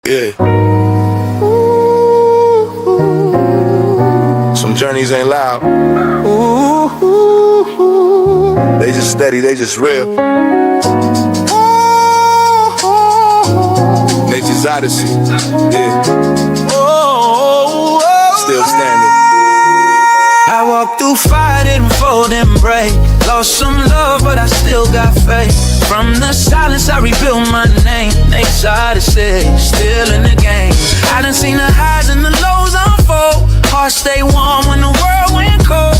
Yeah. Some journeys ain't loud. They just steady, they just real. Nature's Odyssey. Yeah. Still standing. I walked through fire, didn't fold and break. Lost some love, but I still got faith. From the silence, I rebuilt my name. Nate's Odyssey, still in the game. I done seen the highs and the lows unfold. Heart stay warm when the world went cold.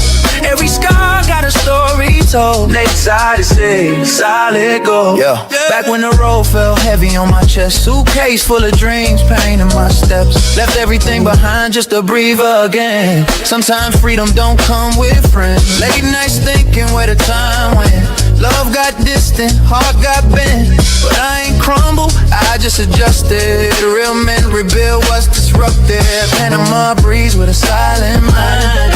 Every scar got a story told. Nate's Odyssey, solid gold. Yeah. Back when the road felt heavy on my chest. Suitcase full of dreams, pain in my steps. Left everything behind just to breathe again. Sometimes freedom don't come with friends. Late nights thinking where the time went. Love got distant, heart got bent. But I ain't crumbled, I just adjusted. Real men rebuild what's disrupted. Panama breeze with a silent mind.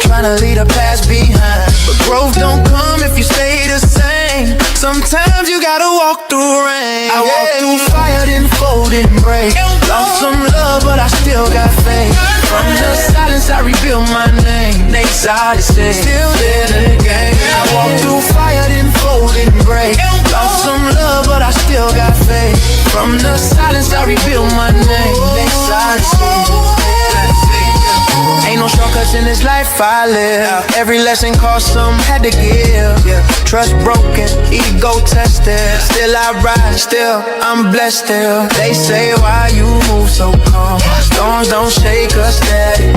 Tryna leave the past behind. But growth don't come if you stay the same. Sometimes you gotta walk through rain. I walked through fire, didn't fold, didn't break. Lost some love, but I still got faith. From the silence, I rebuilt my name. Nate's Odyssey, still there in the game. I walked through fire, didn't fold, didn't break. Lost some love, but I still got faith. From the silence, I rebuilt my name. Nate's Odyssey. Ain't no shortcuts in this life I live. Every lesson cost some, had to give. Trust broken, ego tested. Still I rise, still I'm blessed still. They say why you move so calm. Storms don't shake us steady.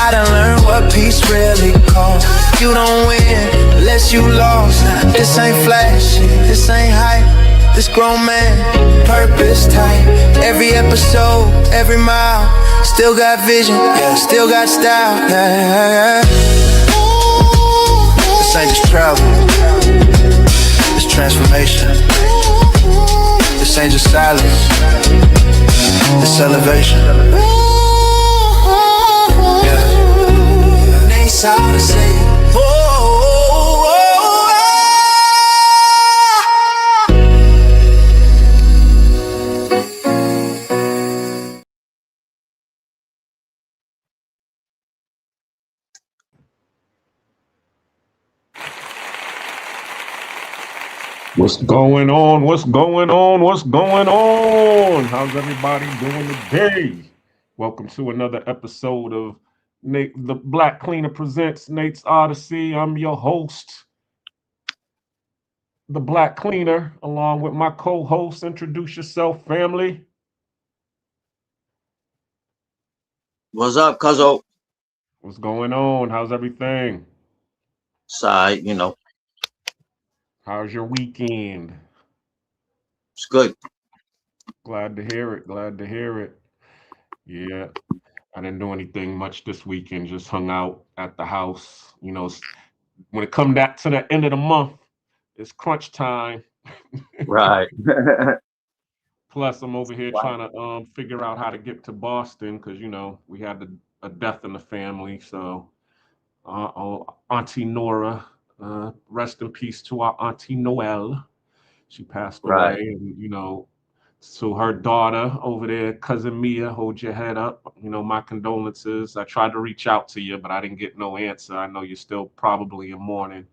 I done learned what peace really costs. You don't win unless you lost. This ain't flashy, this ain't hype. This grown man, purpose tight. Every episode, every mile. Still got vision, yeah, still got style, yeah. This ain't just travel, it's transformation. This ain't just silence, it's elevation. Yeah. Nate's Odyssey. What's going on? What's going on? What's going on? How's everybody doing today? Welcome to another episode of Nate, the Black Cleaner Presents Nate's Odyssey. I'm your host, the Black Cleaner, along with my co-host. Introduce yourself, family. What's up, cuzzo? What's going on? How's everything? Side, How's your weekend? it's good. Glad to hear it. Glad to hear it. Yeah. I didn't do anything much this weekend. Just hung out at the house. When it come back to the end of the month, it's crunch time. Right. Plus, I'm over here Wow. trying to figure out how to get to Boston because we had a death in the family. So, Auntie Nora, rest in peace to our Auntie Noelle. She passed away, Right. and so her daughter over there, cousin Mia, hold your head up. My condolences. I tried to reach out to you, but I didn't get no answer. I know you're still probably in mourning.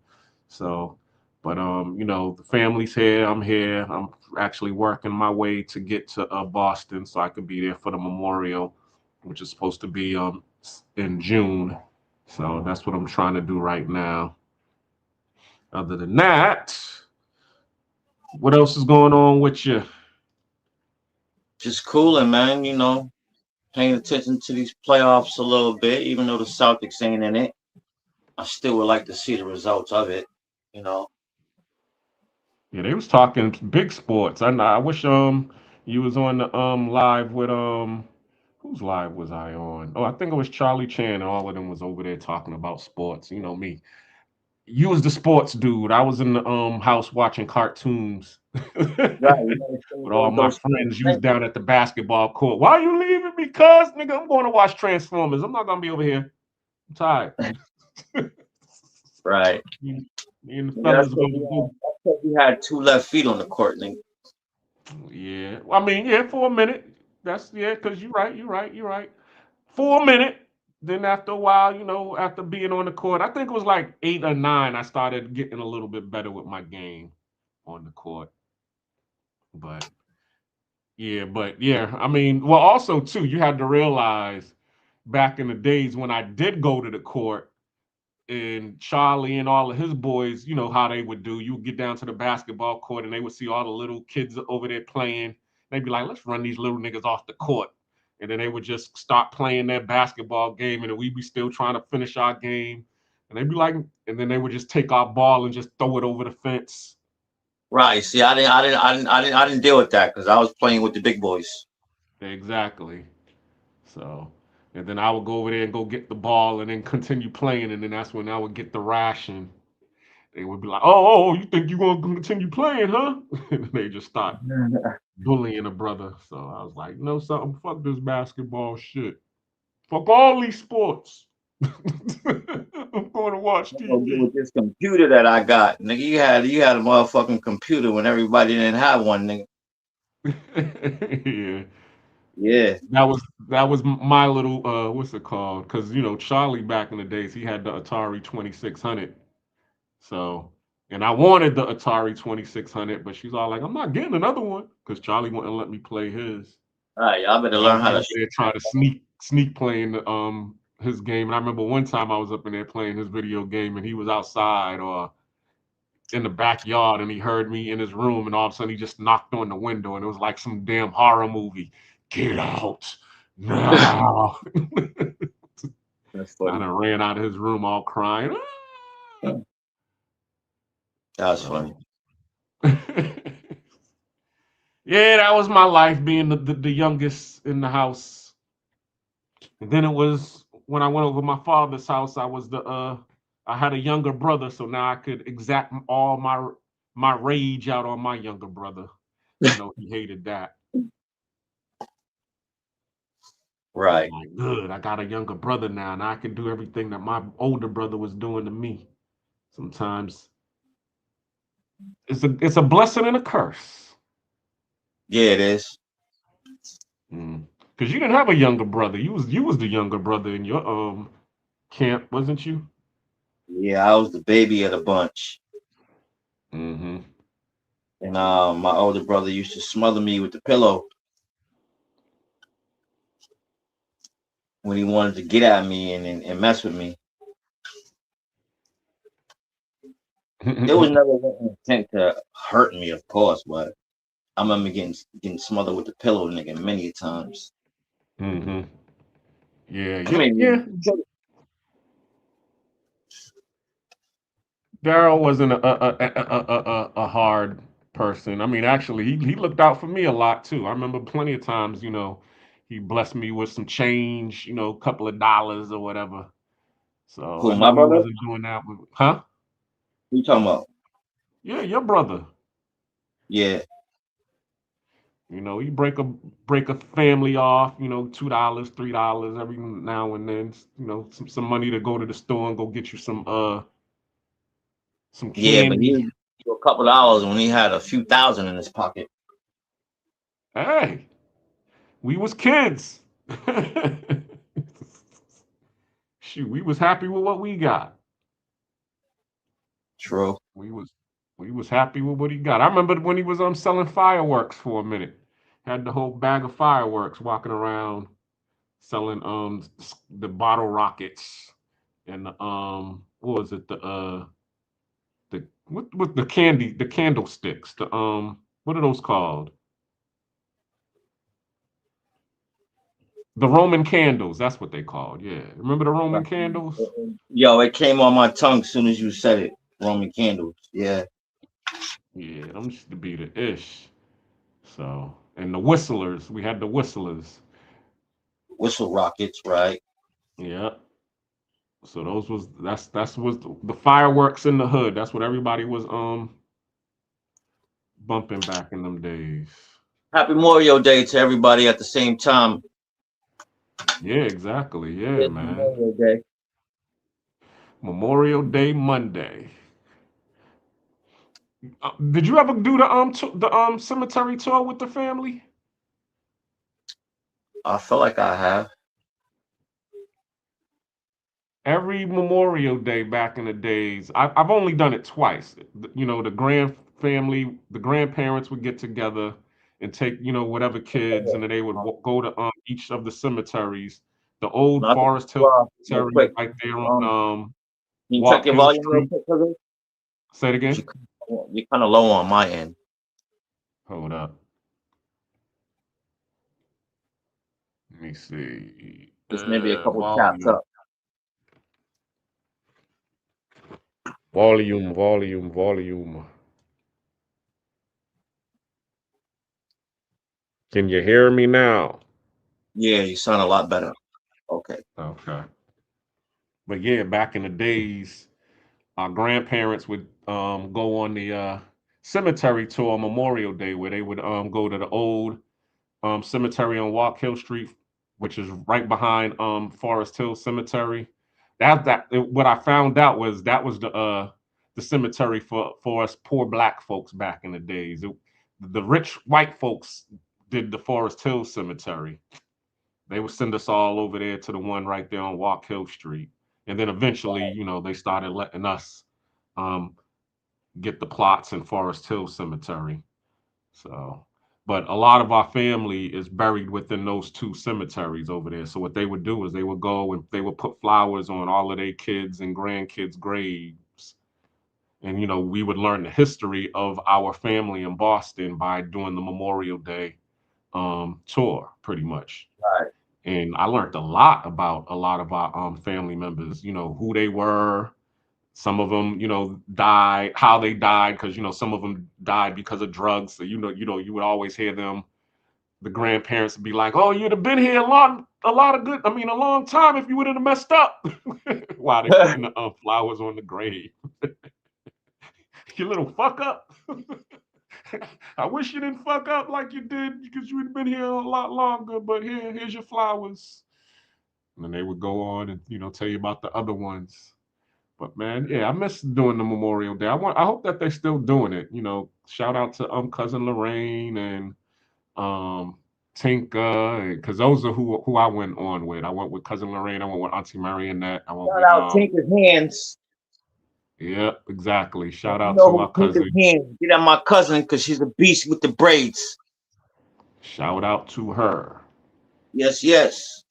So, but the family's here. I'm here. I'm actually working my way to get to Boston so I could be there for the memorial, which is supposed to be in June. So that's what I'm trying to do right now. Other than that, what else is going on with you? Just cooling, man, paying attention to these playoffs a little bit, even though the Celtics ain't in it. I still would like to see the results of it, you know. Yeah, they was talking big sports. I wish you was on the live with whose live was I on? Oh, I think it was Charlie Chan and all of them was over there talking about sports. You know me. You was the sports dude. I was in the house watching cartoons Right. with all my friends. You was down at the basketball court. Why you leaving me? Cuz nigga, I'm going to watch Transformers. I'm not gonna be over here. I'm tired. Right. Me and the Yeah, fellas are gonna go. that's 'cause we had two left feet on the court, nigga. Yeah. I mean, yeah, for a minute. That's yeah, because you're right. For a minute. Then after a while, after being on the court, I think it was like 8 or 9, I started getting a little bit better with my game on the court. But but yeah, I mean, well, also too, you had to realize back in the days when I did go to the court and Charlie and all of his boys, you know how they would do. You would get down to the basketball court and they would see all the little kids over there playing. They'd be like, let's run these little niggas off the court. And then they would just start playing their basketball game and then we'd be still trying to finish our game. And they'd be like, and then they would just take our ball and just throw it over the fence. Right. See, I didn't deal with that because I was playing with the big boys. Exactly. So, and then I would go over there and go get the ball and then continue playing. And then that's when I would get the ration. They would be like, oh, you think you're going to continue playing, huh? And they just start bullying a brother. So I was like, you know something? Fuck this basketball shit. Fuck all these sports. I'm going to watch I'm gonna get TV. with this computer that I got, nigga. You had a motherfucking computer when everybody didn't have one, nigga. Yeah. Yeah. That was my little what's it called? Because Charlie back in the days he had the Atari 2600. So and I wanted the Atari 2600, but she's all like, I'm not getting another one because Charlie wouldn't let me play his. All right, y'all better And I learn would how be to up shoot. there trying to sneak playing his game. And I remember one time I was up in there playing his video game and he was outside or in the backyard and he heard me in his room and all of a sudden he just knocked on the window and it was like some damn horror movie. Get out now. That's I funny. done ran out of his room all crying. That's funny. So yeah, that was my life being the youngest in the house. And then it was when I went over my father's house, I had a younger brother, so now I could exact all my rage out on my younger brother. I know he hated that. I was Right. like, good, I got a younger brother now, and I can do everything that my older brother was doing to me. Sometimes it's a blessing and a curse. Yeah, it is. Because you didn't have a younger brother. You was the younger brother in your camp, wasn't you? Yeah, I was the baby of the bunch, Mm-hmm. and my older brother used to smother me with the pillow when he wanted to get at me and mess with me. It was never an intent to hurt me, of course, but I remember getting smothered with the pillow, nigga, many times. Mm-hmm. Yeah, I yeah, mean, yeah. Daryl wasn't a hard person. I mean, actually, he looked out for me a lot too. I remember plenty of times, he blessed me with some change, a couple of dollars or whatever. So I who, my know he brother? wasn't doing that with, huh? Who you talking about? Yeah, your brother. Yeah, You break a family off, $2, $3 every now and then, some money to go to the store and go get you some yeah, but he candy. was for a couple of hours when he had a few thousand in his pocket. Hey, we was kids. Shoot, we was happy with what we got. True. We was we was happy with what he got. I remember when he was selling fireworks for a minute. Had the whole bag of fireworks walking around selling the bottle rockets and the what was it the what the candlesticks what are those called, the Roman candles, that's what they called. Yeah, remember the Roman candles. Yo, it came on my tongue as soon as you said it. Roman candles. Yeah. Yeah, them used to be the ish. So and the whistlers, we had the whistlers. Whistle rockets, right? Yeah. So that's was the fireworks in the hood. That's what everybody was bumping back in them days. Happy Memorial Day to everybody at the same time. Yeah, exactly. Yeah, It's man. Memorial Day. Memorial Day Monday. Did you ever do the cemetery tour with the family? I feel like I have. Every Memorial Day back in the days, I've only done it twice. You know, the grandparents would get together and take, you know, whatever kids, and then they would go to each of the cemeteries. The old Not to Forest Hill real Cemetery quick. right there on Um, can you check Walk your Hill volume real Street. quick, cause Say it you're again. you're kind of low on my end. Hold up. Let me see. Just maybe a couple taps Volume, up. volume. Can you hear me now? Yeah, you sound a lot better. Okay. Okay. But yeah, back in the days, our grandparents would go on the cemetery tour on Memorial Day, where they would go to the old cemetery on Walk Hill Street, which is right behind Forest Hill Cemetery. What I found out was that was the cemetery for us poor black folks back in the days. The rich white folks did the Forest Hill Cemetery. They would send us all over there to the one right there on Walk Hill Street. And then eventually, you know, they started letting us um, get the plots in Forest Hill Cemetery. So, but a lot of our family is buried within those two cemeteries over there. So what they would do is they would go and they would put flowers on all of their kids and grandkids' graves. And you know, we would learn the history of our family in Boston by doing the Memorial Day tour, pretty much. Right. And I learned a lot about a lot of our family members. You know who they were. Some of them, you know, died. How they died, because you know some of them died because of drugs. So you would always hear them. The grandparents would be like, "Oh, you'd have been here a lot of good. I mean, a long time if you wouldn't have messed up." While they putting the flowers on the grave. You little fuck up. I wish you didn't fuck up like you did because you would have been here a lot longer. But here's your flowers. And then they would go on and tell you about the other ones. But man, yeah, I miss doing the Memorial Day. I hope that they're still doing it. You know, shout out to cousin Lorraine and um Tinka, because those are who I went on with. I went with cousin Lorraine. I went with Auntie Marionette. I went Shout with out Tinker's Hands. yeah, exactly. If Shout you out know to who our Tinker's cousin. Hands, get at my cousin because she's a beast with the braids. Shout out to her. Yes, yes.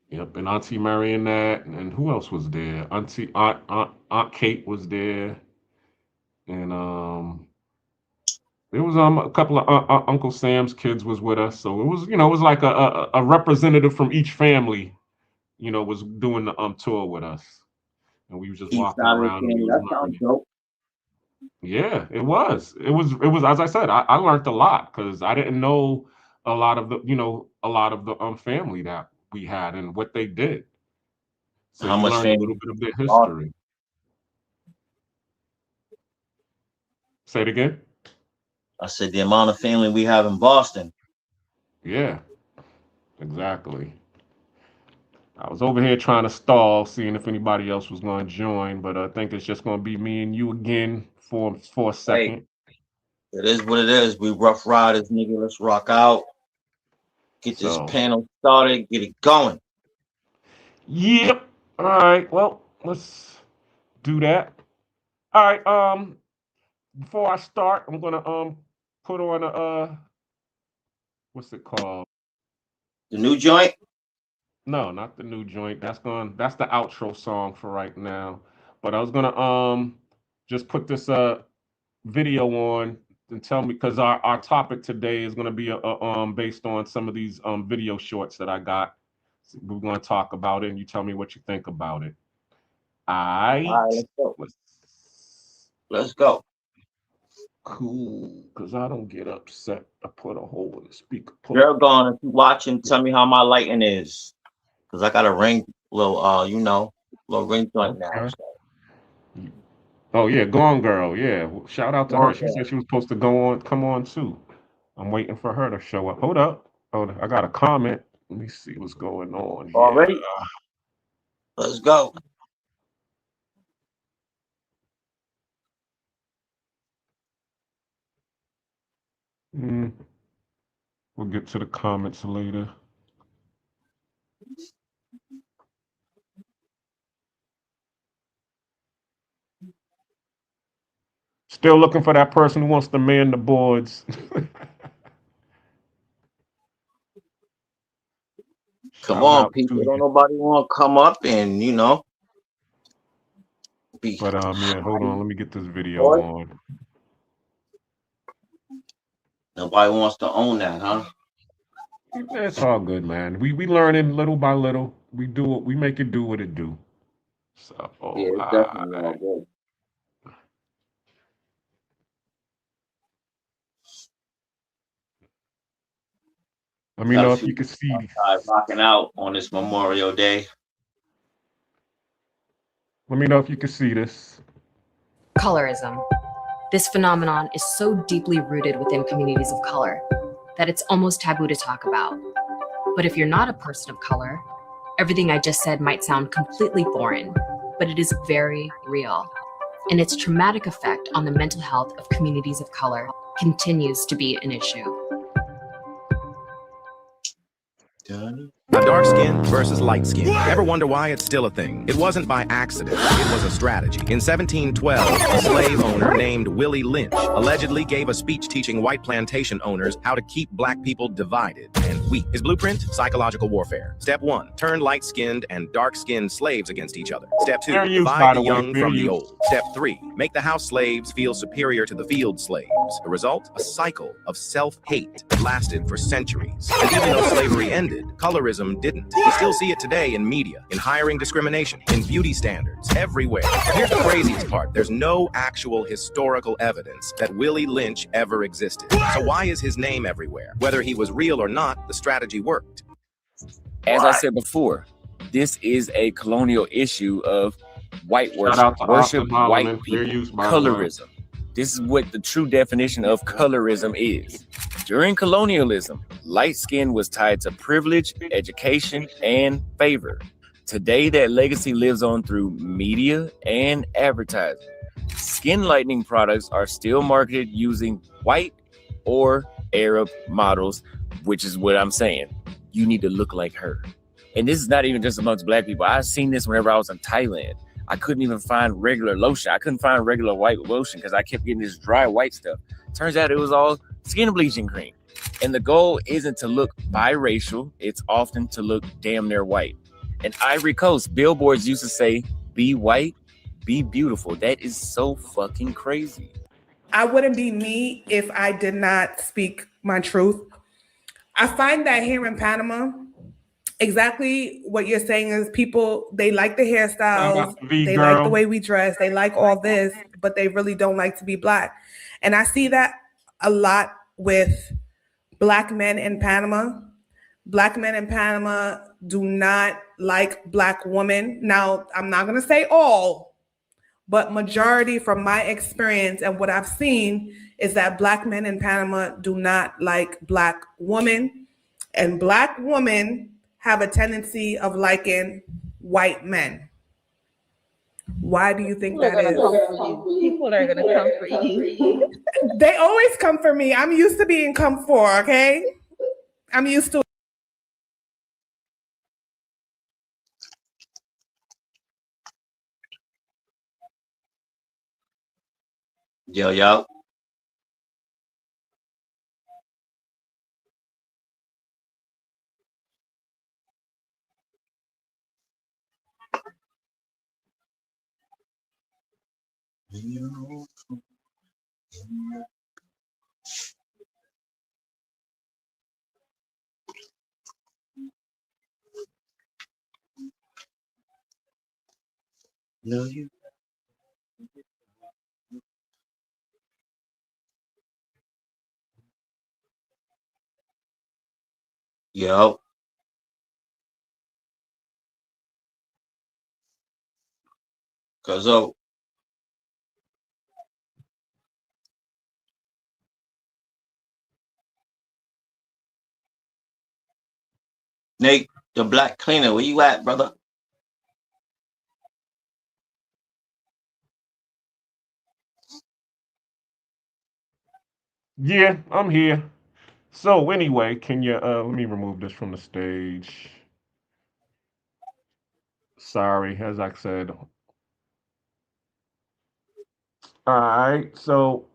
Yep, and Auntie Marionette, and who else was there? Aunt Kate was there, and there was a couple of Uncle Sam's kids was with us, so it was like a representative from each family, was doing the tour with us, and we was just East walking side of the around and we family. was That sounds learning. dope. Yeah, it was as I said, I learned a lot because I didn't know a lot of the family that we had and what they did. So How you much learn a little family? bit of their Oh, history. Say it again. I said the amount of family we have in Boston. Yeah, exactly. I was over here trying to stall, seeing if anybody else was going to join, but I think it's just going to be me and you again for a Hey, second. it is what it is. We rough riders, nigga. Let's rock out. Get this So, panel started. Get it going. yep. All right. Well, let's do that. All right. Before I start, I'm gonna put on a what's it called? The new joint. No, not the new joint. That's the outro song for right now. But I was gonna just put this video on and tell me, because our topic today is going to be based on some of these video shorts that I got. So we're going to talk about it, and you tell me what you think about it. All right, I let's go. was Let's go. cool because I don't get upset. I put a hole in the speaker. Put Girl gone. If you watching, tell me how my lighting is. Cause I got a ring little little ring joint now. okay. So Oh yeah, Gone Girl. Yeah, well, shout out to her. gone She girl. said she was supposed to come on too. I'm waiting for her to show up. Hold up. Oh, I got a comment. Let me see what's going on here. Already? Let's go. Mm, we'll get to the comments later. Still looking for that person who wants to man the boards. Come Shout on, out to people. Don't you. nobody want to come up and be But yeah, hold on. Let me get this video boy. on. Nobody wants to own that, huh? It's all good, man. We learning little by little. We do it. We make it do what it do. So, Yeah, it's definitely all good. let me Got a know if you few can see. outside rocking out on this Memorial Day. Let me know if you can see this. Colorism. This phenomenon is so deeply rooted within communities of color that it's almost taboo to talk about. But if you're not a person of color, everything I just said might sound completely foreign, but it is very real. And its traumatic effect on the mental health of communities of color continues to be an issue. Now, dark skin versus light skin. Ever wonder why it's still a thing? It wasn't by accident. It was a strategy. In 1712, a slave owner named Willie Lynch allegedly gave a speech teaching white plantation owners how to keep black people divided and weak. His blueprint? Psychological warfare. Step 1, turn light-skinned and dark-skinned slaves against each other. Step 2, Fair use, by divide the the way, young fair from the use. old. Step 3, make the house slaves feel superior to the field slaves. The result? A cycle of self-hate that lasted for centuries. And even though slavery ended, colorism didn't. We still see it today in media, in hiring discrimination, in beauty standards, everywhere. But here's the craziest part. There's no actual historical evidence that Willie Lynch ever existed. So why is his name everywhere? Whether he was real or not, the strategy worked. As I said before, this is a colonial issue of white Shout out worship, to Oscar white Solomon. Fair people, use, by the way. colorism. This is what the true definition of colorism is. During colonialism, light skin was tied to privilege, education, and favor. Today, that legacy lives on through media and advertising. Skin lightening products are still marketed using white or Arab models, which is what I'm saying. You need to look like her. And this is not even just amongst black people. I've seen this whenever I was in Thailand. I couldn't even find regular lotion. I couldn't find regular white lotion because I kept getting this dry white stuff. Turns out it was all skin bleaching cream. And the goal isn't to look biracial. It's often to look damn near white. In Ivory Coast, billboards used to say, be white, be beautiful. That is so fucking crazy. I wouldn't be me if I did not speak my truth. I find that here in Panama, exactly what you're saying is people, they like the hairstyles, they like the way we dress, they like all this, but they really don't like to be black. And I see that a lot with black men in Panama. Black men in Panama do not like black women. Now, I'm not going to say all, but majority from my experience and what I've seen is that black men in Panama do not like black women, and black women have a tendency of liking white men. Why do you think that is? People are going to come for you. They always come for me. I'm used to being come for, okay? I'm used to it. Yo. No, you. Yo. Cause Nate, the black cleaner, where you at, brother? Yeah, I'm here. So anyway, can you let me remove this from the stage. Sorry, as I said. All right, so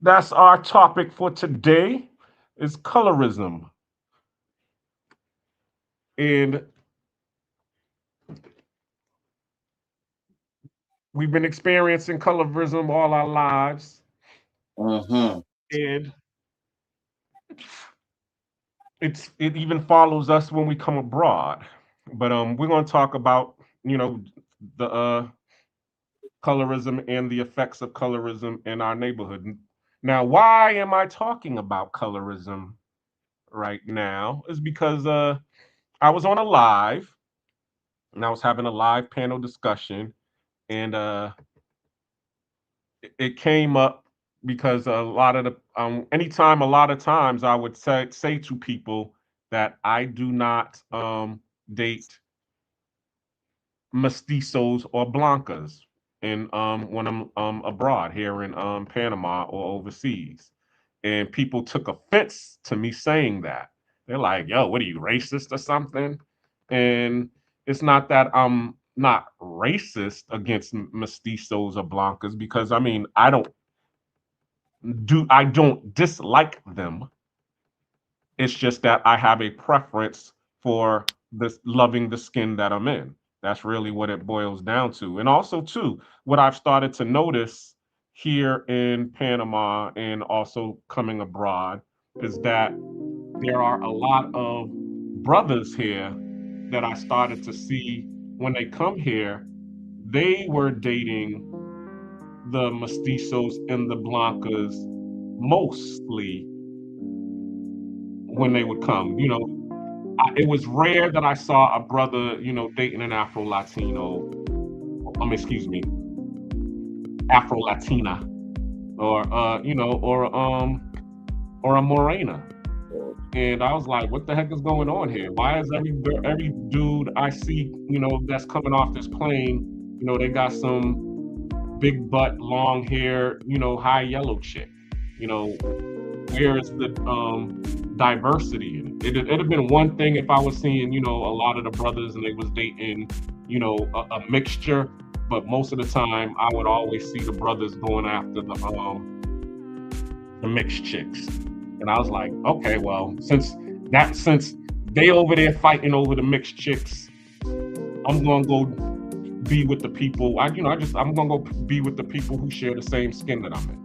that's our topic for today is colorism. And we've been experiencing colorism all our lives. Mm-hmm. And it even follows us when we come abroad. But we're gonna talk about, you know, the colorism and the effects of colorism in our neighborhood. Now, why am I talking about colorism right now? Is because I was on a live and I was having a live panel discussion, and it came up because a lot of the anytime a lot of times I would say to people that I do not date mestizos or blancas in when I'm abroad here in Panama or overseas. And people took offense to me saying that. They're like, "Yo, what are you, racist or something?" And it's not that I'm not racist against mestizos or blancas, because I mean, I don't dislike them. It's just that I have a preference for this loving the skin that I'm in. That's really what it boils down to. And also, too, what I've started to notice here in Panama and also coming abroad is that there are a lot of brothers here that I started to see when they come here. They were dating the mestizos and the blancas mostly when they would come. It was rare that I saw a brother, dating an Afro-Latino, excuse me, Afro-Latina, or or a Morena. And I was like, what the heck is going on here? Why is every dude I see, that's coming off this plane, they got some big butt, long hair, high yellow chick, you know, where is the diversity in it? It'd have been one thing if I was seeing, a lot of the brothers and they was dating, a mixture, but most of the time I would always see the brothers going after the mixed chicks. And I was like, okay, well, since they over there fighting over the mixed chicks, I'm gonna go be with the people. I'm gonna go be with the people who share the same skin that I'm in,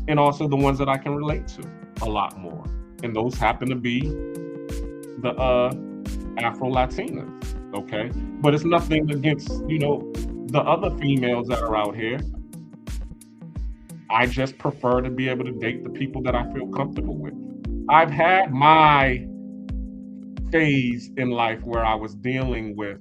and also the ones that I can relate to a lot more. And those happen to be the Afro-Latinas, okay? But it's nothing against, the other females that are out here. I just prefer to be able to date the people that I feel comfortable with. I've had my phase in life where I was dealing with,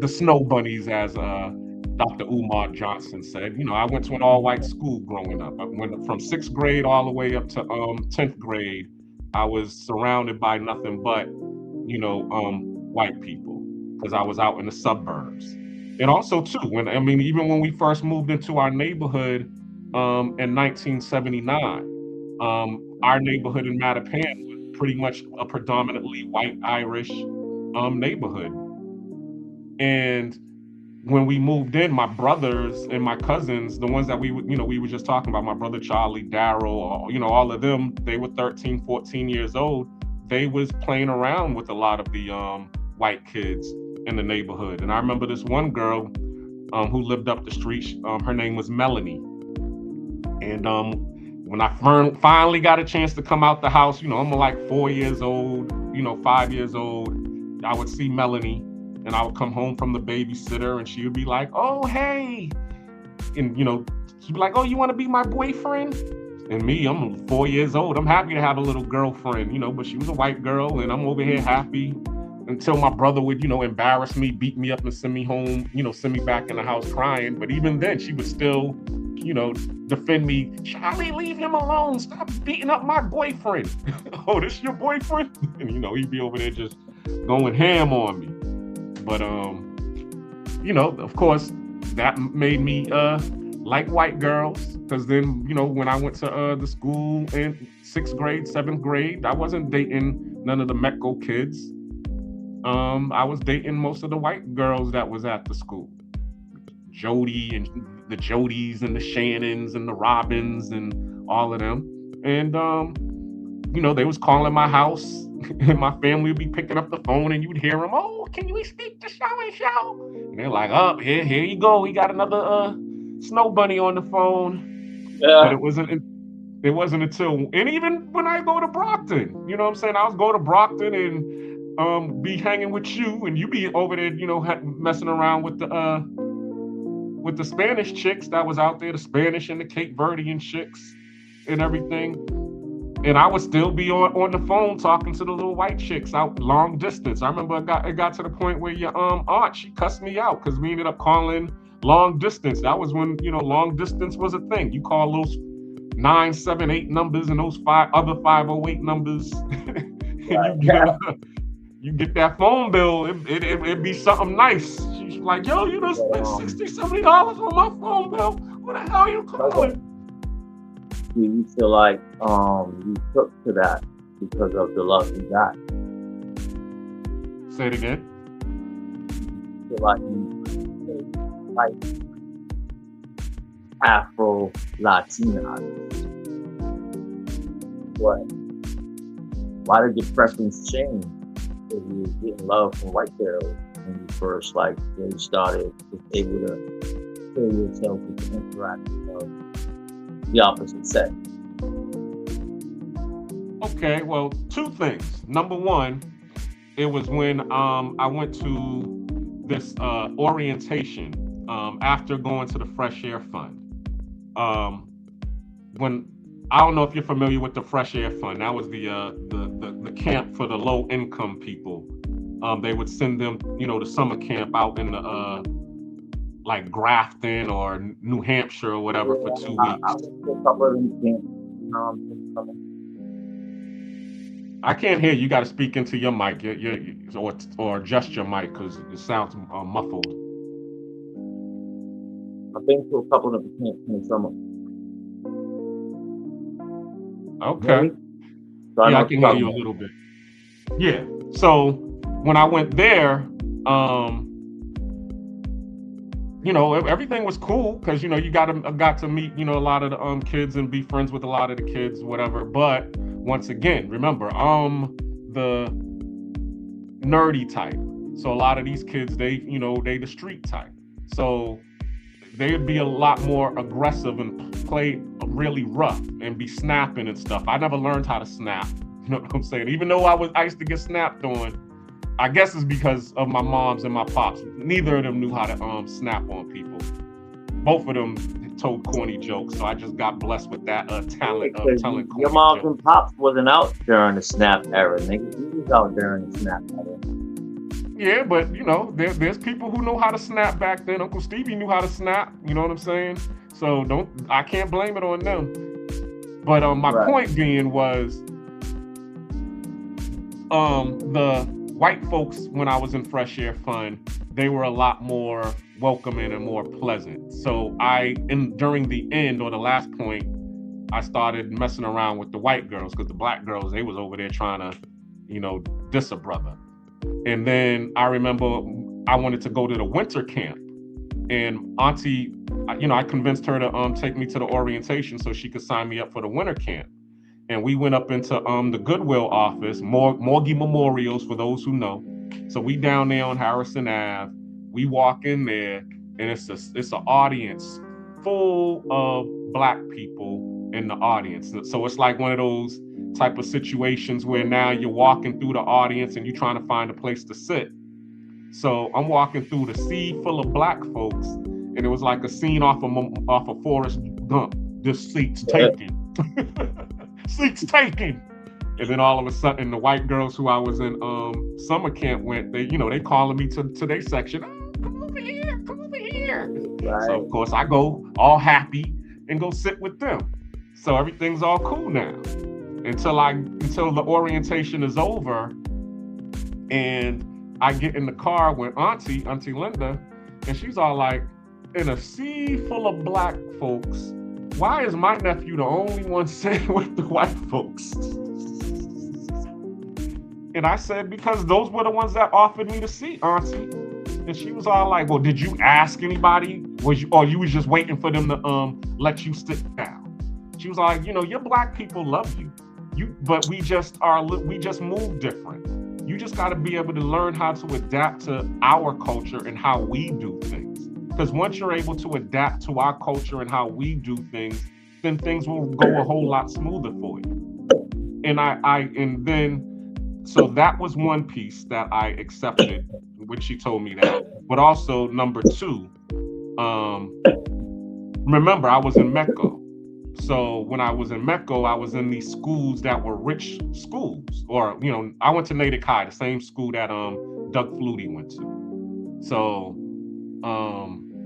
the snow bunnies, as Dr. Umar Johnson said. I went to an all-white school growing up. I went from 6th grade all the way up to 10th grade. I was surrounded by nothing but, white people, because I was out in the suburbs. And also, too, even when we first moved into our neighborhood in 1979, our neighborhood in Mattapan was pretty much a predominantly white Irish neighborhood. And when we moved in, my brothers and my cousins, the ones that we were just talking about, my brother Charlie, Daryl, all of them, they were 13, 14 years old. They was playing around with a lot of the white kids in the neighborhood. And I remember this one girl who lived up the street. Her name was Melanie. And when I finally got a chance to come out the house, I'm like 4 years old, 5 years old, I would see Melanie. And I would come home from the babysitter and she would be like, oh, hey. And, she'd be like, oh, you want to be my boyfriend? And me, I'm 4 years old. I'm happy to have a little girlfriend, but she was a white girl and I'm over here happy until my brother would, embarrass me, beat me up and send me home, send me back in the house crying. But even then she would still, defend me. Charlie, leave him alone. Stop beating up my boyfriend. Oh, this your boyfriend? And, he'd be over there just going ham on me. But, of course, that made me like white girls. Because then, when I went to the school in 6th grade, 7th grade, I wasn't dating none of the Mecco kids. I was dating most of the white girls that was at the school. Jody and the Jodys and the Shannons and the Robins and all of them. And you know, they was calling my house and my family would be picking up the phone and you'd hear them, oh, can we speak to so and so? And they're like, oh, here you go. We got another snow bunny on the phone. Yeah. But it wasn't until, and even when I go to Brockton, you know what I'm saying? I was going to Brockton and be hanging with you and you be over there, you know, messing around with the Spanish chicks that was out there, the Spanish and the Cape Verdean chicks and everything. And I would still be on the phone talking to the little white chicks out long distance. I remember it got to the point where your aunt, she cussed me out because we ended up calling long distance. That was when, you know, long distance was a thing. You call those 978 numbers and those other 508 numbers. And you get that phone bill, it'd be something nice. She's like, yo, you just spent $60, $70 on my phone bill. What the hell are you calling? You feel like you took to that because of the love you got. Say it again. You feel like you like Afro-Latina. What? Why did your preference change? If you were getting love from white girls when you first when you started able to feel yourself with the interaction of the opposite sex? Okay, well, two things. Number one, it was when I went to this orientation after going to the Fresh Air Fund. When I don't know if you're familiar with the Fresh Air Fund. That was the camp for the low income people. They would send them, you know, to summer camp out in the like Grafton or New Hampshire or whatever for 2 weeks. I went to a couple of them camps. I can't hear you. You got to speak into your mic, or adjust your mic because it sounds muffled. I've been to a couple of them camps in the summer. Okay. So I can hear you a little bit. Yeah. So when I went there, you know, everything was cool because, you know, you got to meet, you know, a lot of the kids and be friends with a lot of the kids, whatever. But once again, remember, the nerdy type. So a lot of these kids, they the street type. So they'd be a lot more aggressive and play really rough and be snapping and stuff. I never learned how to snap. You know what I'm saying? Even though I used to get snapped on, I guess it's because of my moms and my pops. Neither of them knew how to snap on people. Both of them told corny jokes, so I just got blessed with that talent of telling corny Your moms jokes. and pops wasn't out during the snap era, nigga. You was out during the snap era. Yeah, but you know, there's people who know how to snap back then. Uncle Stevie knew how to snap. You know what I'm saying? So I can't blame it on them. But my point being was, the white folks, when I was in Fresh Air Fund, they were a lot more welcoming and more pleasant. So during the end or the last point, I started messing around with the white girls because the black girls, they was over there trying to, you know, diss a brother. And then I remember I wanted to go to the winter camp, and Auntie, you know, I convinced her to take me to the orientation so she could sign me up for the winter camp. And we went up into the Goodwill office, Morgie Memorials for those who know. So we down there on Harrison Ave. We walk in there, and it's an audience full of black people in the audience. So it's like one of those type of situations where now you're walking through the audience and you're trying to find a place to sit. So I'm walking through the sea full of black folks, and it was like a scene off of Forrest Gump. This seat's taken. Seats taken. And then all of a sudden, the white girls who I was in summer camp went, they calling me to their section. Oh, come over here. Right. So of course I go all happy and go sit with them. So everything's all cool now. Until the orientation is over, and I get in the car with Auntie Linda, and she's all like, in a sea full of black folks, why is my nephew the only one sitting with the white folks? And I said, because those were the ones that offered me the seat, Auntie. And she was all like, well, did you ask anybody or you was just waiting for them to let you sit down? She was like, your black people love you. But we just move different. You just got to be able to learn how to adapt to our culture and how we do things. Because once you're able to adapt to our culture and how we do things, then things will go a whole lot smoother for you. So that was one piece that I accepted, which she told me that. But also number two, remember I was in Mecca. So when I was in Mecca, I was in these schools that were rich schools. Or, I went to Natick High, the same school that Doug Flutie went to. So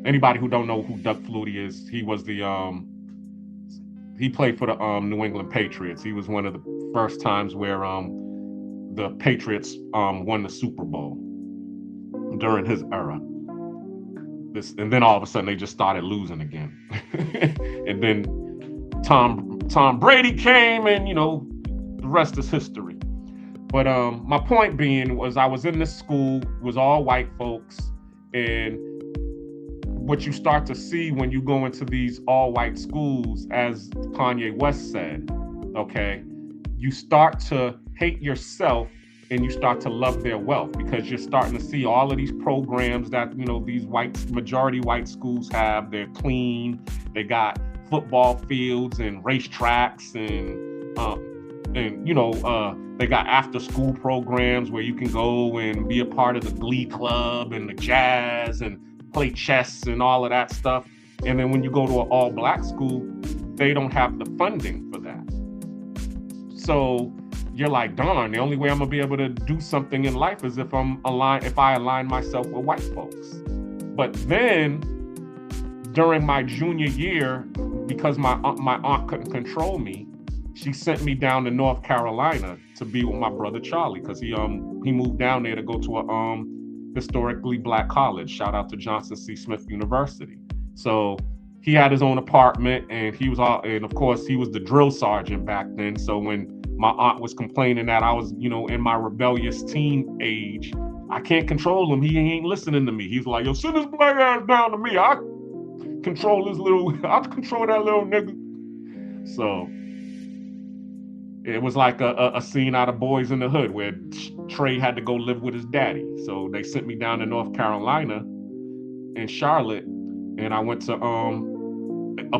anybody who don't know who Doug Flutie is, he was he played for the New England Patriots. He was one of the first times where the Patriots won the Super Bowl during his era. And then all of a sudden they just started losing again. And then Tom Brady came, and the rest is history. But my point being was, I was in this school, was all white folks, and what you start to see when you go into these all white schools, as Kanye West said, okay, you start to hate yourself and you start to love their wealth, because you're starting to see all of these programs that these majority white schools have. They're clean, they got football fields and racetracks, and they got after school programs where you can go and be a part of the glee club and the jazz and play chess and all of that stuff. And then when you go to an all black school, they don't have the funding for that. So you're like, darn, the only way I'm gonna be able to do something in life is if I align myself with white folks. But then during my junior year, because my aunt couldn't control me, she sent me down to North Carolina to be with my brother Charlie, because he moved down there to go to a historically black college. Shout out to Johnson C. Smith University. So he had his own apartment, and and of course he was the drill sergeant back then. So when my aunt was complaining that I was, in my rebellious teen age, I can't control him, he ain't listening to me. He's like, yo, send this black ass down to me. I'll control that little nigga. So it was like a scene out of Boys in the Hood where Trey had to go live with his daddy. So they sent me down to North Carolina in Charlotte, and I went to a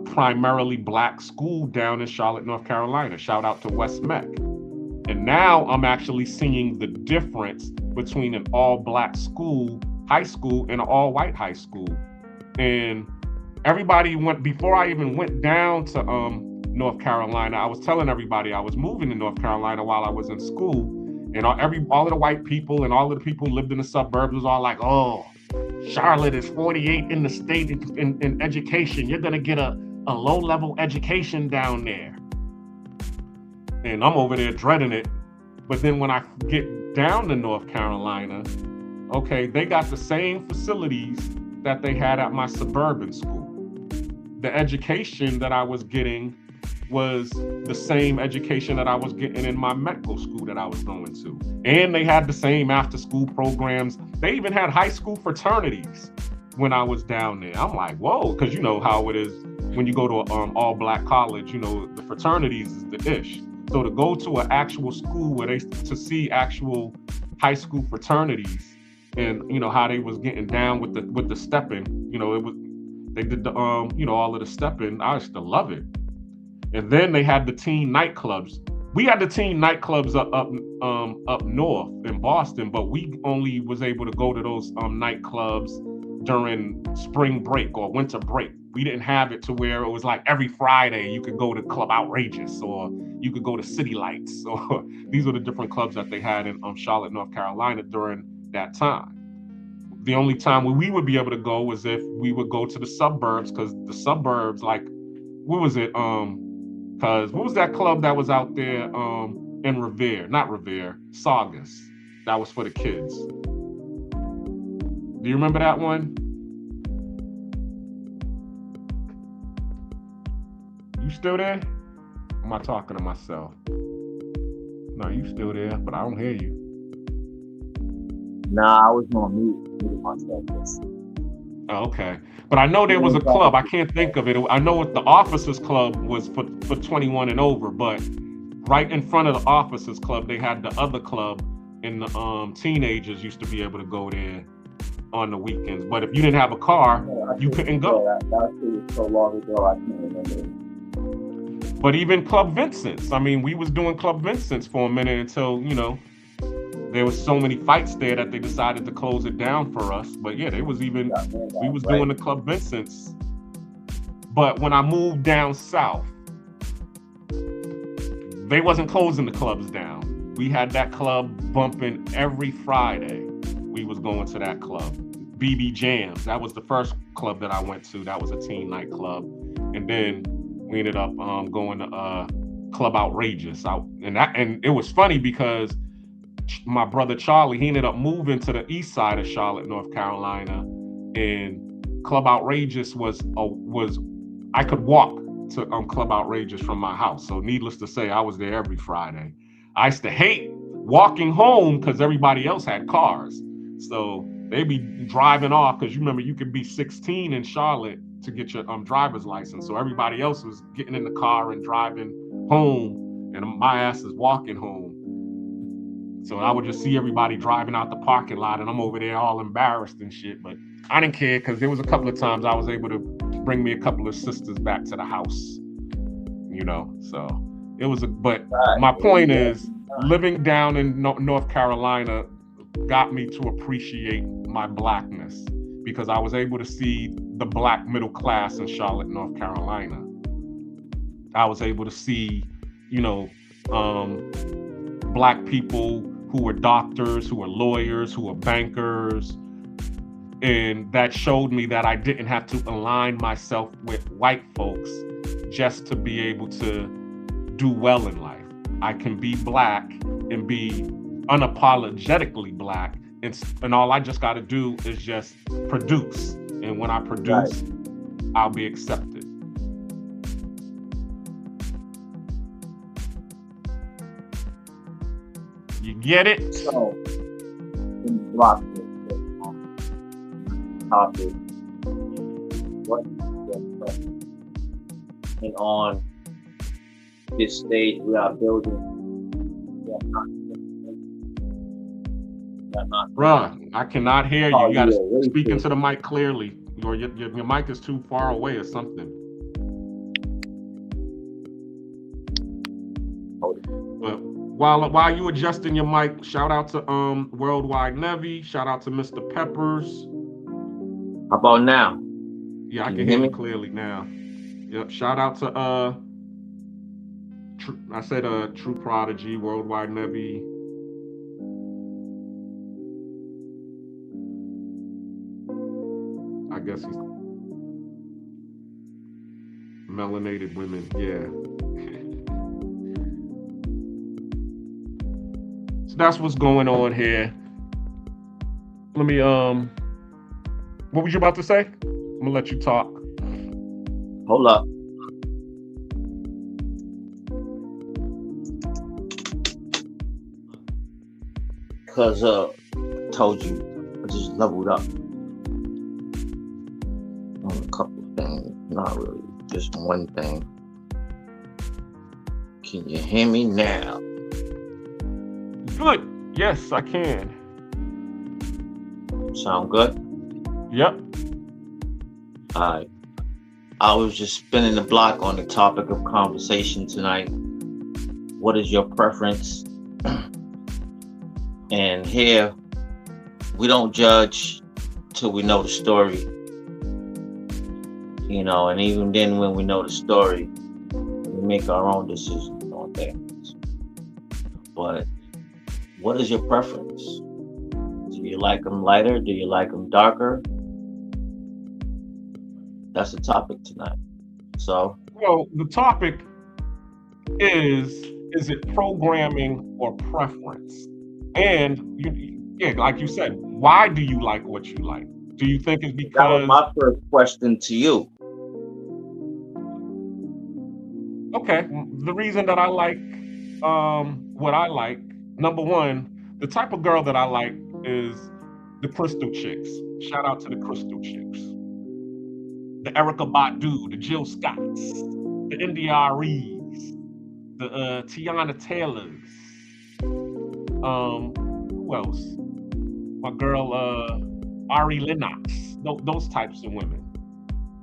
primarily black school down in Charlotte, North Carolina. Shout out to West Mech. And now I'm actually seeing the difference between an all black high school, and an all white high school. And everybody before I even went down to North Carolina, I was telling everybody I was moving to North Carolina while I was in school, and all of the white people and all of the people who lived in the suburbs was all like, oh, Charlotte is 48 in the state in education. You're gonna get a low-level education down there. And I'm over there dreading it. But then when I get down to North Carolina, okay, they got the same facilities that they had at my suburban school. The education that I was getting was the same education that I was getting in my medical school that I was going to. And they had the same after school programs. They even had high school fraternities when I was down there. I'm like, whoa, because you know how it is when you go to an all black college, the fraternities is the ish. So to go to an actual school to see actual high school fraternities and how they was getting down with the stepping, they did the all of the stepping. I used to love it. And then they had the teen nightclubs. We had the teen nightclubs up north in Boston, but we only was able to go to those nightclubs during spring break or winter break. We didn't have it to where it was like every Friday you could go to Club Outrageous or you could go to City Lights. Or these were the different clubs that they had in Charlotte, North Carolina during that time. The only time where we would be able to go was if we would go to the suburbs, because the suburbs, like, what was it? Because what was that club that was out there in Revere? Not Revere, Saugus. That was for the kids. Do you remember that one? You still there? Am I talking to myself? No, you still there, but I don't hear you. Nah, I was on mute myself. Oh, okay. But I know there was a club. I can't think of it. I know the officers club was for 21 and over, but right in front of the officers club, they had the other club, and the teenagers used to be able to go there on the weekends. But if you didn't have a car, you couldn't go. That was so long ago, I can't remember. But even Club Vincent's, I mean, we was doing Club Vincent's for a minute until, there was so many fights there that they decided to close it down for us. But yeah, we was doing the Club Vincent's. But when I moved down south, they wasn't closing the clubs down. We had that club bumping every Friday. We was going to that club. BB Jams, that was the first club that I went to. That was a teen nightclub. And then we ended up going to Club Outrageous. And it was funny because my brother Charlie, he ended up moving to the east side of Charlotte, North Carolina, and Club Outrageous was I could walk to Club Outrageous from my house. So needless to say, I was there every Friday. I used to hate walking home because everybody else had cars. So they be driving off, because you remember you could be 16 in Charlotte to get your driver's license. So everybody else was getting in the car and driving home, and my ass is walking home. So I would just see everybody driving out the parking lot, and I'm over there all embarrassed and shit. But I didn't care, because there was a couple of times I was able to bring me a couple of sisters back to the house, So it was but my point is, living down in North Carolina got me to appreciate my blackness, because I was able to see the black middle class in Charlotte, North Carolina. I was able to see, black people who were doctors, who were lawyers, who were bankers. And that showed me that I didn't have to align myself with white folks just to be able to do well in life. I can be black and be unapologetically black, and all I just got to do is just produce. And when I produce, I'll be accepted. You get it? So, block topic. What and on this stage we are building. Bruh, I cannot hear you. You gotta speak into the mic clearly. Your mic is too far away or something. But while you adjusting your mic, shout out to Worldwide Levy. Shout out to Mr. Peppers. How about now? Yeah, I can hear you clearly now. Yep. Shout out to I said True Prodigy, Worldwide Levy. I guess he's melanated women, yeah. So that's what's going on here. Let me what was you about to say? I'm gonna let you talk. Hold up. Cause I told you I just leveled up on a couple of things. Not really, just one thing. Can you hear me now? Good. Yes, I can. Sound good? Yep. Alright. I was just spinning the block on the topic of conversation tonight. What is your preference? And here, we don't judge till we know the story. And even then when we know the story, we make our own decisions on things. But what is your preference? Do you like them lighter? Do you like them darker? That's the topic tonight. So, well, the topic is it programming or preference? And like you said, why do you like what you like? Do you think it's because that was my first question to you? Okay, the reason that I like what I like, number one, the type of girl that I like is the crystal chicks. Shout out to the crystal chicks. the Erykah Badu, the Jill Scotts, the India Rees, the Tiana Taylors. Who else? My girl Ari Lennox. Those types of women.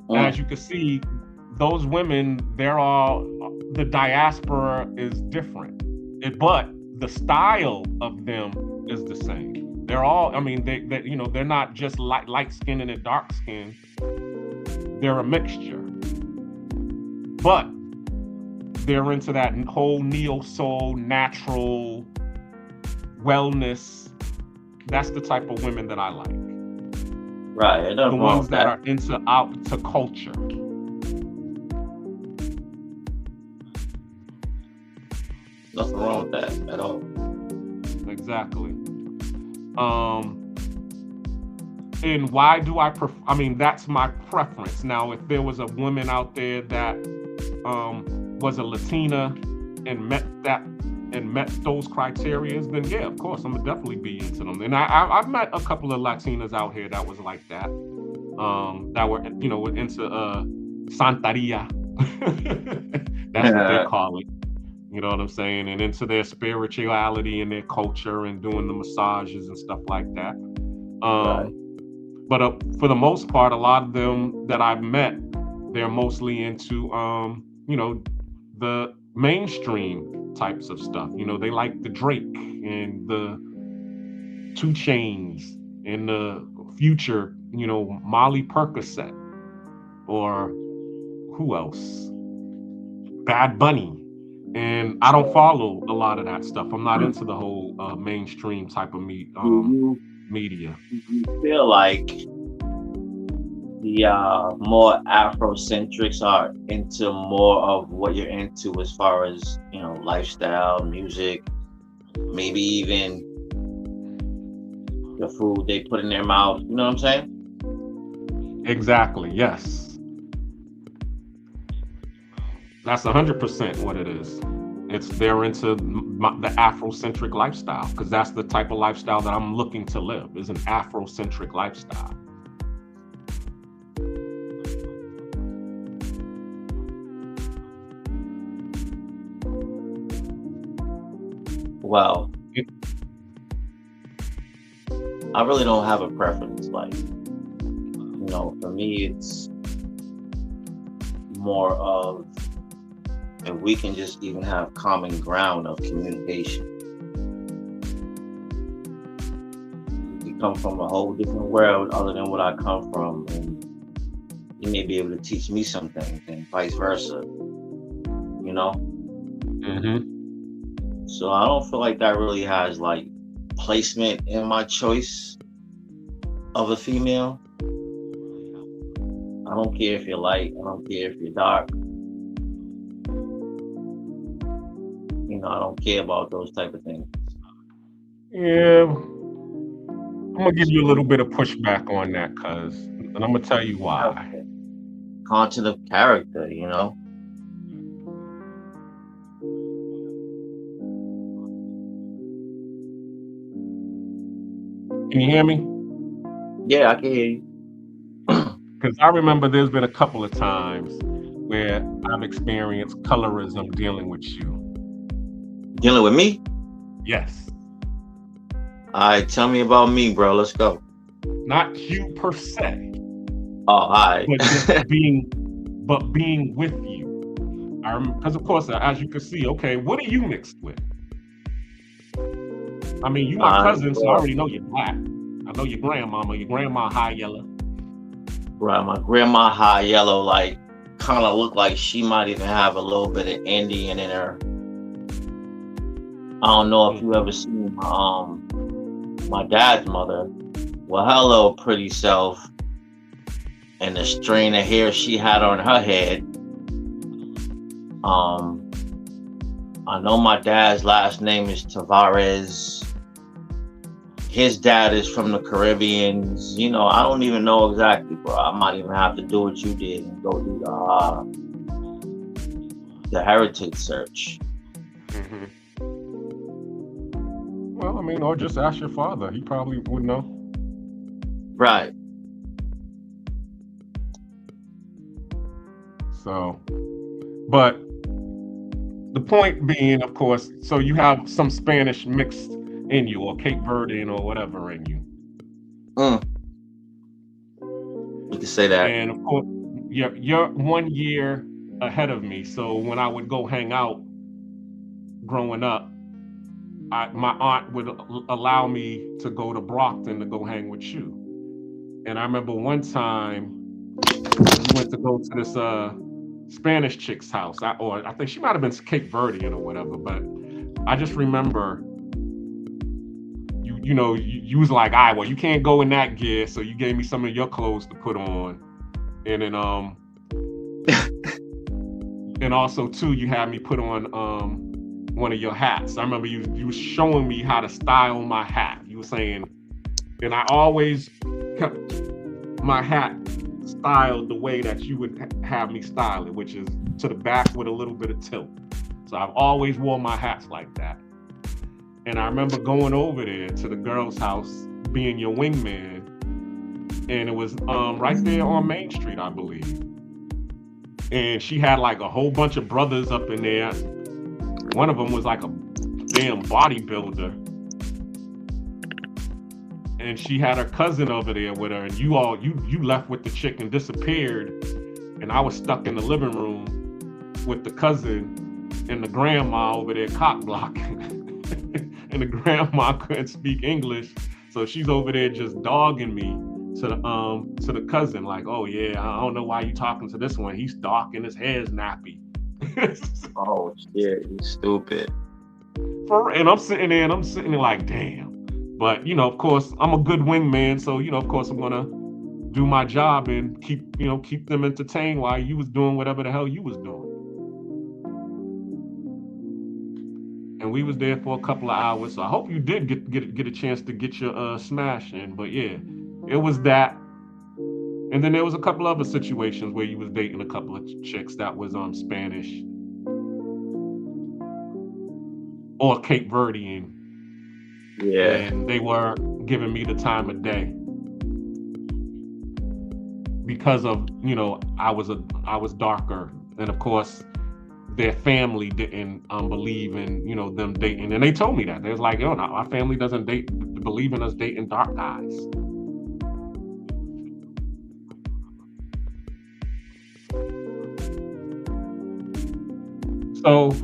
And as you can see, those women, they're all, the diaspora is different, but the style of them is the same. They're all, I mean, they you know, they're not just light skin and dark skin. They're a mixture, but they're into that whole neo soul, natural wellness. That's the type of women that I like. Right. The ones that are out to culture. Nothing wrong with that at all. Exactly. And why do I I mean, that's my preference. Now, if there was a woman out there that was a Latina and met those criteria, then yeah, of course, I'm gonna definitely be into them. And I've met a couple of Latinas out here that was like that, that were, you know, into Santeria. That's what they call it. You know what I'm saying? And into their spirituality and their culture and doing the massages and stuff like that. Right. But for the most part, a lot of them that I've met, they're mostly into, you know, the mainstream types of stuff. You know, they like the Drake and the 2 Chainz and the Future, you know, Molly Percocet, or who else? Bad Bunny. And I don't follow a lot of that stuff. I'm not into the whole mainstream type of media. You feel like the more Afrocentrics are into more of what you're into as far as, you know, lifestyle, music, maybe even the food they put in their mouth. You know what I'm saying? Exactly. Yes. That's 100% what it is. They're into the Afrocentric lifestyle, because that's the type of lifestyle that I'm looking to live, is an Afrocentric lifestyle. Well, I really don't have a preference. Like, you know, for me, it's more of, and we can just even have common ground of communication. You come from a whole different world other than what I come from, and you may be able to teach me some things, and vice versa. You know? Mm-hmm. So I don't feel like that really has like placement in my choice of a female. I don't care if you're light, I don't care if you're dark. You know, I don't care about those type of things. Yeah, I'm gonna give you a little bit of pushback on that, and I'm gonna tell you why. Content of character, you know. Can you hear me? Yeah, I can hear you. Because I remember there's been a couple of times where I've experienced colorism dealing with you. Dealing with me? Yes. All right, tell me about me, bro. Let's go. Not you per se. Oh, all right. But just being with you. Because of course, as you can see, okay, what are you mixed with? I mean, you my cousin, so I already know you're black. I know your grandma high yellow. Right, my grandma high yellow, like, kind of look like she might even have a little bit of Indian in her. I don't know if you ever seen my dad's mother. Well, her little pretty self and the strain of hair she had on her head. I know my dad's last name is Tavares. His dad is from the Caribbean. You know, I don't even know exactly, bro. I might even have to do what you did and go do the heritage search. Mm-hmm. Well, I mean, or just ask your father. He probably would know. Right. So, but the point being, of course, so you have some Spanish mixed in you, or Cape Verdean, or whatever in you. You can say that. And of course, you're 1 year ahead of me. So when I would go hang out growing up, my aunt would allow me to go to Brockton to go hang with you. And I remember one time we went to go to this Spanish chick's house, or I think she might have been Cape Verdean or whatever, but I just remember you was like, all right, well, you can't go in that gear, so you gave me some of your clothes to put on. And then and also too, you had me put on one of your hats. I remember you was showing me how to style my hat. You were saying, and I always kept my hat styled the way that you would have me style it, which is to the back with a little bit of tilt. So I've always wore my hats like that. And I remember going over there to the girl's house, being your wingman, and it was right there on Main Street, I believe. And she had like a whole bunch of brothers up in there. One of them was like a damn bodybuilder. And she had her cousin over there with her, and you left with the chick and disappeared. And I was stuck in the living room with the cousin and the grandma over there cock blocking. And the grandma couldn't speak English, so she's over there just dogging me to the cousin, like, oh yeah, I don't know why you talking to this one. He's dark and his hair's nappy. Oh shit, you stupid. And I'm sitting there like, damn. But of course, I'm a good wingman, so of course I'm gonna do my job and keep them entertained while you was doing whatever the hell you was doing. And we was there for a couple of hours, so I hope you did get a chance to get your smash in. But yeah, it was that. And then there was a couple other situations where you was dating a couple of chicks that was Spanish or Cape Verdean. Yeah. And they were giving me the time of day because of I was darker, and of course their family didn't believe in them dating, and they told me that. They was like, yo, no, our family doesn't believe in us dating dark guys. So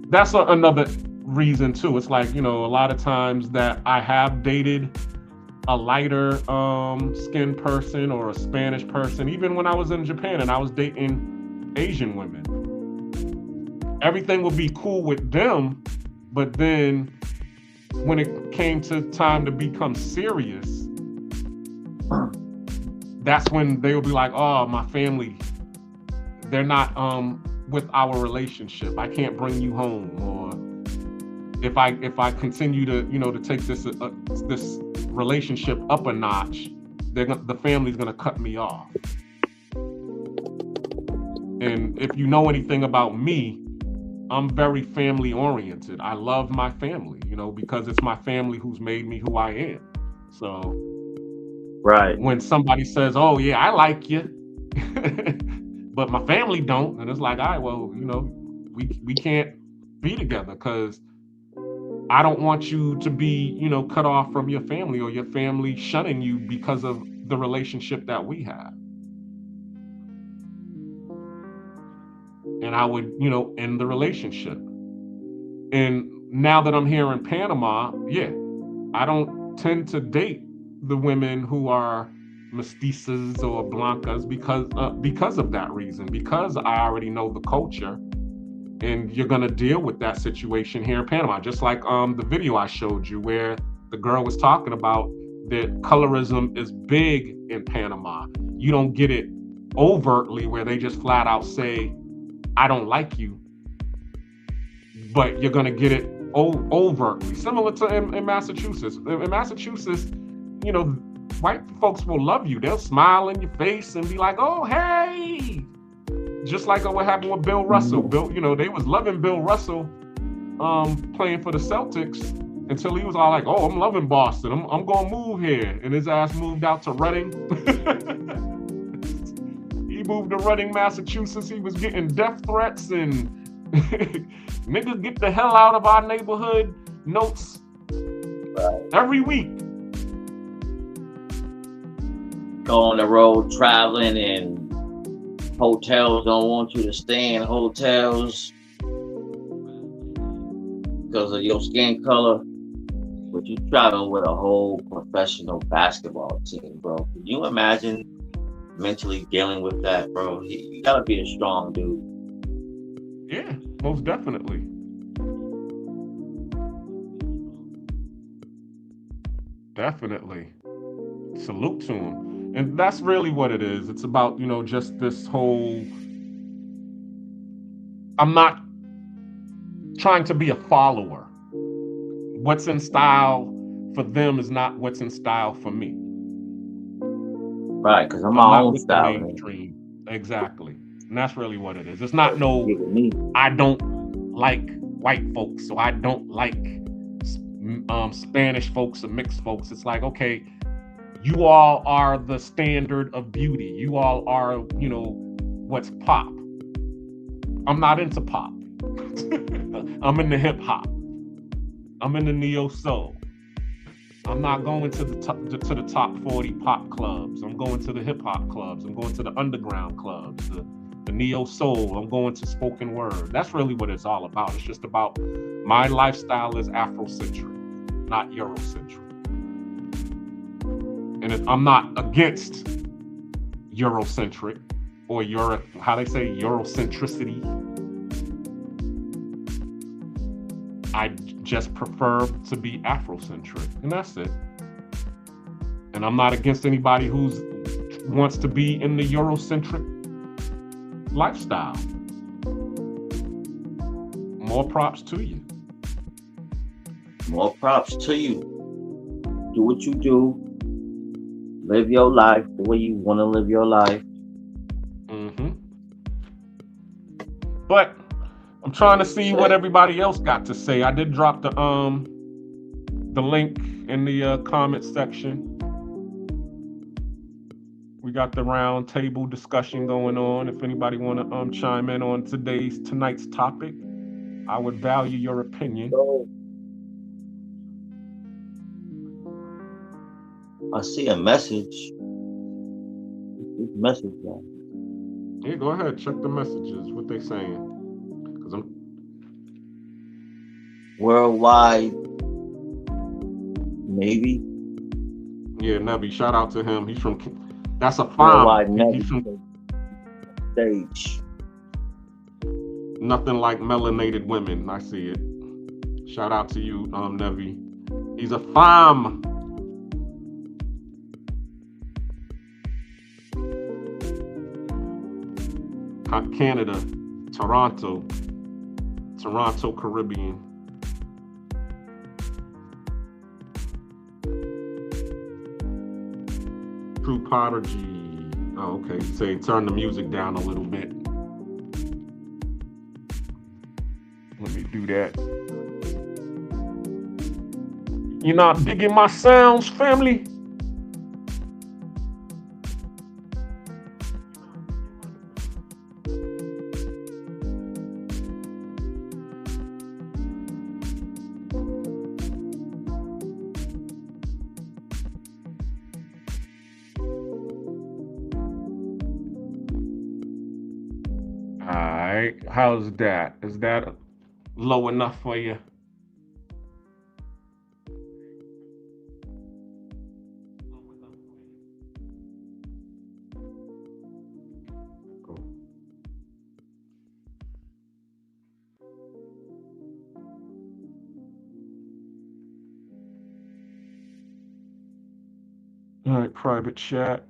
that's another reason too. It's like, a lot of times that I have dated a lighter skinned person or a Spanish person, even when I was in Japan and I was dating Asian women. Everything would be cool with them, but then when it came to time to become serious, that's when they would be like, oh, my family, they're not with our relationship. I can't bring you home. Or if I continue to to take this relationship up a notch, the family's gonna cut me off. And if you know anything about me, I'm very family oriented. I love my family, because it's my family who's made me who I am. So right, when somebody says, oh yeah, I like you, but my family don't, and it's like, all right, well, we can't be together because I don't want you to be, cut off from your family or your family shunning you because of the relationship that we have. And I would, end the relationship. And now that I'm here in Panama, yeah, I don't tend to date the women who are mestizas or blancas because of that reason, because I already know the culture, and you're gonna deal with that situation here in Panama. Just like the video I showed you where the girl was talking about that colorism is big in Panama. You don't get it overtly where they just flat out say, I don't like you, but you're gonna get it overtly, similar to in Massachusetts. In Massachusetts, white folks will love you. They'll smile in your face and be like, oh, hey. Just like what happened with Bill Russell. They was loving Bill Russell playing for the Celtics until he was all like, oh, I'm loving Boston. I'm gonna move here. And his ass moved out to Reading. He moved to Reading, Massachusetts. He was getting death threats and niggas get the hell out of our neighborhood notes every week. Go on the road traveling and hotels don't want you to stay in hotels because of your skin color. But you traveling with a whole professional basketball team, bro. Can you imagine mentally dealing with that, bro? You gotta be a strong dude. Yeah, most definitely. Definitely. Salute to him. And that's really what it is. It's about, you know, just this whole, I'm not trying to be a follower. What's in style for them is not what's in style for me. Right, because I'm my own style. Mainstream. Exactly. And that's really what it is. It's not no, I don't like white folks, so I don't like Spanish folks or mixed folks. It's like, okay, you all are the standard of beauty. You all are, you know, what's pop. I'm not into pop. I'm into hip hop. I'm into neo soul. I'm not going to the top 40 pop clubs. I'm going to the hip hop clubs. I'm going to the underground clubs, the neo soul. I'm going to spoken word. That's really what it's all about. It's just about my lifestyle is Afrocentric, not Eurocentric. And I'm not against Eurocentric or how they say Eurocentricity. I just prefer to be Afrocentric, and that's it. And I'm not against anybody who wants to be in the Eurocentric lifestyle. More props to you. More props to you. Do what you do. Live your life the way you want to live your life. Mm-hmm. But I'm trying to see what everybody else got to say. I did drop the link in the comment section. We got the round table discussion going on. If anybody want to chime in on tonight's topic, I would value your opinion. I see a message. Message, man. Yeah, go ahead. Check the messages. What they saying? Cause I'm worldwide. Maybe. Yeah, Nebby. Shout out to him. He's from. That's a farm. He's from stage. Nothing like melanated women. I see it. Shout out to you, Nebby. He's a farm. Canada, Toronto, Caribbean. True Prodigy. Oh, okay. Say turn the music down a little bit. Let me do that. You're not digging my sounds, family? How's that? Is that low enough for you? Cool. All right, private chat.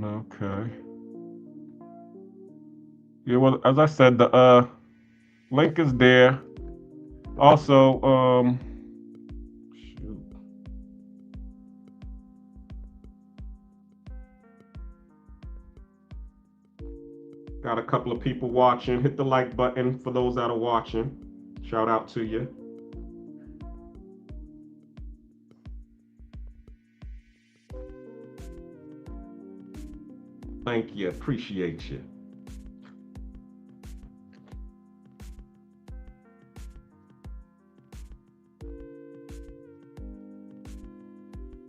Okay. Yeah, well, as I said, the link is there. Also, shoot. Got a couple of people watching. Hit the like button for those that are watching. Shout out to you. Thank you. Appreciate you.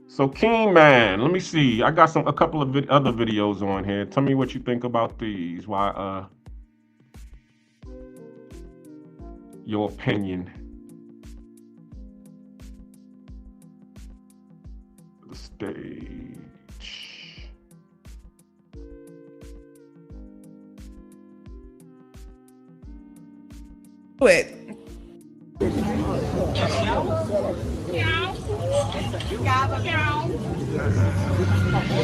So King Man, let me see. I got a couple of other videos on here. Tell me what you think about these. Why your opinion. The stage. Do it.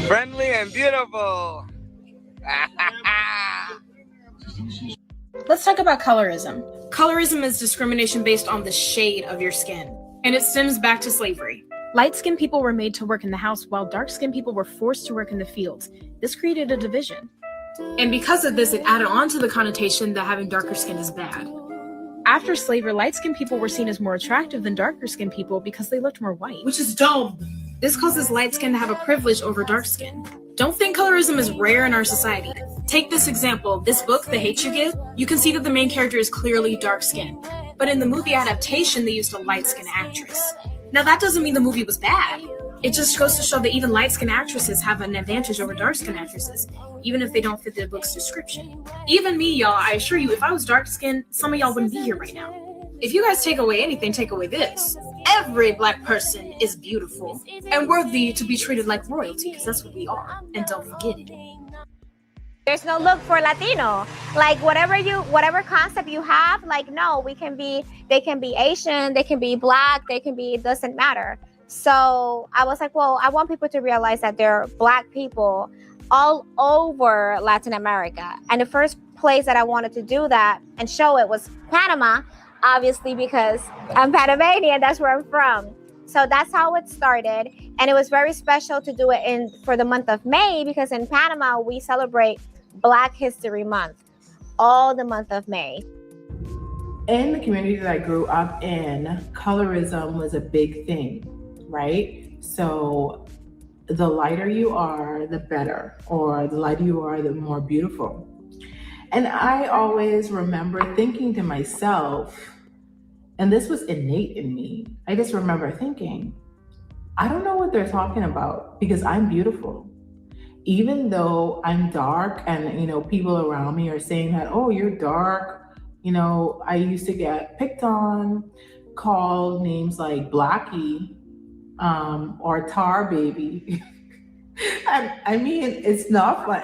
Friendly and beautiful. Let's talk about colorism. Colorism is discrimination based on the shade of your skin, and it stems back to slavery. Light-skinned people were made to work in the house, while dark-skinned people were forced to work in the fields. This created a division. And because of this, it added on to the connotation that having darker skin is bad. After slavery, light-skinned people were seen as more attractive than darker-skinned people because they looked more white. Which is dumb. This causes light skin to have a privilege over dark skin. Don't think colorism is rare in our society. Take this example, this book, The Hate You Give. You can see that the main character is clearly dark skinned. But in the movie adaptation, they used a light-skinned actress. Now that doesn't mean the movie was bad. It just goes to show that even light-skinned actresses have an advantage over dark-skinned actresses, even if they don't fit the book's description. Even me, y'all, I assure you, if I was dark-skinned, some of y'all wouldn't be here right now. If you guys take away anything, take away this. Every Black person is beautiful and worthy to be treated like royalty, because that's what we are. And don't forget it. There's no look for Latino. Like whatever concept you have, like no, they can be Asian, they can be Black, it doesn't matter. So I was like, well, I want people to realize that there are Black people all over Latin America. And the first place that I wanted to do that and show it was Panama, obviously, because I'm Panamanian, that's where I'm from. So that's how it started. And it was very special to do it for the month of May, because in Panama, we celebrate Black History Month, all the month of May. In the community that I grew up in, colorism was a big thing, right? So the lighter you are, the better, or the lighter you are, the more beautiful. And I always remember thinking to myself, and this was innate in me, I just remember thinking, I don't know what they're talking about because I'm beautiful. Even though I'm dark and, people around me are saying that, oh, you're dark. I used to get picked on, called names like Blackie or Tar Baby. And I mean, it's not fun.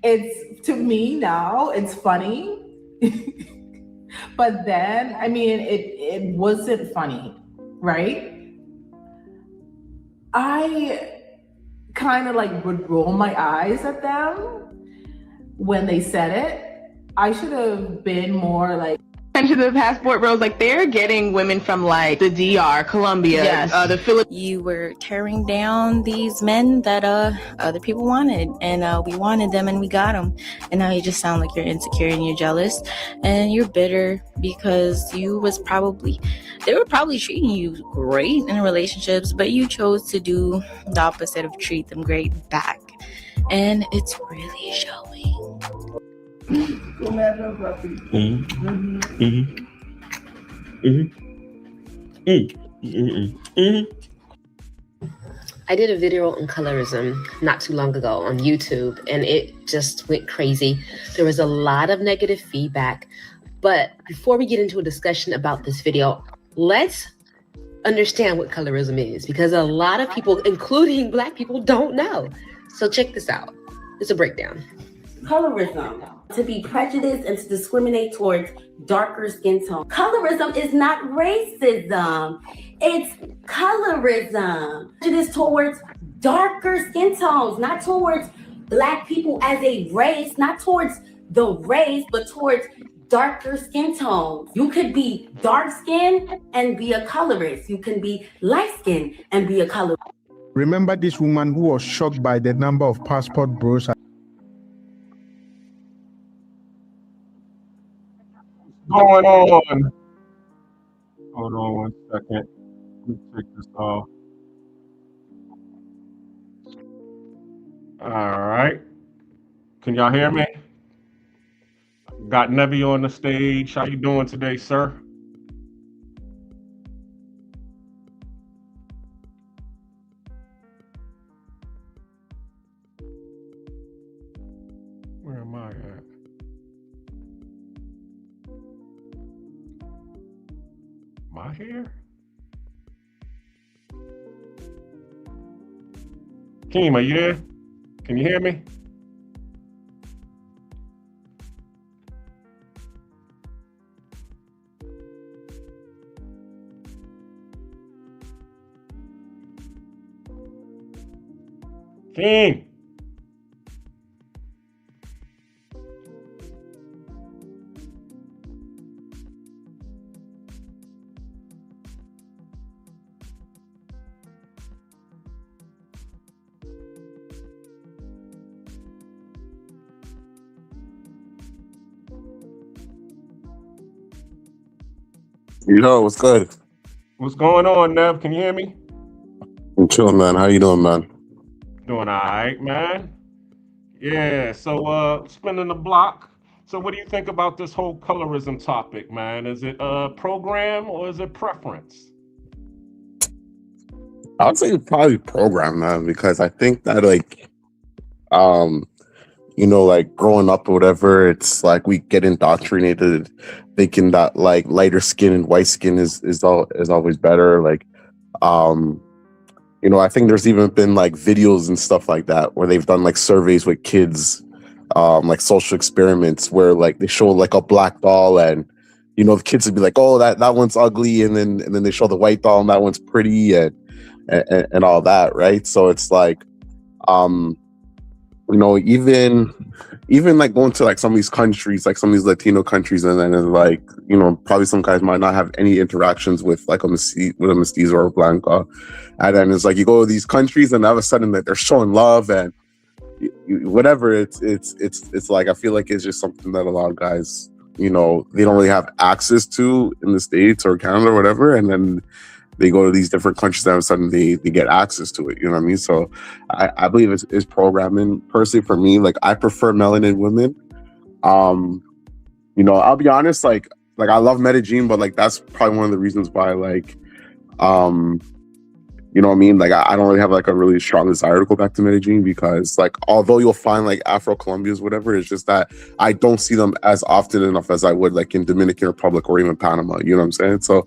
It's to me now, it's funny. But then, I mean, it wasn't funny, right? I kind of would roll my eyes at them when they said it. I should have been more like, Attention to the passport bros, they're getting women from the DR, Colombia, Yes. The Philippines. You were tearing down these men that other people wanted, and we wanted them and we got them. And now you just sound like you're insecure and you're jealous and you're bitter because they were probably treating you great in relationships, but you chose to do the opposite of treat them great back. And it's really showing. I did a video on colorism not too long ago on YouTube, and it just went crazy. There was a lot of negative feedback. But before we get into a discussion about this video, let's understand what colorism is, because a lot of people, including Black people, don't know. So check this out. It's a breakdown. Colorism, to be prejudiced and to discriminate towards darker skin tone. Colorism is not racism, it's colorism. Prejudice towards darker skin tones, not towards Black people as a race, not towards the race, but towards darker skin tones. You could be dark skinned and be a colorist. You can be light skinned and be a colorist. Remember this woman who was shocked by the number of passport bros. Going on. Hold on 1 second. Let me take this off. All right. Can y'all hear me? Got Nevi on the stage. How you doing today, sir? Where am I at? Am I here? Keem, are you there? Can you hear me? Keem. Yo, what's good? What's going on, Nev? Can you hear me? I'm chilling, man. How you doing, man? Doing all right, man. Yeah, so spinning the block. So what do you think about this whole colorism topic, man? Is it program or is it preference? I would say probably program, man, because I think that um, like growing up or whatever, it's like we get indoctrinated thinking that like lighter skin and white skin is always better. Um, I think there's even been like videos and stuff like that where they've done like surveys with kids, like social experiments where like they show like a black doll and the kids would be like, oh, that one's ugly, and then they show the white doll and that one's pretty and all that, right? So it's like even like going to like some of these countries, like some of these Latino countries, and then like probably some guys might not have any interactions with like a mestizo or a blanca, and then it's like you go to these countries and all of a sudden that they're showing love and whatever. It's like I feel like it's just something that a lot of guys they don't really have access to in the States or Canada or whatever, and then they go to these different countries and all of a sudden they get access to it. You know what I mean? So I believe it's programming. Personally, for me, like I prefer melanin women. I'll be honest, like I love Medellin, but like that's probably one of the reasons why like you know what I mean? Like I don't really have like a really strong desire to go back to Medellin because like although you'll find like Afro-Colombians, whatever, it's just that I don't see them as often enough as I would like in Dominican Republic or even Panama. You know what I'm saying? So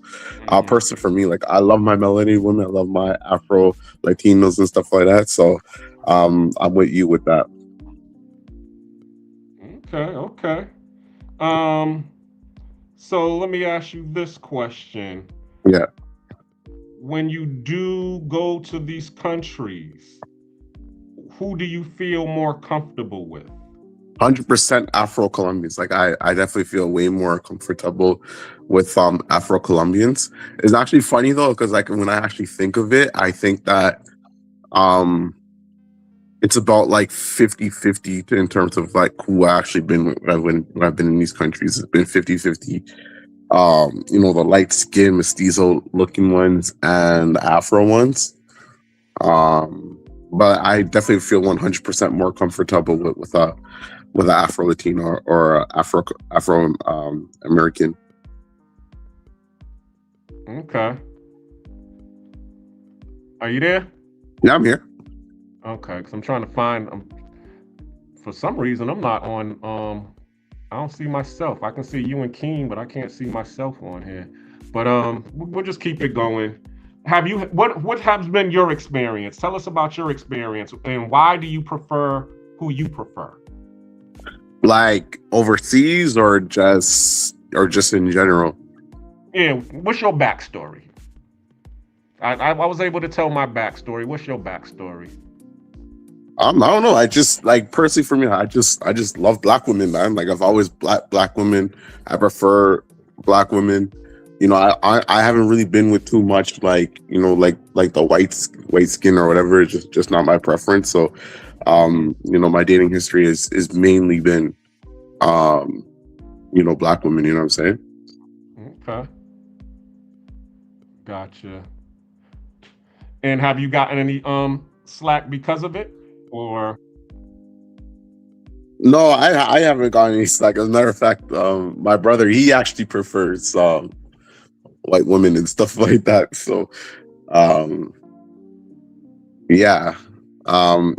personally for me, like I love my melanated women, I love my Afro-Latinos and stuff like that. So I'm with you with that. Okay. So let me ask you this question. Yeah. When you do go to these countries, who do you feel more comfortable with? 100% Afro-Colombians. Like I definitely feel way more comfortable with Afro-Colombians. It's actually funny though, because like when I actually think of it, I think that it's about like 50-50 in terms of like who I actually been with when I've been in these countries. It's been 50-50. The light skin mestizo looking ones and the Afro ones. But I definitely feel 100% more comfortable with an Afro-Latino or Afro American. Okay. Are you there? Yeah, I'm here. Okay, because I'm trying to find. For some reason, I'm not on. I don't see myself. I can see you and Keen, but I can't see myself on here. But we'll just keep it going. What has been your experience? Tell us about your experience and why do you prefer who you prefer? Like overseas or just in general? Yeah, what's your backstory? I was able to tell my backstory. What's your backstory? I don't know. I just like personally for me, I just love black women, man. Like I've always black women. I prefer black women. I haven't really been with too much like like the white skin or whatever. It's just not my preference. So my dating history is mainly been black women, you know what I'm saying? Okay. Gotcha. And have you gotten any slack because of it? Or No, I haven't gotten any slack. As a matter of fact, my brother, he actually prefers white women and stuff like that. So yeah.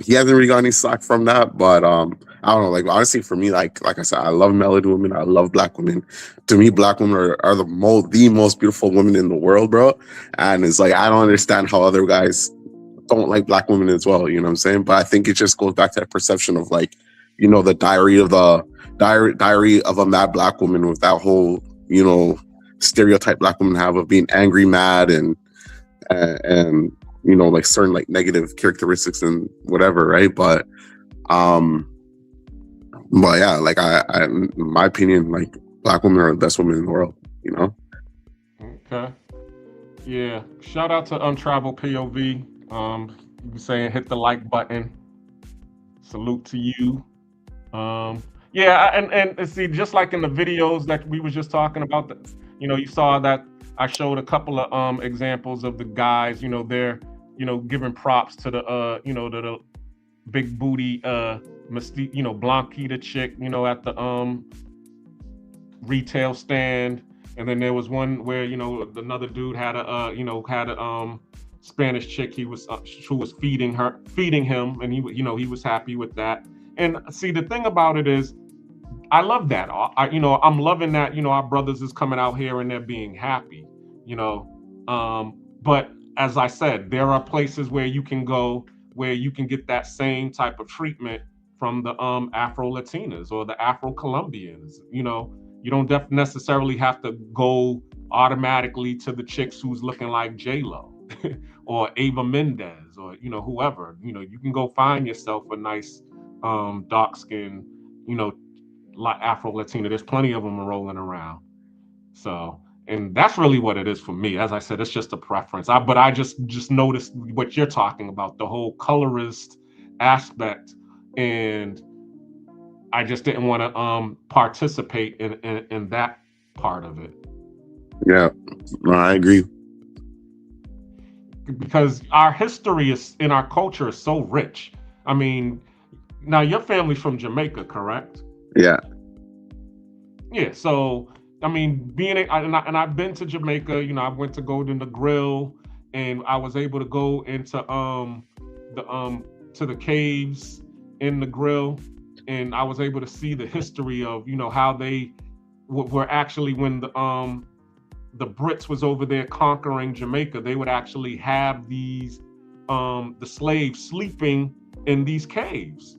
He hasn't really got any slack from that, but I don't know, like honestly for me, like I said, I love melody women, I love black women. To me, black women are the most beautiful women in the world, bro. And it's like I don't understand how other guys don't like black women as well, you know what I'm saying? But I think it just goes back to that perception of like, you know, the diary of a mad black woman, with that whole, you know, stereotype black women have of being angry, mad, and you know, like certain like negative characteristics and whatever, right? But yeah, like I in my opinion, like black women are the best women in the world, you know. Okay. Yeah. Shout out to Travel POV. You saying hit the like button. Salute to you. Yeah, and see, just like in the videos that we was just talking about, you know, you saw that I showed a couple of examples of the guys, you know, they're, you know, giving props to the you know, the big booty mystique, you know, Blanquita chick, you know, at the retail stand. And then there was one where, you know, another dude had a you know, had a Spanish chick who was feeding him, and he, you know, he was happy with that. And see, the thing about it is, I love that. You know, I'm loving that, you know, our brothers is coming out here and they're being happy, you know. But as I said, there are places where you can go where you can get that same type of treatment from the Afro-Latinas or the Afro-Colombians. You know, you don't necessarily have to go automatically to the chicks who's looking like J-Lo or Ava Mendez or, you know, whoever. You know, you can go find yourself a nice dark skin, you know, like Afro-Latina. There's plenty of them rolling around. So, and that's really what it is for me. As I said, it's just a preference. But I just noticed what you're talking about, the whole colorist aspect, and I just didn't want to participate in that part of it. Yeah, no, I agree. Because our history is in our culture is so rich. I mean, now your family's from Jamaica, correct? Yeah. Yeah. So I mean, I've been to Jamaica. You know, I went to go to the grill, and I was able to go into to the caves in the grill, and I was able to see the history of, you know, how they were actually, when the Brits was over there conquering Jamaica, they would actually have these the slaves sleeping in these caves.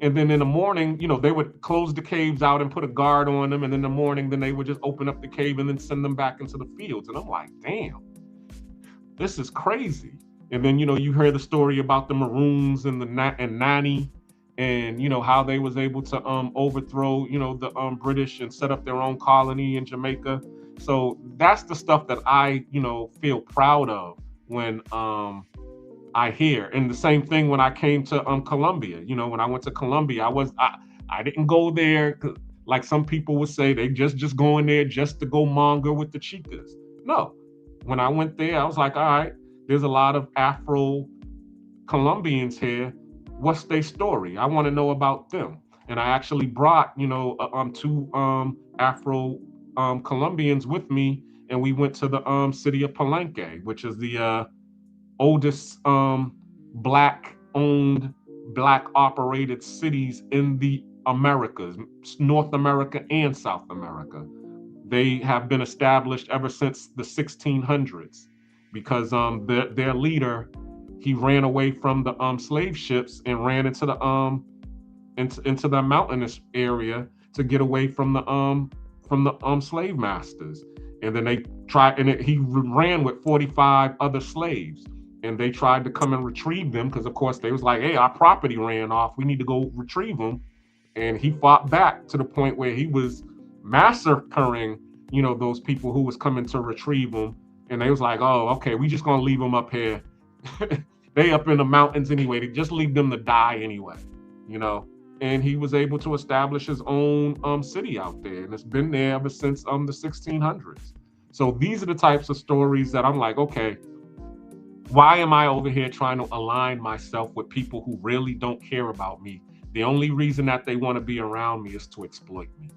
And then in the morning, you know, they would close the caves out and put a guard on them. And in the morning, then they would just open up the cave and then send them back into the fields. And I'm like, damn, this is crazy. And then, you know, you hear the story about the Maroons and and Nani, and, you know, how they was able to overthrow, you know, the British and set up their own colony in Jamaica. So that's the stuff that I, you know, feel proud of when I hear. And the same thing when I came to Colombia. You know, when I went to Colombia, I didn't go there like some people would say, they just going there just to go manga with the chicas. No, when I went there, I was like, all right, there's a lot of Afro Colombians here. What's their story? I want to know about them. And I actually brought, you know, two Afro Colombians with me, and we went to the city of Palenque, which is the oldest Black-owned, Black-operated cities in the Americas, North America and South America. They have been established ever since the 1600s, because their leader, he ran away from the slave ships and ran into the mountainous area to get away from the slave masters. And then they tried, and he ran with 45 other slaves, and they tried to come and retrieve them, because of course they was like, hey, our property ran off, we need to go retrieve them. And he fought back to the point where he was massacring, you know, those people who was coming to retrieve them. And they was like, oh, okay, we just gonna leave them up here. They up in the mountains anyway, they just leave them to die anyway, you know. And he was able to establish his own city out there, and it's been there ever since the 1600s. So these are the types of stories that I'm like, okay, why am I over here trying to align myself with people who really don't care about me? The only reason that they want to be around me is to exploit me.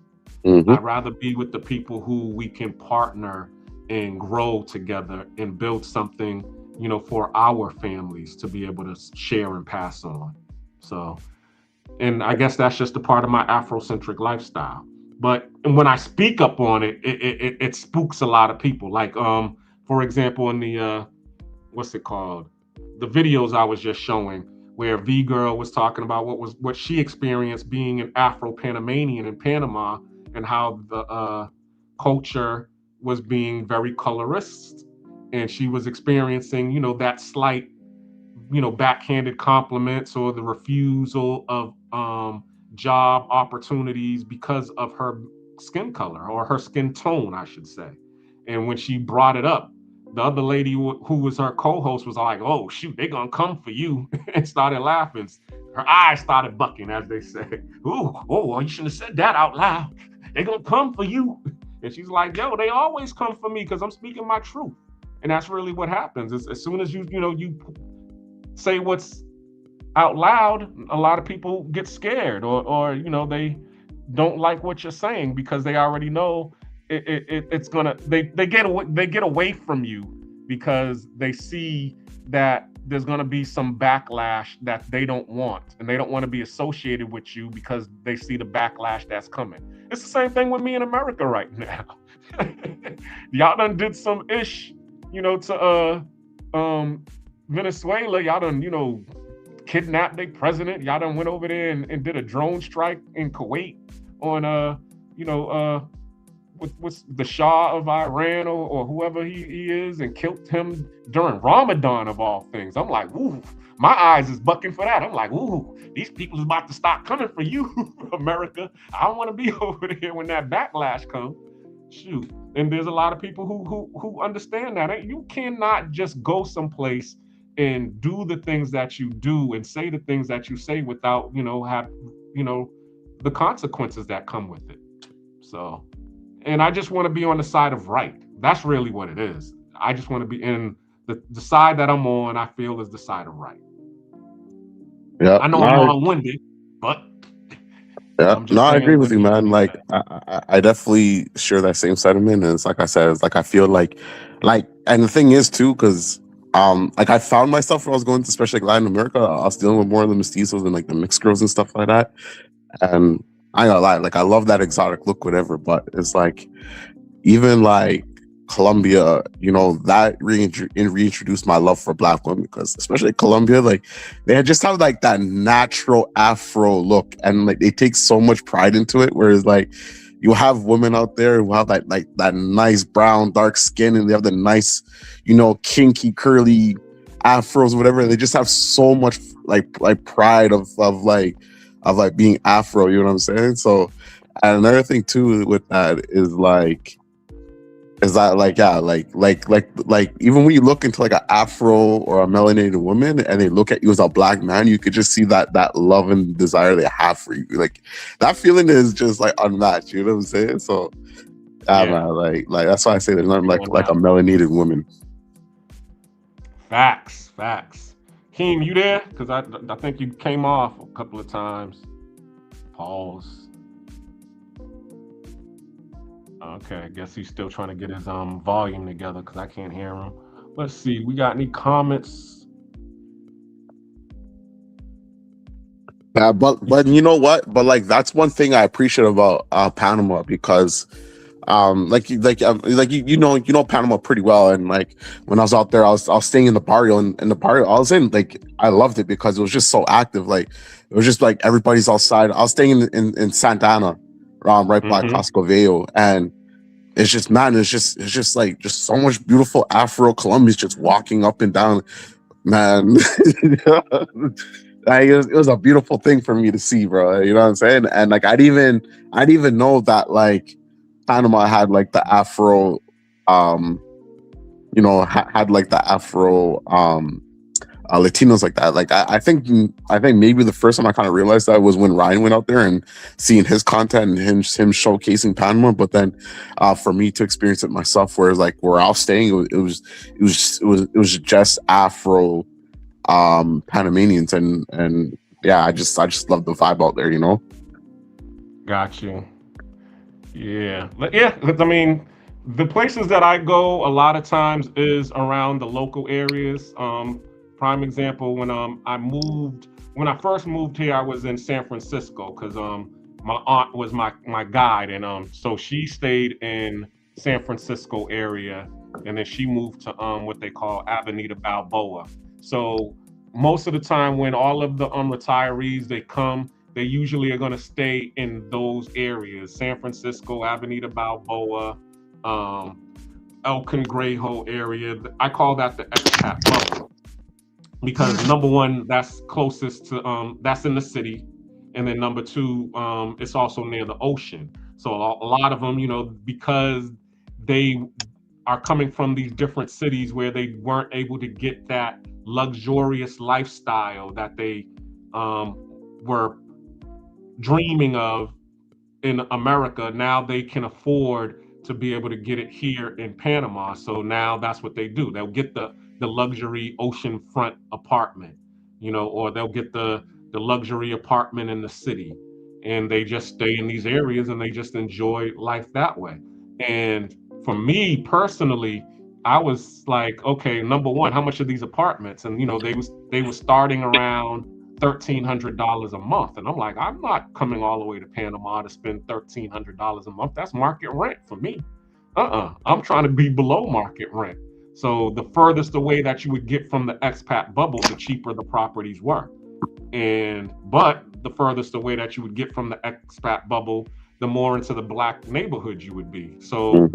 Mhm. I'd rather be with the people who we can partner and grow together and build something, you know, for our families to be able to share and pass on. So, and I guess that's just a part of my Afrocentric lifestyle. But when I speak up on it, it spooks a lot of people. Like, for example, in the what's it called? The videos I was just showing, where V Girl was talking about what she experienced being an Afro-Panamanian in Panama, and how the culture was being very colorist, and she was experiencing, you know, that slight, you know, backhanded compliments or the refusal of job opportunities because of her skin color, or her skin tone, I should say. And when she brought it up, the other lady who was her co-host was like, "Oh shoot, they gonna come for you," and started laughing. Her eyes started bucking, as they say. "Ooh, oh, well, you shouldn't have said that out loud. They gonna come for you." And she's like, "Yo, they always come for me because I'm speaking my truth." And that's really what happens. As soon as you say what's out loud, a lot of people get scared, or you know, they don't like what you're saying because they already know it's gonna, they get away from you because they see that there's gonna be some backlash that they don't want, and they don't want to be associated with you because they see the backlash that's coming. It's the same thing with me in America right now. Y'all done did some ish, you know, to Venezuela. Y'all done, you know, kidnapped their president. Y'all done went over there and did a drone strike in Kuwait on you know, with the Shah of Iran, or whoever he is, and killed him during Ramadan of all things. I'm like, ooh, my eyes is bucking for that. I'm like, ooh, these people's about to stop coming for you, America. I don't want to be over there when that backlash comes. Shoot. And there's a lot of people who understand that. You cannot just go someplace and do the things that you do and say the things that you say without, you know, have, you know, the consequences that come with it. So, and I just want to be on the side of right. That's really what it is. I just want to be in the side that I'm on, I feel, is the side of right. Yeah, I know I'm long-winded, but yeah, I'm just no, I saying agree with what you, needs to man. be Like, said. I definitely share that same sentiment. And it's like I said, it's like I feel like, and the thing is too, because like I found myself when I was going to, especially like Latin America, I was dealing with more of the mestizos and like the mixed girls and stuff like that. And I ain't gonna lie, like I love that exotic look, whatever. But it's like, even like Colombia, you know, that reintroduced my love for Black women, because especially Colombia, like they just have like that natural Afro look, and like they take so much pride into it. Whereas like you have women out there who have like that nice brown dark skin, and they have the nice, you know, kinky curly afros, whatever. They just have so much like pride of being Afro. You know what I'm saying? So, and another thing too with that is that like, yeah, like even when you look into like an Afro or a melanated woman and they look at you as a Black man, you could just see that love and desire they have for you. Like that feeling is just like unmatched. You know what I'm saying? So yeah, man, like that's why I say there's nothing like a melanated woman. Facts. Keem, you there? Because I think you came off a couple of times. Pause. Okay, I guess he's still trying to get his volume together because I can't hear him. Let's see, we got any comments? Yeah, but you know what? But like that's one thing I appreciate about Panama, because you know Panama pretty well. And like when I was out there, I was staying in the barrio, and in the barrio I was in, like I loved it because it was just so active. Like it was just like everybody's outside. I was staying in Santa Ana, right by Costco Veo, and it's just, man, it's just like just so much beautiful Afro Colombians just walking up and down, man. Like, it was a beautiful thing for me to see, bro. You know what I'm saying? And like I'd even know that like Panama had like the Afro, you know, had like the Afro Latinos like that. Like I think maybe the first time I kind of realized that was when Ryan went out there and seeing his content and him showcasing Panama. But then for me to experience it myself, whereas like where I was staying, it was just Afro Panamanians, and yeah, I just love the vibe out there, you know. Got you. Yeah, yeah. I mean, the places that I go a lot of times is around the local areas. Prime example, when I first moved here, I was in San Francisco because my aunt was my guide, and so she stayed in San Francisco area, and then she moved to what they call Avenida Balboa. So most of the time, when all of the retirees they come, they usually are going to stay in those areas: San Francisco, Avenida Balboa, El Cangrejo area. I call that the expat bubble because number one, that's closest to that's in the city, and then number two, it's also near the ocean. So a lot of them, because they are coming from these different cities where they weren't able to get that luxurious lifestyle that they were dreaming of in America. Now they can afford to be able to get it here in Panama. So now that's what they do. They'll get the luxury oceanfront apartment, or they'll get the luxury apartment in the city, and they just stay in these areas and they just enjoy life that way. And for me personally, I was like, okay, number one, how much are these apartments? And they was starting around $1,300 a month. And I'm like, I'm not coming all the way to Panama to spend $1,300 a month. That's market rent for me. I'm trying to be below market rent. So the furthest away that you would get from the expat bubble, the cheaper the properties were. But the furthest away that you would get from the expat bubble, the more into the black neighborhood you would be. So,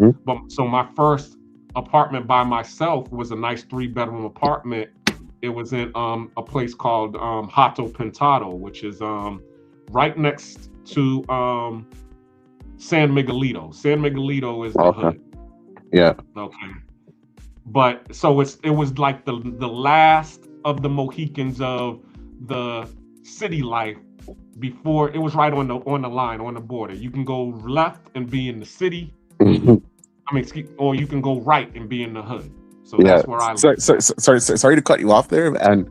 so my first apartment by myself was a nice 3-bedroom apartment. It was in a place called Hato Pintado, which is right next to San Miguelito. San Miguelito is the hood. Yeah. Okay. But so it was like the last of the Mohicans of the city life before. It was right on the line, on the border. You can go left and be in the city. Or you can go right and be in the hood. So that's where I live. Sorry to cut you off there. And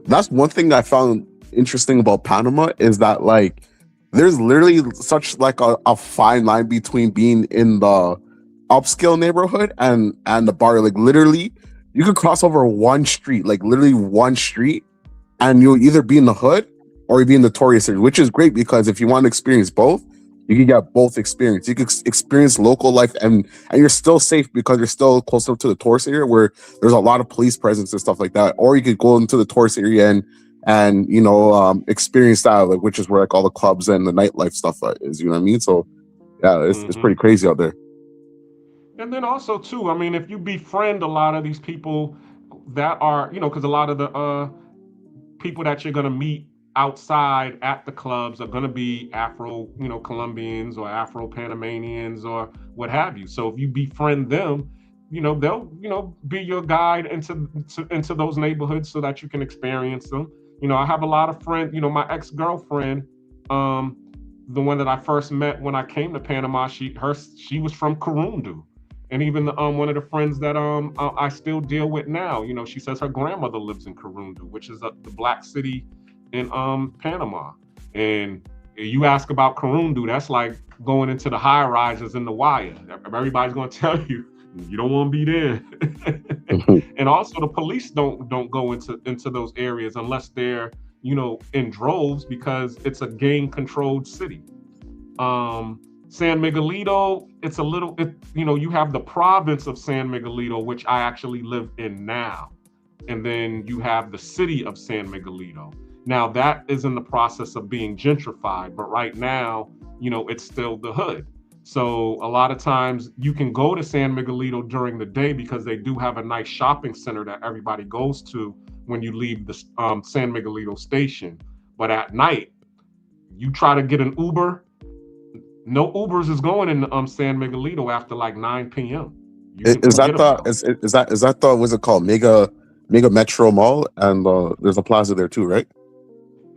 that's one thing that I found interesting about Panama is that like there's literally such like a fine line between being in the upscale neighborhood and the bar. Like literally you could cross over one street, like literally one street, and you'll either be in the hood or you'll be in the tourist area, which is great because if you want to experience both, you can get both experience. You can experience local life and you're still safe because you're still close up to the tourist area where there's a lot of police presence and stuff like that. Or you could go into the tourist area and experience that, like, which is where like all the clubs and the nightlife stuff is. You know what I mean? So yeah, it's pretty crazy out there. And then also too, I mean, if you befriend a lot of these people that are, because a lot of the people that you're gonna meet outside at the clubs are going to be Afro, Colombians or Afro Panamanians or what have you. So if you befriend them, they'll, be your guide into those neighborhoods so that you can experience them. I have a lot of friends, my ex-girlfriend, the one that I first met when I came to Panama, she was from Corundu. And even one of the friends that I still deal with now, she says her grandmother lives in Corundu, which is the black city in Panama. And you ask about Corundu, that's like going into the high rises in The Wire. Everybody's going to tell you you don't want to be there. And also the police don't go into those areas unless they're in droves because it's a gang controlled city. San Miguelito, it's a little, you have the province of San Miguelito, which I actually live in now. And then you have the city of San Miguelito. Now that is in the process of being gentrified, but right now, it's still the hood. So a lot of times you can go to San Miguelito during the day because they do have a nice shopping center that everybody goes to when you leave the San Miguelito station. But at night, you try to get an Uber, no Ubers is going in San Miguelito after like 9 p.m. Is that the what's it called? Mega Metro Mall, and there's a plaza there too, right?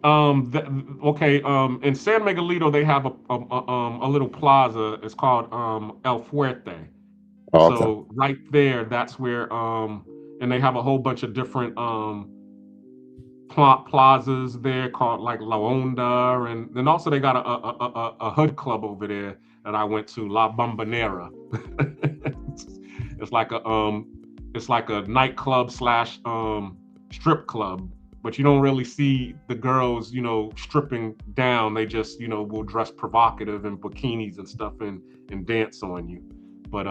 In San Miguelito they have a little plaza. It's called El Fuerte. Oh, okay. So right there, that's where and they have a whole bunch of different plazas there called like La Onda, and then also they got a hood club over there that I went to, La Bombonera. It's like a nightclub slash strip club, but you don't really see the girls, stripping down. They just, will dress provocative in bikinis and stuff and dance on you. But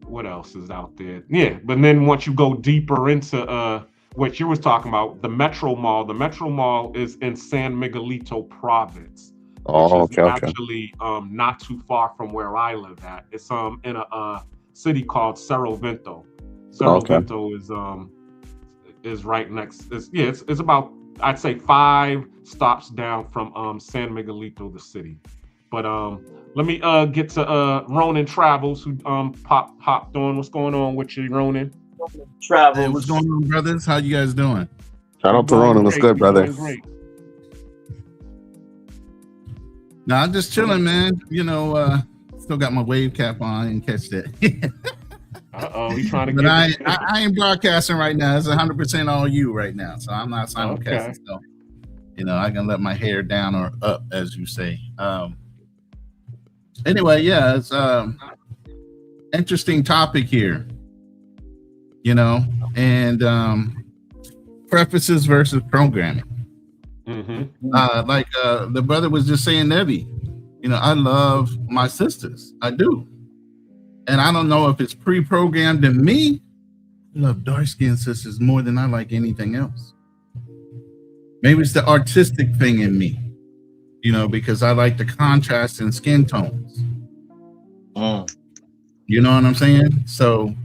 what else is out there? Yeah, but then once you go deeper into what you was talking about, the Metro Mall is in San Miguelito province, which is actually not too far from where I live at. It's in a city called Cerro Vento. Cerro Vento is right next. It's about, I'd say, 5 stops down from San Miguelito, the city. But let me get to Ronan Travels, who popped on. What's going on with you, Ronan? Travels. Hey, what's going on, brothers? How you guys doing? Shout out to Ronan. What's good, brother? No, I'm just chilling, man. Still got my wave cap on. I didn't catch that. He's trying to but I ain't broadcasting right now. It's 100% all you right now. So I'm not simulcasting. So, I can let my hair down or up, as you say. Anyway, yeah, it's interesting topic here. And preferences versus programming. Like the brother was just saying, Nevi, I love my sisters. I do. And I don't know if it's pre-programmed in me. I love dark-skinned sisters more than I like anything else. Maybe it's the artistic thing in me, because I like the contrast in skin tones. You know what I'm saying? So,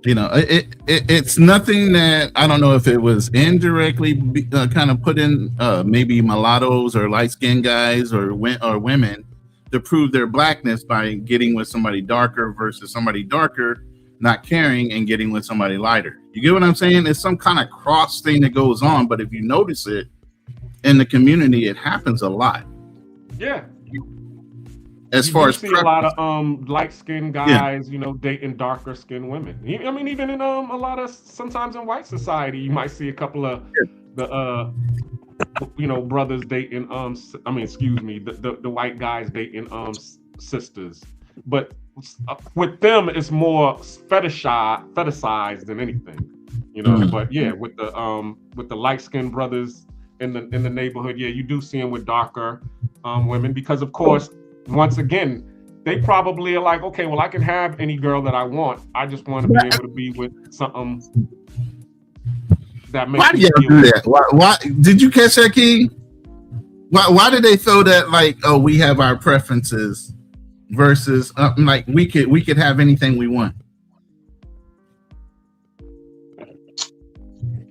it's nothing that, I don't know if it was indirectly kind of put in maybe mulattoes or light-skinned guys or women to prove their blackness by getting with somebody darker versus somebody darker, not caring, and getting with somebody lighter. You get what I'm saying? It's some kind of cross thing that goes on, but if you notice it in the community, it happens a lot. Yeah. As far as see a lot of light-skinned guys, dating darker-skinned women. I mean, even in a lot of, sometimes in white society, you might see a couple of the brothers dating the white guys dating sisters. But with them, it's more fetishized than anything, But yeah, with the light-skinned brothers in the neighborhood, yeah, you do see them with darker women, because of course, once again, they probably are like, okay, well, I can have any girl that I want. I just want to be able to be with something that makes. Why do you do that? Why did you catch that, King? Why did they throw that like, oh, we have our preferences versus like we could have anything we want?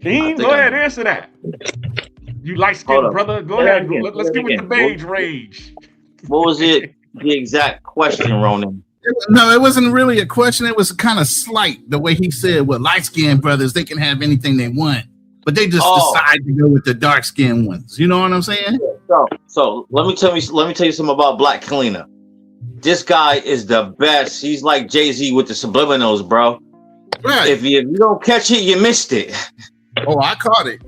King, go ahead, answer that. You light-skinned brother, go ahead. Let's get with the beige rage. What was it? The exact question, Ronan? No, it wasn't really a question. It was kind of slight the way he said, well, light-skinned brothers, they can have anything they want, but they just decide to go with the dark-skinned ones. You know what I'm saying? So let me tell you something about Black Kalina. This guy is the best. He's like Jay-Z with the subliminals, bro. Right. If you don't catch it, you missed it. Oh, I caught it.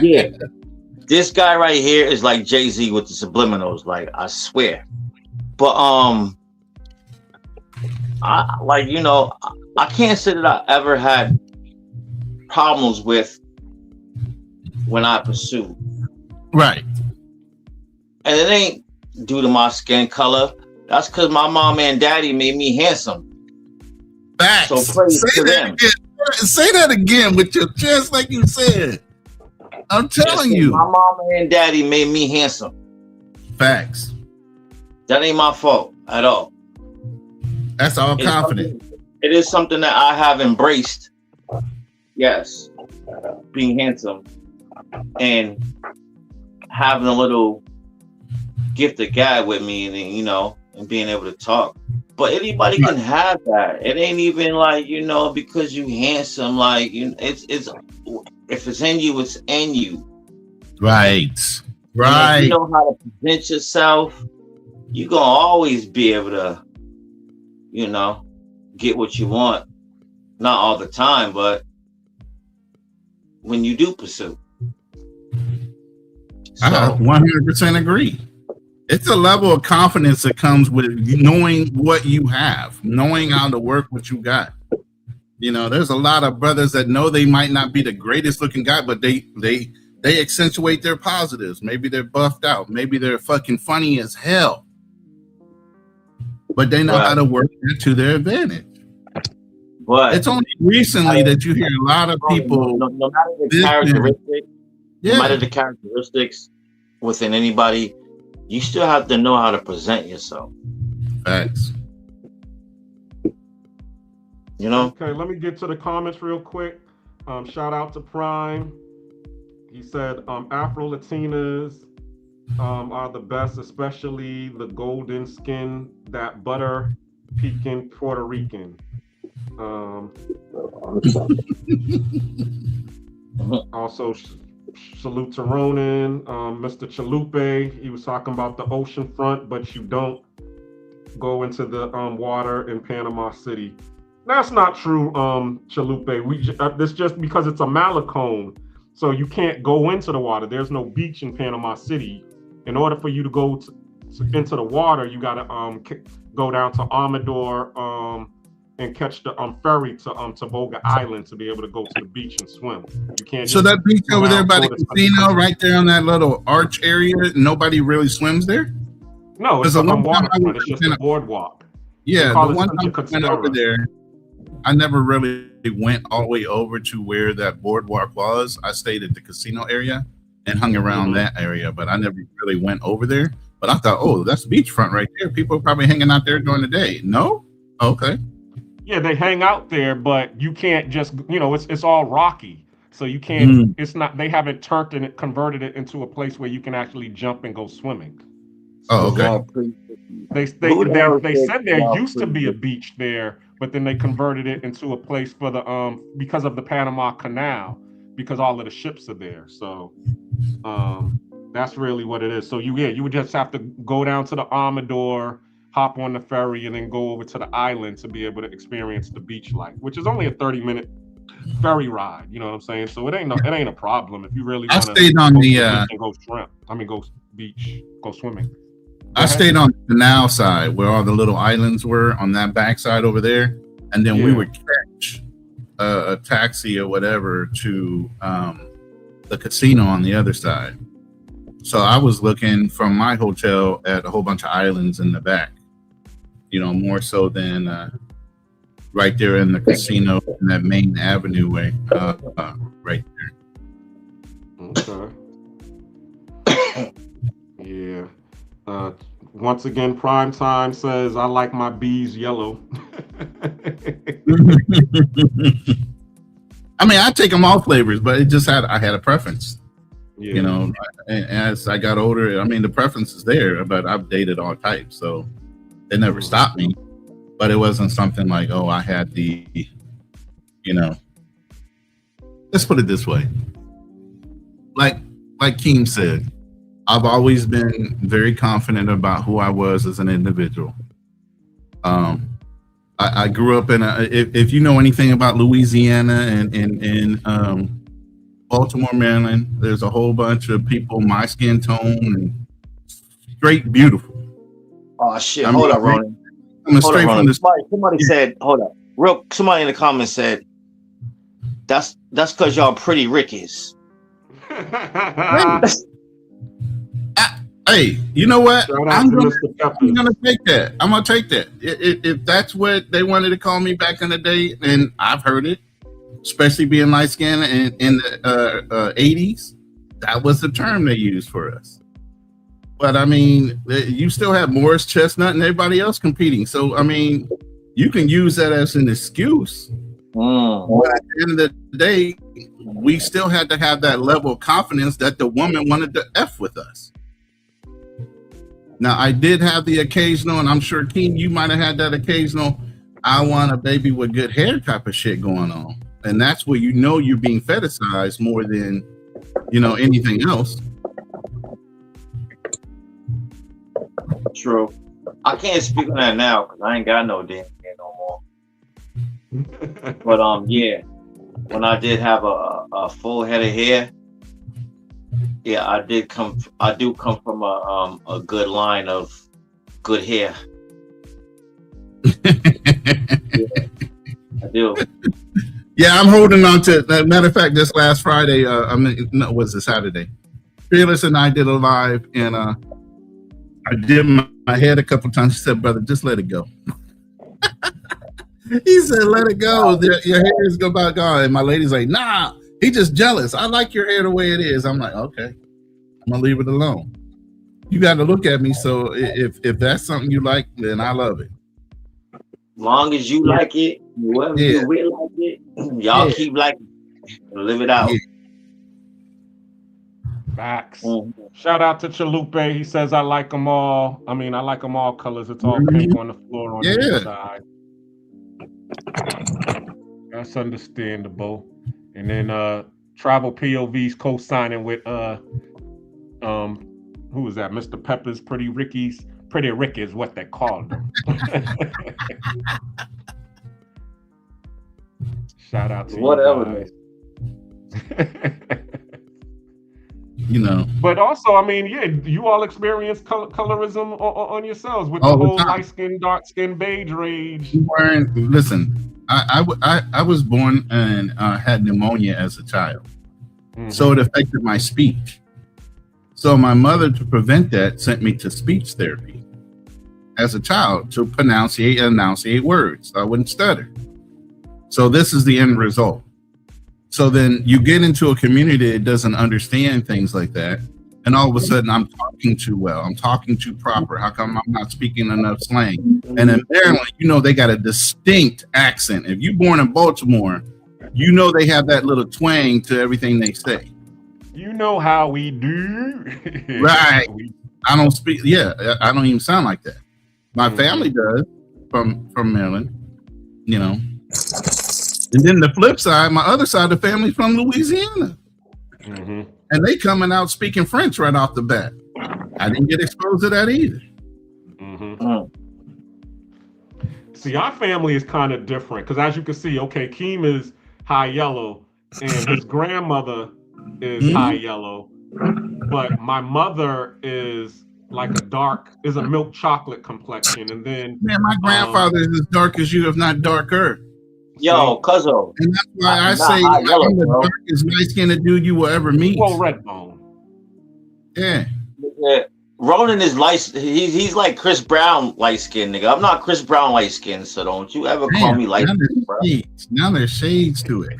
Yeah. This guy right here is like Jay-Z with the subliminals, like, I swear. But I can't say that I ever had problems with when I pursued. Right. And it ain't due to my skin color. That's because my mom and daddy made me handsome. Facts. So praise to them. Say that again with your chest like you said. I'm telling you. My mom and daddy made me handsome. Facts. That ain't my fault at all. That's all confident. It is something that I have embraced. Yes. Being handsome and having a little gift of gab with me and being able to talk. But anybody can have that. It ain't even like, because you handsome, like, it's if it's in you, it's in you. Right. Right. If you know how to present yourself, you're gonna always be able to, get what you want. Not all the time, but when you do pursue. I 100% agree. It's a level of confidence that comes with knowing what you have, knowing how to work what you got. You know, there's a lot of brothers that know they might not be the greatest looking guy, but they accentuate their positives. Maybe they're buffed out. Maybe they're fucking funny as hell. But they know how to work it to their advantage. But it's only recently that you hear a lot of people. No matter the characteristics, no matter the characteristics within anybody, you still have to know how to present yourself. Facts. You know? Okay, let me get to the comments real quick. Shout out to Prime. He said Afro-Latinas are the best, especially the golden skin, that butter pecan Puerto Rican. Also, salute to Ronan. Mr. Chalupe, he was talking about the ocean front, but you don't go into the water in Panama City. That's not true, Chalupe. This just because it's a Malecone, so you can't go into the water. There's no beach in Panama City. In order for you to go into the water, you got to go down to Amador and catch the ferry to Toboga Island to be able to go to the beach and swim. You can't. So that beach over there by the casino, right there on that little arch area, nobody really swims there. No, it's a waterfront. It's just a boardwalk. Yeah, the one time I went over there, I never really went all the way over to where that boardwalk was. I stayed at the casino area and hung around that area, but I never really went over there. But I thought, oh, that's beachfront right there. People are probably hanging out there during the day. No? Okay. Yeah, they hang out there, but you can't just, it's all rocky. So you can't, it's not, they haven't converted it into a place where you can actually jump and go swimming. Oh, okay. They said there used to be a beach there, but then they converted it into a place for the, because of the Panama Canal, because all of the ships are there. So that's really what it is. So you would just have to go down to the Amador, hop on the ferry, and then go over to the island to be able to experience the beach life, which is only a 30-minute ferry ride. You know what I'm saying? So it ain't a problem if you really want to. I stayed on the go shrimp. Go beach, go swimming. I stayed on the canal side where all the little islands were on that backside over there, and then we would catch a taxi or whatever to the casino on the other side. So I was looking from my hotel at a whole bunch of islands in the back, more so than right there in the casino in that main avenue way, right there. Okay. Yeah. Once again, Prime Time says, I like my bees yellow. I mean, I take them all flavors, but I had a preference. Yeah. And as I got older, I mean, the preference is there, but I've dated all types, so it never stopped me. But it wasn't something like, oh, I had the, let's put it this way. Like Keem said, I've always been very confident about who I was as an individual. I grew up in if you know anything about Louisiana and Baltimore, Maryland, there's a whole bunch of people my skin tone and straight beautiful. Oh shit! Hold up, Ronan. Somebody said, hold up. Somebody in the comments said, that's because y'all pretty Rickies. Hey, you know what? I'm gonna take that. I'm gonna take that. If that's what they wanted to call me back in the day, and I've heard it, especially being light skinned in the 80s, that was the term they used for us. But I mean, you still have Morris Chestnut and everybody else competing. So I mean, you can use that as an excuse. But at the end of the day, we still had to have that level of confidence that the woman wanted to F with us. Now, I did have the occasional, and I'm sure, Keem, you might have had that occasional, I want a baby with good hair type of shit going on. And that's where you're being fetishized more than, anything else. True. I can't speak on that now because I ain't got no damn hair no more. But yeah. when I did have a full head of hair, yeah, I do come from a good line of good hair. Yeah, I do. Yeah, I'm holding on to. Matter of fact, this last Friday, was it Saturday? Fearless and I did a live, and I did my head a couple times. She said, "Brother, just let it go." He said, "Let it go. Your hair is about gone." And my lady's like, "Nah, he just jealous. I like your hair the way it is." I'm like, "Okay, I'm gonna leave it alone. You got to look at me. So if that's something you like, then I love it. Long as you like it, whoever you will like it, y'all keep liking it. Live it out." Yeah. Facts. Shout out to Chalupe. He says, I like them all. I mean, I like them all colors. It's all pink on the floor on the inside. That's understandable. And then Travel POV's co-signing with who was that? Mr. Pepper's Pretty Ricky is what they called him. Shout out to whatever. You know. But also, I mean, yeah, you all experience colorism on yourselves with the whole light skin, dark skin, beige rage. Listen, I was born and had pneumonia as a child, so it affected my speech. So my mother, to prevent that, sent me to speech therapy as a child to enunciate words. I wouldn't stutter. So this is the end result. So then you get into a community that doesn't understand things like that. And all of a sudden I'm talking too well. I'm talking too proper. How come I'm not speaking enough slang? And in Maryland, you know, they got a distinct accent. If you're born in Baltimore, you know, they have that little twang to everything they say. You know how we do. Right. I don't speak. Yeah. I don't even sound like that. My family does from Maryland, you know. And then the flip side, my other side of the family from Louisiana. And they coming out speaking French right off the bat. I didn't get exposed to that either. See, our family is kind of different because as you can see, okay, Keem is high yellow and his grandmother is high yellow. But my mother is like a milk chocolate complexion. And then my grandfather is as dark as you, if not darker. Yo, Cuzzo. And that's why I say I'm the darkest light-skinned dude you will ever meet. Well, Redbone. Yeah. Ronan is light. He's like Chris Brown light-skinned, nigga. I'm not Chris Brown light-skinned, so don't you ever call me light-skinned, bro. Now there's shades to it.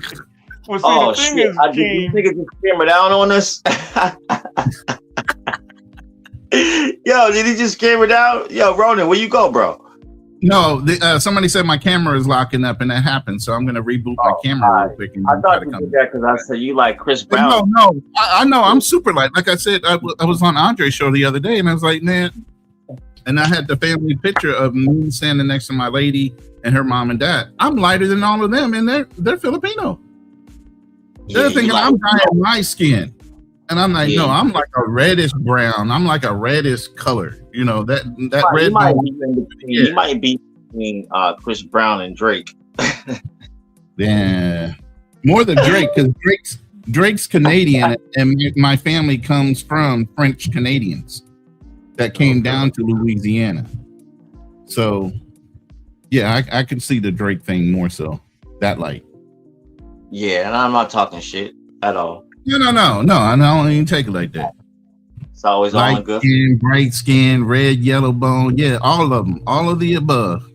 Well, see, the thing is, did you just camera down on us? Yo, did he just camera down? Yo, Ronan, where you go, bro? No, somebody said my camera is locking up, and that happened. So I'm gonna reboot my camera real quick. I thought you did that because I said you like Chris Brown. No, I know I'm super light. Like I said, I was on Andre's show the other day, and I was like, man, and I had the family picture of me standing next to my lady and her mom and dad. I'm lighter than all of them, and they're Filipino. They're thinking I'm dyeing my skin, and I'm like, no, I'm like a reddish brown. I'm like a reddish color. You know that red. He might be between Chris Brown and Drake. Yeah, more than Drake because Drake's Canadian, and my family comes from French Canadians that came down to Louisiana. So, yeah, I can see the Drake thing more so. That light. Yeah, and I'm not talking shit at all. No. I don't even take it like that. It's always light all good. Skin, bright skin, red, yellow bone. Yeah, all of them. All of the above.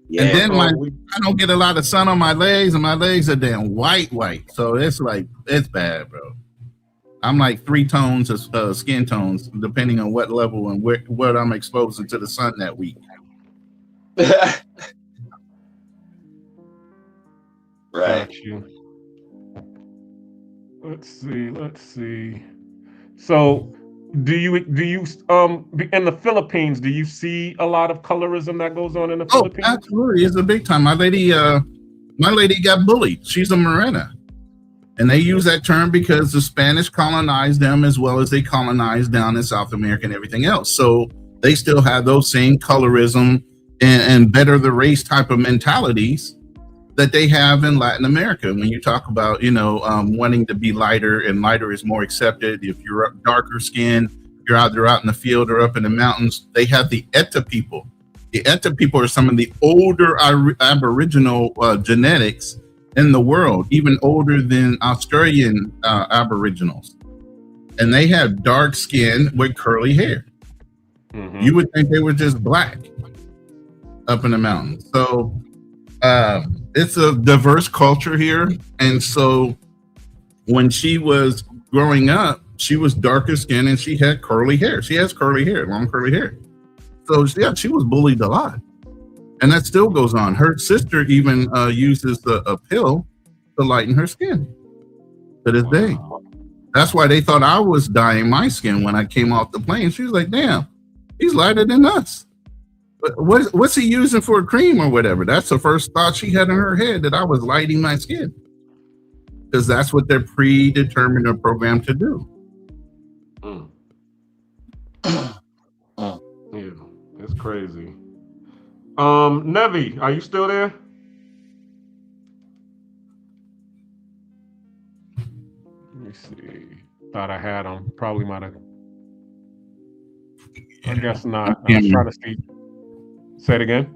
Yeah, and then I don't get a lot of sun on my legs, and my legs are damn white. So it's bad, bro. I'm like 3 tones of skin tones, depending on what level and what I'm exposing to the sun that week. Right. Let's see. So, do you in the Philippines? Do you see a lot of colorism that goes on in the Philippines? Absolutely, it's a big time. My lady got bullied. She's a morena, and they use that term because the Spanish colonized them as well as they colonized down in South America and everything else. So they still have those same colorism and better the race type of mentalities that they have in Latin America. When you talk about, wanting to be lighter, and lighter is more accepted. If you're darker skin, you're either out in the field or up in the mountains. They have the Eta people. The Eta people are some of the older Aboriginal genetics in the world, even older than Australian Aboriginals. And they have dark skin with curly hair. Mm-hmm. You would think they were just black up in the mountains. So it's a diverse culture here. And so when she was growing up, she was darker skin and she had curly hair. She has curly hair, long curly hair. So yeah, she was bullied a lot. And that still goes on. Her sister even uses a pill to lighten her skin to this day. That's why they thought I was dyeing my skin when I came off the plane. She was like, damn, he's lighter than us. But what's he using for a cream or whatever? That's the first thought she had in her head, that I was lighting my skin. Because that's what they're predetermined or programmed to do. Yeah, it's crazy. Nevi, are you still there? Let me see. Thought I had him. Probably might have. I guess not. I was trying to see. Say it again.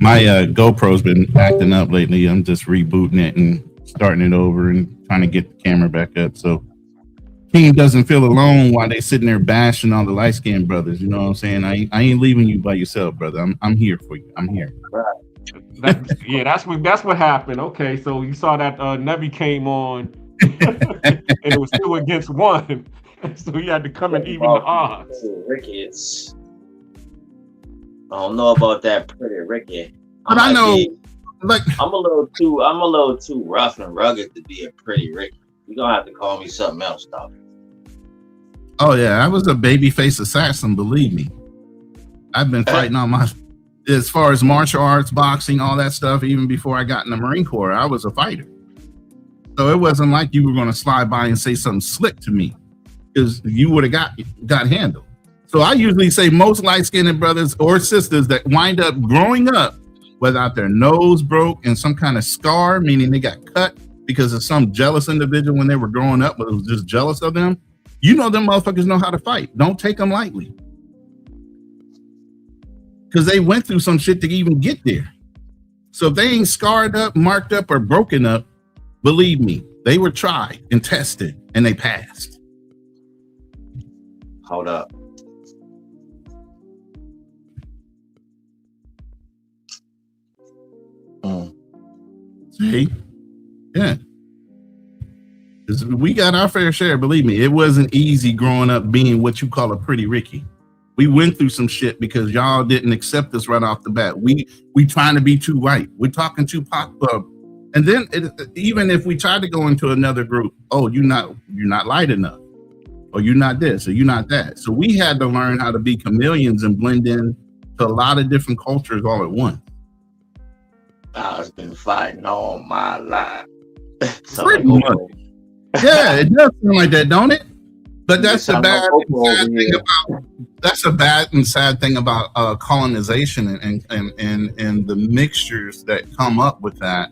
My GoPro's been acting up lately. I'm just rebooting it and starting it over and trying to get the camera back up. So King doesn't feel alone while they sitting there bashing all the light-skinned brothers. You know what I'm saying? I ain't leaving you by yourself, brother. I'm here for you. I'm here. That's what happened. Okay, so you saw that Nevi came on and it was 2 against 1. So he had to come and even the odds. Ricky, I don't know about that pretty Ricky. But I know, like, I'm a little too rough and rugged to be a pretty Ricky. You're gonna have to call me something else, though. Oh yeah, I was a babyface assassin, believe me. I've been fighting on my, as far as martial arts, boxing, all that stuff, even before I got in the Marine Corps, I was a fighter. So it wasn't like you were gonna slide by and say something slick to me, because you would have got handled. So I usually say most light-skinned brothers or sisters that wind up growing up without their nose broke and some kind of scar, meaning they got cut because of some jealous individual when they were growing up, but it was just jealous of them. You know them motherfuckers know how to fight. Don't take them lightly. Because they went through some shit to even get there. So if they ain't scarred up, marked up, or broken up, believe me, they were tried and tested and they passed. Hold up. See? Yeah. We got our fair share, believe me. It wasn't easy growing up being what you call a pretty Ricky. We went through some shit because y'all didn't accept us right off the bat. We trying to be too white. We're talking too pop up. And then even if we tried to go into another group, oh, you're not light enough. Or you're not this, or you're not that. So we had to learn how to be chameleons and blend in to a lot of different cultures all at once. I've been fighting all my life. Pretty much. Yeah, it does sound like that, don't it? But that's the bad and sad thing about colonization and the mixtures that come up with that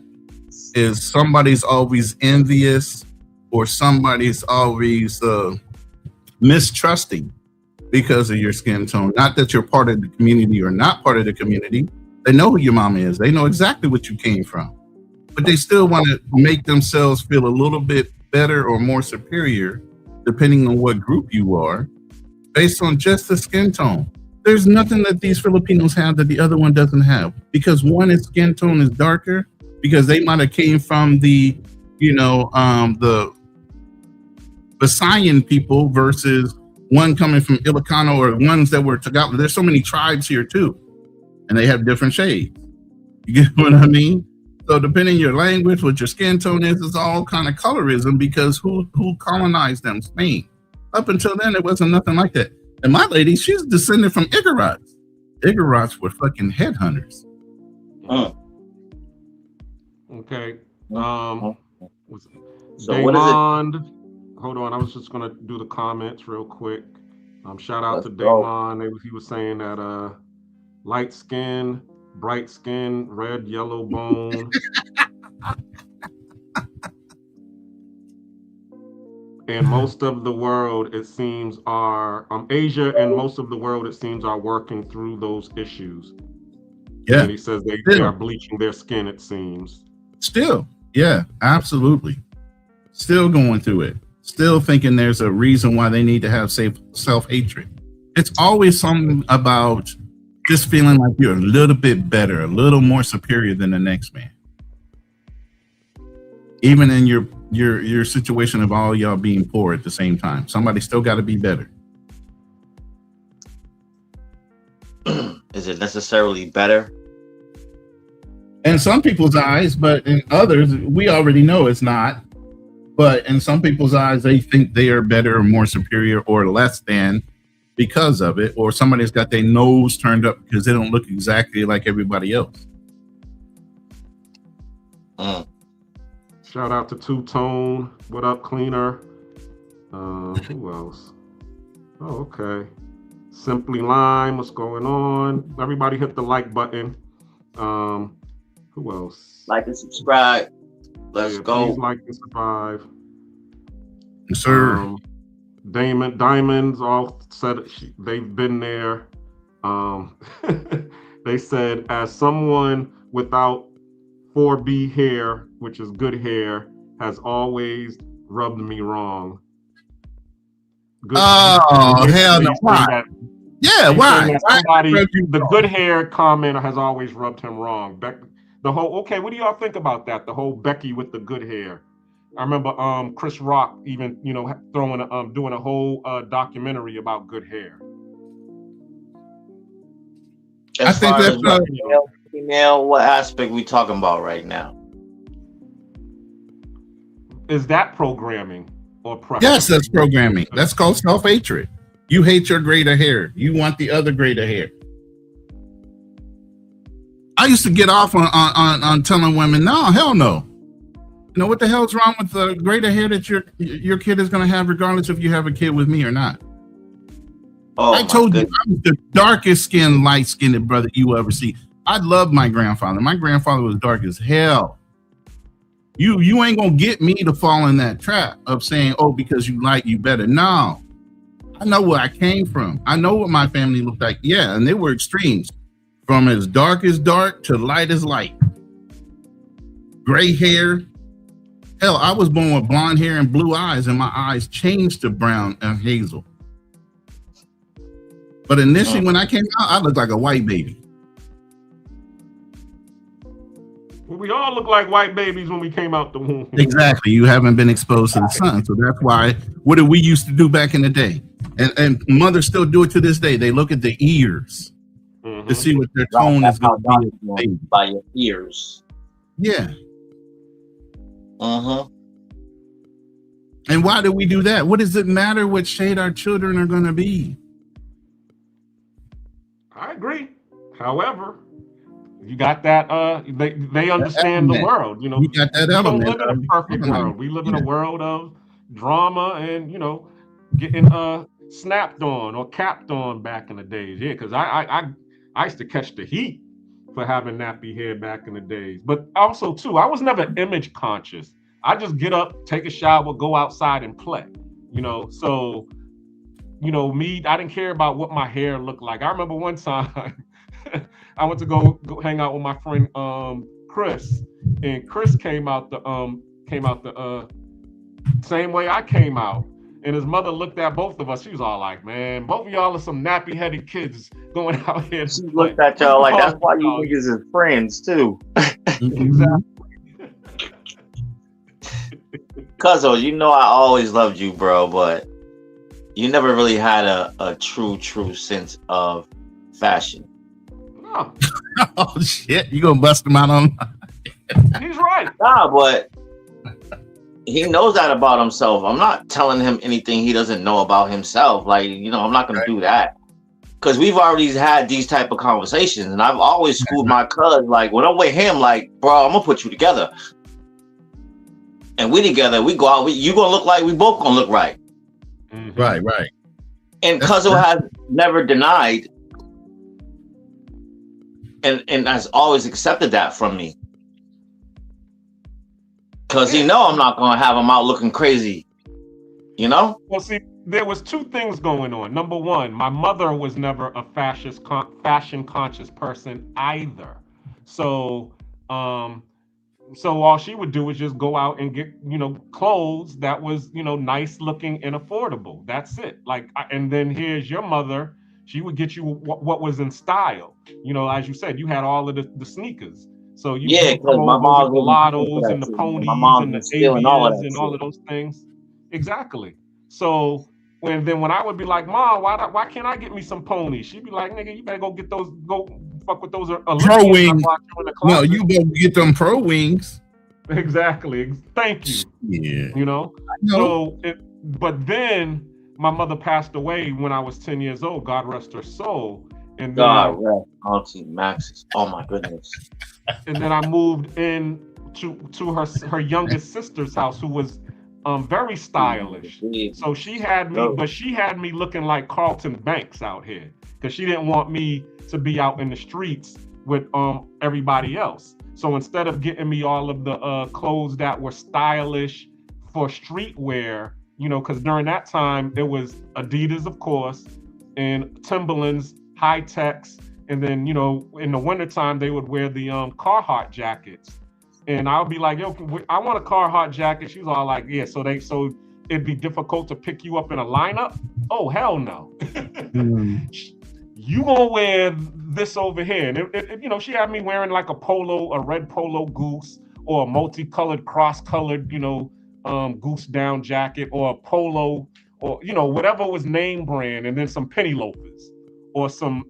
is somebody's always envious or somebody's always mistrusting because of your skin tone. Not that you're part of the community or not part of the community. They know who your mama is. They know exactly what you came from. But they still want to make themselves feel a little bit better or more superior, depending on what group you are, based on just the skin tone. There's nothing that these Filipinos have that the other one doesn't have. Because one skin tone is darker, because they might have came from the Visayan people versus one coming from Ilocano or ones that were Tagalog. There's so many tribes here too, and they have different shades. You get what I mean? So depending on your language, what your skin tone is, it's all kind of colorism because who colonized them? Spain. Up until then, it wasn't nothing like that. And my lady, she's descended from Igorots. Igorots were fucking headhunters. Okay. So what is it? Hold on, I was just gonna do the comments real quick. Shout out to Damon. He was saying that light skin, bright skin, red, yellow bone. And most of the world, it seems, are Asia and most of the world, it seems, are working through those issues. Yeah. And he says they are bleaching their skin, it seems. Still, yeah, absolutely. Still going through it. Still thinking there's a reason why they need to have self-hatred. It's always something about just feeling like you're a little bit better, a little more superior than the next man. Even in your situation of all y'all being poor at the same time, somebody still got to be better. Is it necessarily better? In some people's eyes, but in others, we already know it's not. But in some people's eyes, they think they are better or more superior or less than because of it, or somebody's got their nose turned up because they don't look exactly like everybody else. Shout out to Two Tone. What up, Cleaner? Who else? Oh, okay. Simply Lime. What's going on? Everybody hit the like button. Who else? Like and subscribe. Let's go. Please like and subscribe. Yes, sir. Diamonds all said they've been there. They said, as someone without 4B hair, which is good hair, has always rubbed me wrong. Good, hell no. Why? Yeah, why? The good hair comment has always rubbed him wrong. The whole, okay, what do y'all think about that? The whole Becky with the good hair. I remember Chris Rock even, doing a whole documentary about good hair. As far as male, female, what aspect we talking about right now? Is that programming or preference? Yes, that's programming. That's called self-hatred. You hate your greater hair. You want the other greater hair. I used to get off on telling women, no, hell no. You know what the hell's wrong with the greater hair that your kid is going to have, regardless if you have a kid with me or not? Oh, I told you, I'm the darkest skinned, light skinned brother you will ever see. I love my grandfather. My grandfather was dark as hell. You ain't gonna get me to fall in that trap of saying, oh, because you like you better. No, I know where I came from. I know what my family looked like. Yeah, and they were extremes, from as dark to light as light. Gray hair. Hell, I was born with blonde hair and blue eyes, and my eyes changed to brown and hazel. But initially, when I came out, I looked like a white baby. Well, we all look like white babies when we came out the womb. Exactly. You haven't been exposed to the sun. So that's why, what did we used to do back in the day? And mothers still do it to this day. They look at the ears to see what their tone is going to be. By your ears. Yeah. And why do we do that? What does it matter what shade our children are going to be? I agree. However, you got that. They understand the world. You know, you got that element. We don't live in a perfect world. We live in a world of drama and getting snapped on or capped on back in the days. Yeah, because I used to catch the heat for having nappy hair back in the days. But also too, I was never image conscious. I just get up, take a shower, go outside and play. So. Me, I didn't care about what my hair looked like. I remember one time I went to go hang out with my friend Chris, and Chris came out the same way I came out. And his mother looked at both of us. She was all like, "Man, both of y'all are some nappy-headed kids going out here." She looked at y'all like, "That's why you niggas is friends too." Exactly. Cuzzo, I always loved you, bro, but you never really had a true sense of fashion. No. Oh shit! You gonna bust him out on? He's right. Nah, but he knows that about himself. I'm not telling him anything he doesn't know about himself. Like, I'm not gonna do that, because we've already had these type of conversations, and I've always schooled my cuz. Like, when I'm with him, like, bro, I'm gonna put you together, and we together. We go out. You gonna look like we both gonna look right. Right. And Cuzzo has never denied and has always accepted that from me. because he know I'm not gonna have him out looking crazy. You know? Well, see, there was two things going on. Number one, my mother was never a fashion conscious person either. So, so all she would do was just go out and get, clothes that was, nice looking and affordable. That's it. Like, and then here's your mother. She would get you what was in style. As you said, you had all of the sneakers. So you because come my over mom with the Lottos and the my ponies mom's and the been stealing all of Avias that and all shit. of those things. Exactly. So when I would be like, Mom, why can't I get me some ponies? She'd be like, nigga, you better go fuck with those Pro wings. No, you you better get them pro wings. Exactly. Thank you. Yeah. So but then my mother passed away when I was 10 years old. God rest her soul. And then God rest Auntie Max's. Oh my goodness. And then I moved in to her youngest sister's house, who was very stylish. So she had me, but she had me looking like Carlton Banks out here, because she didn't want me to be out in the streets with everybody else. So instead of getting me all of the clothes that were stylish for streetwear, because during that time it was Adidas, of course, and Timberlands, High Techs, and then in the wintertime they would wear the Carhartt jackets. And I'll be like, yo, I want a Carhartt jacket. She's all like, yeah. So it'd be difficult to pick you up in a lineup. Oh, hell no. You gonna wear this over here. And she had me wearing like a red polo goose, or a multicolored, cross-colored, goose down jacket, or a polo, or whatever was name brand, and then some penny loafers, or some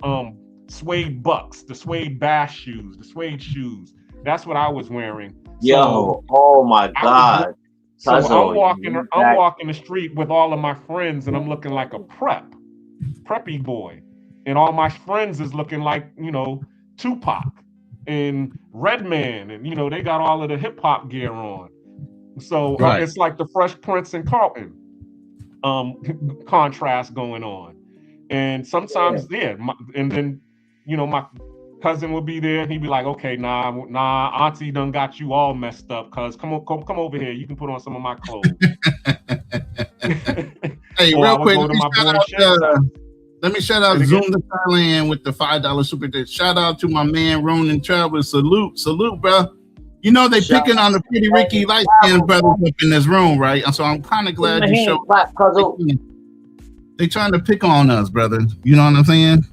suede bucks, the suede bass shoes, the suede shoes. That's what I was wearing. Yo, oh my God. So I'm walking the street with all of my friends, and I'm looking like a preppy boy. And all my friends is looking like, Tupac and Redman, and they got all of the hip hop gear on. So it's like the Fresh Prince and Carlton contrast going on. And sometimes, and then, my cousin would be there, and he'd be like, okay, nah, Auntie done got you all messed up, cuz come over here, you can put on some of my clothes. Hey, real quick, let me shout out Zoom to Thailand with the $5 super chat. Shout out to my man Ronan Travis. Salute, bro. They picking on the pretty Ricky light skinned brothers up in this room, right? And so I'm kind of glad you showed up. They trying to pick on us, brother. You know what I'm saying?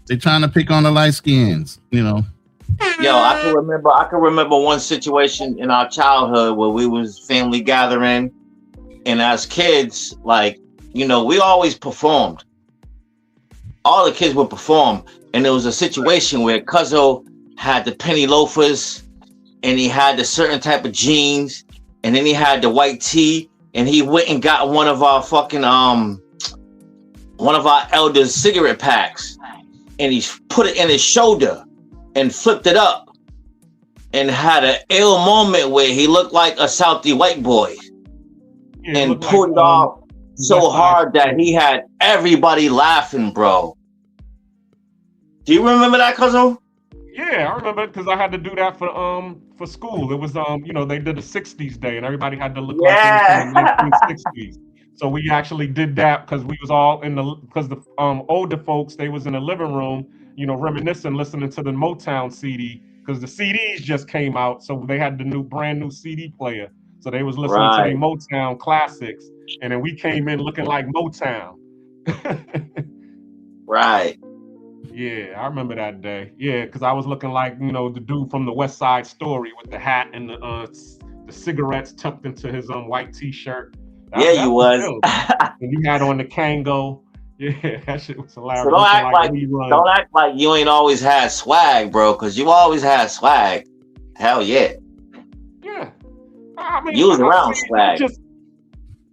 They trying to pick on the light skins, Yo, I can remember one situation in our childhood where we was family gathering, and as kids, like, we always performed. All the kids would perform, and there was a situation where Cuzzo had the penny loafers, and he had the certain type of jeans, and then he had the white tee, and he went and got one of our fucking one of our elders' cigarette packs, and he put it in his shoulder and flipped it up, and had an ill moment where he looked like a Southie white boy, and pulled it off so hard that he had everybody laughing, bro. Do you remember that, cousin? Yeah, I remember, because I had to do that for school. It was they did a 60s day, and everybody had to look like they was in the 1960s. So we actually did that because we was all because the older folks, they was in the living room, reminiscing, listening to the Motown CD, because the CDs just came out, so they had the brand new CD player. So they was listening to the Motown classics, and then we came in looking like Motown. Right. Yeah, I remember that day. Yeah, because I was looking like, the dude from the West Side Story with the hat and the cigarettes tucked into his white T-shirt. That you was. And you had on the Kango. Yeah, that shit was hilarious. So don't act like you ain't always had swag, bro, because you always had swag. Hell yeah. Yeah. I mean, you was around swag. Just,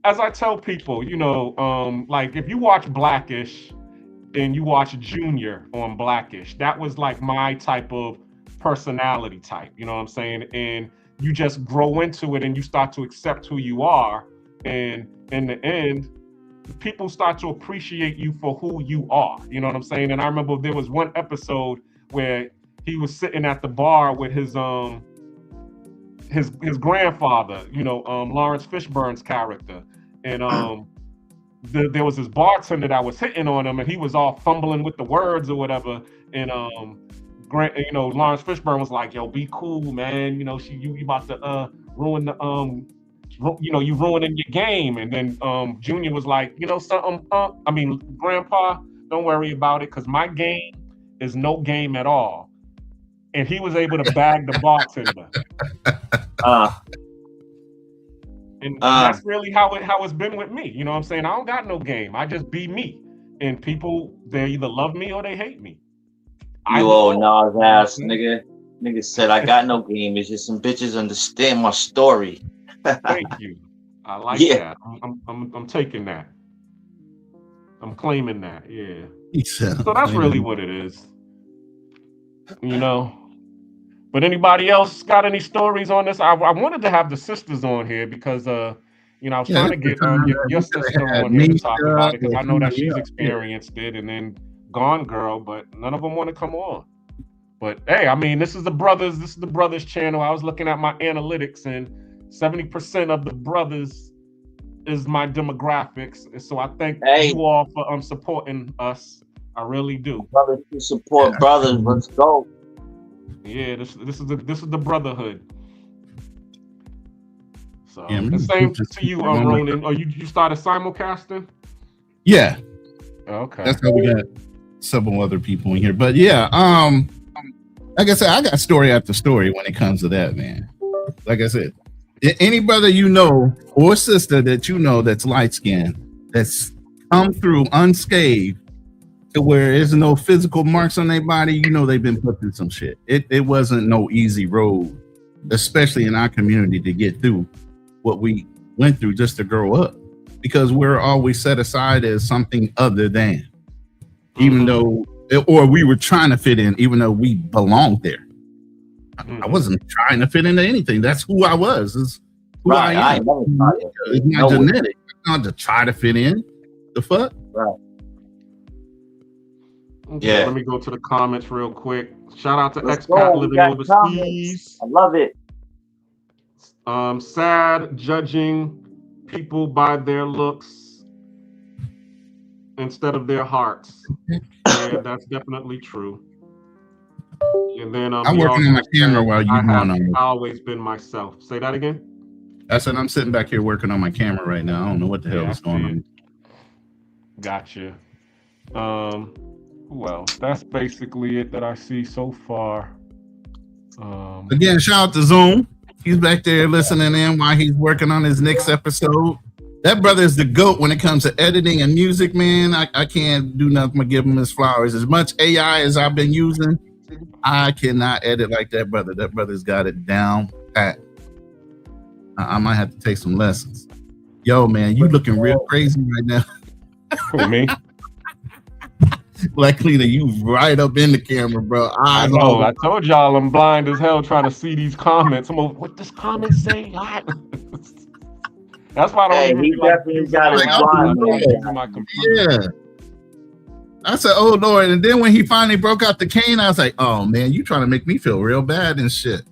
as I tell people, like if you watch Blackish and you watch Junior on Blackish, that was like my type of personality type, you know what I'm saying? And you just grow into it and you start to accept who you are. And in the end, people start to appreciate you for who you are. You know what I'm saying? And I remember there was one episode where he was sitting at the bar with his his grandfather, Lawrence Fishburne's character, and there was this bartender that was hitting on him, and he was all fumbling with the words or whatever, and Lawrence Fishburne was like, "Yo, be cool, man. You about to ruin the you ruining your game." And then Junior was like, something, Grandpa, don't worry about it, because my game is no game at all. And he was able to bag the bartender. And that's really how it's been with me. You know what I'm saying? I don't got no game. I just be me. And people, they either love me or they hate me. You old Nas ass nigga. Nigga said I got no game. It's just some bitches understand my story. Thank you. I like that. I'm taking that. I'm claiming that. Yeah. So that's really what it is. But anybody else got any stories on this? I wanted to have the sisters on here because I was trying to get your sister on here to talk about it, because I know that she's experienced it, and then Gone Girl, but none of them want to come on. But hey, this is the brothers channel. I was looking at my analytics, and 70% of the brothers is my demographics. And so I thank you all for supporting us. I really do. Brothers to support brothers. Let's go. Yeah, this is the brotherhood. So the same to you, Ronan. Or you started simulcasting? Yeah. Okay. That's how we got several other people in here. But yeah, like I said, I got story after story when it comes to that, man. Like I said, any brother or sister that that's light skinned, that's come through unscathed, to where there's no physical marks on their body, they've been put through some shit. It wasn't no easy road, especially in our community, to get through what we went through just to grow up, because we're always set aside as something other than, even though, or we were trying to fit in, even though we belonged there. I wasn't trying to fit into anything. That's who I was. It's who I am. It's not genetic. It's not to try to fit in. The fuck? Right. Okay, Yeah. Let me go to the comments real quick. Shout out to Expat living overseas. I love it. Sad judging people by their looks instead of their hearts. Yeah, that's definitely true. And then I'm working on my camera while you're going on. I've always been myself. Say that again. I said I'm sitting back here working on my camera right now. I don't know what the hell is going on. Gotcha. Well, that's basically it that I see so far. Again, shout out to Zoom. He's back there listening in while he's working on his next episode. That brother is the GOAT when it comes to editing and music, man. I can't do nothing but give him his flowers. As much AI as I've been using, I cannot edit like that brother. That brother's got it down pat. I might have to take some lessons. Yo, man, you looking real crazy right now. Who, me? Black Cleaner, you right up in the camera, bro. I know. I told y'all I'm blind as hell trying to see these comments. I'm over, what does comment say? That's why I don't he definitely got it blind. My computer. Yeah. I said, oh Lord. And then when he finally broke out the cane, I was like, oh man, you trying to make me feel real bad and shit.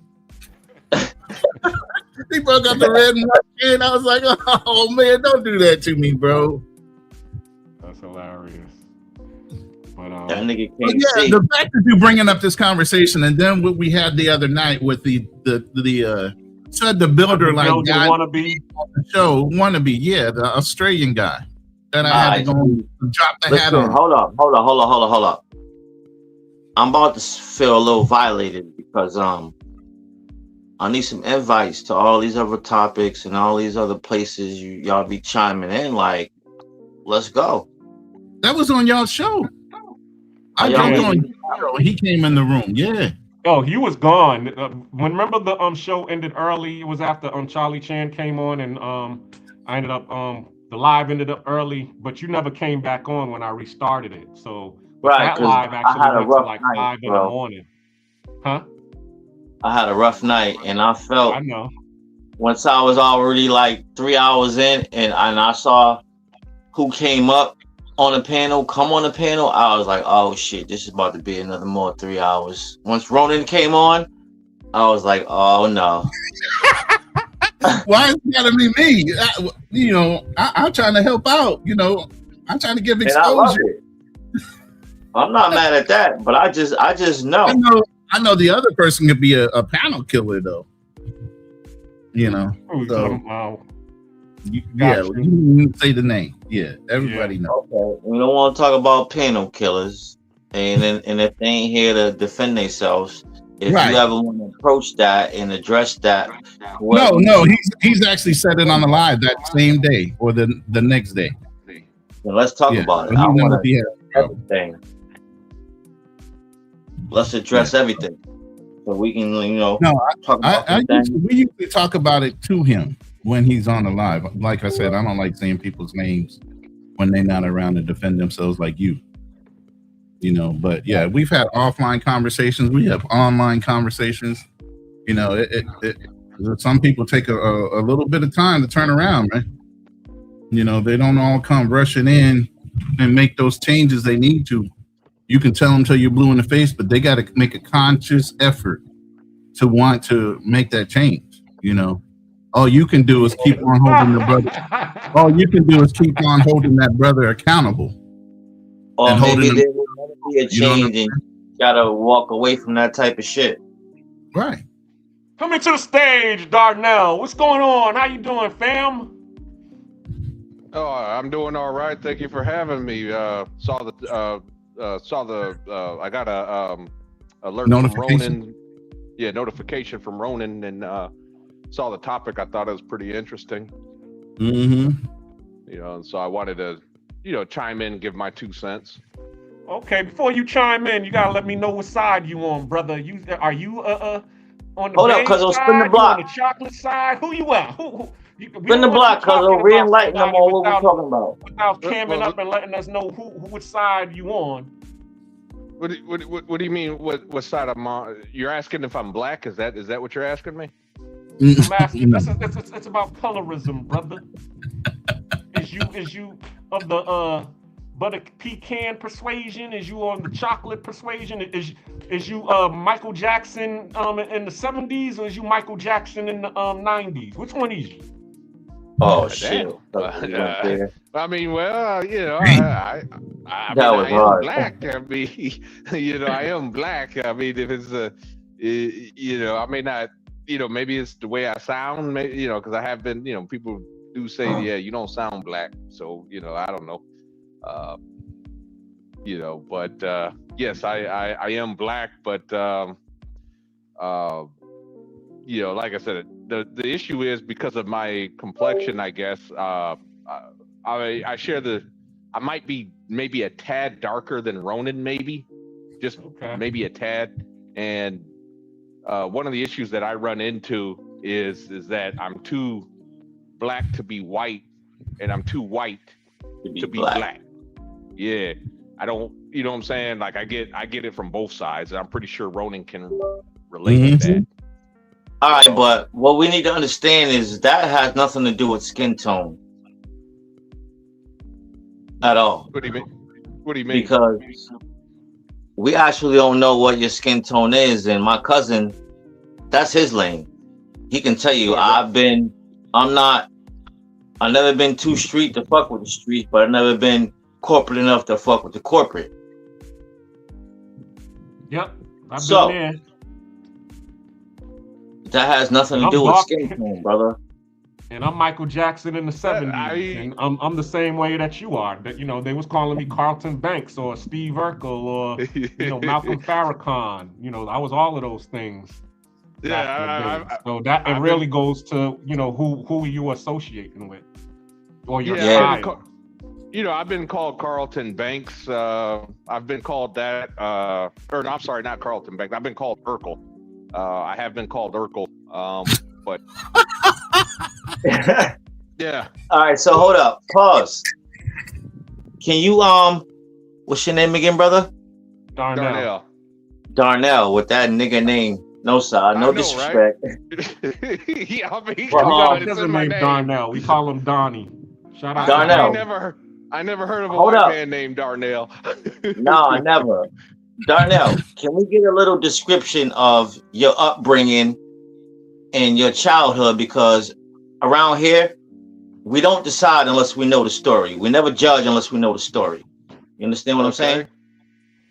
He broke out the red and white cane. I was like, oh man, don't do that to me, bro. That's hilarious. But that nigga can't see. The fact that you bringing up this conversation, and then what we had the other night with the said the builder like guy wannabe on the show, wannabe, yeah, the Australian guy that I had to go drop the hat on. Hold up. I'm about to feel a little violated because I need some invites to all these other topics and all these other places y'all be chiming in. Like, let's go. That was on y'all's show. I jumped on your show. He came in the room. Yeah. Oh, he was gone. Remember the show ended early. It was after Charlie Chan came on, and I ended up the live ended up early, but you never came back on when I restarted it. So that live actually went to like 5 in the morning. Huh? I had a rough night, and I felt. I know. Once I was already like 3 hours in, and I saw who came up on the panel, come on the panel, I was like, oh shit, this is about to be another more 3 hours. Once Ronan came on, I was like, oh no. Why is it gotta be me? I'm trying to help out. I'm trying to give exposure. And I love it. I'm not mad at that, but I just know. I know the other person could be a panel killer though. So you can say the name. Yeah, everybody knows. Okay, we don't want to talk about panel killers, and if they ain't here to defend themselves, if you ever want to approach that and address that, no, he's actually said it on the live that same day or the next day. Well, let's talk about it. I want to everything. Let's address everything, so we can, talk about we usually talk about it to him when he's on the live. Like I said, I don't like saying people's names when they're not around to defend themselves like you. But yeah, we've had offline conversations. We have online conversations. Some people take a little bit of time to turn around, man. They don't all come rushing in and make those changes they need to. You can tell them till you're blue in the face, but they got to make a conscious effort to want to make that change. All you can do is keep on holding the brother. All you can do is keep on holding that brother accountable. Or maybe there will never be a change, and you gotta walk away from that type of shit. Right. Coming to the stage, Darnell. What's going on? How you doing, fam? Oh, I'm doing all right. Thank you for having me. I got a alert from Ronan. Yeah, notification from Ronan, and saw the topic. I thought it was pretty interesting. Mm-hmm. So I wanted to, chime in and give my 2 cents. Okay, before you chime in, you gotta let me know what side you on, brother. Are you on the Hold up, cuz side? spin the block. You on the chocolate side? Who you at? Spin the block, cuz re-enlighten them on what we're talking about. Without camming up and letting us know which side you on. What do you mean? What side I'm on? You're asking if I'm black? Is that what you're asking me? I'm asking. It's about colorism, brother. Is you of the butter pecan persuasion? Is you on the chocolate persuasion? Is you Michael Jackson in the 70s, or is you Michael Jackson in the 90s? Which one is you? Oh shit! I mean, well, that was hard. Black. I mean, I am black. I mean, if it's I may not, maybe it's the way I sound, maybe, because I have been, people do say, yeah, you don't sound black. So, I don't know. But yes, I am black, but like I said, the issue is because of my complexion, I guess. I share I might be maybe a tad darker than Ronan, maybe maybe a tad. And one of the issues that I run into is that I'm too black to be white, and I'm too white to be black. Yeah, I don't. You know what I'm saying? Like I get it from both sides, and I'm pretty sure Ronan can relate to that. All right, but what we need to understand is that has nothing to do with skin tone at all. What do you mean? What do you mean? Because we actually don't know what your skin tone is, and my cousin, that's his lane. He can tell you, I've never been too street to fuck with the street, but I've never been corporate enough to fuck with the corporate. Yep, I've been there. That has nothing to do with skin tone, brother. And I'm Michael Jackson in the 70s, and I'm the same way that you are. That they was calling me Carlton Banks or Steve Urkel or Malcolm Farrakhan. I was all of those things. Yeah, so that it really goes to who you associating with or your style. I've been called Carlton Banks. I've been called that. Or no, I'm sorry, not Carlton Banks. I've been called Urkel. I have been called Urkel, but yeah. All right, so hold up, pause. Can you what's your name again, brother? Darnell. Darnell with that nigga name. No, sir, no disrespect. Right? Yeah, I mean, he doesn't name Darnell. We call him Donnie. Shout out Darnell. I never heard of a white man named Darnell. No, never. Darnell, can we get a little description of your upbringing and your childhood? Because around here, we don't decide unless we know the story. We never judge unless we know the story. You understand what I'm saying?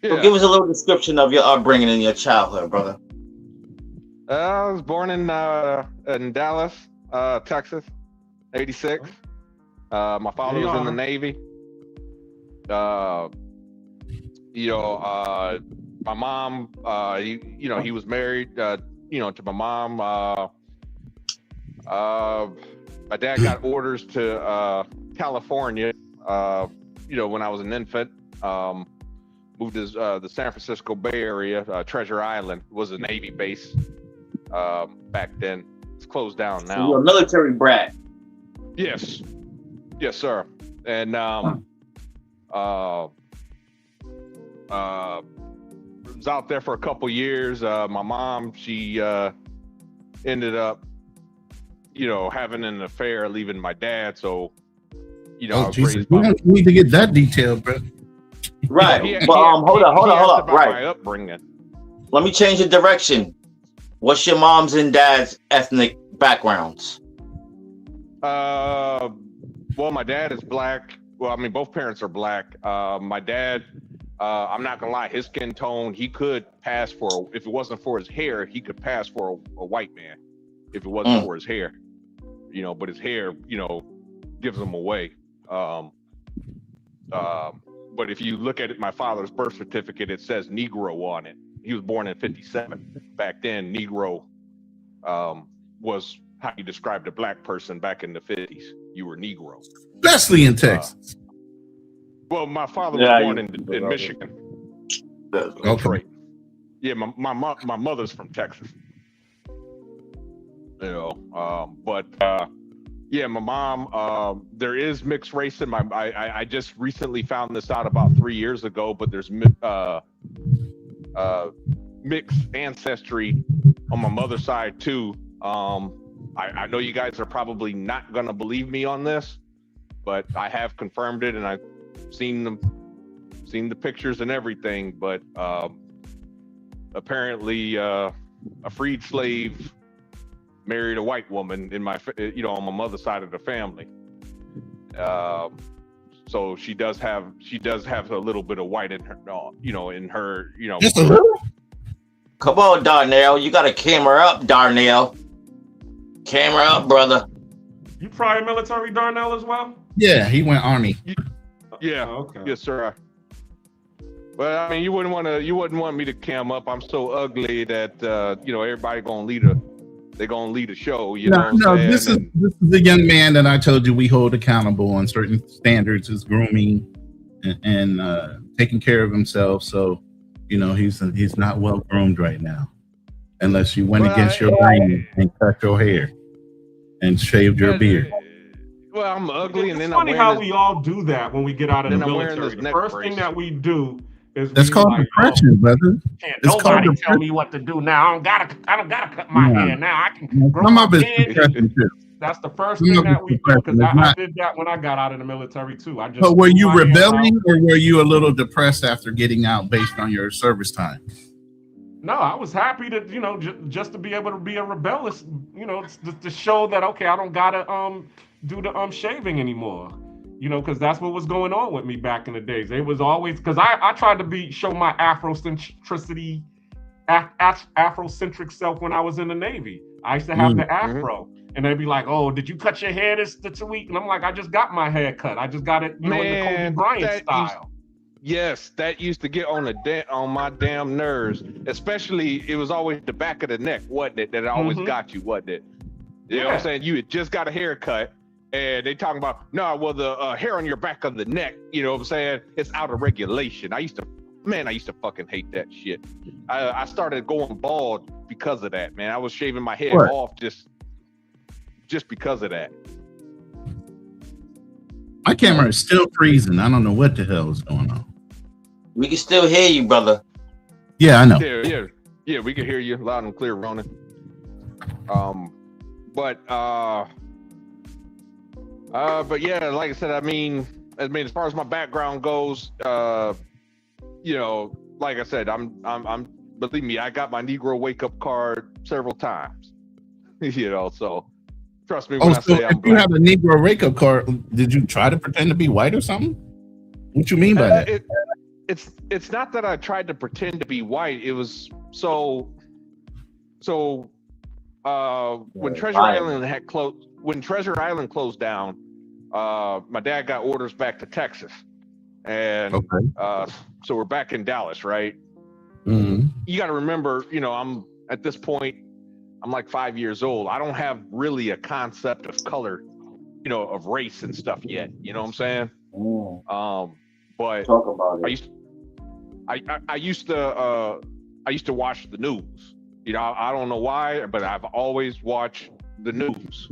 So Yeah. give us a little description of your upbringing in your childhood, brother. I was born in Dallas, Texas, 86. My father was in the Navy. My mom, he was married, to my mom. My dad got orders to California, when I was an infant. Moved to the San Francisco Bay Area. Treasure Island was a Navy base back then. It's closed down now. So you're a military brat. Yes, sir. And was out there for a couple years. My mom, she ended up, having an affair, leaving my dad. So, I was Jesus, raised we by. don't need to get that detailed, bro. Right. But hold up. Right. My upbringing. Let me change the direction. What's your mom's and dad's ethnic backgrounds? Well, my dad is black. Well, I mean, both parents are black. My dad, I'm not gonna lie, his skin tone, he could pass for, if it wasn't for his hair, he could pass for a white man. If it wasn't for his hair, but his hair, gives him away. But if you look at it, my father's birth certificate, it says Negro on it. He was born in 57. Back then, Negro was how you described a black person back in the 50s. You were Negro. Especially in Texas. Well, my father was born in Michigan. Okay. Yeah, my mother's from Texas. Yeah, my mom, there is mixed race in my, I just recently found this out about 3 years ago, but there's mixed ancestry on my mother's side too. I know you guys are probably not gonna believe me on this, but I have confirmed it, and I've seen the pictures and everything. But apparently, a freed slave married a white woman in my, on my mother's side of the family. So she does have a little bit of white in her, in her, Just a little? Come on, Darnell. You got a camera up, Darnell. Camera up, brother. You prior military, Darnell, as well? Yeah, he went Army. Yeah. Okay. Yes, sir. Well, I mean, you wouldn't want me to cam up. I'm so ugly that everybody gonna lead a show. This is the young man that I told you we hold accountable on certain standards, his grooming and taking care of himself. So, he's not well groomed right now, unless you went against your grain and cut your hair and shaved your beard. Well, I'm ugly, and then it's funny how we all do that when we get out of the military. The first thing that we do is that's called depression, brother. Can't nobody tell me what to do now. I don't gotta cut my hair now. I can grow my beard. That's the first thing that we do, because I did that when I got out of the military too. But were you rebelling, or were you a little depressed after getting out based on your service time? No, I was happy to, just to be able to be a rebellious, to show that, okay, I don't gotta do the shaving anymore, because that's what was going on with me back in the days. It was always, because I tried to show my Afrocentric self when I was in the Navy. I used to have the Afro, and they'd be like, "Oh, did you cut your hair this week?" And I'm like, "I just got my hair cut. I just got it, in the Kobe Bryant style." Yes, that used to get on my damn nerves. Especially, it was always the back of the neck, wasn't it? That always got you, wasn't it? You know what I'm saying? You had just got a haircut, and they talking about, no, well, the hair on your back of the neck, you know what I'm saying? It's out of regulation. I used to fucking hate that shit. I started going bald because of that, man. I was shaving my head off just because of that. My camera is still freezing. I don't know what the hell is going on. We can still hear you, brother. Yeah, I know. Yeah, we can hear you loud and clear, Ronan. But yeah, like I said, I mean, as far as my background goes, like I said, I'm believe me, I got my Negro wake up card several times, so Trust me when I say so I'm if you black. have a Negro wake-up call, did you try to pretend to be white or something? What you mean by that? It's not that I tried to pretend to be white. It was so when Treasure Island had closed, when Treasure Island closed down, my dad got orders back to Texas, and so we're back in Dallas, right? Mm-hmm. You got to remember, I'm at this point, I'm like 5 years old. I don't have really a concept of color, of race and stuff yet. You know what I'm saying? But Talk about it. I used to watch the news. I don't know why, but I've always watched the news.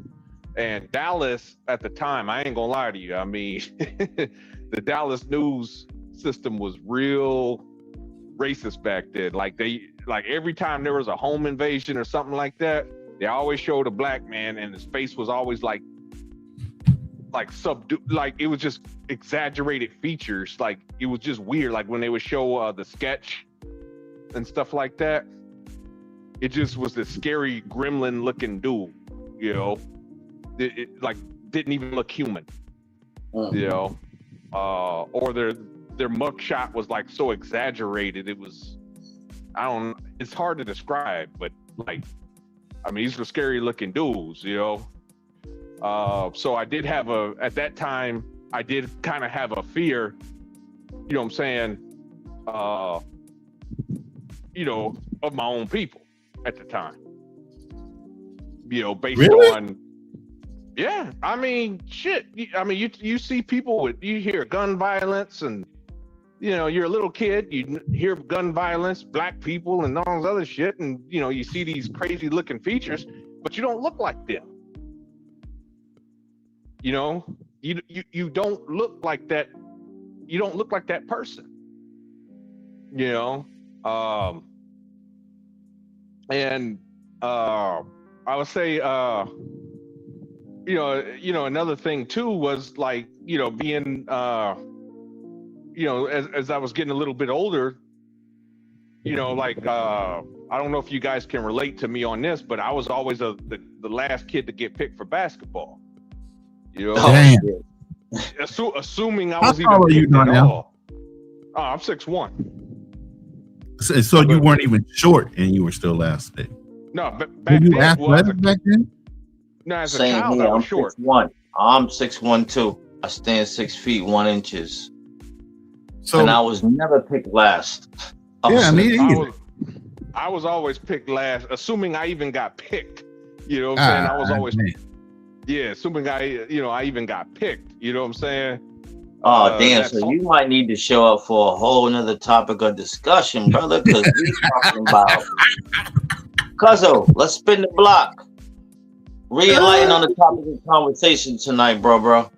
And Dallas at the time, I ain't gonna lie to you. I mean, the Dallas news system was real racist back then. Like every time there was a home invasion or something like that, they always showed a black man and his face was always like subdued, like it was just exaggerated features. Like it was just weird. Like when they would show the sketch and stuff like that, it just was this scary gremlin looking dude, it like didn't even look human, or their mugshot was like so exaggerated. It was, it's hard to describe, but like, I mean, these were scary looking dudes, so I did have at that time, I did kind of have a fear, you know what I'm saying, of my own people at the time, based on, yeah, I mean, shit. I mean, you see people you hear gun violence and, you're a little kid, you hear gun violence, black people and all this other shit. And, you see these crazy looking features, but you don't look like them. You don't look like that. You don't look like that person, and I would say, another thing too was like, being, as I was getting a little bit older, like, I don't know if you guys can relate to me on this, but I was always the last kid to get picked for basketball. Damn. Assuming I How was even tall are you picked at now? all. I'm 6'1". So you weren't even short, and you were still last pick. No, but Were back you then, athletic back then? no, as a Same child, here. I I'm was short. 6'1". I'm 6'1" too. I stand 6 feet 1 inches. So, and I was never picked last. Yeah, me either. I was always picked last, assuming I even got picked. You know what I'm saying? I was always, assuming I even got picked. You know what I'm saying? Oh, damn. So you might need to show up for a whole nother topic of discussion, brother, because we talking about. Cuzzo, let's spin the block. Re-enlighten on the topic of conversation tonight, bro.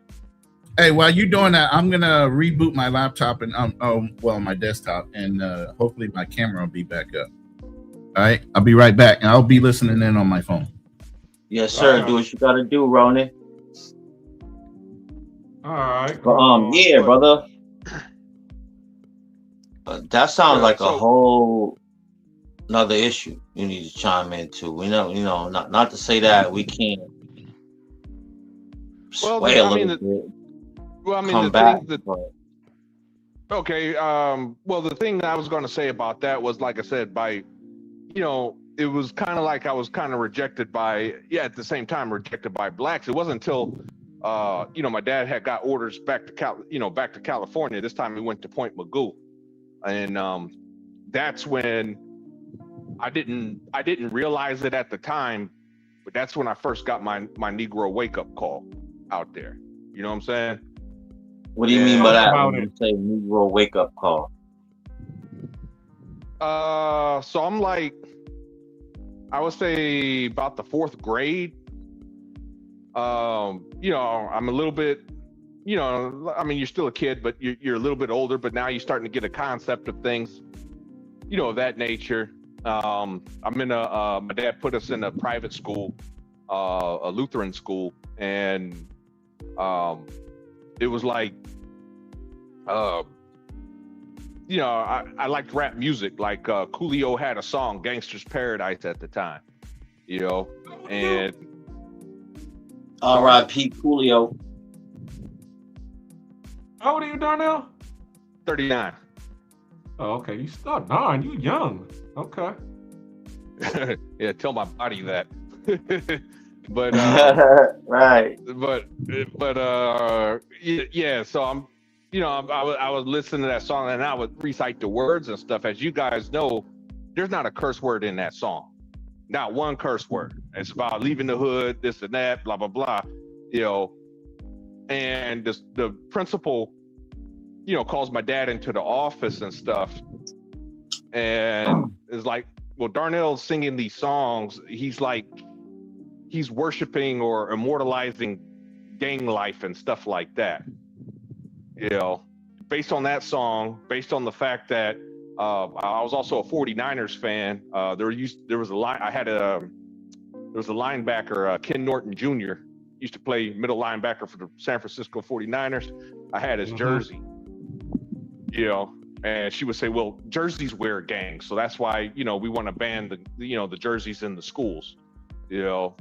Hey, while you're doing that, I'm gonna reboot my laptop and my desktop, and hopefully my camera will be back up. All right, I'll be right back, and I'll be listening in on my phone. Yes, sir. Do what you gotta do, Ronan. All right. But yeah, brother. That sounds like a whole another issue you need to chime into. We know, not to say that we can't sway a little bit. Well, I mean, come the back, thing okay. Well, the thing that I was going to say about that was, like I said, by, it was kind of like I was kind of rejected by, at the same time rejected by blacks. It wasn't until, my dad had got orders back to back to California. This time he went to Point Magoo, and that's when I didn't realize it at the time, but that's when I first got my Negro wake up call out there. You know what I'm saying? What do you mean by that when you say Negro wake up call? So I'm like, I would say about the 4th grade. I'm a little bit, I mean, you're still a kid, but you're a little bit older, but now you're starting to get a concept of things, of that nature. I'm in my dad put us in a private school, a Lutheran school, and it was like, I liked rap music. Like Coolio had a song, Gangster's Paradise, at the time, and R.I.P. Coolio. How old are you, Darnell? 39. Oh, okay. You still darn, you young. Okay. Yeah, tell my body that. But right. Yeah. So I was listening to that song and I would recite the words and stuff. As you guys know, there's not a curse word in that song. Not one curse word. It's about leaving the hood, this and that, blah blah blah. And the principal, calls my dad into the office and stuff, and is like, well, Darnell's singing these songs. He's worshiping or immortalizing gang life and stuff like that. Based on that song, based on the fact that I was also a 49ers fan. There was a linebacker, Ken Norton Jr. used to play middle linebacker for the San Francisco 49ers. I had his jersey, and she would say, well, jerseys wear gangs, so that's why, we want to ban the jerseys in the schools, and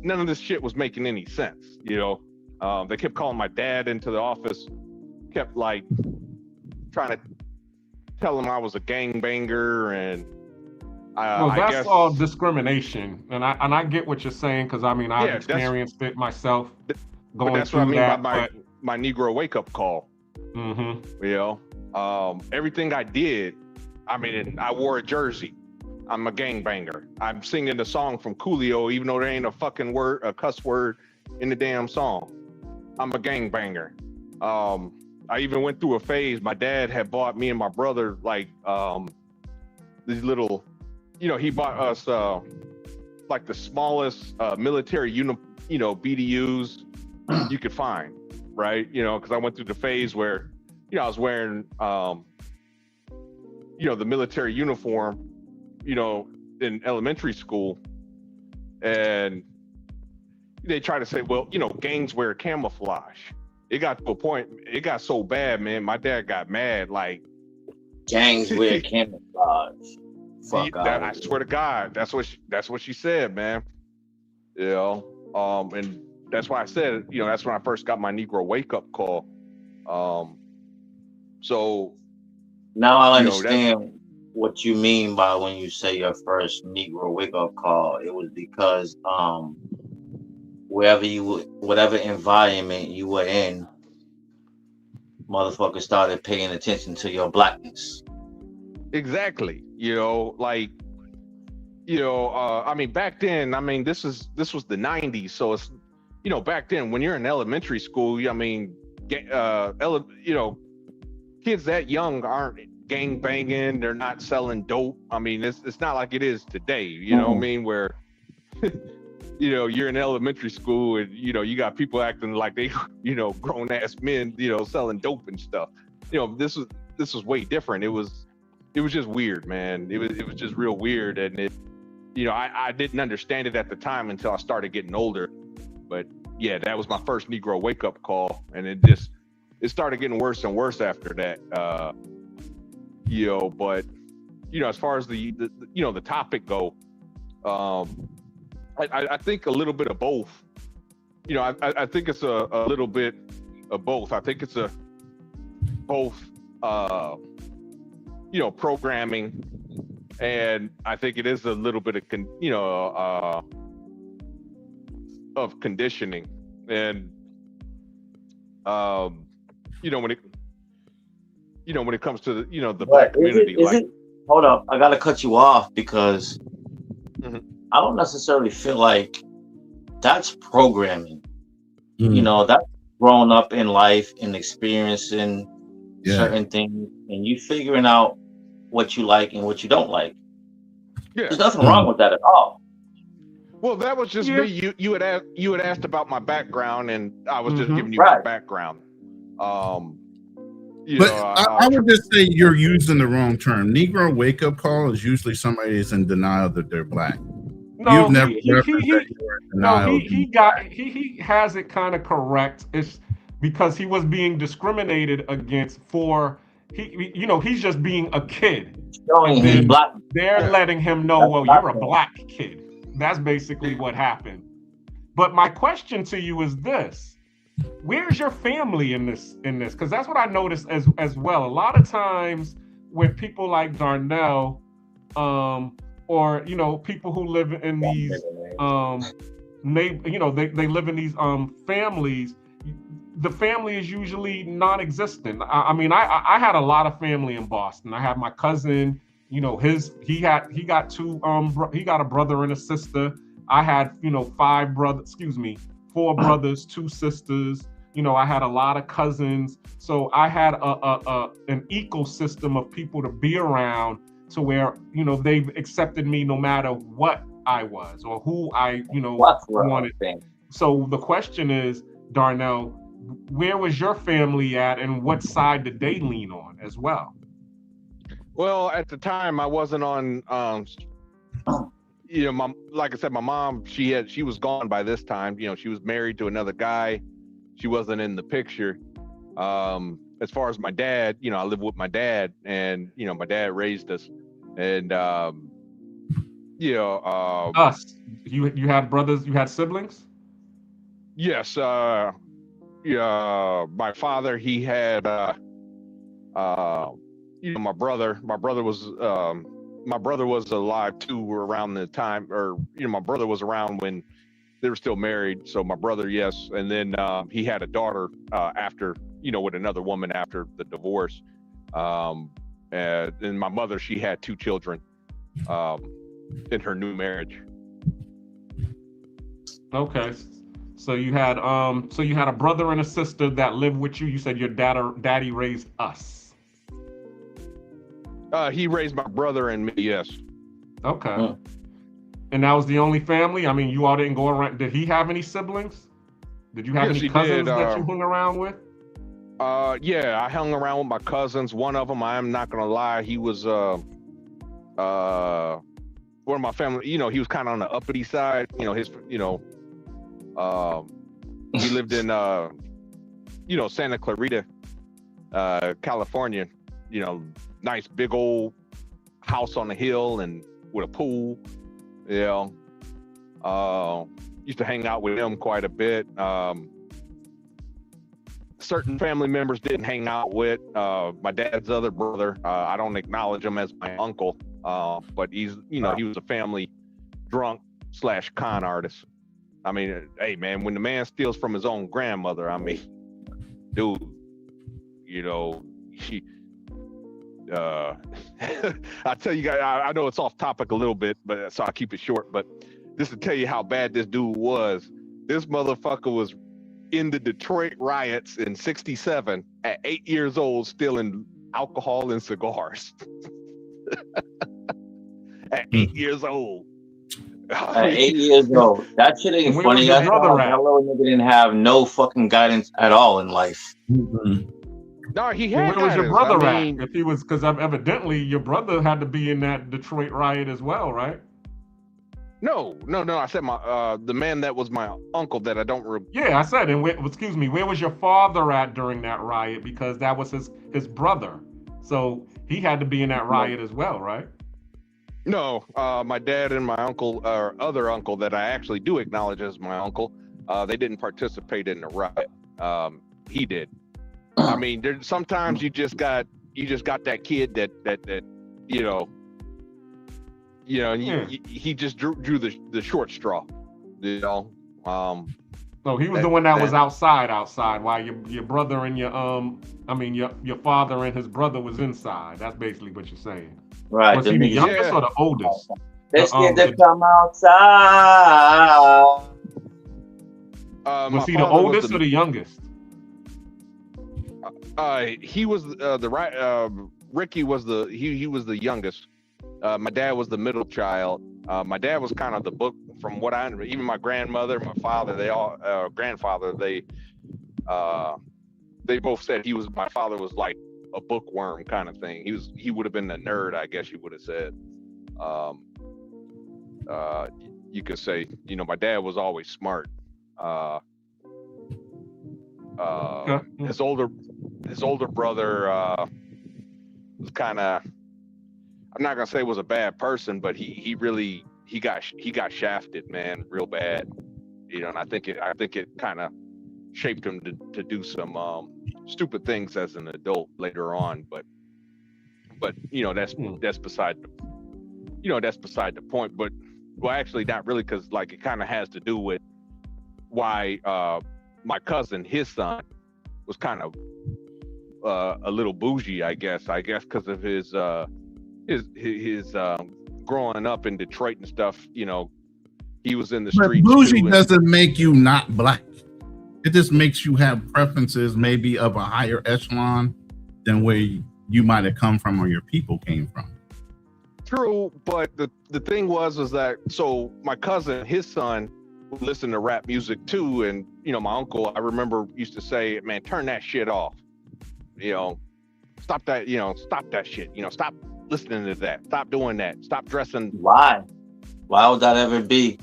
none of this shit was making any sense. They kept calling my dad into the office, kept trying to tell him I was a gangbanger, and well, that's all discrimination, and I get what you're saying, because I've experienced it myself. But that's what I mean by my Negro wake up call. Everything I did, I wore a jersey. I'm a gangbanger. I'm singing the song from Coolio, even though there ain't a fucking a cuss word in the damn song. I'm a gangbanger. I even went through a phase. My dad had bought me and my brother these little, he bought us the smallest military BDUs you could find, right? Because I went through the phase where, I was wearing, the military uniform, in elementary school, and they try to say, well, gangs wear camouflage. It got to a point, it got so bad, man, my dad got mad, gangs wear camouflage. I swear to God, that's what she said, man. And that's why I said, that's when I first got my Negro wake up call. So now I understand what you mean by when you say your first Negro wake up call. It was because whatever environment you were in, motherfuckers started paying attention to your blackness. Exactly. Back then, this was the 90s, so it's, back then when you're in elementary school, kids that young aren't gang banging, they're not selling dope. It's not like it is today, where you're in elementary school and you got people acting like they grown ass men, selling dope and stuff. This was way different. It was just weird, man. It was just real weird, and I didn't understand it at the time until I started getting older. But yeah, that was my first Negro wake up call, and it started getting worse and worse after that. But as far as the topic go, I think a little bit of both. I think it's a little bit of both. I think it's both programming, and I think it is a little bit of conditioning. And when it comes to the black community, hold up, I gotta cut you off because I don't necessarily feel like that's programming. That's growing up in life and experiencing certain things, and you figuring out what you like and what you don't like. There's nothing wrong with that at all. Well, that was just me. You had asked about my background, and I was just giving you my background. I would just say you're using the wrong term. Negro wake up call is usually somebody that's in denial that they're black. No, he has it kind of correct. It's because he was being discriminated against for he's just being a kid. They're letting him know, well, you're a black kid. That's basically what happened. But my question to you is this: where's your family in this? Because that's what I noticed as well. A lot of times with people like Darnell, or people who live in these they live in these families. The family is usually non-existent. I mean, I had a lot of family in Boston. I had my cousin. He got a brother and a sister. I had 4 brothers, 2 sisters. I had a lot of cousins. So I had an ecosystem of people to be around, to where they've accepted me no matter what I was or who I wanted. So the question is, Darnell, where was your family at, and what side did they lean on as well? Well, at the time, I wasn't on. Like I said, my mom, she was gone by this time. She was married to another guy. She wasn't in the picture. As far as my dad, I live with my dad, and my dad raised us, and us. You had brothers, you had siblings? Yes. My father, he had my brother was alive too around the time, or my brother was around when they were still married. So my brother, yes. And then he had a daughter after, with another woman after the divorce. And my mother, she had 2 children in her new marriage. Okay. So you had a brother and a sister that lived with you. You said your daddy raised us. He raised my brother and me, yes. Okay. And that was the only family? I mean, you all didn't go around. Did he have any siblings? Did you have any cousins that you hung around with? Yeah, I hung around with my cousins. One of them, I am not gonna lie, he was one of my family. He was kind of on the uppity side. He lived in Santa Clarita, California. Nice big old house on the hill and with a pool. Used to hang out with them quite a bit. Certain family members didn't hang out with. My dad's other brother, I don't acknowledge him as my uncle, but he's, he was a family drunk / con artist. I mean, hey man, when the man steals from his own grandmother, I mean, dude, she. I tell you guys, I know it's off topic a little bit, but so I'll keep it short. But just to tell you how bad this dude was, this motherfucker was in the Detroit riots in '67 at 8 years old, stealing alcohol and cigars. At 8 years old. At 8 years old. That shit ain't funny. That little nigga didn't have no fucking guidance at all in life. No, he had. Where was your brother at? If he was, because evidently your brother had to be in that Detroit riot as well, right? No. I said the man that was my uncle that I don't. Yeah, I said. And where was your father at during that riot? Because that was his brother, so he had to be in that riot as well, right? No, my dad and my uncle, or other uncle that I actually do acknowledge as my uncle, they didn't participate in the riot. He did. I mean, sometimes you just got that kid that he just drew the short straw, So he was the one that was outside while your brother and your father and his brother was inside. That's basically what you're saying. Right. Was he the youngest or the oldest? They scared to come outside. Was he the oldest or the youngest? He was Ricky was he was the youngest. My dad was the middle child. My dad was kind of the book, from what I even my grandmother, my father, they all grandfather, they both said my father was like a bookworm kind of thing. He would have been a nerd, I guess you would have said. You could say, my dad was always smart. His older brother was kind of, I'm not gonna say was a bad person, but he got shafted, man, real bad. You know, and I think it kind of shaped him to do some stupid things as an adult later on. But you know, that's beside the point. But well, actually, not really, because like it kind of has to do with why my cousin, his son, was kind of a little bougie, I guess because of his growing up in Detroit and stuff. You know, he was in the streets. Bougie doesn't make you not black. It just makes you have preferences maybe of a higher echelon than where you might have come from or your people came from. True, but the thing was that, so my cousin, his son, would listen to rap music too, and you know, my uncle, I remember, used to say, man, turn that shit off. You know, stop that shit. You know, stop listening to that. Stop doing that. Stop dressing. Why would that ever be?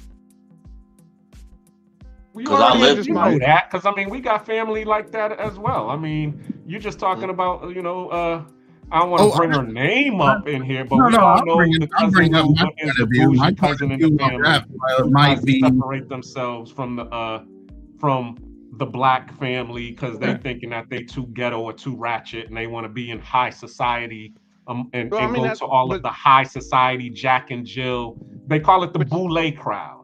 Because I live that. Because I mean, we got family like that as well. I mean, you're just talking about, you know, I don't want to bring her name up in here, but we all know the cousin who is the bougie cousin in the family might be separate themselves from the black family because they thinking that they too ghetto or too ratchet and they want to be in high society and go to all of the high society Jack and Jill. They call it the boule crowd.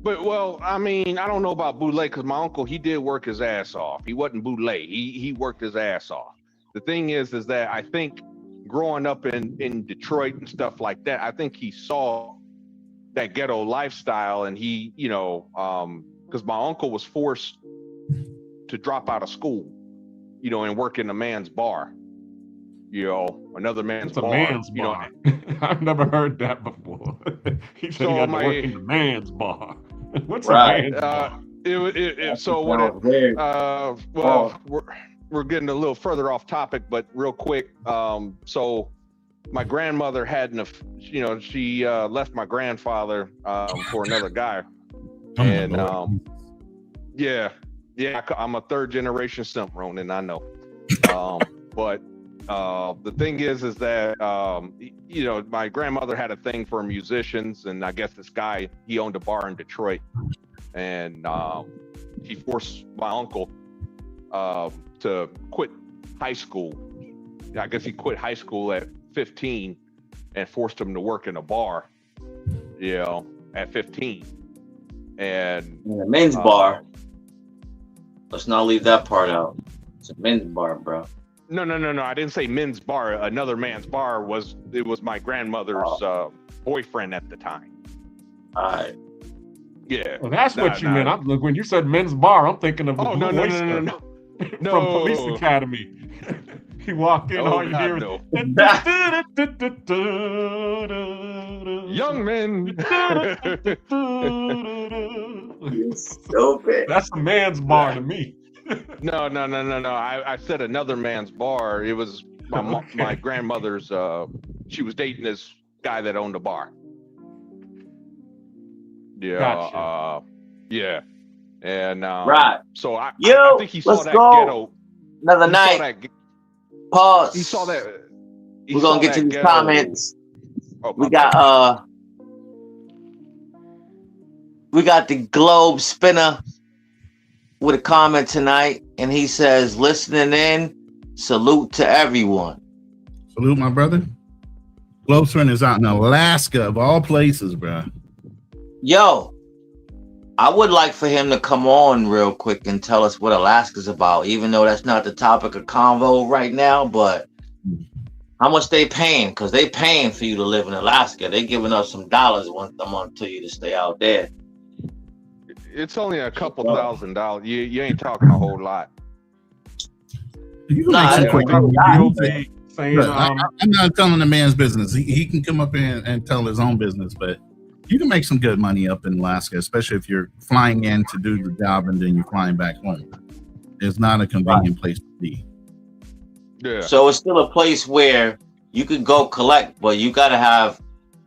But well, I mean, I don't know about boule because my uncle, he did work his ass off. He wasn't boule. He worked his ass off. The thing is that I think growing up in Detroit and stuff like that, I think he saw that ghetto lifestyle, and he, you know, because my uncle was forced to drop out of school, you know, and work in a man's bar, you know, another man's bar. Man's bar. Know. I've never heard that before. He said he had to work in the man's bar. What's a man's bar? We're getting a little further off topic, but real quick. So my grandmother she left my grandfather for another guy, and I'm a third generation simp, Ronan, I know. But the thing is that you know, my grandmother had a thing for musicians, and I guess this guy, he owned a bar in Detroit, and he forced my uncle to quit high school. I guess he quit high school at 15 and forced him to work in a bar, you know, at 15. And a men's bar. Let's not leave that part out. It's a men's bar, bro. No. I didn't say men's bar. Another man's bar was my grandmother's boyfriend at the time. All right. Yeah. Well, that's what you meant. Look, when you said men's bar, I'm thinking of the Blue Oyster from Police Academy. He walk in, all you hear is young men. You stupid. That's a man's bar to me. No. I said another man's bar. It was my grandmother's. She was dating this guy that owned a bar. Yeah. Gotcha. Yeah. And right. So I think he let's saw that go. ghetto. Another night. Pause. He saw that. We're gonna get to these comments. Oh, we got the Globe Spinner with a comment tonight, and he says, listening in, salute to everyone. Salute, my brother. Globe Spinner is out in Alaska, of all places, bro. Yo, I would like for him to come on real quick and tell us what Alaska's about, even though that's not the topic of convo right now, but how much they paying? Because they paying for you to live in Alaska. They giving us some dollars once a month to you to stay out there. It's only a couple $1,000. You ain't talking a whole lot. You can make some quick I'm not telling the man's business. He can come up in and tell his own business, but you can make some good money up in Alaska, especially if you're flying in to do the job and then you're flying back home. It's not a convenient place to be. Yeah. So it's still a place where you could go collect, but you got to have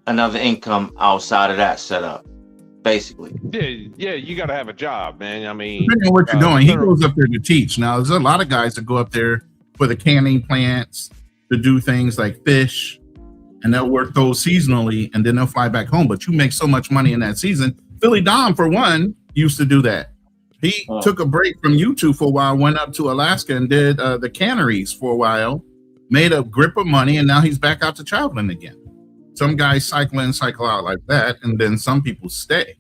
another income outside of that setup, basically. Yeah, you got to have a job, man. I mean, depending on what you're doing, he goes up there to teach. Now, there's a lot of guys that go up there for the canning plants to do things like fish, and they'll work those seasonally, and then they'll fly back home. But you make so much money in that season. Philly Dom, for one, used to do that. He took a break from YouTube for a while, went up to Alaska and did the canneries for a while, made a grip of money, and now he's back out to traveling again. Some guys cycle in, cycle out like that, and then some people stay,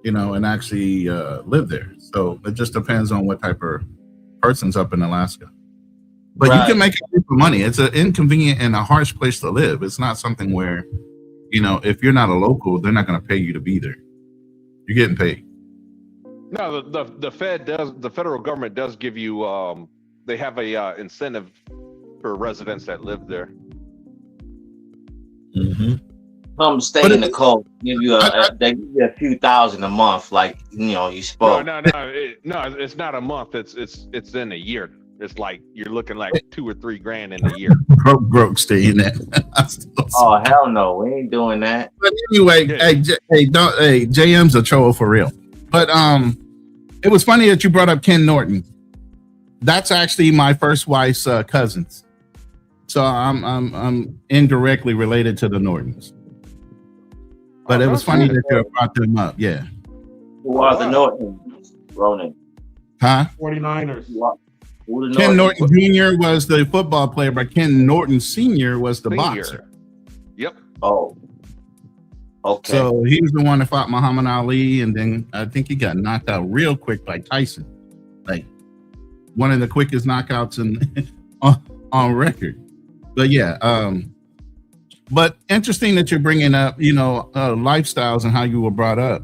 and actually live there. So it just depends on what type of person's up in Alaska. But you can make a grip of money. It's an inconvenient and a harsh place to live. It's not something where, if you're not a local, they're not going to pay you to be there. You're getting paid. No, the federal government does give you they have a incentive for residents that live there. Come stay in the cold. Give you they give you a few thousand a month, like you spoke. No, it's not a month. It's in a year. It's like you're looking like $2 or $3 grand in a year. Broke stay in that. Oh hell no, we ain't doing that. But anyway, JM's a troll for real. But it was funny that you brought up Ken Norton. That's actually my first wife's cousins. So I'm indirectly related to the Nortons. But it was funny that you brought them up. Yeah. Who are the Nortons, Ronan? Huh? 49ers. Ken Norton Jr. was the football player, but Ken Norton Sr. was the boxer. Yep. Oh. Okay. So he was the one that fought Muhammad Ali, and then I think he got knocked out real quick by Tyson. Like one of the quickest knockouts on record. But yeah, but interesting that you're bringing up, lifestyles and how you were brought up.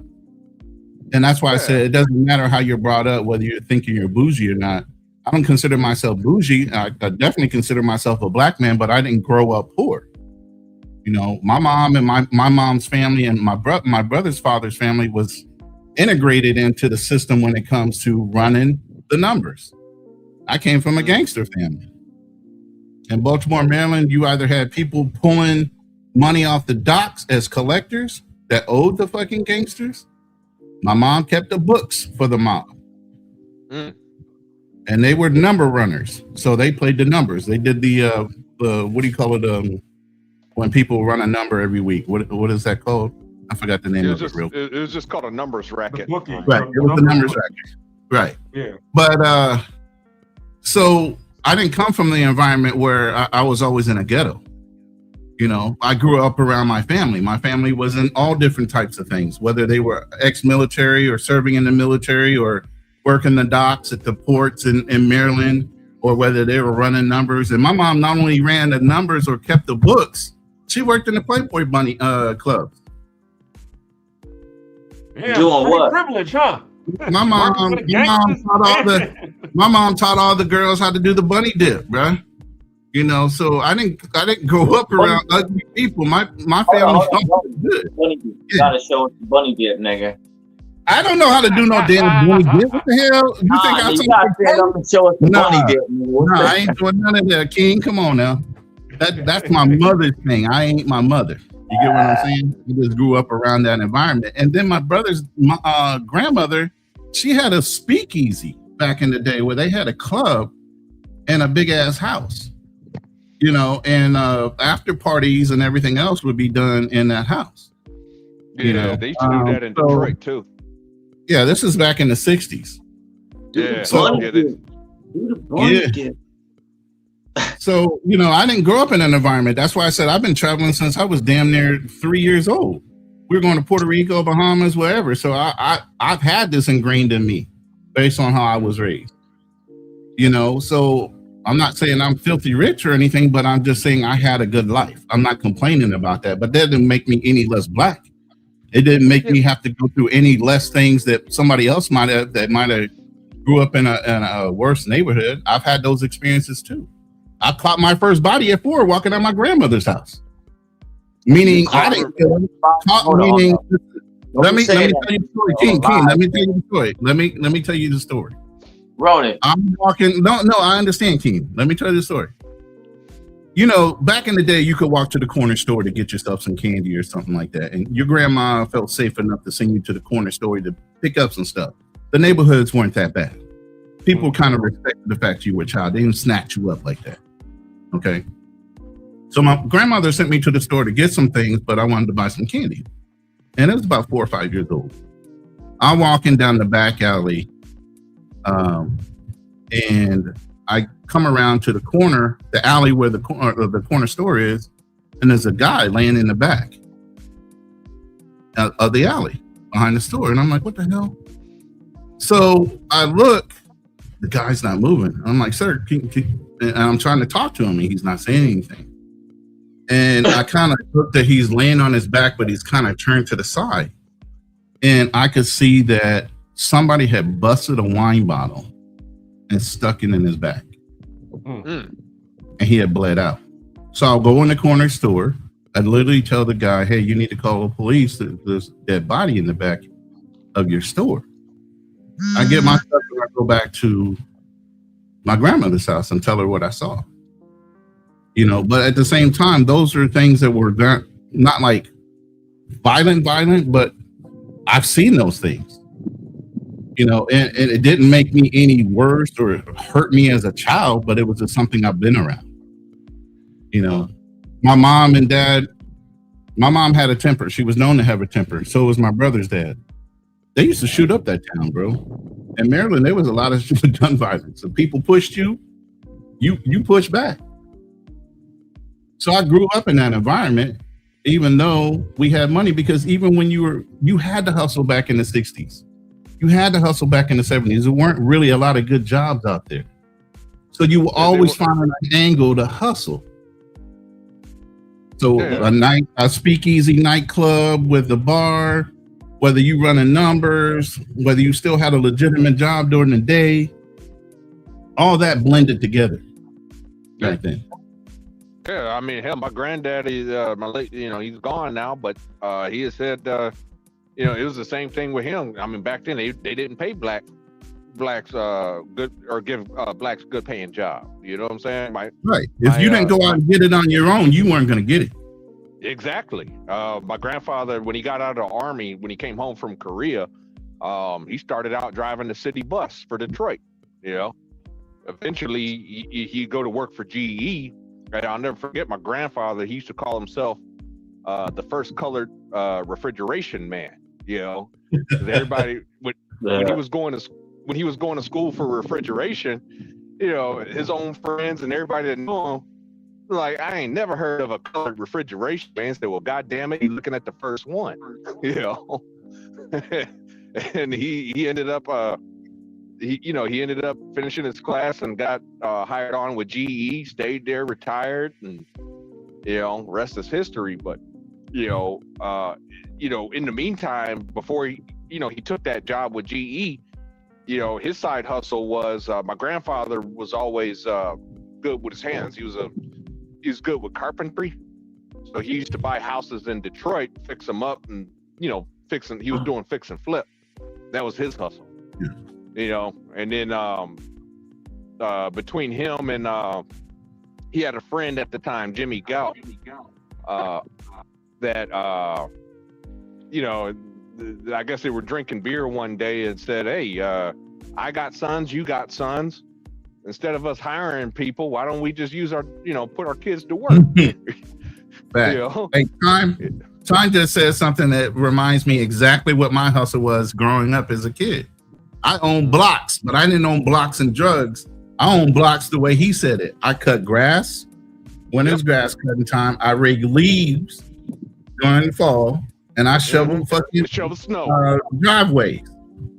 And that's why I said it doesn't matter how you're brought up, whether you're thinking you're bougie or not. I don't consider myself bougie. I definitely consider myself a black man, but I didn't grow up poor. My mom and my mom's family and my brother's father's family was integrated into the system when it comes to running the numbers. I came from a gangster family. In Baltimore, Maryland, you either had people pulling money off the docks as collectors that owed the fucking gangsters. My mom kept the books for the mob. And they were number runners. So they played the numbers. They did the what do you call it? When people run a number every week. What is that called? I forgot the name of it. It was just called a numbers racket. Right. It was the numbers racket. Right. Yeah. But so I didn't come from the environment where I was always in a ghetto. I grew up around my family. My family was in all different types of things, whether they were ex-military or serving in the military or working the docks at the ports in Maryland, or whether they were running numbers. And my mom not only ran the numbers or kept the books, she worked in the Playboy Bunny clubs. Yeah, doing what? Privilege, huh? My mom taught all the girls how to do the bunny dip, bruh. So I didn't grow up around ugly people. My family was good. You gotta show us the bunny dip, nigga. I don't know how to do no damn bunny dip. What the hell? You think I'm to show us the bunny dip? No, I ain't doing none of that, King. Come on now. That's my mother's thing. I ain't my mother. You get what I'm saying? I just grew up around that environment. And then my brother's grandmother, she had a speakeasy back in the day where they had a club and a big ass house. And after parties and everything else would be done in that house. Yeah, they used to do that in Detroit too. Yeah, this is back in the 60s. Yeah, so, yeah. So, I didn't grow up in an environment. That's why I said I've been traveling since I was damn near 3 years old. We were going to Puerto Rico, Bahamas, wherever. So I've had this ingrained in me based on how I was raised. So I'm not saying I'm filthy rich or anything, but I'm just saying I had a good life. I'm not complaining about that, but that didn't make me any less black. It didn't make me have to go through any less things that somebody else might have grew up in a worse neighborhood. I've had those experiences too. I caught my first body at 4 walking out my grandmother's house. Meaning I didn't kill him. Meaning, let me tell you the story. King, let me tell you the story. Let me tell you the story. Ronan. I'm walking. No, I understand, King. Let me tell you the story. Back in the day, you could walk to the corner store to get yourself some candy or something like that. And your grandma felt safe enough to send you to the corner store to pick up some stuff. The neighborhoods weren't that bad. People kind of respected the fact you were a child. They didn't snatch you up like that. Okay. So my grandmother sent me to the store to get some things, but I wanted to buy some candy. And it was about 4 or 5 years old. I'm walking down the back alley, and I come around to the corner, the alley where the corner store is, and there's a guy laying in the back of the alley behind the store, and I'm like, what the hell? So I look, the guy's not moving. I'm like, sir, and I'm trying to talk to him, and he's not saying anything. And I kind of look that he's laying on his back, but he's kind of turned to the side. And I could see that somebody had busted a wine bottle and stuck it in his back. And he had bled out. So I'll go in the corner store. I literally tell the guy, hey, you need to call the police. There's a dead body in the back of your store. I get my stuff and I go back to my grandmother's house and tell her what I saw. You know, but at the same time, those are things that were not like violent, but I've seen those things. You know, and it didn't make me any worse or hurt me as a child, but it was just something I've been around. You know, my mom and dad, my mom had a temper. She was known to have a temper. So was my brother's dad. They used to shoot up that town, bro. In Maryland, there was a lot of gun violence. If people pushed you, you pushed back. So I grew up in that environment, even though we had money, because even when you had to hustle back in the 60s. You had to hustle back in the 70s. There weren't really a lot of good jobs out there. So you will always find an angle to hustle. So a speakeasy nightclub with a bar, whether you running numbers, whether you still had a legitimate job during the day, all that blended together back then. Yeah, I mean, hell, my granddaddy, my late, you know, he's gone now, but he has said, you know, it was the same thing with him. I mean, back then they didn't pay blacks good or give blacks good paying job. You know what I'm saying? Right. If you didn't go out and get it on your own, you weren't going to get it. Exactly. My grandfather, when he got out of the army, when he came home from Korea, he started out driving the city bus for Detroit. You know, eventually he'd go to work for GE. And I'll never forget my grandfather. He used to call himself the first colored refrigeration man. You know, everybody when he was going to school for refrigeration, you know, his own friends and everybody that knew him, like, I ain't never heard of a colored refrigeration man. Said, well, goddamn it, he's looking at the first one, you know. And he ended up he ended up finishing his class and got hired on with GE, stayed there, retired, and you know, rest is history. But you know, in the meantime, before he took that job with GE, you know, his side hustle was my grandfather was always good with his hands. He was good with carpentry, so he used to buy houses in Detroit, fix them up, and you know, he was doing fix and flip. That was his hustle. Yeah. You know, and then between him and he had a friend at the time, Jimmy Gout, that you know, I guess they were drinking beer one day and said, hey, I got sons, you got sons. Instead of us hiring people, why don't we just use put our kids to work? Back. You know? Hey, Time just said something that reminds me exactly what my hustle was growing up as a kid. I owned blocks, but I didn't own blocks and drugs. I owned blocks the way he said it. I cut grass when it's grass cutting time. I rake leaves during the fall, and I shovel snow driveways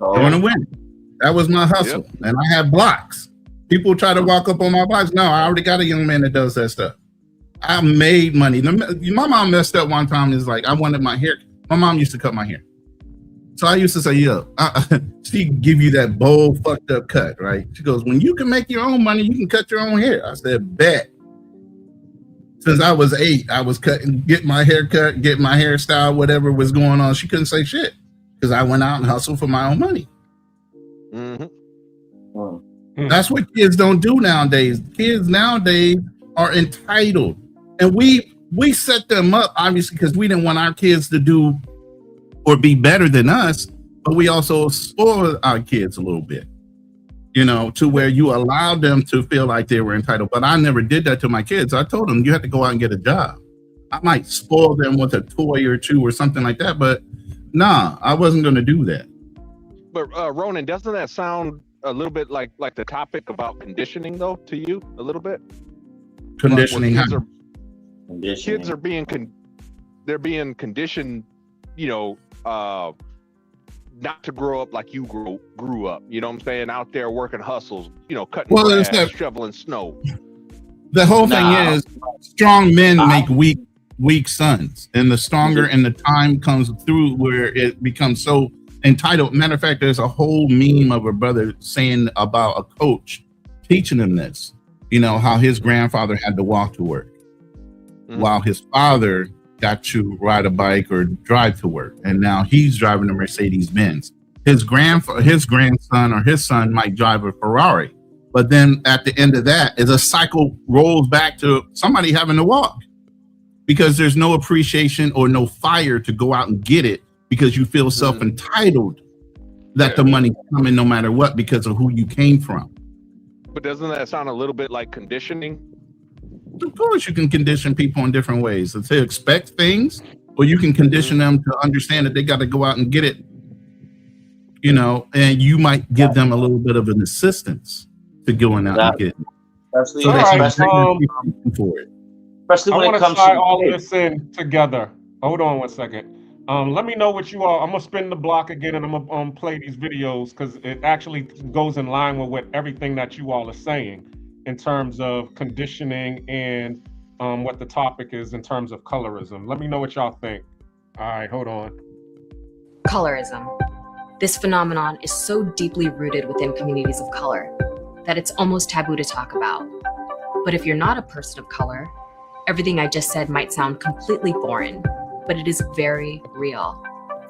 during the winter. That was my hustle, and I had blocks. People try to walk up on my blocks. No, I already got a young man that does that stuff. I made money. My mom messed up one time. Is like, I wanted my hair. My mom used to cut my hair. So I used to say, yo, she give you that bold, fucked up cut, right? She goes, when you can make your own money, you can cut your own hair. I said, bet. Since I was 8, I was get my hair cut, get my hairstyle, whatever was going on. She couldn't say shit because I went out and hustled for my own money. Mm-hmm. That's what kids don't do nowadays. Kids nowadays are entitled. And we set them up, obviously, because we didn't want our kids to do or be better than us, but we also spoil our kids a little bit, you know, to where you allowed them to feel like they were entitled. But I never did that to my kids. I told them, you have to go out and get a job. I might spoil them with a toy or two or something like that, but nah, I wasn't going to do that. But Ronan, doesn't that sound a little bit like the topic about conditioning, though, to you a little bit? Conditioning. Kids are being they're being conditioned, you know, not to grow up like you grew up. You know what I'm saying? Out there working hustles, you know, cutting grass, shoveling snow. The whole thing is strong men make weak sons, and the stronger and the time comes through where it becomes so entitled. Matter of fact, there's a whole meme of a brother saying about a coach teaching him this, you know, how his grandfather had to walk to work while his father got to ride a bike or drive to work, and now he's driving a Mercedes Benz. His grandson or his son might drive a Ferrari, but then at the end of that is a cycle rolls back to somebody having to walk because there's no appreciation or no fire to go out and get it because you feel self-entitled that the money's coming no matter what because of who you came from. But doesn't that sound a little bit like conditioning? Of course, you can condition people in different ways. To expect things, or you can condition them to understand that they got to go out and get it, you know, and you might give them a little bit of an assistance to going out and get it. Especially, So I when want it to comes tie to all of this in together. Hold on one second. Let me know what you all. I'm gonna spin the block again, and I'm gonna play these videos because it actually goes in line with what everything that you all are saying in terms of conditioning and what the topic is in terms of colorism. Let me know what y'all think. All right, hold on. Colorism. This phenomenon is so deeply rooted within communities of color that it's almost taboo to talk about. But if you're not a person of color, everything I just said might sound completely foreign, but it is very real.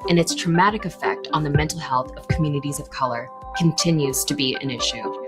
And its traumatic effect on the mental health of communities of color continues to be an issue.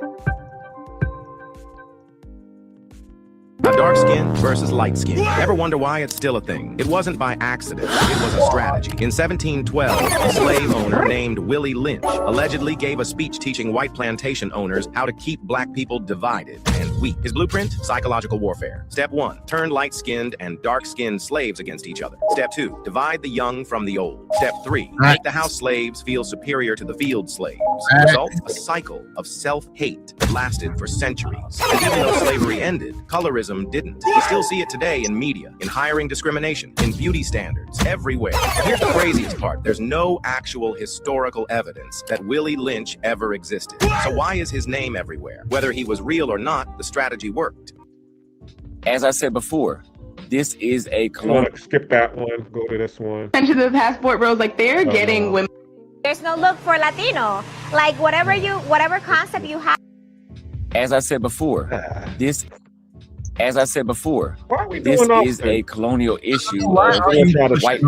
Now, dark skin versus light skin. Ever wonder why it's still a thing? It wasn't by accident. It was a strategy. In 1712, a slave owner named Willie Lynch allegedly gave a speech teaching white plantation owners how to keep black people divided and weak. His blueprint? Psychological warfare. Step 1, turn light-skinned and dark-skinned slaves against each other. Step 2, divide the young from the old. Step 3, make the house slaves feel superior to the field slaves. Result? A cycle of self-hate that lasted for centuries. And even though slavery ended, colorism didn't. We still see it today in media, in hiring discrimination, in beauty standards, everywhere. And here's the craziest part. There's no actual historical evidence that Willie Lynch ever existed. So why is his name everywhere? Whether he was real or not, the strategy worked. As I said before, this is a colonial. Skip that one, go to this one. Attention to the passport bros, like they're getting women. There's no look for Latino. Like whatever concept you have. As I said before, this is a colonial issue of white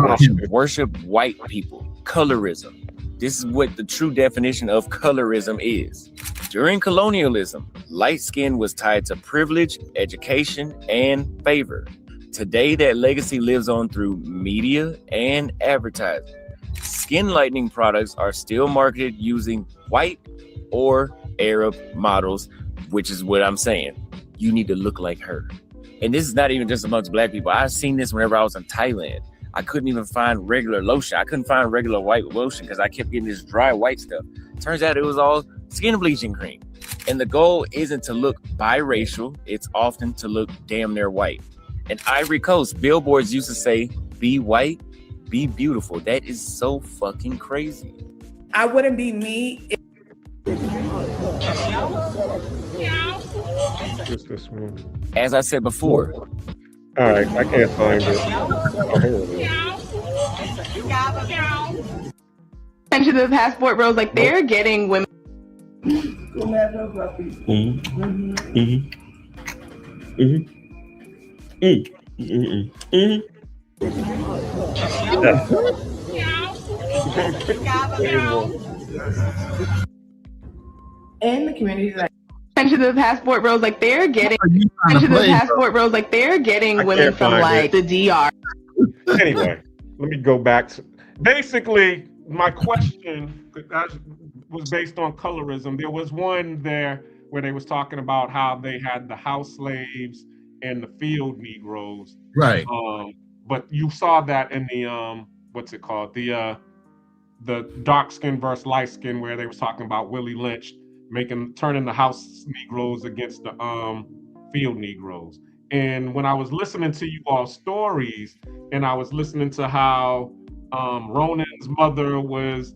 worship white people. Colorism. This is what the true definition of colorism is. During colonialism, light skin was tied to privilege, education, and favor. Today, that legacy lives on through media and advertising. Skin lightening products are still marketed using white or Arab models, which is what I'm saying. You need to look like her. And this is not even just amongst black people. I've seen this whenever I was in Thailand. I couldn't even find regular lotion. I couldn't find regular white lotion because I kept getting this dry white stuff. Turns out it was all skin bleaching cream. And the goal isn't to look biracial. It's often to look damn near white. In Ivory Coast, billboards used to say, be white, be beautiful. That is so fucking crazy. I wouldn't be me. Just this one. As I said before. All right, I can't find it. Attention to the passport bros, like they're getting women. In the community that Attention to the passport bros, like they're getting. Attention to the passport bros, like they're getting women from like the DR. Anyway, let me go back to basically my question was based on colorism. There was one there where they was talking about how they had the house slaves and the field Negroes. Right. But you saw that in the what's it called? The the dark skin versus light skin, where they was talking about Willie Lynch turning the house Negroes against the field Negroes. And when I was listening to you all stories, and I was listening to how Ronan's mother was,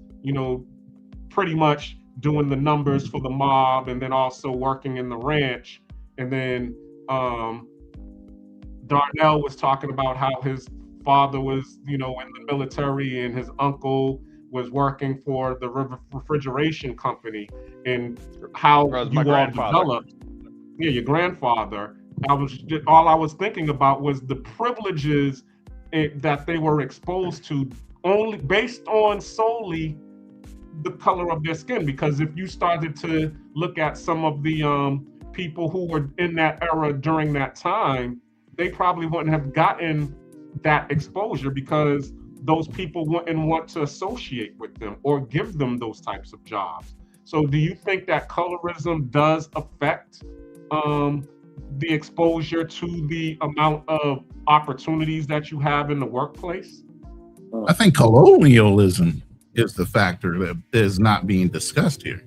pretty much doing the numbers for the mob, and then also working in the ranch, and then Darnell was talking about how his father was, in the military, and his uncle was working for the refrigeration company, and how you all developed. Yeah, your grandfather. All I was thinking about was the privileges that they were exposed to, only based on solely the color of their skin. Because if you started to look at some of the people who were in that era during that time, they probably wouldn't have gotten that exposure, because those people wouldn't want to associate with them or give them those types of jobs. So do you think that colorism does affect the exposure to the amount of opportunities that you have in the workplace? I think colonialism is the factor that is not being discussed here.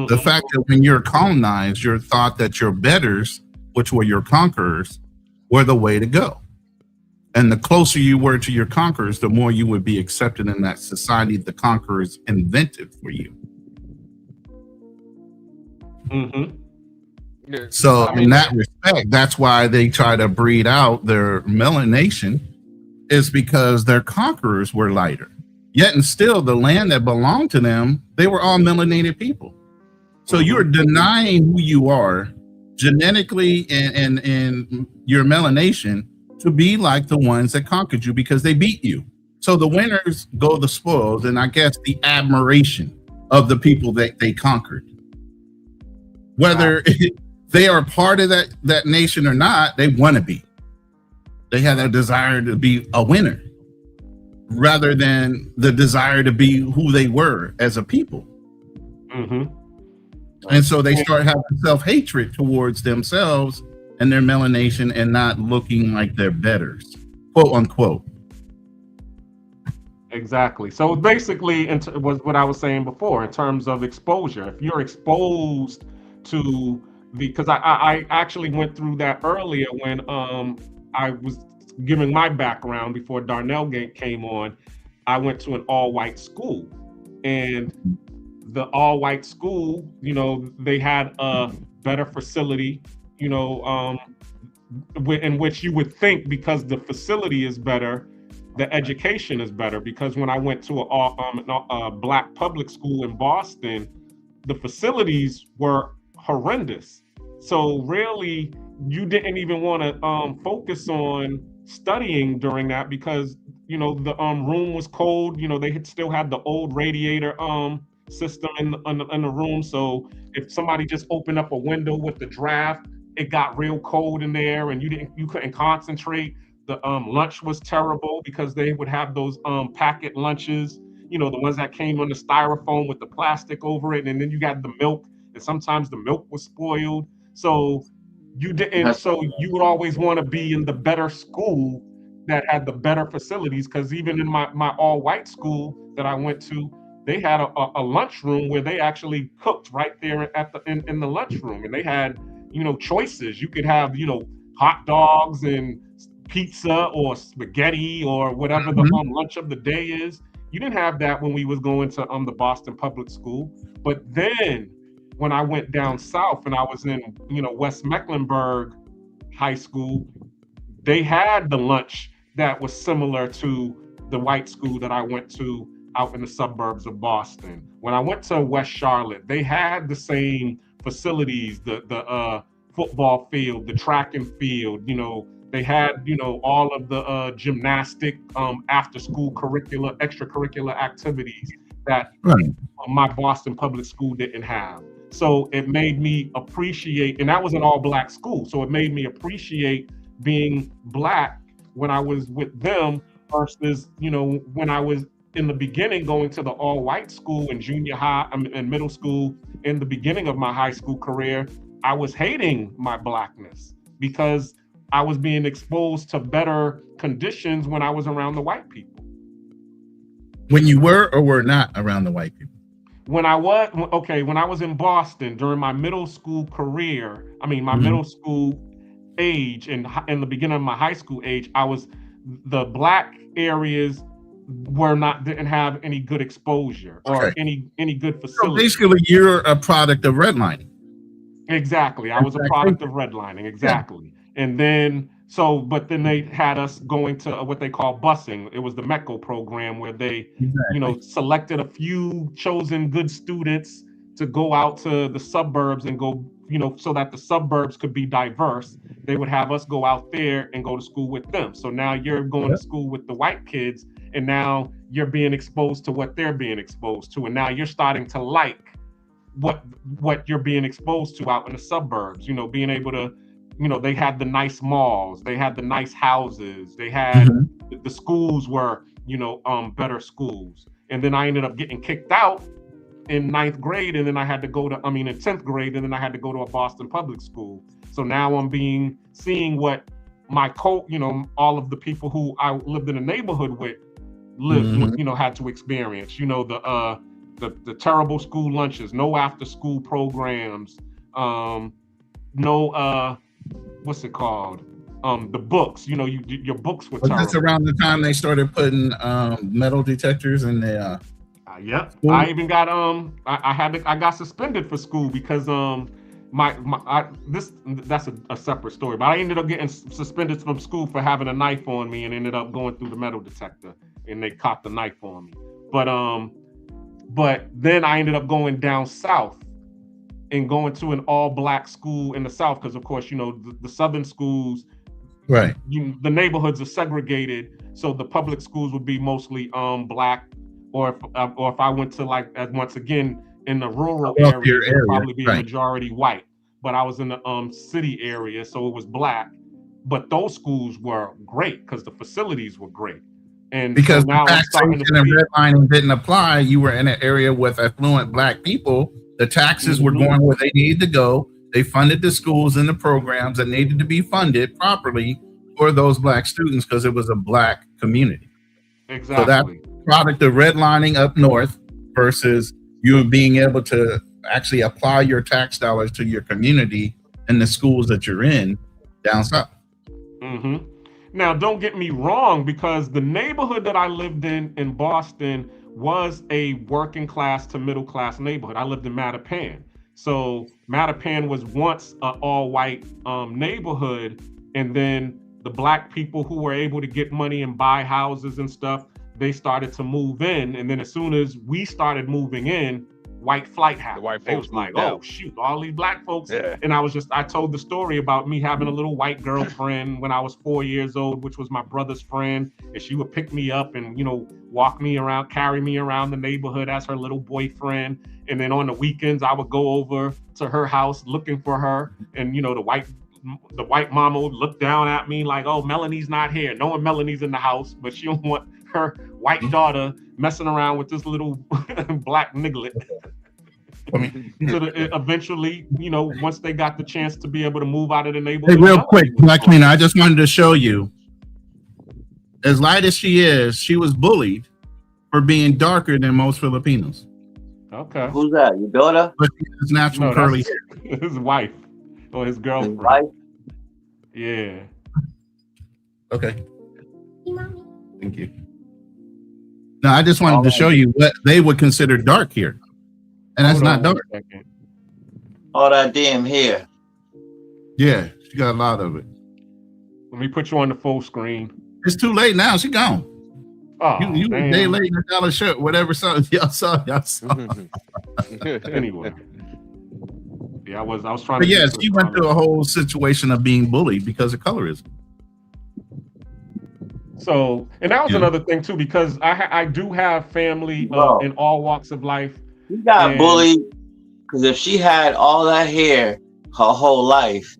The fact that when you're colonized, you're thought that your betters, which were your conquerors, were the way to go. And the closer you were to your conquerors, the more you would be accepted in that society the conquerors invented for you. So in that respect, that's why they try to breed out their melanation, is because their conquerors were lighter. Yet and still, the land that belonged to them, they were all melanated people. So you're denying who you are genetically and your melanation to be like the ones that conquered you, because they beat you. So the winners go the spoils, and I guess the admiration of the people that they conquered. Whether they are part of that nation or not, they want to be. They have a desire to be a winner, rather than the desire to be who they were as a people. And so they start having self-hatred towards themselves and their melanation, and not looking like they're betters, quote unquote. Exactly. So basically, was what I was saying before in terms of exposure. If you're exposed to because I actually went through that earlier when I was giving my background before Darnell came on. I went to an all-white school, and the all-white school, they had a better facility, in which you would think, because the facility is better, the education is better. Because when I went to a black public school in Boston, the facilities were horrendous. So really, you didn't even want to focus on studying during that, because the room was cold. They still had the old radiator system in the room. So if somebody just opened up a window with the draft, it got real cold in there, and you couldn't concentrate. The lunch was terrible, because they would have those packet lunches, the ones that came on the styrofoam with the plastic over it, and then you got the milk, and sometimes the milk was spoiled. So you didn't. So you would always want to be in the better school that had the better facilities, because even in my all-white school that I went to, they had a lunchroom where they actually cooked right there in the lunchroom, and they had choices. You could have hot dogs and pizza or spaghetti or whatever the lunch of the day is. You didn't have that when we was going to the Boston Public School. But then when I went down south and I was in West Mecklenburg High School, they had the lunch that was similar to the white school that I went to out in the suburbs of Boston. When I went to West Charlotte, they had the same facilities, the football field, the track and field. They had all of the gymnastic after school extracurricular activities that my Boston public school didn't have. So it made me appreciate, and that was an all black school, so it made me appreciate being black when I was with them versus when I was in the beginning going to the all-white school in junior high and middle school. In the beginning of my high school career, I was hating my blackness because I was being exposed to better conditions when I was around the white people. When you were or were not around the white people? When I was in Boston during my middle school career, my middle school age and in the beginning of my high school age, the black areas didn't have any good exposure or any good facility. So basically, you're a product of redlining. Exactly, I was a product of redlining. Exactly, yeah. And then but then they had us going to what they call busing. It was the MECO program where they, selected a few chosen good students to go out to the suburbs and go, so that the suburbs could be diverse. They would have us go out there and go to school with them. So now you're going to school with the white kids, and now you're being exposed to what they're being exposed to, and now you're starting to like what you're being exposed to out in the suburbs. Being able to. They had the nice malls, they had the nice houses, they had the schools were, better schools. And then I ended up getting kicked out in 9th grade, and then I had to go to, in 10th grade, and then I had to go to a Boston public school. So now I'm seeing what my all of the people who I lived in a neighborhood with had to experience. The terrible school lunches, no after school programs, no what's it called? The books. Your books were terrible. That's around the time they started putting metal detectors in the. Yep. School. I even got I got suspended for school because that's a separate story. But I ended up getting suspended from school for having a knife on me, and ended up going through the metal detector, and they caught the knife on me. But then I ended up going down south and going to an all-black school in the South, because of course, the Southern schools, right? The neighborhoods are segregated, so the public schools would be mostly black, or if I went to once again in the rural areas, it would probably be a majority white. But I was in the city area, so it was black. But those schools were great because the facilities were great. And because so now the taxation and redlining didn't apply, you were in an area with affluent black people. The taxes were going where they needed to go. They funded the schools and the programs that needed to be funded properly for those black students because it was a black community. Exactly. So that product of redlining up north versus you being able to actually apply your tax dollars to your community and the schools that you're in down south. Mm-hmm. Now, don't get me wrong, because the neighborhood that I lived in Boston, was a working class to middle class neighborhood. I lived in Mattapan. So Mattapan was once an all white neighborhood. And then the black people who were able to get money and buy houses and stuff, they started to move in. And then as soon as we started moving in, white flight happened. The white folks was like, oh, shoot, all these black folks. Yeah. And I told the story about me having a little white girlfriend when I was 4 years old, which was my brother's friend. And she would pick me up and, walk me around, carry me around the neighborhood as her little boyfriend. And then on the weekends, I would go over to her house looking for her. And, the white mama would look down at me like, oh, Melanie's not here. Knowing Melanie's in the house, but she don't want her white daughter messing around with this little black niglet. So eventually, once they got the chance to be able to move out of the neighborhood. Hey, real quick, Black Mina, I just wanted to show you, as light as she is, she was bullied for being darker than most Filipinos. Okay. Who's that? Your daughter? But his natural curly hair. His wife or his girlfriend. His wife? Yeah. Okay. Thank you. Now, I just wanted to show you what they would consider dark here. And that's not dark. All that damn hair. Yeah, she got a lot of it. Let me put you on the full screen. It's too late now. She gone. Oh, you a day late in a dollar shirt, whatever. Y'all saw. Anyway. Yeah, I was trying but to. Yes, you went through a whole situation of being bullied because of colorism. So, and that was another thing too, because I do have family in all walks of life. You got bullied because if she had all that hair her whole life,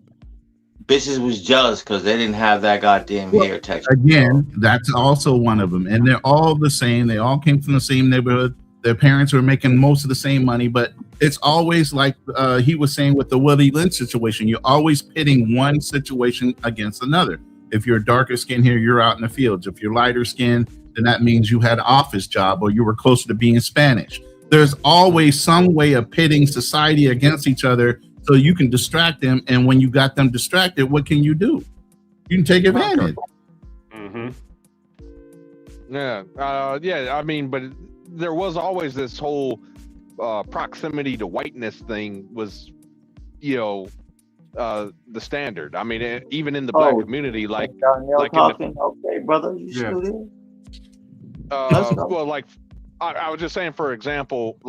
bitches was jealous because they didn't have that goddamn hair texture. Again, that's also one of them. And they're all the same. They all came from the same neighborhood. Their parents were making most of the same money, but it's always like he was saying with the Willie Lynch situation. You're always pitting one situation against another. If you're darker skin here, you're out in the fields. If you're lighter skin, then that means you had an office job or you were closer to being Spanish. There's always some way of pitting society against each other so you can distract them. And when you got them distracted, what can you do? You can take advantage. Yeah. I mean, but there was always this whole proximity to whiteness thing was, the standard. I mean, even in the black community, like talking. Okay, brother, you still there? Well, like I was just saying, for example,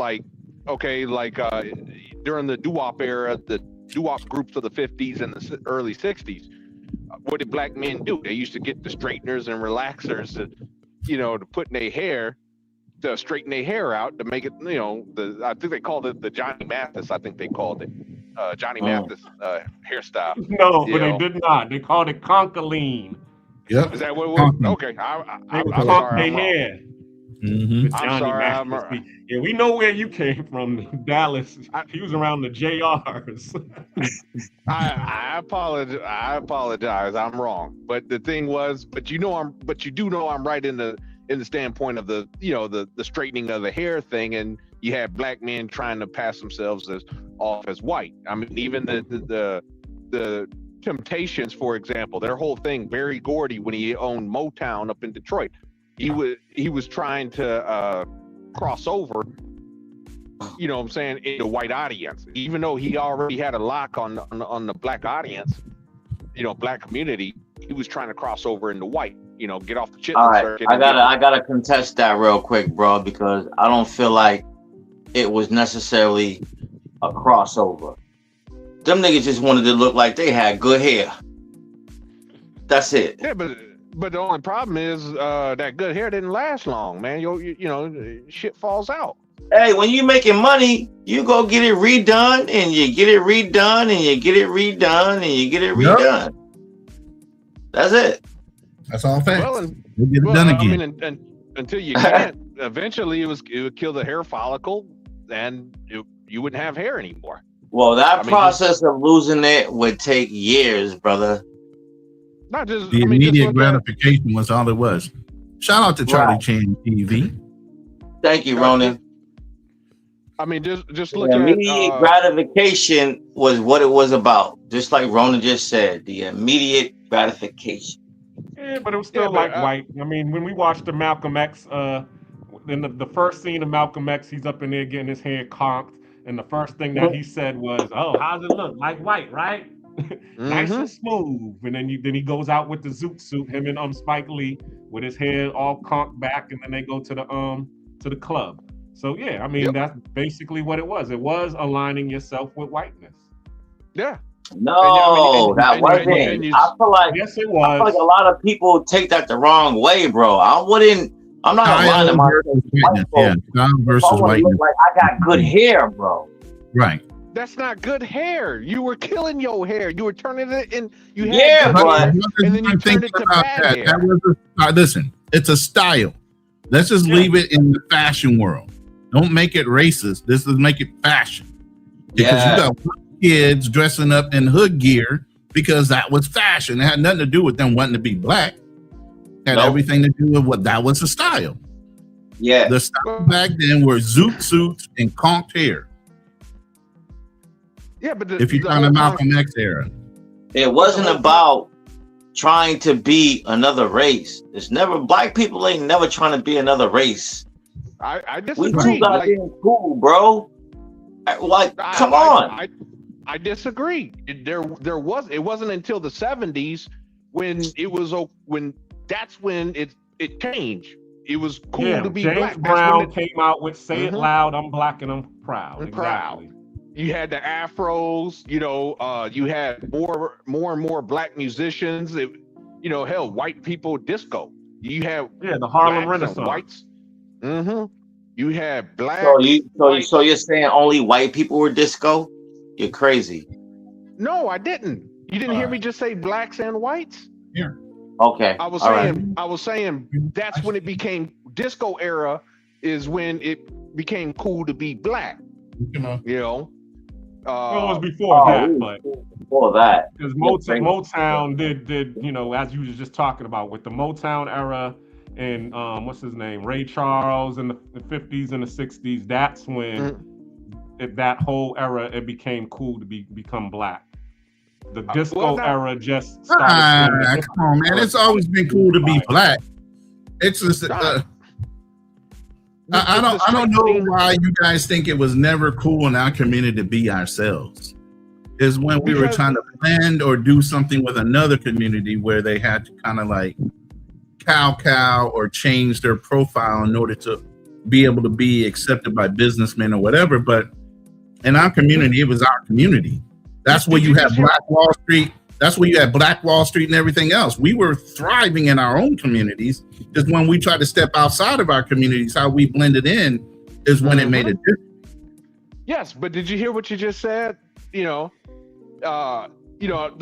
during the doo-wop era, the doo-wop groups of the 50s and the early 60s, what did black men do? They used to get the straighteners and relaxers to put in their hair, to straighten their hair out, to make it, I think they called it the Johnny Mathis. I think they called it Johnny Mathis hairstyle. No, but they did not. They called it concholine. Yep. Is that what it was? Okay. They would conk their hair. Mm-hmm. I'm sorry. Yeah, we know where you came from, Dallas. He was around the JRs. I apologize. I'm wrong. But the thing was, but you do know I'm right in the standpoint of the straightening of the hair thing, and you had black men trying to pass themselves off as white. I mean, even the Temptations, for example, their whole thing, Berry Gordy, when he owned Motown up in Detroit, he was trying to cross over, into white audience, even though he already had a lock on the black audience, black community. He was trying to cross over into white, get off the chitlin circuit. I gotta contest that real quick, bro, because I don't feel like it was necessarily a crossover. Them niggas just wanted to look like they had good hair. That's it. Yeah, but the only problem is that good hair didn't last long, man. Shit falls out. Hey, when you making money, you go get it redone, and you get it redone, and you get it redone, and you get it redone. Yep. That's it. That's all facts. Well, we'll get it done again. I mean, until you can't, eventually it would kill the hair follicle, and you wouldn't have hair anymore. Well, that process of losing it would take years, brother. Not just the immediate gratification was all it was. Shout out to Charlie Chan TV. Thank you, Ronan. I mean, just look the at immediate gratification was what it was about. Just like Ronan just said, the immediate gratification. Yeah, but it was still white. I mean, when we watched the Malcolm X, in the first scene of Malcolm X, he's up in there getting his hair conked, and the first thing that he said was, "Oh, how's it look? Like white, right? Nice and smooth." And then he goes out with the zoot suit, him and Spike Lee with his hair all conked back, and then they go to the club. So yeah, I mean that's basically what it was. It was aligning yourself with whiteness. Yeah. No, that wasn't. I feel like yes, it was. I feel like a lot of people take that the wrong way, bro. I'm not aligning myself with white folks. Yeah, versus whiteness. Like I got good hair, bro. Right. That's not good hair. You were killing your hair. You were turning it in. You had hair, and then you turned it to bad hair. Listen, it's a style. Let's just leave it in the fashion world. Don't make it racist. This is make it fashion. Because you got kids dressing up in hood gear because that was fashion. It had nothing to do with them wanting to be black. It had everything to do with what that was the style. Yeah. The style back then were zoot suits and conked hair. Yeah, but if you're talking about Malcolm X era, it wasn't about trying to be another race. It's never black people ain't never trying to be another race. I disagree. We too goddamn cool, bro. Like, come on. I disagree. It wasn't until the 70s when that's when it changed. It was cool to be James black. Brown came out with "Say It Loud, I'm Black and I'm Proud." Proud. You had the afros. You had more and more black musicians. Hell, white people disco. You have the Harlem Renaissance. Whites. You had black. So you're saying only white people were disco? You're crazy. No, I didn't. You didn't hear me just say blacks and whites? Yeah. Okay. I was saying that's when it became disco era is when it became cool to be black. Well, it was before that, but before that, because Motown did as you was just talking about with the Motown era and what's his name, Ray Charles in the 50s and the 60s. That's when that whole era it became cool to become black. The disco era just started. Come on, man! It's always been cool to be black. It's just I don't know why you guys think it was never cool in our community to be ourselves. Is when we were trying to blend or do something with another community where they had to kind of like cow or change their profile in order to be able to be accepted by businessmen or whatever. But in our community, it was our community. That's where you had Black Wall Street. That's where you had Black Wall Street and everything else. We were thriving in our own communities. Just when we tried to step outside of our communities, how we blended in is when it made a difference. Yes, but did you hear what you just said? The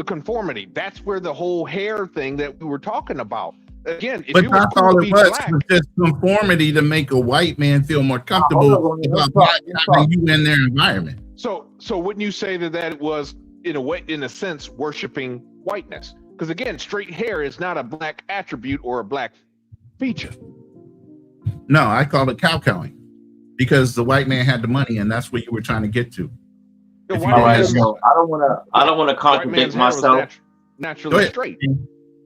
conformity. That's where the whole hair thing that we were talking about. Again, if it was that's cool all to it be was. black, It was just conformity to make a white man feel more comfortable about having you in their environment. So wouldn't you say that was in a sense worshiping whiteness? Because again, straight hair is not a black attribute or a black feature. No, I call it cow-cowing because the white man had the money, and that's what you were trying to get to. All right, so I don't want to contradict myself. Naturally straight.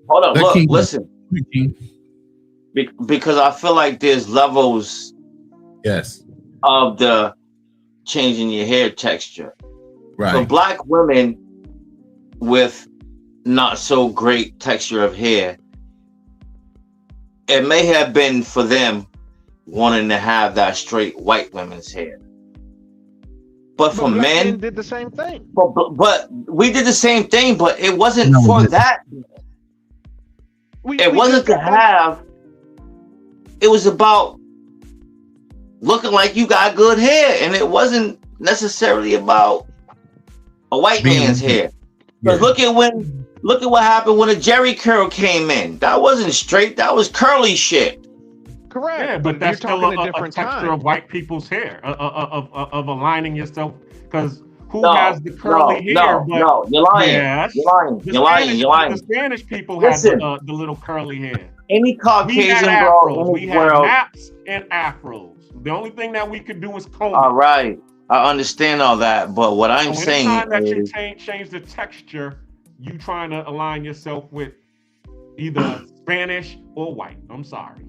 Hold on, look, listen. Because I feel like there's levels. Yes. Of the changing your hair texture. Right. For black women with not so great texture of hair, it may have been for them wanting to have that straight white women's hair. But for men did the same thing. But we did the same thing, but it wasn't for that. It wasn't to have. It was about looking like you got good hair, and it wasn't necessarily about a white man's hair. But look at what happened when a Jerry curl came in. That wasn't straight. That was curly shit. Correct. Yeah, but that's still a texture of white people's hair, of aligning yourself. Because who has the curly hair? No, you're lying. Yes, you're lying. The Spanish people had the little curly hair. Any Caucasian bro, we had naps and afros. The only thing that we could do was comb. All right, I understand all that, but what I'm saying is, that you change the texture, you trying to align yourself with either Spanish or white. I'm sorry.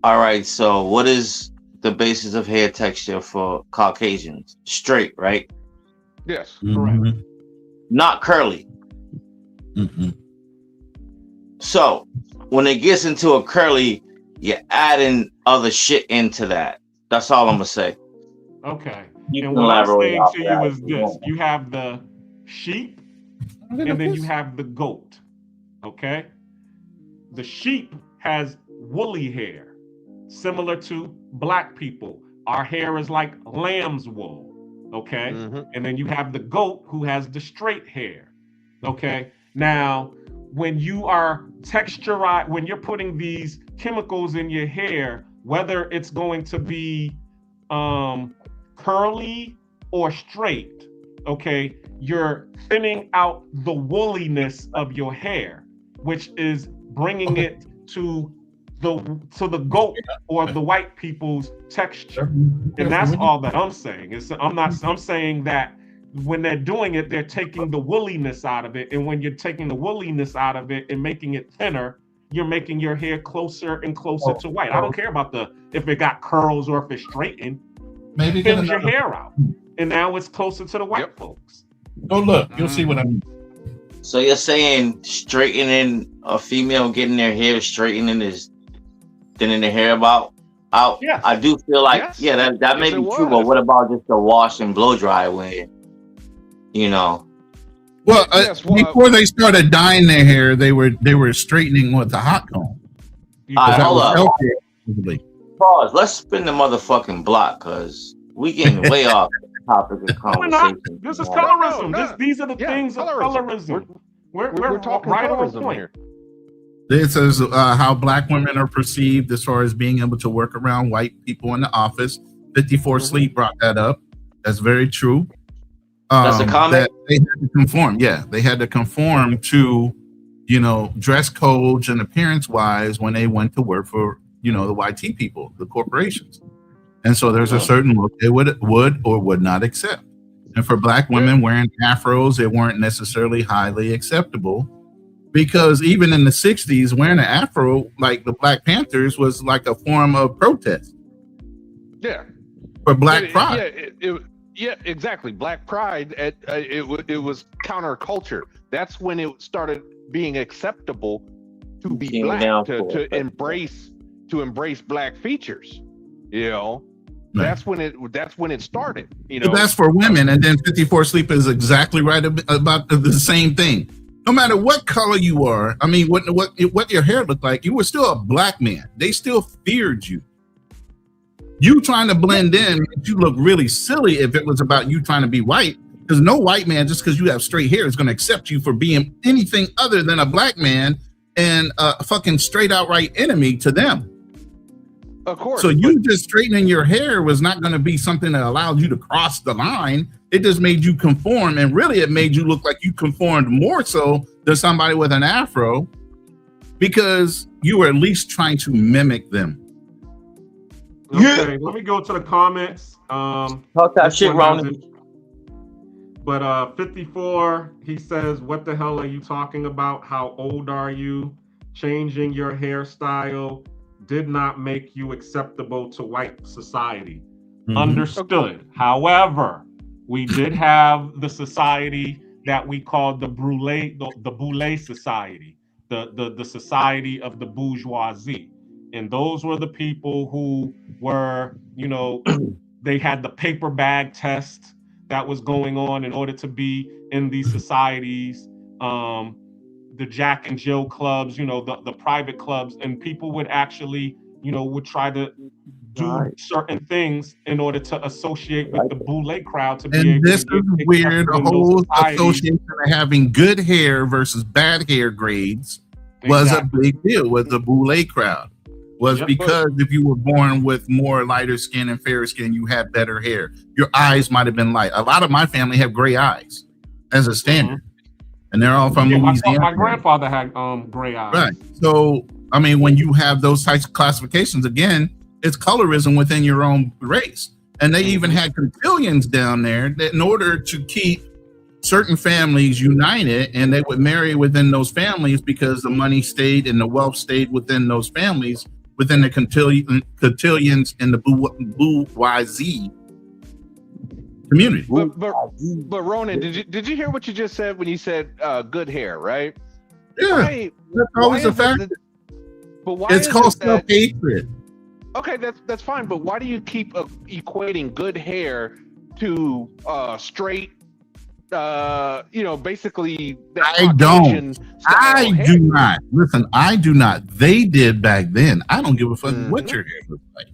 All right, so what is the basis of hair texture for Caucasians? Straight, right? Yes, correct. Not curly. So when it gets into a curly, you're adding other shit into that. That's all I'm gonna say. Okay. You and can what I'm elaborate saying to you is this: you have the sheep, and then you have the goat. Okay. The sheep has woolly hair, similar to black people. Our hair is like lamb's wool. Okay. And then you have the goat who has the straight hair. Okay. Now, when you are texturized, when you're putting these chemicals in your hair, whether it's going to be curly or straight, okay, you're thinning out the woolliness of your hair, which is bringing it to the goat or the white people's texture. And that's all that I'm saying. I'm saying that when they're doing it, they're taking the woolliness out of it. And when you're taking the woolliness out of it and making it thinner, you're making your hair closer and closer to white. I don't care about if it got curls or if it's straightened. Maybe thins your hair out. And now it's closer to the white folks. Oh, look, you'll see what I mean. So you're saying straightening a female, getting their hair straightened is thinning their hair out? Yes. I do feel like, that may be true, but what about just the wash and blow dry when, Well, before they started dyeing their hair, they were straightening with a hot comb. All right, hold up. Pause. Let's spin the motherfucking block, because we getting way off the topic of conversation. This is colorism. These are the things of colorism. We're talking right on point here. This is how black women are perceived as far as being able to work around white people in the office. 54 Sleep brought that up. That's very true. That's a comment. That they had to conform. Yeah, they had to conform to dress codes and appearance wise when they went to work for, the YT people, the corporations. And so there's a certain look they would or would not accept. And for Black women wearing afros, they weren't necessarily highly acceptable, because even in the 60s, wearing an afro, like the Black Panthers, was like a form of protest. Yeah. For Black pride. Yeah, exactly. Black pride, it was counterculture. That's when it started being acceptable to be Black, to embrace Black features. That's when it started. But that's for women, and then 54 Sleep is exactly right about the same thing. No matter what color you are, I mean, what your hair looked like, you were still a Black man. They still feared you. You trying to blend in, you look really silly if it was about you trying to be white, because no white man, just because you have straight hair, is going to accept you for being anything other than a Black man and a fucking straight outright enemy to them. Of course. So you just straightening your hair was not going to be something that allowed you to cross the line. It just made you conform, and really it made you look like you conformed more so than somebody with an afro, because you were at least trying to mimic them. Okay, let me go to the comments. Talk that shit, Ron. But 54, he says, what the hell are you talking about? How old are you? Changing your hairstyle did not make you acceptable to white society. Understood. However, we did have the society that we called the Boule Society, the society of the bourgeoisie. And those were the people who were, they had the paper bag test that was going on in order to be in these societies, the Jack and Jill clubs, the private clubs, and people would actually, would try to do certain things in order to associate with the Boule crowd to be able this to is weird. The whole association of having good hair versus bad hair grades was a big deal with the Boule crowd. Because if you were born with more lighter skin and fairer skin, you had better hair. Your eyes might have been light. A lot of my family have gray eyes as a standard. And they're all from Louisiana. My grandfather had gray eyes. Right. So, I mean, when you have those types of classifications, again, it's colorism within your own race. And they even had cotillions down there that in order to keep certain families united, and they would marry within those families because the money stayed and the wealth stayed within those families, within the cotillions and the bourgeoisie community. But Ronan, did you hear what you just said when you said good hair, right? Yeah, that's always a factor. But why? It's called self-hatred. Okay, that's fine. But why do you keep equating good hair to straight? Basically. I don't. I do not. Listen, I do not. They did back then. I don't give a fuck what your hair looks like.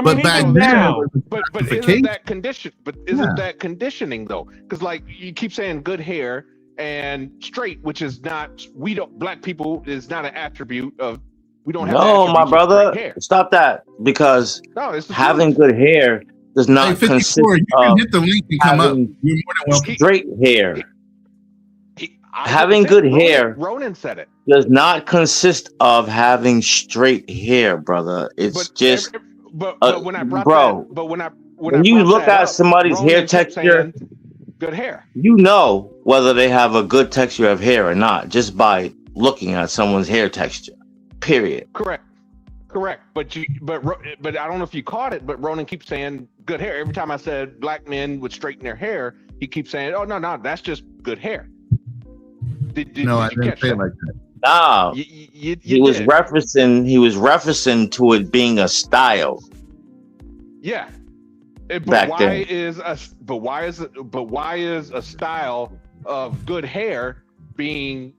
But back then, but isn't that condition? But isn't that conditioning though? Because like you keep saying good hair and straight, which is not. We don't. Black people is not an attribute of. We don't have. No, my brother, stop that. Because having good hair does not consist you can hit the link and come up. You're more than welcome. Straight hair. Having good hair. Ronan said it. Does not consist of having straight hair, brother. It's just. But when I brought that, but when you look at somebody's hair texture, good hair, you know whether they have a good texture of hair or not just by looking at someone's hair texture. Period. Correct. But I don't know if you caught it, but Ronan keeps saying good hair. Every time I said black men would straighten their hair, he keeps saying, "Oh no, that's just good hair." I didn't say it like that. No, he was referencing to it being a style. Yeah, back then. Why is a style of good hair being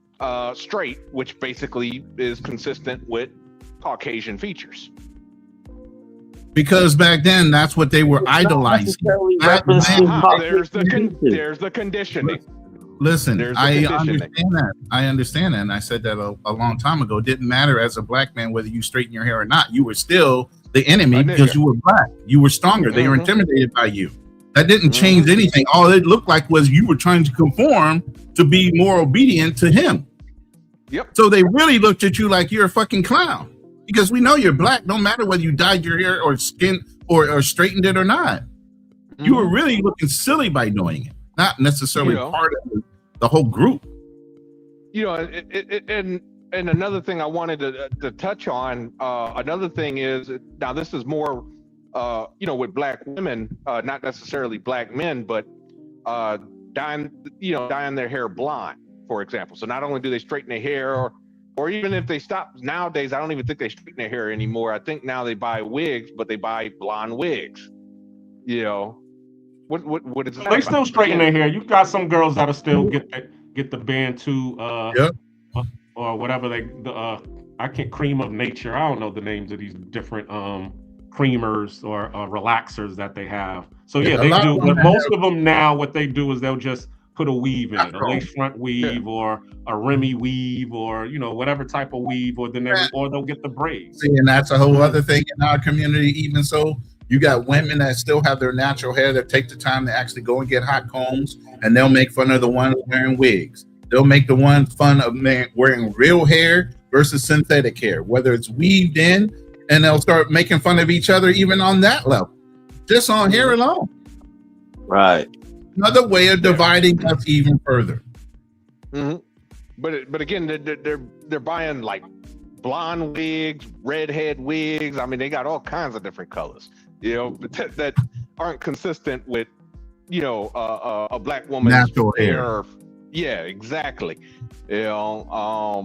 straight, which basically is consistent with Caucasian features? Because back then, that's what they were idolizing. There's the conditioning. Listen, I understand that. And I said that a long time ago. It didn't matter as a black man whether you straighten your hair or not. You were still the enemy because you were black. You were stronger. They were intimidated by you. That didn't change anything. All it looked like was you were trying to conform to be more obedient to him. Yep. So they really looked at you like you're a fucking clown because we know you're black. No matter whether you dyed your hair or skin or straightened it or not, you were really looking silly by doing it, not necessarily part of the whole group. You know, and another thing I wanted to touch on, another thing is, now this is more, you know, with black women, not necessarily black men, but dyeing their hair blonde, for example. So not only do they straighten their hair, or even if they stop nowadays, I don't even think they straighten their hair anymore. I think now they buy wigs, but they buy blonde wigs. You know, what is they still straighten their hair. You got some girls that'll still get the Bantu or whatever I can't cream of nature. I don't know the names of these different creamers or relaxers that they have. So yeah, they do. But most of them now, what they do is they'll just put a weave in it, a lace front weave or a Remy weave, or whatever type of weave, or they'll get the braids. See, and that's a whole other thing in our community. Even so, you got women that still have their natural hair that take the time to actually go and get hot combs, and they'll make fun of the ones wearing wigs. They'll make the one fun of wearing real hair versus synthetic hair, whether it's weaved in, and they'll start making fun of each other even on that level, just on hair alone. Right. Another way of dividing us even further. Mm-hmm. But again, they're buying like blonde wigs, redhead wigs. I mean, they got all kinds of different colors, that aren't consistent with, a black woman's natural hair. Yeah, exactly. I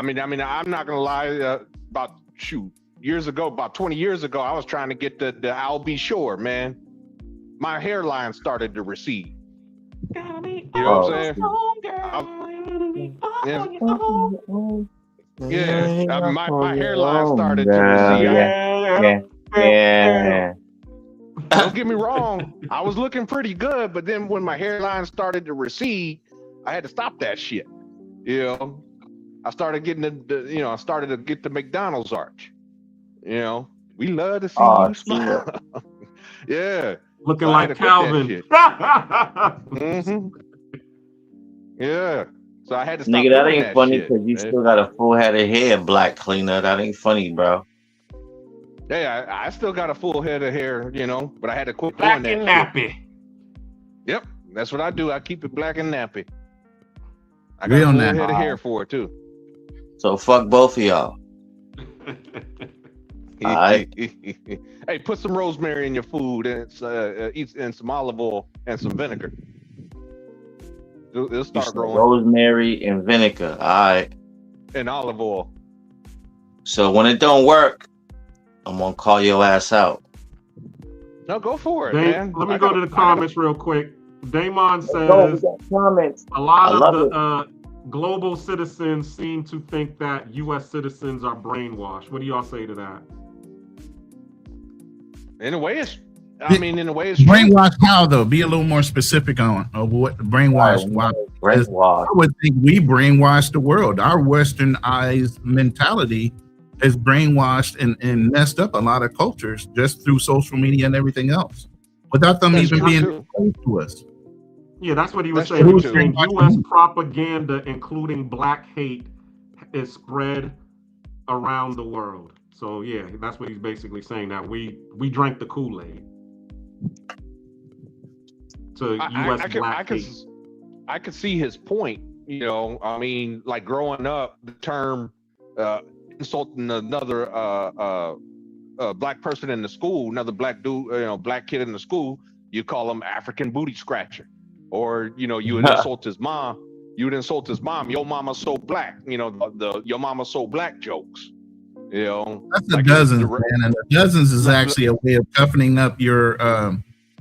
mean, I'm not gonna lie. About 20 years ago, I was trying to get the I'll Be Sure, man. My hairline started to recede. You know what I'm saying? My hairline started to recede. Yeah. Don't get me wrong. I was looking pretty good, but then when my hairline started to recede, I had to stop that shit. I started getting I started to get the McDonald's arch. We love to see you smile. Yeah. Looking like Calvin. Mm-hmm. Yeah. So I had to stop. Nigga, that ain't funny because you still got a full head of hair, black cleaner. That ain't funny, bro. Yeah, I still got a full head of hair, but I had to quit black doing and that. Nappy. Yep, that's what I do. I keep it black and nappy. I got Real a full nappy. head of hair for it too. So fuck both of y'all. All right. Hey, put some rosemary in your food and some olive oil and some vinegar. It'll start growing. Rosemary and vinegar. All right. And olive oil. So when it don't work, I'm gonna call your ass out. No, go for it, man. Let me go to the comments real quick. Damon says a lot of the global citizens seem to think that U.S. citizens are brainwashed. What do y'all say to that? In a way, it's brainwashed. How though? Be a little more specific on what brainwashed. Wow. I would think we brainwashed the world. Our westernized mentality has brainwashed and messed up a lot of cultures just through social media and everything else, without them even being exposed to us. Yeah, that's what he was saying. He was saying U.S. propaganda, including black hate, is spread around the world. So yeah, that's what he's basically saying. That we drank the Kool-Aid. To U.S. black hate. I could see his point. I mean, like growing up, the term insulting another black person in the school, another black dude, black kid in the school, you call him African booty scratcher, or you would insult his mom. You would insult his mom. Your mama's so black. The your mama's so black jokes. That's the dozens, man. And the dozens is actually a way of toughening up your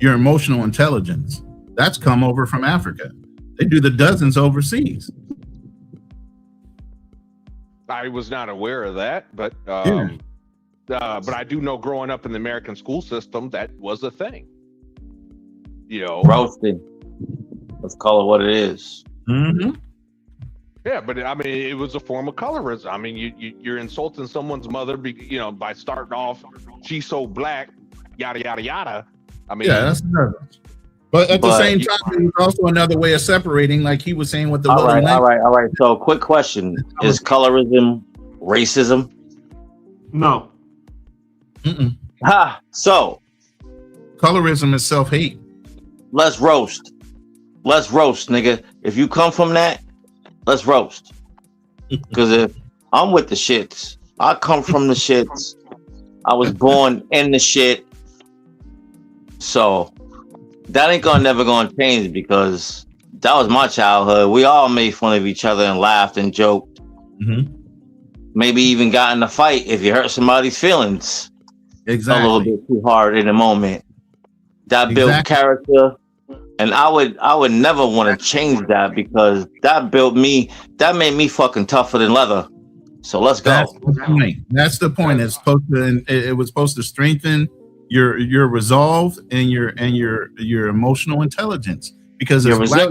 emotional intelligence. That's come over from Africa. They do the dozens overseas. I was not aware of that, but I do know growing up in the American school system, that was a thing. Roasting. Let's call it what it is. Mm-hmm. Yeah, but I mean, it was a form of colorism. I mean, you're insulting someone's mother, by starting off, she's so black, yada yada yada. I mean, yeah, that's another. But at the same time, there's also another way of separating, like he was saying with the all little right. So, quick question: is colorism racism? No. Ha. So, colorism is self-hate. Let's roast, nigga. If you come from that, let's roast. Because if I'm with the shits, I come from the shits. I was born in the shit. So that ain't never gonna change because that was my childhood. We all made fun of each other and laughed and joked. Maybe even got in a fight if you hurt somebody's feelings. Exactly. A little bit too hard in the moment. That built character. And I would never want to change that because that made me fucking tougher than leather. So let's go. That's the point. It's supposed to. It was supposed to strengthen your resolve and your emotional intelligence. Because as black,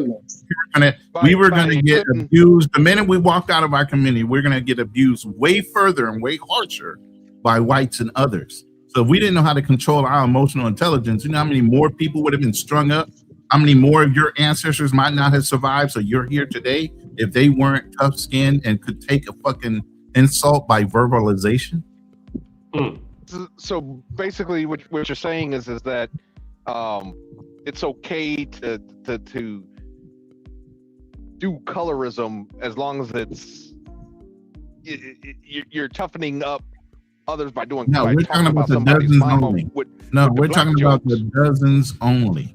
we were going to get abused the minute we walked out of our community. We're going to get abused way further and way harsher by whites and others. So if we didn't know how to control our emotional intelligence, you know how many more people would have been strung up? How many more of your ancestors might not have survived? So you're here today if they weren't tough-skinned and could take a fucking insult by verbalization. So basically, what you're saying is that it's okay to do colorism as long as you're toughening up others by doing. No, we're talking about the dozens only. No, we're talking about the dozens only.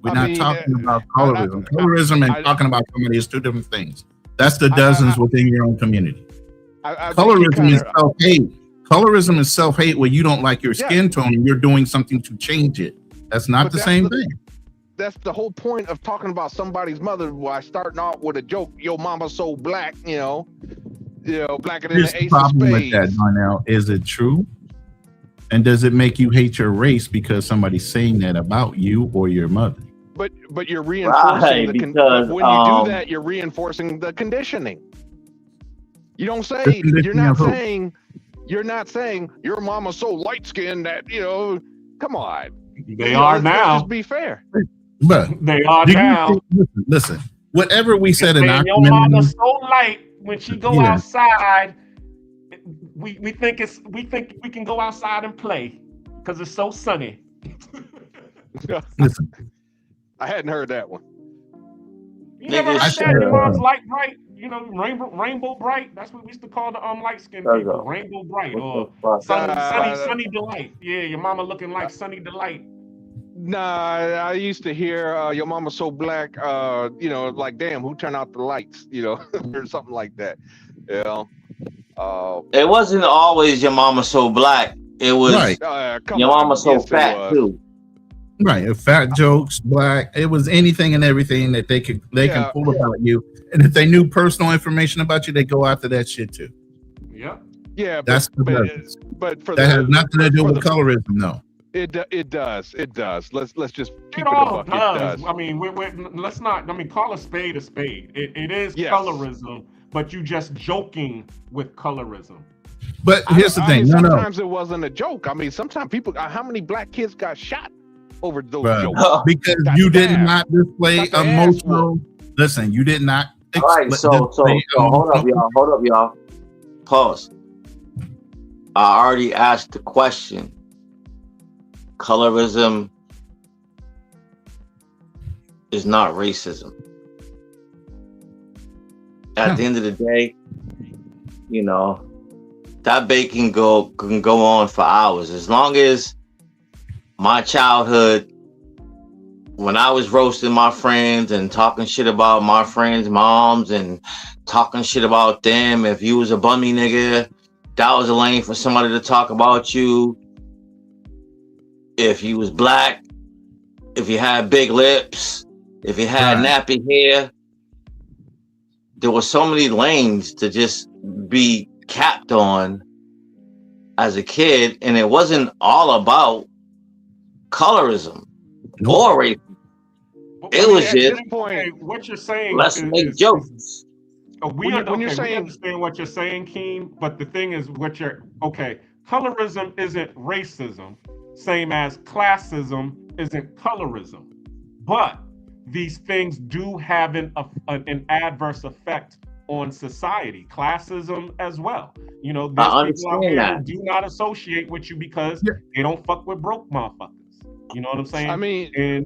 We're not talking about colorism. Colorism and talking about somebody is two different things. That's the dozens within your own community. Colorism is self-hate. Colorism is self-hate where you don't like your skin tone and you're doing something to change it. That's not the same thing. That's the whole point of talking about somebody's mother. Why starting out with a joke? Your mama's so black, blacker than Here's the ace the of problem with spades. that, Darnell. Is it true? And does it make you hate your race because somebody's saying that about you or your mother? But you're reinforcing when you do that, you're reinforcing the conditioning. You don't say you're not saying your mama's so light skinned that come on. They are now. Just be fair. But they are now. Listen, whatever we said in our your mama's so light when she go outside, we think we can go outside and play because it's so sunny. Listen. I hadn't heard that one. You never heard that? Your mom's light bright, rainbow bright. That's what we used to call the light skinned people, rainbow bright or sunny delight. Yeah, your mama looking like Sunny Delight. Nah, I used to hear your mama's so black, like damn, who turned out the lights, or something like that. It wasn't always your mama so black. It was your mama so fat too. Right, fat jokes, black. It was anything and everything that they can pull about you, and if they knew personal information about you, they go after that shit too. Yeah, that's but for that has nothing to do with colorism, no. It does. Let's just keep it all does. I mean, let's not. I mean, call a spade a spade. It is colorism, but you just joking with colorism. But here's the thing. Sometimes it wasn't a joke. I mean, sometimes people. How many black kids got shot over those jokes? Because you did not display emotional. Listen, you did not. All right, so hold up, y'all. Pause. I already asked the question. Colorism is not racism. At the end of the day, that debate can go on for hours. As long as my childhood, when I was roasting my friends and talking shit about my friends' moms and talking shit about them, if you was a bummy nigga, that was a lane for somebody to talk about you. If you was black, if you had big lips, if you had nappy hair, there were so many lanes to just be capped on as a kid, and it wasn't all about colorism or racism. It was just what you're saying. Let's make jokes. We understand what you're saying, Keem, but the thing is, colorism isn't racism, same as classism isn't colorism. But these things do have an adverse effect on society, classism as well. You know, there's people out here who do not associate with you because they don't fuck with broke motherfuckers. You know what I'm saying? I mean, and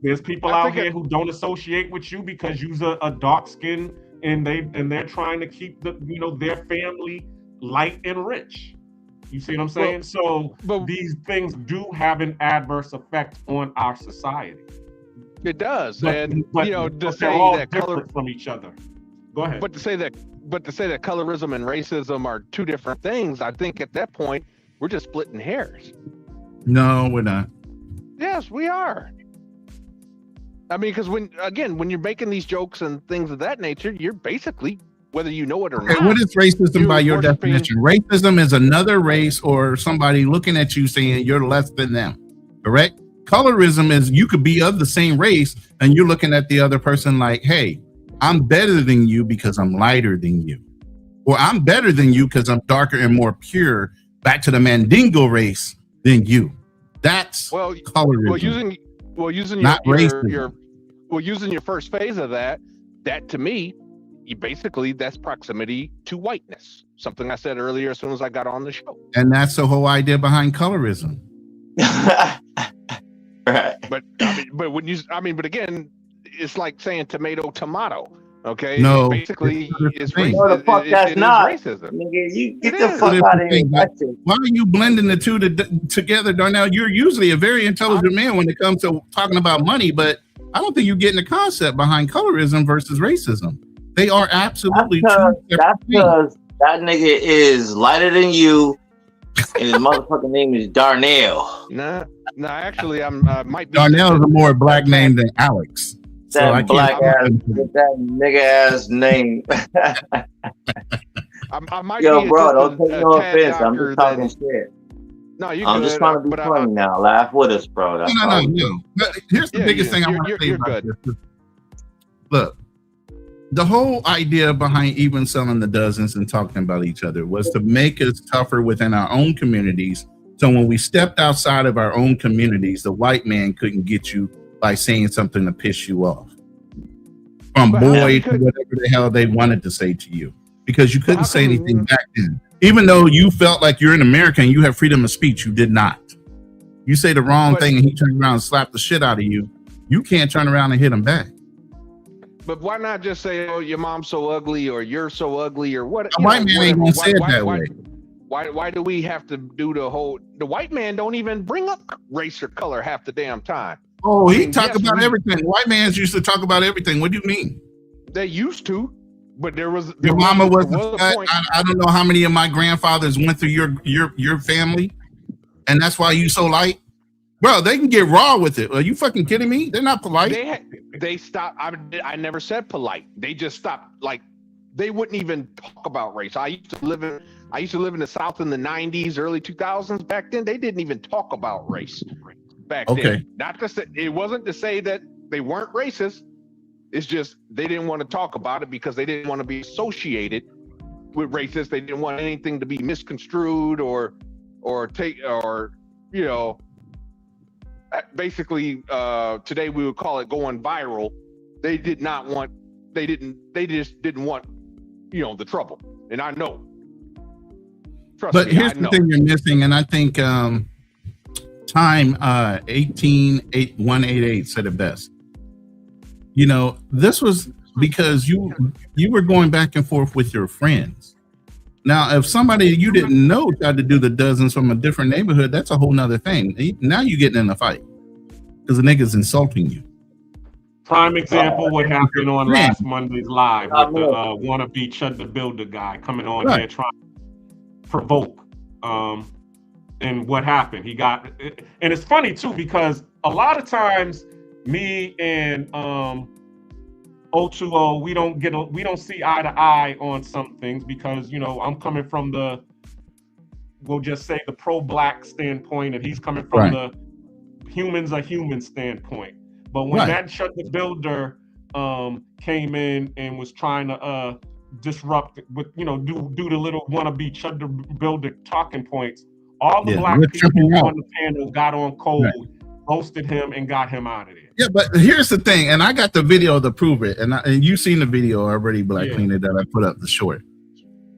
there's people out here who don't associate with you because you're a dark skin, and they're trying to keep their family light and rich. You see what I'm saying? But these things do have an adverse effect on our society. It does, but to say all that different from each other. Go ahead. But to say that colorism and racism are two different things, I think at that point we're just splitting hairs. No, we're not. Yes, we are. I mean, because when you're making these jokes and things of that nature, you're basically, whether you know it or not. What is racism by your definition? Racism is another race or somebody looking at you saying you're less than them, correct? Colorism is you could be of the same race and you're looking at the other person like, hey, I'm better than you because I'm lighter than you. Or I'm better than you because I'm darker and more pure, back to the Mandingo race, than you. That's colorism. Using your first phase of that to me, that's proximity to whiteness. Something I said earlier as soon as I got on the show. And that's the whole idea behind colorism. Right. But again, it's like saying tomato. Okay. No. Basically, it's racism. Nigga, you get the fuck out of here. Why are you blending the two together, Darnell? You're usually a very intelligent man when it comes to talking about money, but I don't think you're getting the concept behind colorism versus racism. They are absolutely two that's because that nigga is lighter than you, and his motherfucking name is Darnell. No, actually, might be. Darnell is a more black name than Alex. That black ass with that nigga ass name. I might Yo, be bro, don't take no offense. I'm just talking than, shit. No, I'm just trying to be funny now. Laugh with us, bro. That's no. But here's the biggest thing I want to say about this. Look, the whole idea behind even selling the dozens and talking about each other was to make us tougher within our own communities. So when we stepped outside of our own communities, the white man couldn't get you by saying something to piss you off. From boy to whatever the hell they wanted to say to you. Because you couldn't say anything back then. Even though you felt like you're in America and you have freedom of speech, you did not. You say the wrong thing and he turns around and slaps the shit out of you. You can't turn around and hit him back. But why not just say, oh, your mom's so ugly or you're so ugly or what? A white man ain't gonna say it that way. Why do we have to do the white man don't even bring up race or color half the damn time. Oh, he talk about everything. White mans used to talk about everything. What do you mean? They used to, but your mama was I don't know how many of my grandfathers went through your family, and that's why you so light. Bro, they can get raw with it. Are you fucking kidding me? They're not polite. They stopped. I never said polite. They just stopped. Like they wouldn't even talk about race. I used to live in the South in the 90s, early 2000s. Back then, they didn't even talk about race. Back then, not to say it wasn't to say that they weren't racist. It's just they didn't want to talk about it because they didn't want to be associated with racists. They didn't want anything to be misconstrued or basically today we would call it going viral. They just didn't want the trouble. And I know. But here's the thing you're missing, and I think Time 18188 said it best. This was because you were going back and forth with your friends. Now, if somebody you didn't know tried to do the dozens from a different neighborhood, that's a whole nother thing. Now you're getting in a fight because the nigga's insulting you. Prime example, what happened on last Monday's live with the wannabe Chud the Builder guy coming on here trying to provoke. And what happened? He got, and it's funny too because a lot of times me and 020 we don't see eye to eye on some things because I'm coming from we'll just say the pro-black standpoint and he's coming from the humans are human standpoint. But when that Chud the Builder came in and was trying to disrupt with do the little wannabe Chud the Builder talking points, all the black people on the panel got on cold, roasted him, and got him out of there. Yeah, but here's the thing, and I got the video to prove it, and you've seen the video already, Black Cleaner, that I put up the short.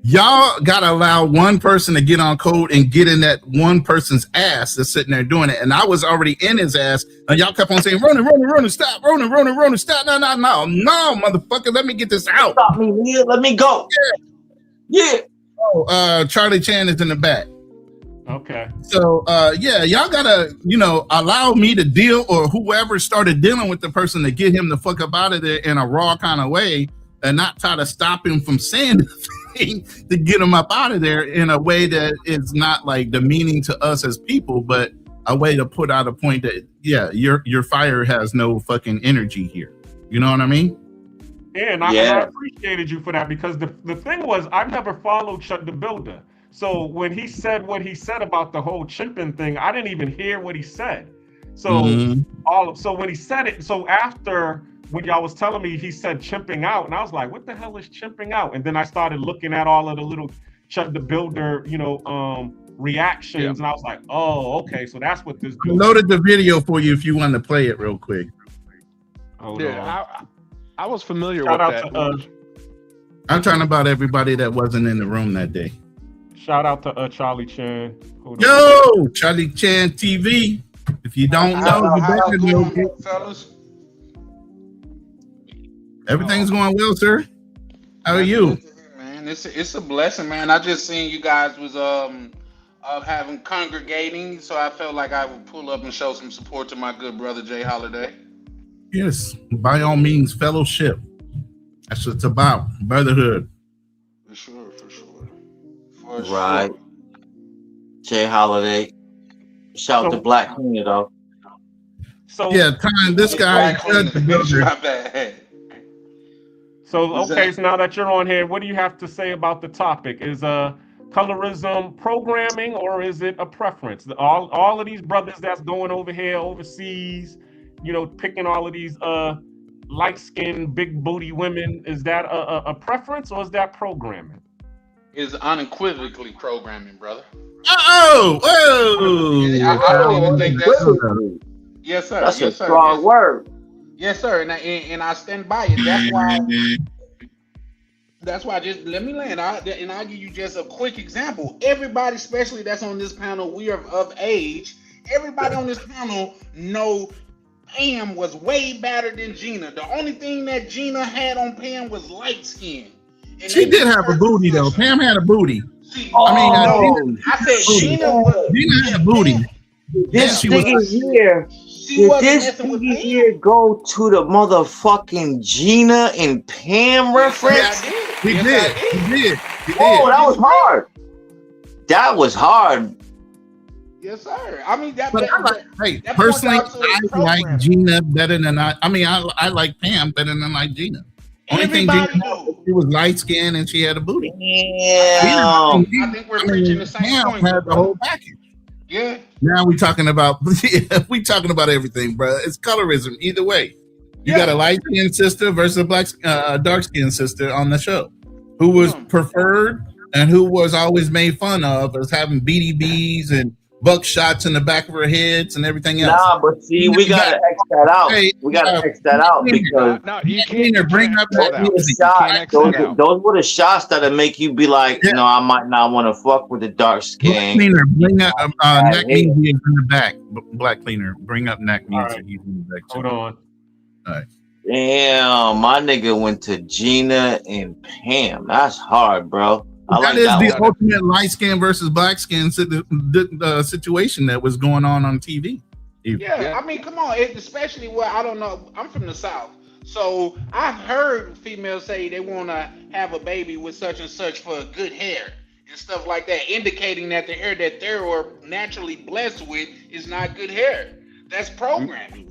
Y'all gotta allow one person to get on code and get in that one person's ass that's sitting there doing it. And I was already in his ass, and y'all kept on saying, Ronan, stop, Ronan, stop. No, motherfucker, let me get this out. Stop me, Leah. Let me go. Yeah. Oh, Charlie Chan is in the back. Okay. So y'all gotta, allow me to deal, or whoever started dealing with the person, to get him the fuck up out of there in a raw kind of way, and not try to stop him from saying the thing to get him up out of there in a way that is not like demeaning to us as people, but a way to put out a point that your fire has no fucking energy here. You know what I mean? And I appreciated you for that, because the thing was, I've never followed Chuck the Builder. So when he said what he said about the whole chimping thing, I didn't even hear what he said. So so when he said it, so after when y'all was telling me he said chimping out, and I was like, what the hell is chimping out? And then I started looking at all of the little Chuck the Builder, reactions, and I was like, oh, okay, so that's what this. I loaded the video for you if you want to play it real quick. I was familiar Shout with out that. to, I'm talking about everybody that wasn't in the room that day. Shout out to Charlie Chan. Yo, Charlie Chan TV. If you don't know, you better know it. Fellas? Everything's going well, sir. How are you? Man, it's a blessing, man. I just seen you guys was having congregating, so I felt like I would pull up and show some support to my good brother Jay Holiday. Yes, by all means, fellowship. That's what it's about. Brotherhood. For sure. Right. Jay Holiday. Shout out to Black Cleaner though. So this guy. So okay, so now that you're on here, what do you have to say about the topic? Is colorism programming, or is it a preference? All of these brothers that's going over here overseas, picking all of these light-skinned, big booty women, is that a preference, or is that programming? Is unequivocally programming, brother. Whoa! I don't even think that's. Yes, sir. That's a strong word. Yes, sir. And I stand by it. That's why. Just let me land. And I'll give you just a quick example. Everybody, especially that's on this panel, we are of age. Everybody on this panel know Pam was way better than Gina. The only thing that Gina had on Pam was light skin. She did have a booty though. Pam had a booty. I said Gina had a booty. This nigga here. Did this nigga here go to the motherfucking Gina and Pam reference? He did. Oh, that was hard. That was hard. Yes, sir. I mean, personally, I like Gina better than I like Pam better than I like Gina. Only thing Gina had, she was light skinned and she had a booty. Yeah. I think we're preaching the same point. Had the whole package. Yeah. Now we talking about everything, bro. It's colorism either way. You got a light skinned sister versus a dark skinned sister on the show, who was preferred and who was always made fun of as having BDBs and buckshots in the back of her heads and everything else. Nah, but see, we gotta X that out. We gotta X that out because you can't bring up that. Those were the shots that'll make you be like, I might not want to fuck with the dark skin. Cleaner, bring up Neck Means in the back. Black Cleaner, bring up Neck Means in the back. Hold on. All right. Damn, my nigga went to Gina and Pam. That's hard, bro. That is the ultimate light skin versus black skin situation that was going on TV. Yeah, I mean, come on, especially where I don't know. I'm from the South, so I've heard females say they want to have a baby with such and such for good hair and stuff like that, indicating that the hair that they're naturally blessed with is not good hair. That's programming.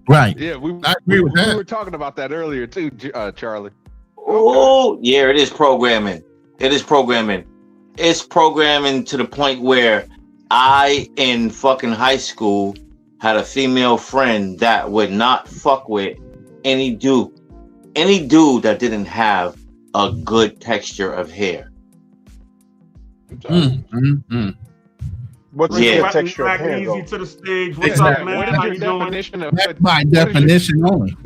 Right. Yeah, I agree with that. We were talking about that earlier too, Charlie. Oh, yeah, it is programming. It is programming. It's programming to the point where I, in fucking high school, had a female friend that would not fuck with any dude that didn't have a good texture of hair. What's Bring a good Mac texture of hair, Easy though? to the stage. What's up, man? What is How your you doing? definition of That's good? by definition only,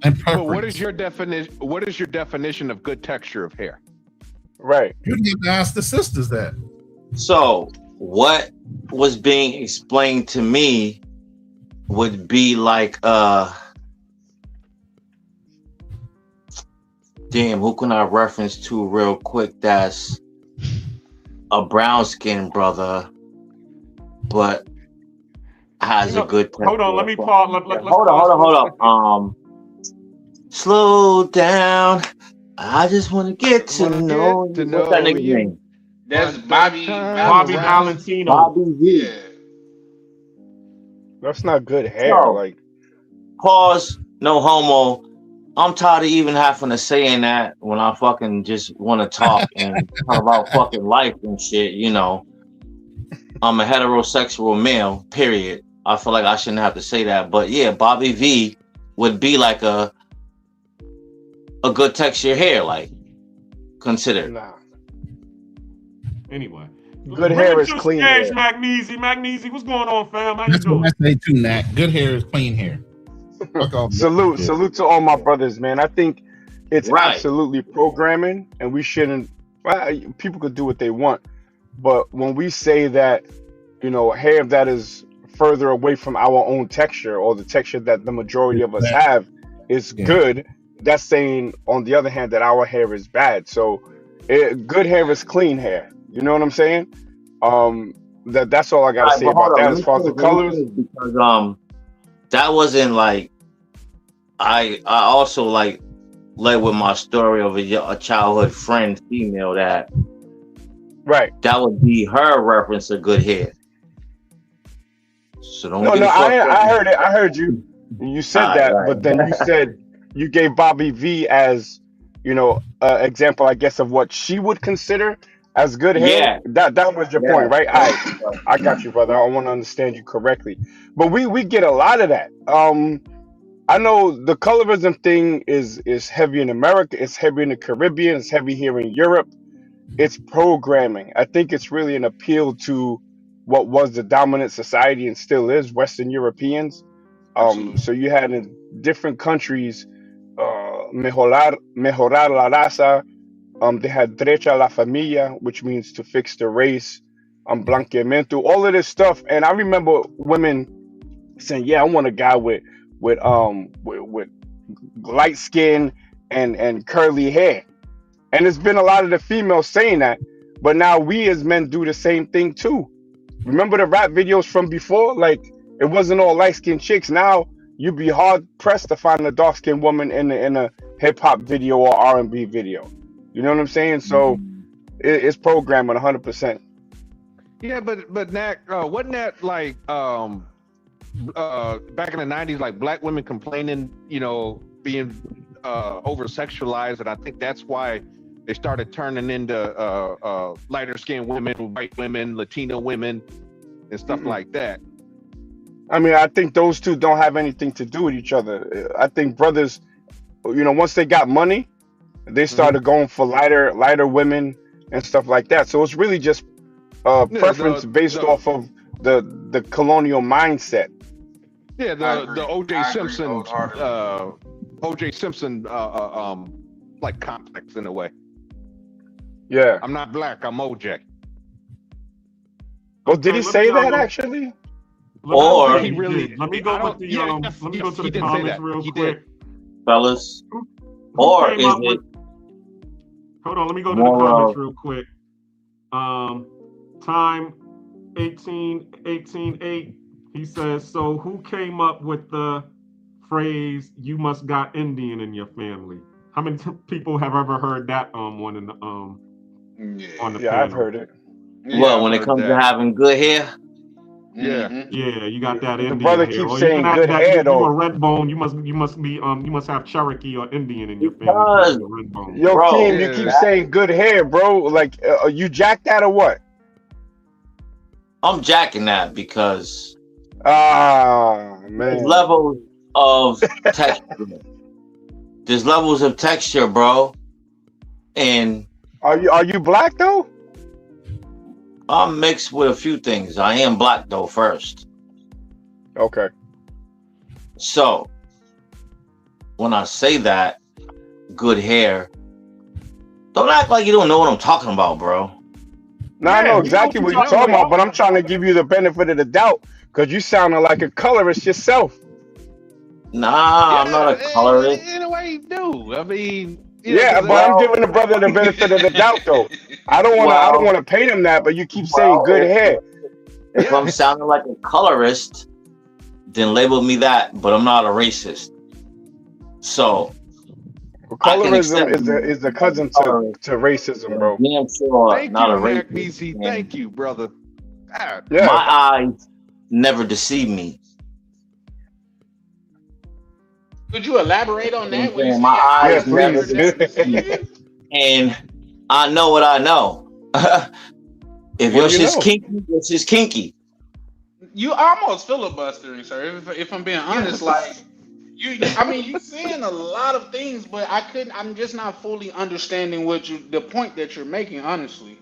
and But what preference. is your definition? What is your definition of good texture of hair? Right. You need to ask the sisters that. So what was being explained to me would be like damn, who can I reference to real quick that's a brown skinned brother but has a good texture. Hold on, let me pause. Hold on. Slow down. I just want to get to know you. What's that nigga's name? That's Bobby Valentino. Bobby V. That's not good hair. So, like, pause. No homo. I'm tired of even having to saying that when I fucking just want to talk and talk about fucking life and shit. You know, I'm a heterosexual male. Period. I feel like I shouldn't have to say that, but yeah, Bobby V would be like a good texture hair, like consider. Nah. Anyway, good hair is clean hair. Magnesia, what's going on, fam? How you That's doing? what I say too, Nat. Good hair is clean hair. Salute to all my brothers, man. I think it's absolutely programming, and we shouldn't. Well, people could do what they want, but when we say that, you know, hair that is further away from our own texture or the texture that the majority of us have is good, that's saying on the other hand that our hair is bad. So good hair is clean hair. You know what I'm saying? That's all I gotta say about that as far as the colors. Because that wasn't like I also like led with my story of a childhood friend, female, that that would be her reference to good hair. So don't get I heard it. I heard you. You said that, but then you said you gave Bobby V as, you know, example, I guess, of what she would consider as good hair. That was your point, right? I got you, brother. I want to understand you correctly. But we get a lot of that. I know the colorism thing is heavy in America. It's heavy in the Caribbean. It's heavy here in Europe. It's programming. I think it's really an appeal to what was the dominant society and still is, Western Europeans. So you had in different countries, mejorar la raza. They had derecho a la familia, which means to fix the race. Blanqueamiento, all of this stuff. And I remember women saying, "Yeah, I want a guy with light skin and curly hair." And it's been a lot of the females saying that, but now we as men do the same thing too. Remember the rap videos from before? Like, it wasn't all light skinned chicks. Now you'd be hard pressed to find a dark skinned woman in a hip hop video or R&B video. You know what I'm saying? So it's programming 100%. Yeah, but Nat, wasn't that like back in the 90s, like black women complaining, you know, being over sexualized, and I think that's why they started turning into lighter skinned women, white women, Latino women, and stuff like that. I mean, I think those two don't have anything to do with each other. I think brothers, you know, once they got money, they started going for lighter women and stuff like that. So it's really just preference based off of the colonial mindset. Yeah, the OJ Simpson like complex in a way. Yeah. I'm not black, I'm OJ. Oh, did he say that actually? Or he really? Let me go with the let me go to the comments real quick, fellas. Who Or came is up it? with- Hold on, let me go to the comments real quick. Time 18:8. He says, so who came up with the phrase "you must got Indian in your family"? How many people have ever heard that one in the on the panel? I've heard it. Well, when it comes to having good hair. Yeah, you got that The Indian brother hair. keeps Or saying even good that hair, you though. a red bone. You must have Cherokee or Indian in your family. Because, You're a red bone. Yo, bro, King, you keep saying good hair, bro. Like, you jacked that or what? I'm jacking that because man, there's levels of texture. There's levels of texture, bro. And are you black though? I'm mixed with a few things. I am black though first. Okay. So when I say that, good hair, don't act like you don't know what I'm talking about, bro. No, I know exactly what you're talking about, but I'm trying to give you the benefit of the doubt because you sounding like a colorist yourself. Nah, I'm not a colorist. In a way, you do. I mean, yeah, but I'm giving the brother the benefit of the doubt, though. I don't want to paint him that, but you keep saying good hair. If I'm sounding like a colorist, then label me that. But I'm not a racist. So colorism is the cousin to racism, bro. I'm sure Thank not you, a Mac racist. BC. Thank you, brother. God. Yeah. My eyes never deceive me. Could you elaborate on that? When you say my eyes never deceive you? And I know what I know. If your shit's kinky, your shit's kinky. You almost filibustering, sir. If I'm being honest, like you're saying a lot of things, but I'm just not fully understanding the point that you're making, honestly.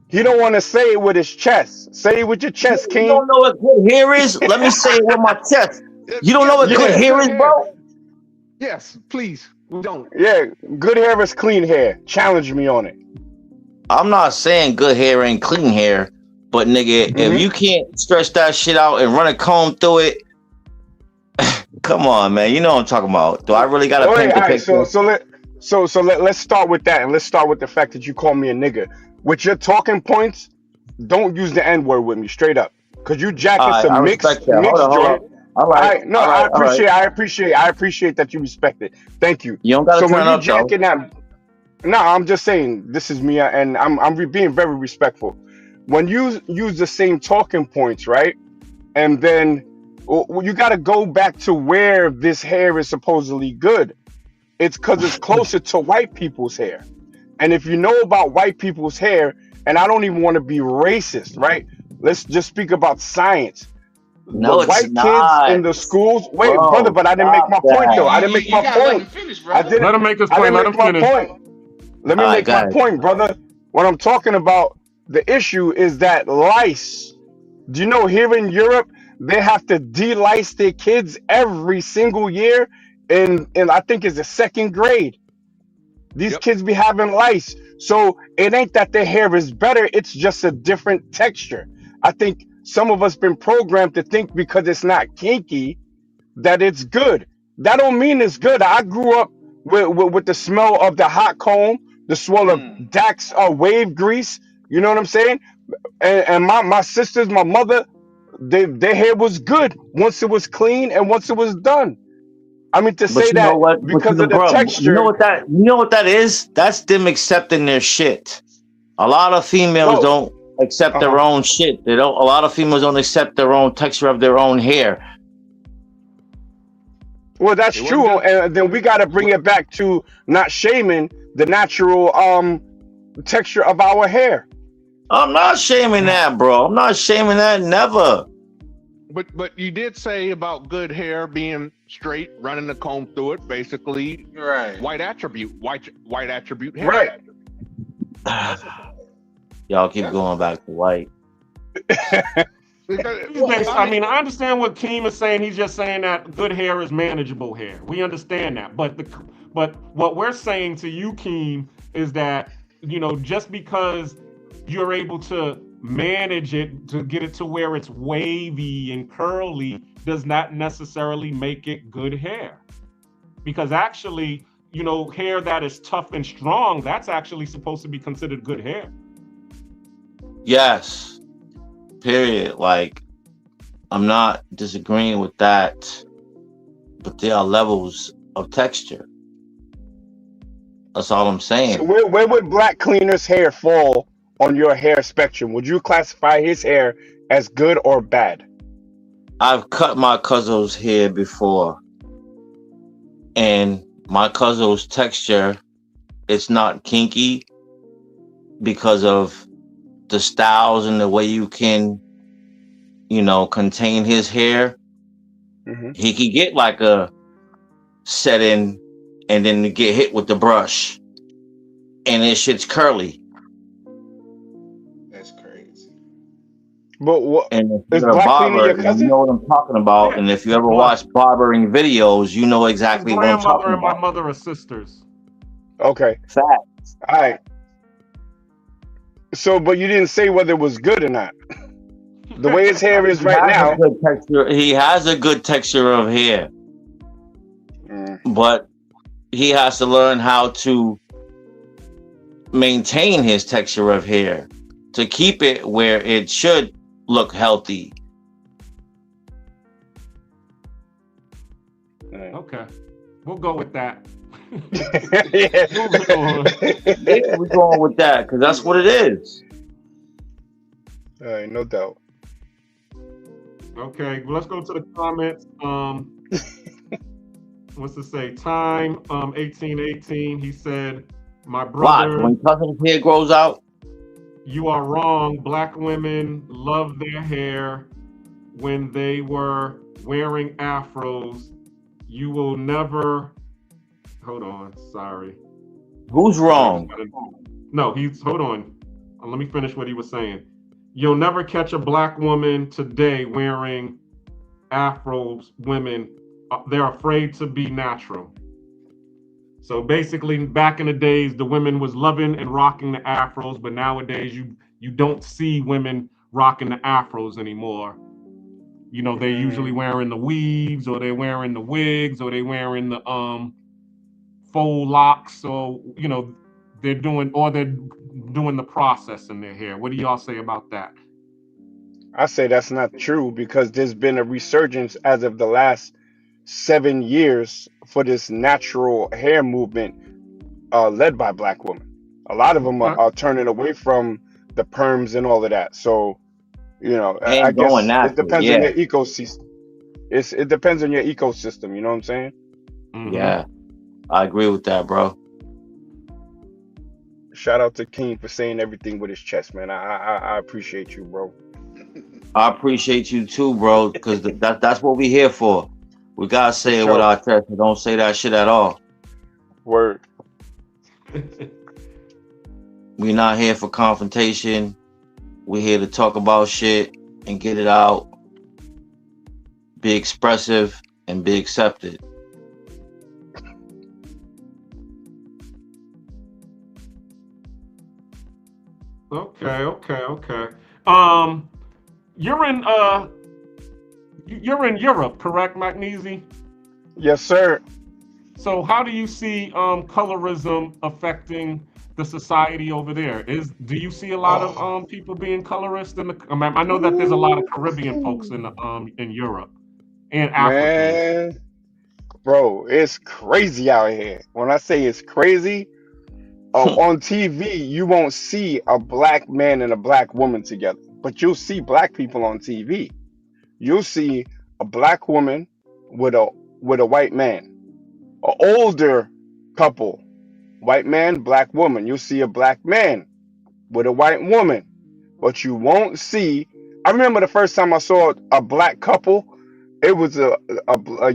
He don't want to say it with his chest. Say it with your chest, King. You don't know what good hair is? Let me say it with my chest. You don't know what good hair is, bro? Yes, please. We don't. Yeah, good hair is clean hair. Challenge me on it. I'm not saying good hair ain't clean hair, but nigga, if you can't stretch that shit out and run a comb through it, come on, man. You know what I'm talking about. Do I really gotta paint the picture? So let's start with that, and let's start with the fact that you call me a nigga. With your talking points, don't use the N-word with me, straight up. Cause you jacking some mixed joint. All right. I appreciate that you respect it. Thank you. You don't gotta so turn when you up, jacking that, no, I'm just saying this is me, and I'm being very respectful. When you use the same talking points, right, and then you got to go back to where this hair is supposedly good. It's because it's closer to white people's hair. And if you know about white people's hair, and I don't even want to be racist, right? Let's just speak about science. No, the white kids in the schools. Wait, bro, brother, but I didn't make my point though. I didn't make my point. Let him make his point. Let him finish. Let me make my point, brother. What I'm talking about, the issue is that lice. Do you know here in Europe they have to de-lice their kids every single year, and I think it's the second grade. These kids be having lice, so it ain't that their hair is better. It's just a different texture. I think some of us been programmed to think because it's not kinky that it's good. That don't mean it's good. I grew up with the smell of the hot comb, the smell of Dax wave grease. You know what I'm saying? And my sisters, my mother, their hair was good once it was clean and once it was done. I mean, to say that because of the texture. You know what that is? That's them accepting their shit. A lot of females don't accept their own shit. A lot of females don't accept their own texture of their own hair. Well, that's true, and then we got to bring it back to not shaming the natural texture of our hair. I'm not shaming that, bro. I'm not shaming that. Never. But you did say about good hair being straight, running the comb through it, basically. Right. White attribute hair. Right. Y'all keep going back to white. I mean, I understand what Keem is saying. He's just saying that good hair is manageable hair. We understand that. But what we're saying to you, Keem, is that, just because you're able to manage it to get it to where it's wavy and curly does not necessarily make it good hair. Because actually, hair that is tough and strong, that's actually supposed to be considered good hair. Yes. Period. Like, I'm not disagreeing with that, but there are levels of texture. That's all I'm saying. So where would Black Cleaner's hair fall on your hair spectrum? Would you classify his hair as good or bad? I've cut my cousin's hair before, and my cousin's texture, it's not kinky because of the styles and the way you can, contain his hair. He can get like a set-in and then get hit with the brush, and his shit's curly. That's crazy. But what And if is you're a Black Queen barber, your you know cousin? what I'm talking about. Yeah, And if you she's ever blood. watch barbering videos, you know My exactly what I'm grandmother talking and my about. mother are sisters. Okay. Facts. All right. So, but you didn't say whether it was good or not. The way his hair is He right has a now. good texture. He has a good texture of hair, but he has to learn how to maintain his texture of hair to keep it where it should look healthy. Okay, we'll go with that. Yeah. Moving on. Yeah, we're going with that because that's what it is. All right, no doubt. Okay, well, let's go to the comments. What's to say? Time 1818. He said, "My Watch brother, when cousin's hair grows out. you are wrong. Black women love their hair when they were wearing afros. You will never." Hold on, sorry. Who's wrong? No, he's hold on. Let me finish what he was saying. You'll never catch a black woman today wearing afros. Women, they're afraid to be natural. So basically, back in the days, the women was loving and rocking the afros, but nowadays you don't see women rocking the afros anymore. You know, they're usually wearing the weaves, or they're wearing the wigs, or they're wearing the faux locks, or they're doing the process in their hair. What do y'all say about that? I say that's not true because there's been a resurgence as of the last 7 years for this natural hair movement led by Black women. A lot of them are turning away from the perms and all of that. So, I Ain't going guess it natural. depends on Yeah, your ecosystem. It depends on your ecosystem. You know what I'm saying? yeah, I agree with that, bro. Shout out to King for saying everything with his chest, man. I appreciate you, bro. I appreciate you too, bro, because that's what we here for. We gotta For say it with sure. our chest and don't say that shit at all. Word. We not here for confrontation. We're here to talk about shit and get it out, be expressive, and be accepted. Okay. You're in Europe, correct, Magnesi? Yes, sir. So how do you see colorism affecting the society over there? Do you see a lot of people being colorist in the? I know that there's a lot of Caribbean folks in Europe and Africans. Man, bro, it's crazy out here. When I say it's crazy, on TV you won't see a black man and a black woman together, but you'll see black people on TV. You'll see a black woman with a white man, an older couple, white man, black woman. You'll see a black man with a white woman, but you won't see. I remember the first time I saw a black couple. It was a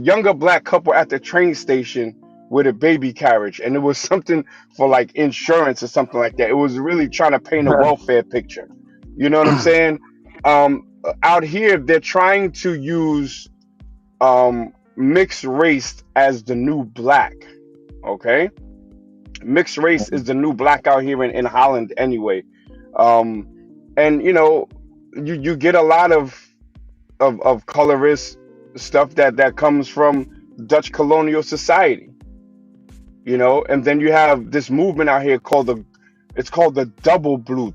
younger black couple at the train station with a baby carriage, and it was something for like insurance or something like that. It was really trying to paint a welfare picture. You know what I'm saying? Um, Out here, they're trying to use mixed race as the new black. Okay, mixed race is the new black out here in Holland anyway. Um, and you get a lot of colorist stuff that comes from Dutch colonial society, and then you have this movement out here called the double blood.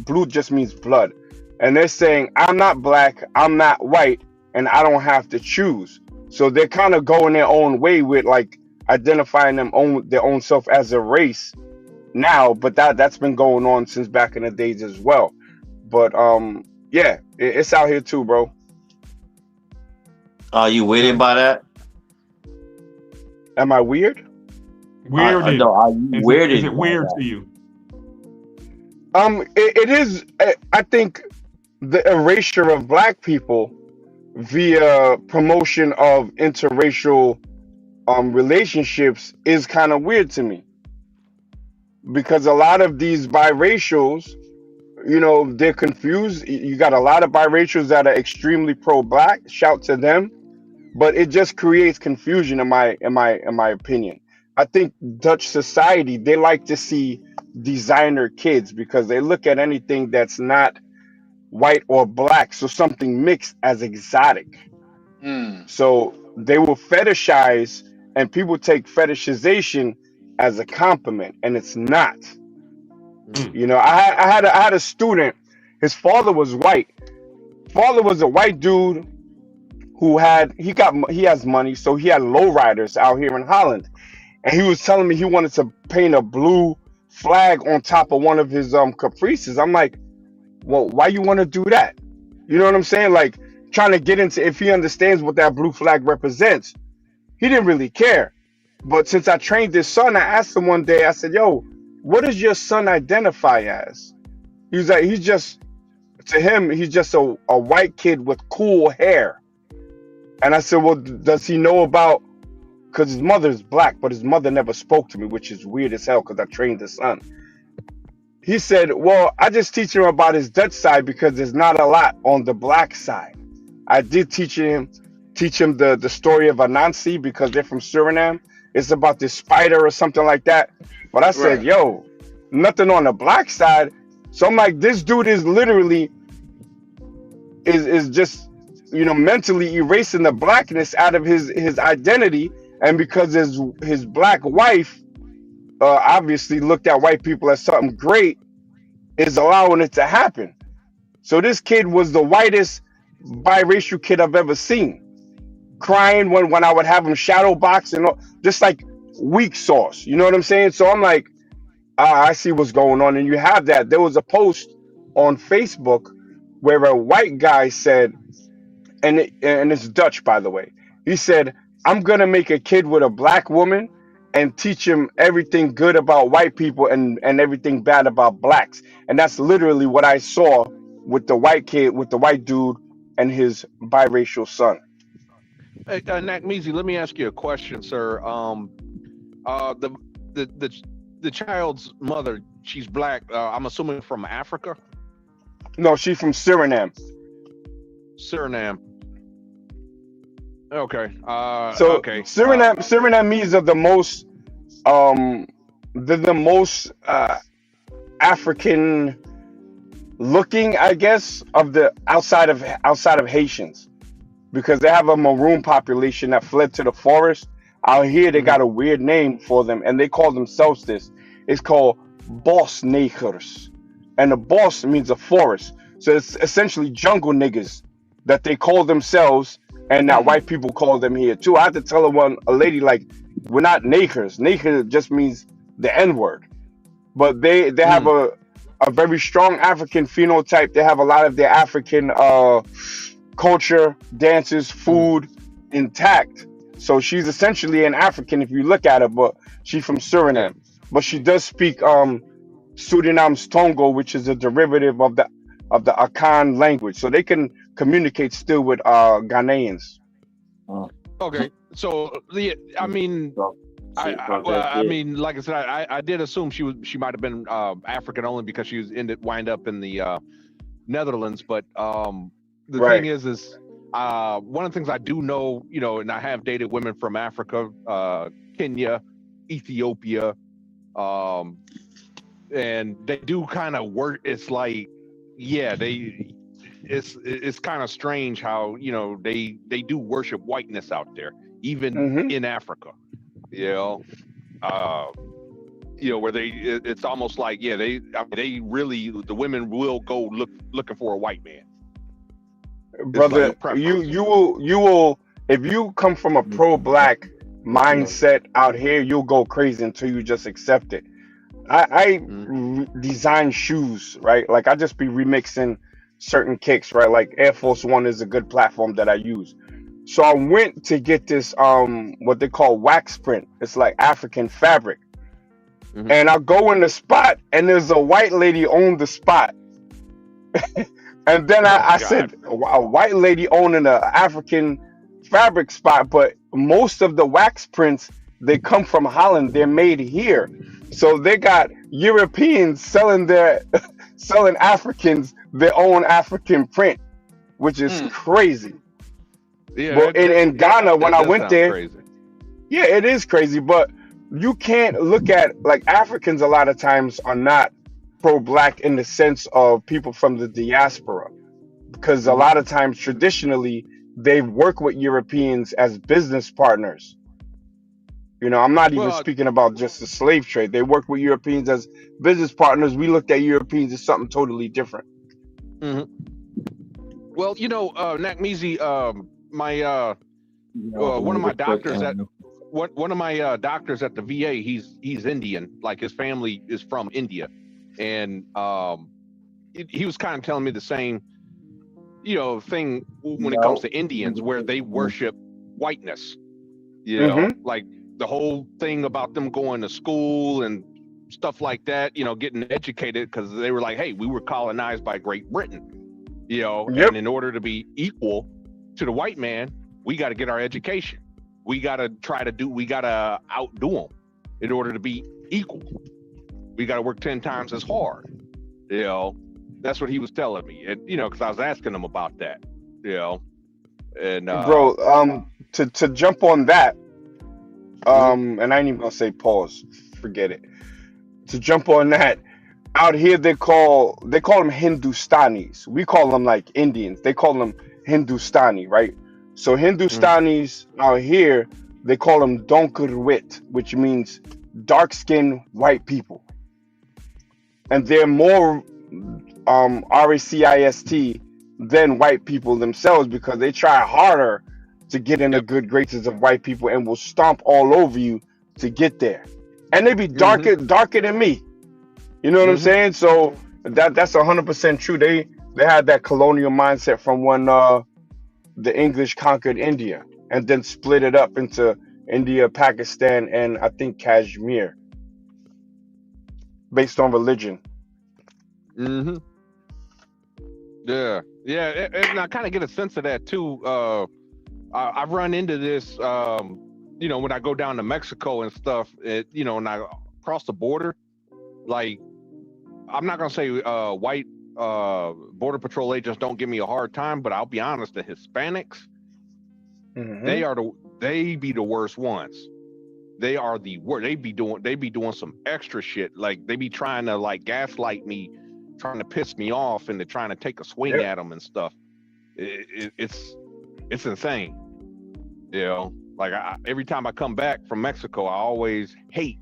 Blood just means blood, and they're saying I'm not black, I'm not white, and I don't have to choose. So they're kind of going their own way with like identifying their own self as a race now, but that's been going on since back in the days as well. But yeah, it's out here too, bro. Are you weirded by that? Am I weird? Weirded. No, are you weirded? Is it weird to you? It is. I think the erasure of black people via promotion of interracial relationships is kind of weird to me, because a lot of these biracials they're confused. You got a lot of biracials that are extremely pro-black. Shout to them, but it just creates confusion in my opinion. I think Dutch society, they like to see designer kids because they look at anything that's not white or black, so something mixed, as exotic. Mm. So they will fetishize, and people take fetishization as a compliment, and it's not. I had a student. His father was white. Father was a white dude who he has money, so he had lowriders out here in Holland, and he was telling me he wanted to paint a blue flag on top of one of his caprices. I'm like, well, why you want to do that? You know what I'm saying? Like, trying to get into if he understands what that blue flag represents. He didn't really care. But since I trained his son, I asked him one day, I said, yo, what does your son identify as? He was like, to him, he's just a white kid with cool hair. And I said, well, does he know about, because his mother is black, but his mother never spoke to me, which is weird as hell because I trained his son. He said, well, I just teach him about his Dutch side because there's not a lot on the black side. I did teach him the story of Anansi because they're from Suriname. It's about this spider or something like that. But I said, yo, nothing on the black side. So I'm like, this dude is literally is just mentally erasing the blackness out of his identity, and because his black wife obviously looked at white people as something great, is allowing it to happen. So this kid was the whitest biracial kid I've ever seen, crying when I would have him shadow box and all, just like weak sauce. You know what I'm saying? So I'm like, I see what's going on. And you have that. There was a post on Facebook where a white guy said, and it's Dutch, by the way. He said, I'm going to make a kid with a black woman and teach him everything good about white people and everything bad about blacks. And that's literally what I saw with the white kid, with the white dude and his biracial son. Hey, Nakmeezy, let me ask you a question, sir. The child's mother, she's black. I'm assuming from Africa. No, she's from Suriname. Suriname. Okay. So okay. Surinamese are the most African looking, I guess, of the outside of Haitians, because they have a maroon population that fled to the forest. Out here, they got a weird name for them, and they call themselves this. It's called boss niggers, and the boss means a forest. So it's essentially jungle niggas that they call themselves, and that white people call them here too. I had to tell a lady, like, we're not niggers. Nigger just means the N-word. But they have a very strong African phenotype. They have a lot of their African culture, dances, food intact. So she's essentially an African if you look at her, but she's from Suriname. But she does speak Suriname's Tongo, which is a derivative of the Akan language. So they can communicate still with Ghanaians. Okay, so I mean, like I said, I did assume she might have been African only because she was wind up in the Netherlands. But the thing is one of the things I do know, and I have dated women from Africa, Kenya, Ethiopia, and they do kind of work. It's like, it's kind of strange how they do worship whiteness out there, even in Africa. Where it's almost like they really, the women will go looking for a white man. Brother, you will if you come from a pro-black mindset out here, you'll go crazy until you just accept it. I design shoes, right? Like, I just be remixing certain kicks, right? Like Air Force One is a good platform that I use. So I went to get this what they call wax print. It's like African fabric. And I go in the spot, and there's a white lady on the spot. And then I said, a white lady owning an African fabric spot, but most of the wax prints, they come from Holland. They're made here. So they got Europeans selling their selling Africans their own African print, which is crazy. Yeah, But in Ghana, when I went there, crazy. yeah, it is crazy. But you can't look at like Africans. A lot of times are not pro-black in the sense of people from the diaspora, because a lot of times traditionally they work with Europeans as business partners. I'm not even speaking about just the slave trade. They work with Europeans as business partners. We looked at Europeans as something totally different. Well, Nakmizi, my one of my doctors at one of my doctors at the VA, he's Indian. Like his family is from India, and he was kind of telling me the same, thing when it comes to Indians, where they worship whiteness. Like the whole thing about them going to school and stuff like that, getting educated, because they were like, hey, we were colonized by Great Britain, and in order to be equal to the white man, we got to get our education. We got to outdo them in order to be equal. We got to work 10 times as hard. That's what he was telling me. And, because I was asking him about that, and bro, to jump on that, and I ain't even gonna say pause, forget it. To jump on that, out here they call them Hindustanis. We call them like Indians. They call them Hindustani, right? So Hindustanis out here, they call them Donkerwit, which means dark-skinned white people. And they're more racist than white people themselves, because they try harder to get in the good graces of white people and will stomp all over you to get there. And they be darker than me. You know what I'm saying? So that's 100% true. They had that colonial mindset from when the English conquered India and then split it up into India, Pakistan, and I think Kashmir, based on religion. Yeah, and I kind of get a sense of that too. I've run into this, when I go down to Mexico and stuff, and I cross the border. Like, I'm not gonna say white border patrol agents don't give me a hard time, but I'll be honest, the Hispanics, they be the worst ones. They are the worst. They be doing some extra shit. Like, they be trying to like gaslight me, trying to piss me off, and they're trying to take a swing at them and stuff. It's insane. Like every time I come back from Mexico, I always hate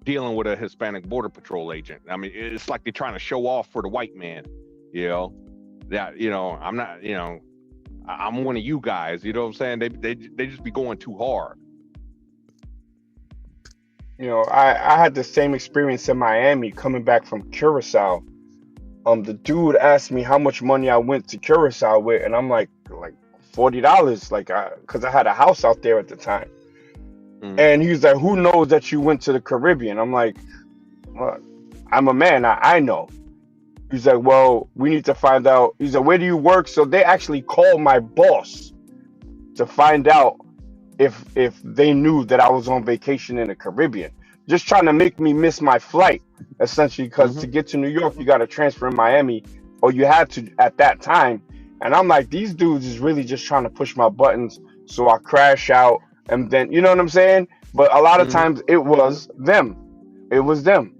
dealing with a Hispanic border patrol agent. I mean, it's like they're trying to show off for the white man. That I'm not. I'm one of you guys. You know what I'm saying? They just be going too hard. I had the same experience in Miami coming back from Curacao. The dude asked me how much money I went to Curacao with, and I'm like $40, because I had a house out there at the time. And he was like, who knows that you went to the Caribbean? I'm like, well, I'm a man, I know. He's like, well, we need to find out. He's like, where do you work? So they actually called my boss to find out if they knew that I was on vacation in the Caribbean, just trying to make me miss my flight, essentially, because to get to New York, you got to transfer in Miami, or you had to at that time. And I'm like, these dudes is really just trying to push my buttons, so I crash out, and then, you know what I'm saying? But a lot of times it was them. It was them.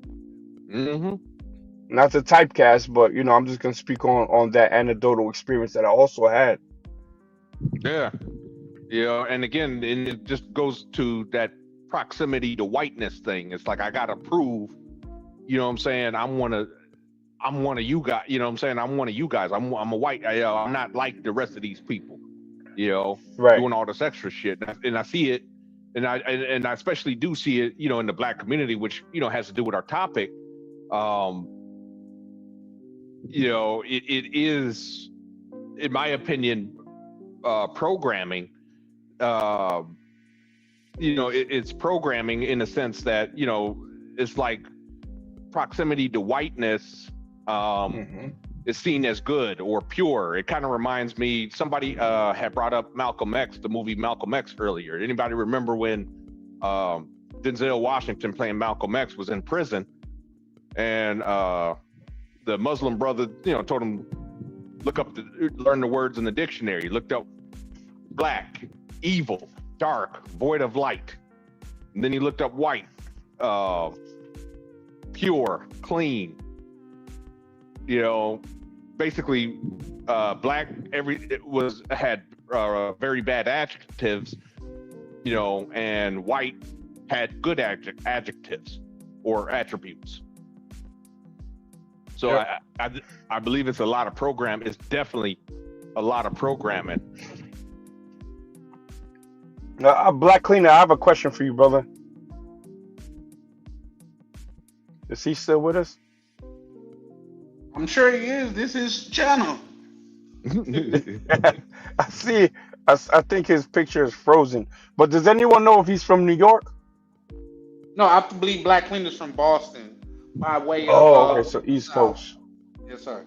Not to typecast, but I'm just gonna speak on that anecdotal experience that I also had. And again, and it just goes to that proximity to whiteness thing. It's like, I gotta prove, you know what I'm saying, I'm one of you guys. You know what I'm saying? I'm one of you guys. I'm a white. I'm not like the rest of these people. Doing all this extra shit, and I see it, and I especially do see it, in the Black community, which has to do with our topic. It is, in my opinion, programming. It's programming in the sense that it's like proximity to whiteness is seen as good or pure. It kind of reminds me, somebody had brought up Malcolm X, the movie Malcolm X, earlier. Anybody remember when Denzel Washington, playing Malcolm X, was in prison, and the Muslim brother, told him learn the words in the dictionary. Looked up black, evil, dark, void of light. And then he looked up white, pure, clean. Basically, black had very bad adjectives, and white had good adjectives or attributes. So I believe it's a lot of program. It's definitely a lot of programming. Black Cleaner, I have a question for you, brother. Is he still with us? I'm sure he is. This is his channel. I see. I think his picture is frozen. But does anyone know if he's from New York? No, I believe Black Cleaner's from Boston, by way of. Oh, okay, so East Coast. Yes, sir.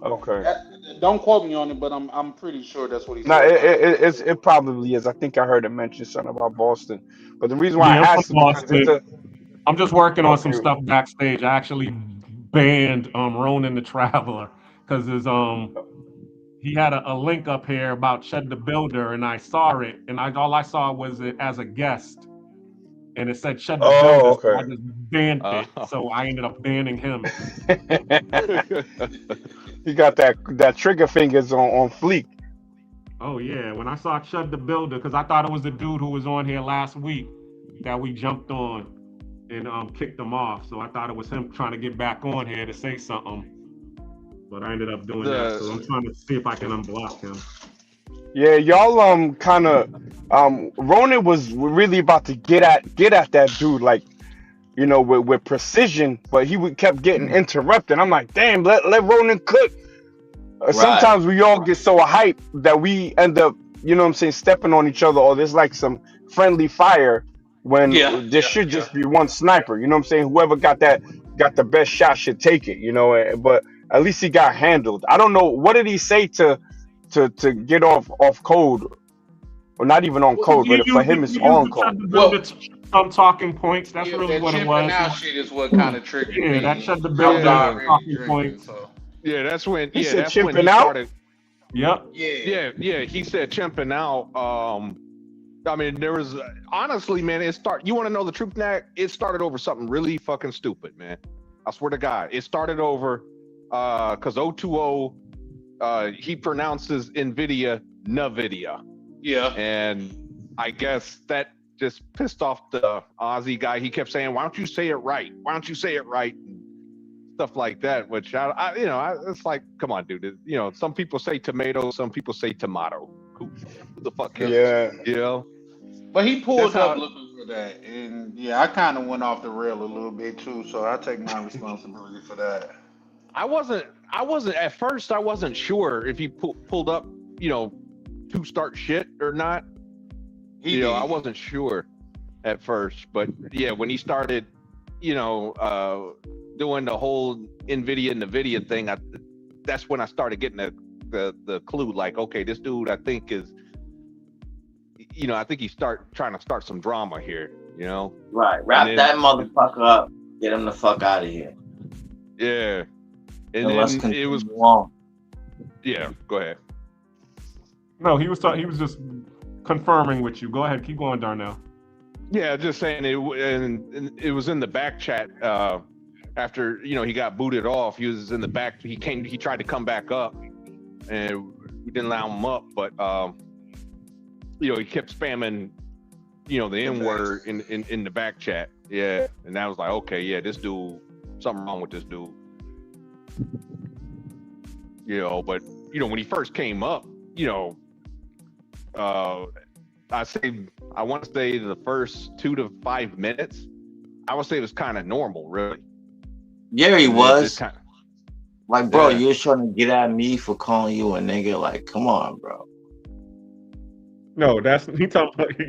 Okay. Don't quote me on it, but I'm pretty sure that's what he said. No, it probably is. I think I heard him mention something about Boston. But the reason why I I'm asked from is because Boston. I'm just working on some Okay. stuff backstage. I actually banned Ronan the Traveler because he had a link up here about Shed the Builder, and I saw it, and all I saw was it as a guest, and it said Shed the Builder, so I okay. just banned it. So I ended up banning him. He got that trigger fingers on fleek. Oh yeah, when I saw Shed the Builder, because I thought it was the dude who was on here last week that we jumped on and kicked him off. So I thought it was him trying to get back on here to say something. But I ended up doing that. So I'm trying to see if I can unblock him. Yeah, y'all kind of Ronan was really about to get at that dude, like, with precision, but he kept getting interrupted. I'm like, damn, let Ronan cook. Sometimes we all get so hyped that we end up, stepping on each other, or there's like some friendly fire when there should just be one sniper. You know what I'm saying? Whoever got the best shot should take it. But at least he got handled. I don't know, what did he say to get off code, or not even on code, but for him it's on code. Some talking points. That's really what it was. That shit is what kind of triggered me. Yeah, that Shed the Builder talking points. Yeah, that's when. He Yeah, said that's when he chimping out? started. Yep. Yeah. He said chimping out. I mean, there was honestly, man. You want to know the truth, Nat? It started over something really fucking stupid, man. I swear to God, it started over because 020. He pronounces NVIDIA NVIDIA. Yeah. And I guess that just pissed off the Aussie guy. He kept saying, "Why don't you say it right? Why don't you say it right?" And stuff like that. Which it's like, come on, dude. Some people say tomato, some people say tomato. Who the fuck cares? Yeah. But he pulled up looking for that, and I kind of went off the rail a little bit too. So I take my responsibility for that. I wasn't at first. I wasn't sure if he pulled up, to start shit or not. I wasn't sure at first, but yeah, when he started, doing the whole NVIDIA thing, that's when I started getting the clue. Like, okay, this dude, I think is, I think he's trying to start some drama here. Right, wrap that motherfucker up, get him the fuck out of here. Yeah, and then it was long. Yeah, go ahead. No, he was just confirming with you. Go ahead, keep going, Darnell. Yeah, just saying it was in the back chat after he got booted off. He was in the back. He tried to come back up, and we didn't allow him up. But he kept spamming the N-word in the back chat. Yeah, and I was like, okay, yeah, this dude, something wrong with this dude. But when he first came up, I want to say the first 2 to 5 minutes, I would say it was kind of normal, really. Yeah, he was. Like, bro, you're trying to get at me for calling you a nigga. Like, come on, bro. No, he talking about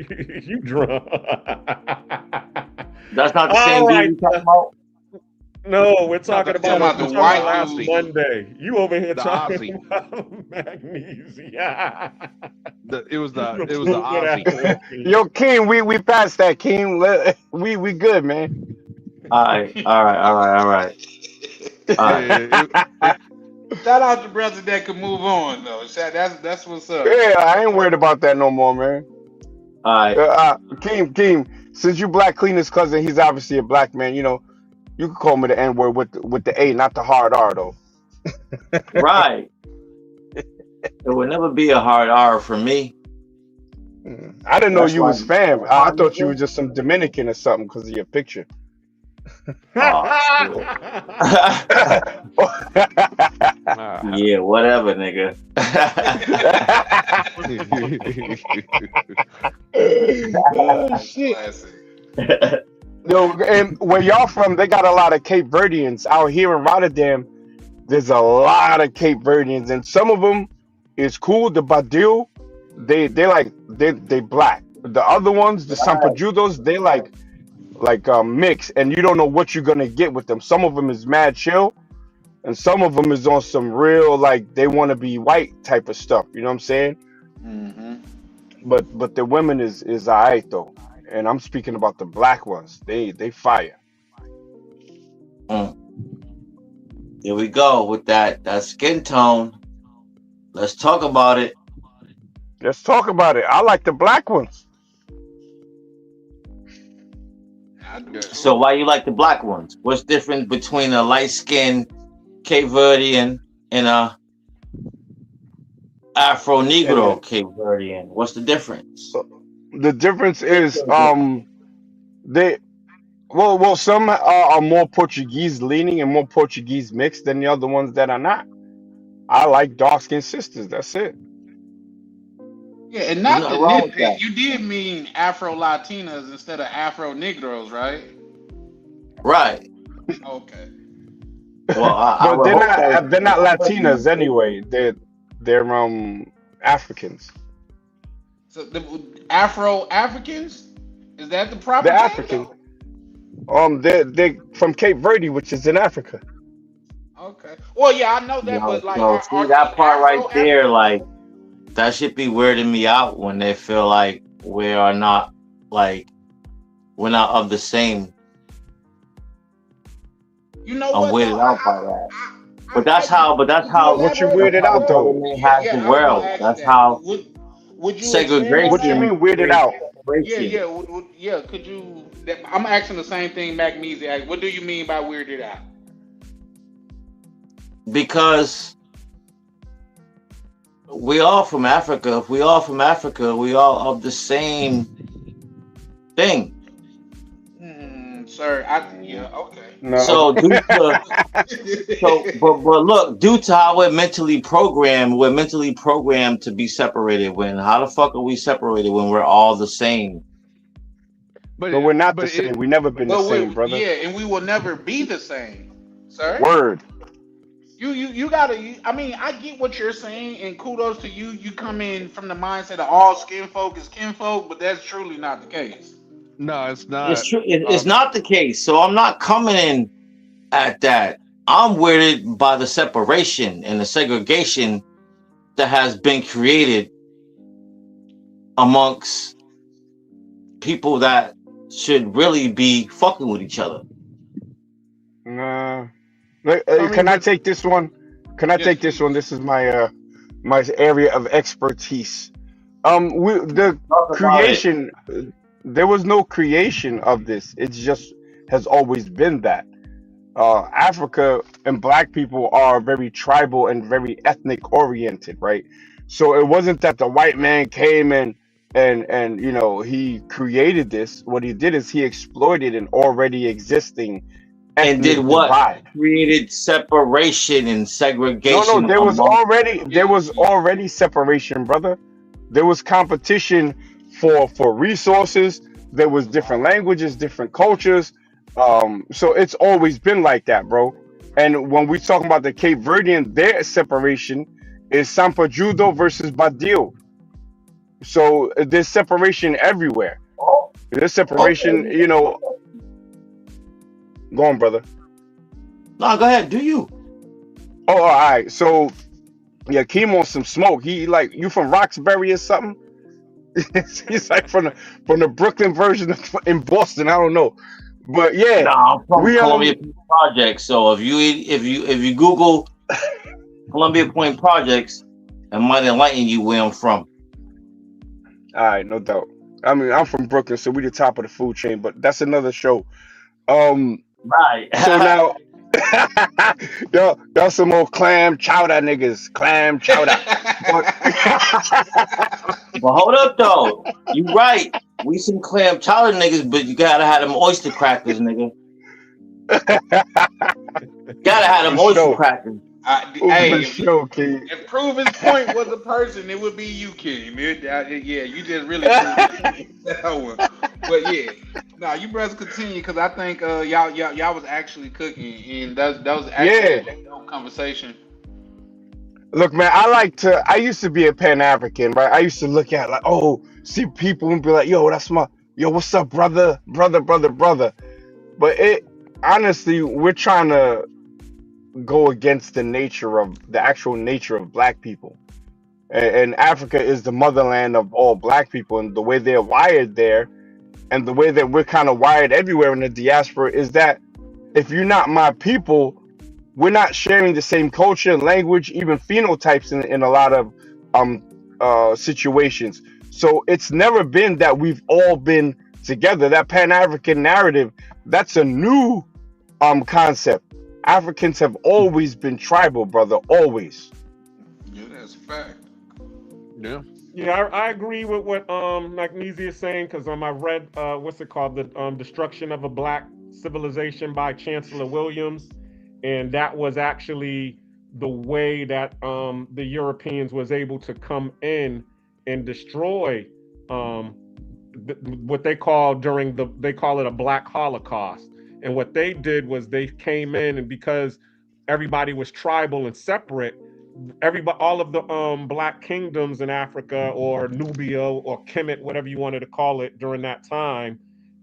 you drunk. That's not the same dude you talking about. No, we're talking about the white last dude. Monday. You over here The talking Aussie. about magnesia. It was the Aussie. Yo, King, we passed that, King. We good, man. All right. Shout out to brothers that can move on though. That's what's up. Yeah, I ain't worried about that no more, man. All right. Keem, since you Black Cleaner's cousin, he's obviously a black man. You know, you can call me the N word with the A, not the hard R though. Right. It would never be a hard R for me. I didn't know That's you why was fam. I thought you was just some Dominican or something because of your picture. Yeah, whatever, nigga. Oh, shit. Yo, and where y'all from, they got a lot of Cape Verdeans out here in Rotterdam. There's a lot of Cape Verdeans, and some of them is cool. The Badil, they black. The other ones, the Sampajudos, they like mix, and you don't know what you're gonna get with them. Some of them is mad chill, and some of them is on some real like they want to be white type of stuff. You know what I'm saying? Mm-hmm. But the women is alright though, and I'm speaking about the black ones. They fire. Here we go with that skin tone. Let's talk about it. Let's talk about it. I like the black ones. So why you like the black ones? What's different between a light-skinned Cape Verdean and a Afro-Negro Cape Verdean? What's the difference? The difference is they well some are more Portuguese leaning and more Portuguese mixed than the other ones that are not. I like dark-skinned sisters. That's it. Yeah, and not to nitpick, you did mean Afro-Latinas instead of Afro-Negroes, right? Right. Okay. Well, but they're not Latinas anyway. They're Africans. So the Afro-Africans? Is that the proper They're term, African. They're from Cape Verde, which is in Africa. Okay. Well, yeah, I know that, but like, see that part right there, like that should be weirding me out when they feel like we're not of the same. You know I'm what? weirded out by that. But that's how. What you weirded out though? Has the world. That's how. Would you segregation. What you mean weirded out? Yeah. Could you? I'm asking the same thing Mac-Meezy asked. What do you mean by weirded out? Because we all from Africa. If we all from Africa, we all of the same thing. Sir, okay. No. So but look, due to how we're mentally programmed to be separated. How the fuck are we separated when we're all the same? But we're not the same. We never been the same, brother. Yeah, and we will never be the same, sir. Word. You gotta. I mean, I get what you're saying, and kudos to you. You come in from the mindset of all skin folk is kinfolk, but that's truly not the case. No, it's not. It's true. It's not the case. So I'm not coming in at that. I'm weirded by the separation and the segregation that has been created amongst people that should really be fucking with each other. Nah. Can I take this one? Take this one? This is my my area of expertise. The creation. There was no creation of this. It just has always been that. Africa and black people are very tribal and very ethnic oriented, right? So it wasn't that the white man came and you know he created this. What he did is he exploited an already existing ethnic and did what? divide. Created separation and segregation. No, there was already separation, brother. There was competition for resources. There was different languages, different cultures. So it's always been like that, bro. And when we talk about the Cape Verdean, their separation is Sampajudo versus Badil. So there's separation everywhere. There's separation, you know. Go on, brother. No, go ahead. Do you? Oh, all right. So yeah, Keem on some smoke. He like, you from Roxbury or something? He's like from the Brooklyn version in Boston. I don't know, But yeah, Nah, I'm from Columbia Point Projects. So if you Google Columbia Point Projects, it might enlighten you where I'm from. All right, no doubt. I mean, I'm from Brooklyn, so we the top of the food chain, but that's another show. Right. So now, y'all some more clam chowder niggas, clam chowder. But hold up though, you right. We some clam chowder niggas, but you gotta have them oyster crackers, nigga. Gotta have them oyster crackers. Hey, sure, King. if prove his point was a person, it would be you, King. Yeah, you just really proved that one. But yeah, no, you brothers continue because I think y'all was actually cooking, and that was actually a dope conversation. Look, man, I used to be a Pan African, right? I used to look at like, oh, see people and be like, yo, what's up, brother. But honestly, we're trying to go against the actual nature of black people. And Africa is the motherland of all black people, and the way they're wired there, and the way that we're kind of wired everywhere in the diaspora is that if you're not my people, we're not sharing the same culture, language, even phenotypes in a lot of situations. So it's never been that we've all been together. That Pan-African narrative, that's a new concept. Africans have always been tribal, brother, always. Yeah, that's a fact. Yeah. Yeah, I agree with what Magnesium is saying because I read what's it called, the Destruction of a Black Civilization by Chancellor Williams, and that was actually the way that the Europeans was able to come in and destroy what they call they call it a Black Holocaust. And what they did was they came in, and because everybody was tribal and separate, all of the black kingdoms in Africa or Nubia or Kemet, whatever you wanted to call it during that time,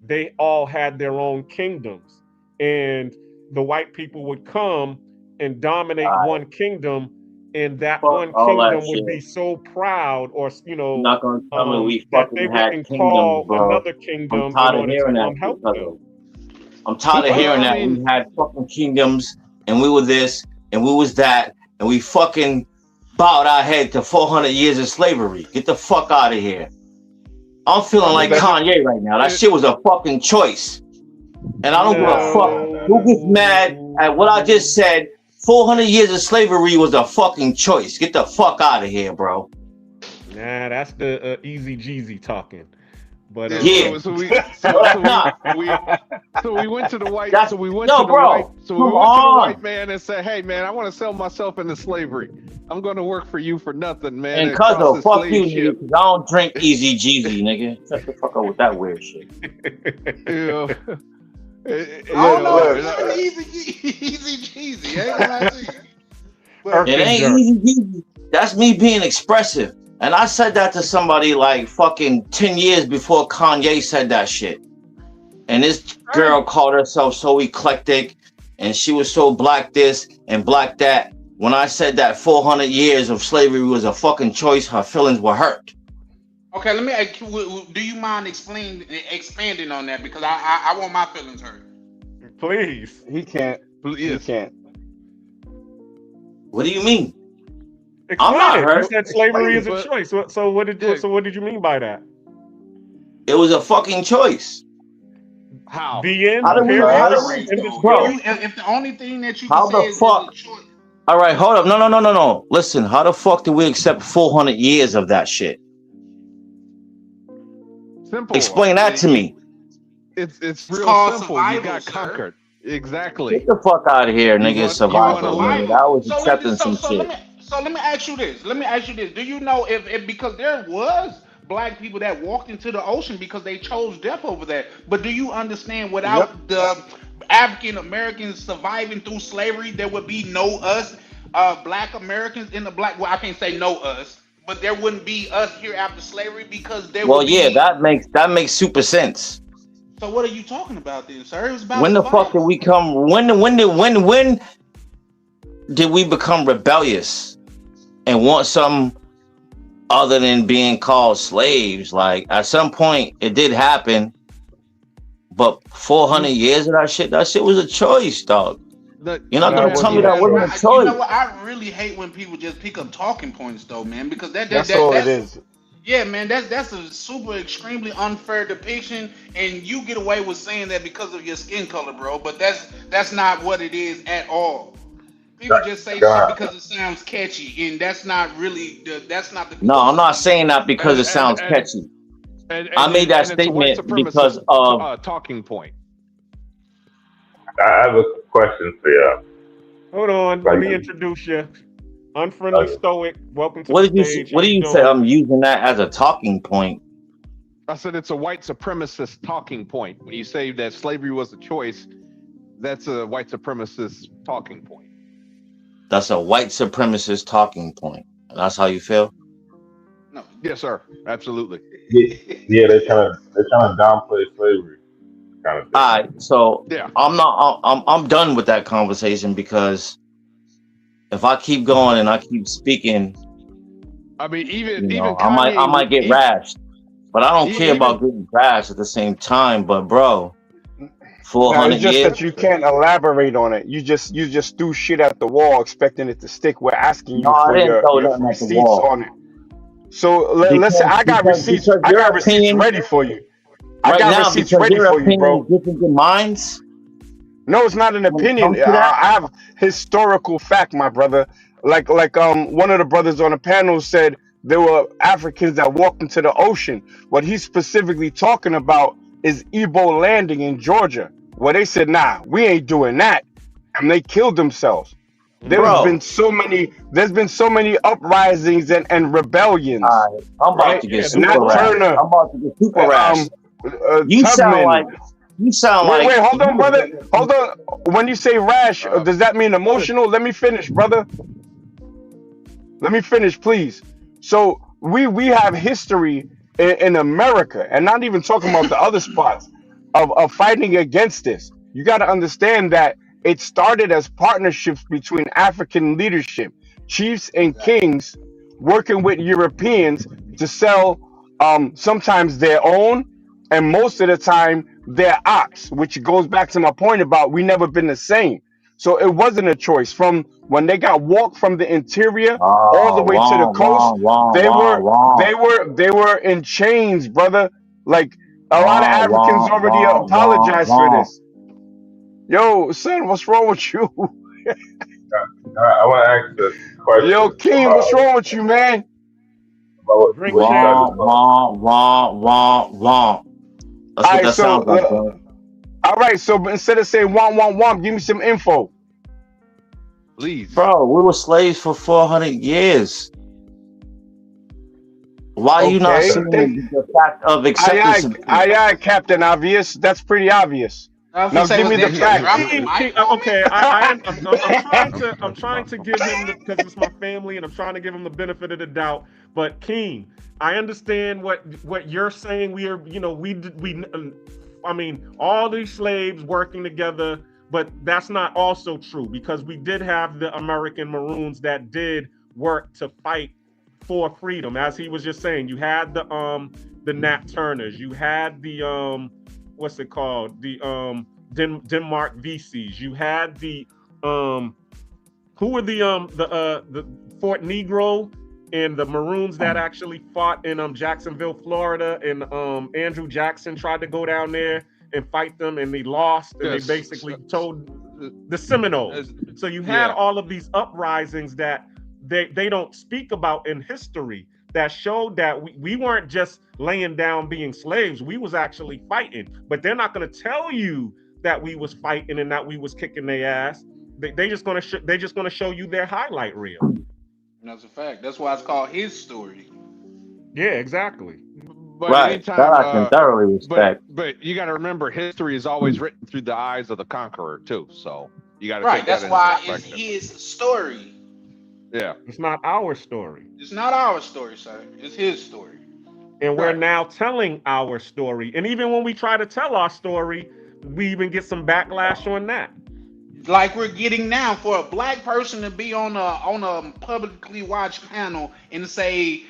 they all had their own kingdoms. And the white people would come and dominate one kingdom, and that one kingdom would be so proud, or not gonna tell me we that they fucking had wouldn't kingdoms, call bro. another kingdom I'm tired in of order hearing to that. help them. I'm tired of hearing that we had fucking kingdoms and we were this and we was that and we fucking bowed our head to 400 years of slavery. Get the fuck out of here. I'm feeling like Kanye right now. That shit was a fucking choice. And I don't give a fuck who gets mad at what I just said. 400 years of slavery was a fucking choice. Get the fuck out of here, bro. Nah, that's the Easy Jeezy talking. But So we went to the white. So we went to the white man and said, "Hey, man, I want to sell myself into slavery. I'm going to work for you for nothing, man." And cuzzo, fuck you, nigga. Cause I don't drink Easy Jeezy, nigga. Shut the fuck up with that weird shit. Yeah. I don't know. Easy Jeezy. It ain't Easy Jeezy. That's me being expressive. And I said that to somebody like fucking 10 years before Kanye said that shit. And this girl called herself so eclectic and she was so black this and black that. When I said that 400 years of slavery was a fucking choice, her feelings were hurt. Okay, let me ask you, do you mind expanding on that? Because I want my feelings hurt. Please. He can't. He can't. What do you mean? Explain I'm not hurt. You said slavery is a choice. So what did you mean by that? It was a fucking choice. How? The end. If the only thing that you can say is a choice. All right, hold up. No. Listen, how the fuck did we accept 400 years of that shit? Simple. Explain that to me. It's real simple. You got conquered. Exactly. Get the fuck out of here, nigga. Survival. That was accepting some shit. So let me ask you this. Do you know if because there was black people that walked into the ocean because they chose death over that? But do you understand without the African Americans surviving through slavery, there would be no us, black Americans in the black. Well, I can't say no us, but there wouldn't be us here after slavery because there. Well, yeah, that makes super sense. So what are you talking about then, sir? It was about when the fuck did we come? When did we become rebellious and want something other than being called slaves? Like at some point it did happen, But 400 years of that shit was a choice, dog. You're not gonna tell me that wasn't a choice. You know what? I really hate when people just pick up talking points, though, man, because that's all it is. Yeah, man, that's a super extremely unfair depiction, and you get away with saying that because of your skin color, bro. But that's not what it is at all. People just say shit because it sounds catchy, and that's not really that's not the. No, I'm not saying that because it sounds catchy. I made that statement because of talking point. I have a question for you. Hold on, let me introduce you. Unfriendly Stoic, welcome to the stage. What do you say? I'm using that as a talking point. I said it's a white supremacist talking point. When you say that slavery was a choice, that's a white supremacist talking point. That's a white supremacist talking point. That's how you feel? No. Yes, sir. Absolutely. Yeah, they're trying to downplay slavery. Kind of thing. All right, so yeah. I'm done with that conversation because if I keep going and I keep speaking, I mean, I might get rashed, but I don't care about getting rashed at the same time. But bro, 400 it's just years, that you can't elaborate on it. You just threw shit at the wall, expecting it to stick. We're asking you for your receipts on it. So let's say I got receipts. I got receipts ready for you. I got receipts ready for you, bro. Different than mine's? No, it's not an opinion. I have historical fact, my brother. Like one of the brothers on the panel said there were Africans that walked into the ocean. What he's specifically talking about is Igbo landing in Georgia, where they said, nah, we ain't doing that. And they killed themselves. There's been so many uprisings and rebellions. I'm about to get super rash. You sound like wait, hold on, brother. Hold on. When you say rash, does that mean emotional? Let me finish, brother. Let me finish, please. So we have history in America, and not even talking about the other spots of fighting against this. You got to understand that it started as partnerships between African leadership, chiefs and kings, working with Europeans to sell sometimes their own, and most of the time their ox, which goes back to my point about we never been the same. So it wasn't a choice. From when they got walked from the interior all the way to the coast, they were in chains, brother. Like a lot of Africans already apologized for this. Yo, son, what's wrong with you? I want to ask the question. Yo, King, what's wrong with you, man? Drink That's what that sounds like, bro. All right, so instead of saying womp, give me some info. Please. Bro, we were slaves for 400 years. Why are you not saying the fact of acceptance? Aye, Captain Obvious. That's pretty obvious. Now give me the fact. Okay, I'm trying to give him because it's my family, and I'm trying to give him the benefit of the doubt. But Keen, I understand what you're saying. I mean, all these slaves working together, but that's not also true because we did have the American Maroons that did work to fight for freedom. As he was just saying, you had the Nat Turners, you had the what's it called? The Denmark VCs. You had the who were the Fort Negro and the Maroons that actually fought in Jacksonville, Florida, and Andrew Jackson tried to go down there and fight them, and they lost, and they basically told the Seminoles. So you had all of these uprisings that they don't speak about in history that showed that we weren't just laying down being slaves, we was actually fighting. But they're not going to tell you that we was fighting and that we was kicking their ass. They just gonna show you their highlight reel. That's a fact. That's why it's called his story. Yeah, exactly. But right. anytime, that I can thoroughly respect. But you got to remember, history is always written through the eyes of the conqueror too. So you got to right. That's why it's his story. Yeah, it's not our story. It's not our story, sir. It's his story. And we're now telling our story. And even when we try to tell our story, we even get some backlash on that. Like we're getting now, for a black person to be on a publicly watched panel and say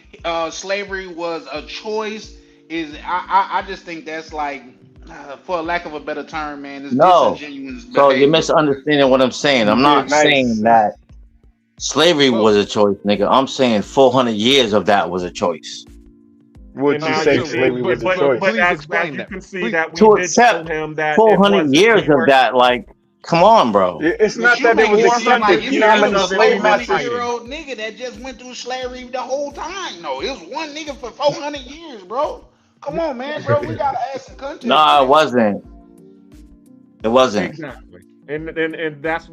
slavery was a choice I just think that's like for lack of a better term, man, it's No. disingenuous So you're behavior. misunderstanding what I'm saying. I'm Yeah, not saying nice. that slavery But was a choice, nigga. I'm saying 400 years of that was a choice. Would you say slavery was a choice? But Please as explain you that. can see Please. that we To did show accept him that it 400 wasn't. years We of were that, like, come on, bro. It's but not you that it was making it seem like accepted. it's You know how many just 400 a of it we slave were 400 masters? year fighting. old nigga that just went through slavery the whole time. No, it was one nigga for 400 years, bro. Come on, man, bro. We gotta add some context, No, it man. wasn't. It wasn't. Exactly. And that's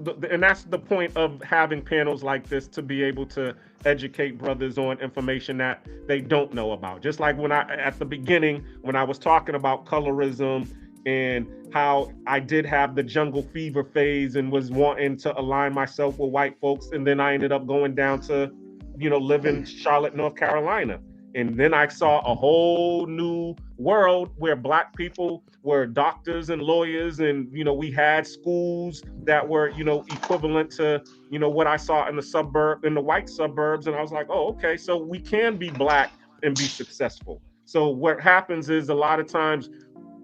the point of having panels like this, to be able to educate brothers on information that they don't know about. Just like when I at the beginning, when I was talking about colorism and how I did have the jungle fever phase and was wanting to align myself with white folks, and then I ended up going down to, live in Charlotte, North Carolina. And then I saw a whole new world where black people were doctors and lawyers, and we had schools that were equivalent to what I saw in the white suburbs. And I was like, oh, okay, so we can be black and be successful. So what happens is, a lot of times,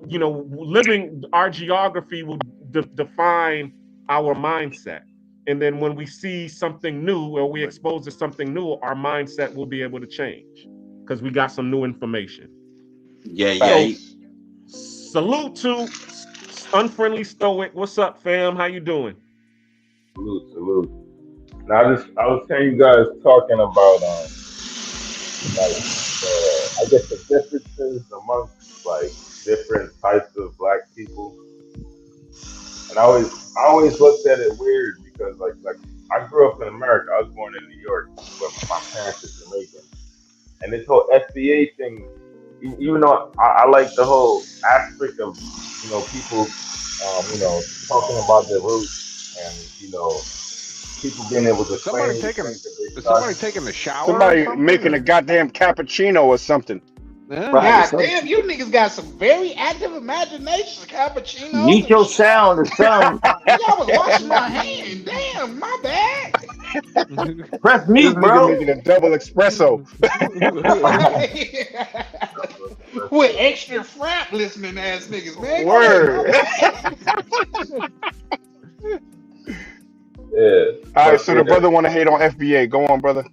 living our geography will define our mindset. And then when we see something new, or we expose to something new, our mindset will be able to change because we got some new information. Yeah, So yeah. salute to Unfriendly Stoic. What's up, fam? How you doing? Salute. Now, I was hearing you guys talking about like I guess the differences amongst like different types of black people, and I always looked at it weird because like I grew up in America. I was born in New York, but my parents are Jamaican, and this whole FBA thing, even though I like the whole aspect of people talking about their roots and people being able to Is somebody claim the taking? things that they Is somebody started. taking a shower or Somebody something? making a goddamn cappuccino or something. Right. God So damn, you niggas got some very active imaginations. Cappuccinos mute and your shit. sound or something. Nigga, I was washing my hand. Damn, my bad. Press This mute, nigga bro. making a double espresso. With extra frap listening ass niggas, man. Go ahead, bro. Word. Yeah, All right, but so the brother want to hate on FBA. Go on, brother.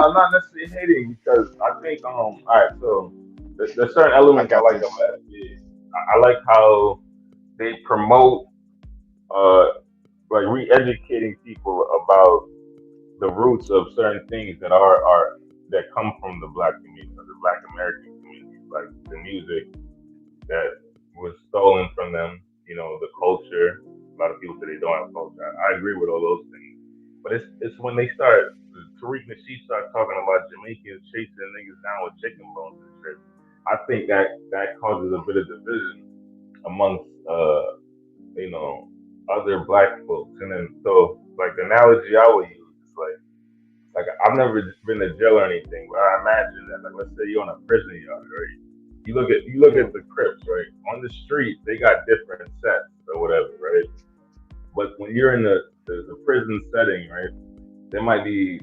I'm not necessarily hating because I think all right. So there's certain I elements I got like this. about FBA. I like how they promote like re-educating people about the roots of certain things that are that come from the black community, the black American community, like the music that was stolen from them, the culture. A lot of people say they don't have culture. I agree with all those things. But it's when they start, Tariq Nasheed starts talking about Jamaicans chasing niggas down with chicken bones and shit. I think that causes a bit of division amongst other black folks. And then so like the analogy I would use is like I've never been to jail or anything, but I imagine that like let's say you're on a prison yard, right? You look at the Crips, right? On the street, they got different sets or whatever, right? But when you're in the prison setting, right, there might be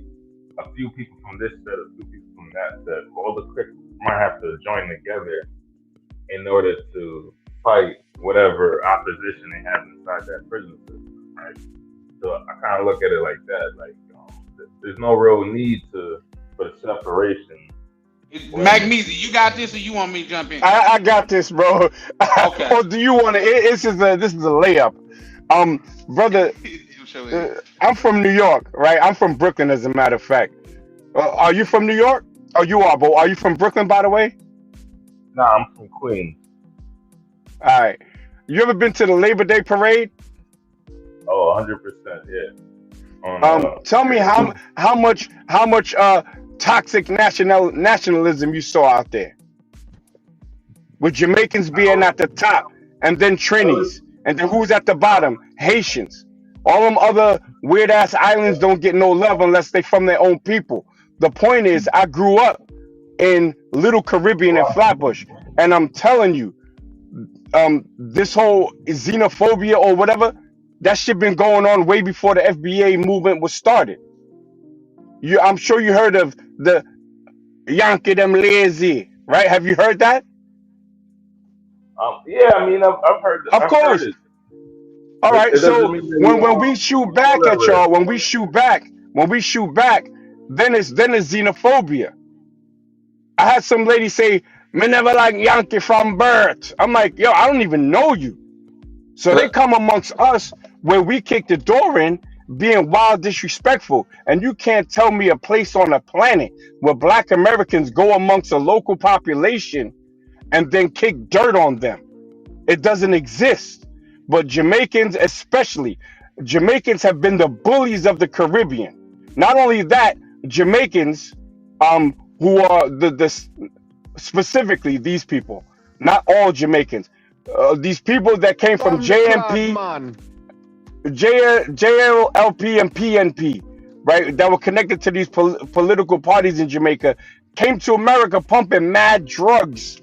a few people from this set, a few people from that set. All the Crips might have to join together in order to fight whatever opposition they have inside that prison system, right? So I kind of look at it like that, like there's no real need for the separation. Magnesia, you got this, or you want me to jump in? I got this, bro. Okay. Or do you want to? This is a layup. Brother, I'm from New York, right? I'm from Brooklyn, as a matter of fact. Are you from New York? Oh, you are, but are you from Brooklyn, by the way? Nah, I'm from Queens. All right. You ever been to the Labor Day parade? Oh, 100%, yeah. Tell me how much toxic nationalism you saw out there, with Jamaicans being at the top, and then Trinis, and then who's at the bottom? Haitians. All them other weird ass islands don't get no love unless they from their own people. The point is, I grew up in Little Caribbean and Flatbush, and I'm telling you, this whole xenophobia or whatever, that shit been going on way before the FBA movement was started. I'm sure you heard of the Yankee them lazy, right? Have you heard that? Yeah, I mean, I've heard Of course. it. All right. It doesn't So mean that when we shoot back at y'all, when we shoot back, then it's xenophobia. I had some lady say, "Me never like Yankee from birth." I'm like, yo, I don't even know you. So they come amongst us where we kick the door in, being wild disrespectful. And you can't tell me a place on the planet where Black Americans go amongst a local population and then kick dirt on them. It doesn't exist. But Jamaicans, especially, Jamaicans have been the bullies of the Caribbean. Not only that, Jamaicans, who are the specifically these people, not all Jamaicans, these people that came from JMP, JLP, and PNP, right, that were connected to these political parties in Jamaica, came to America pumping mad drugs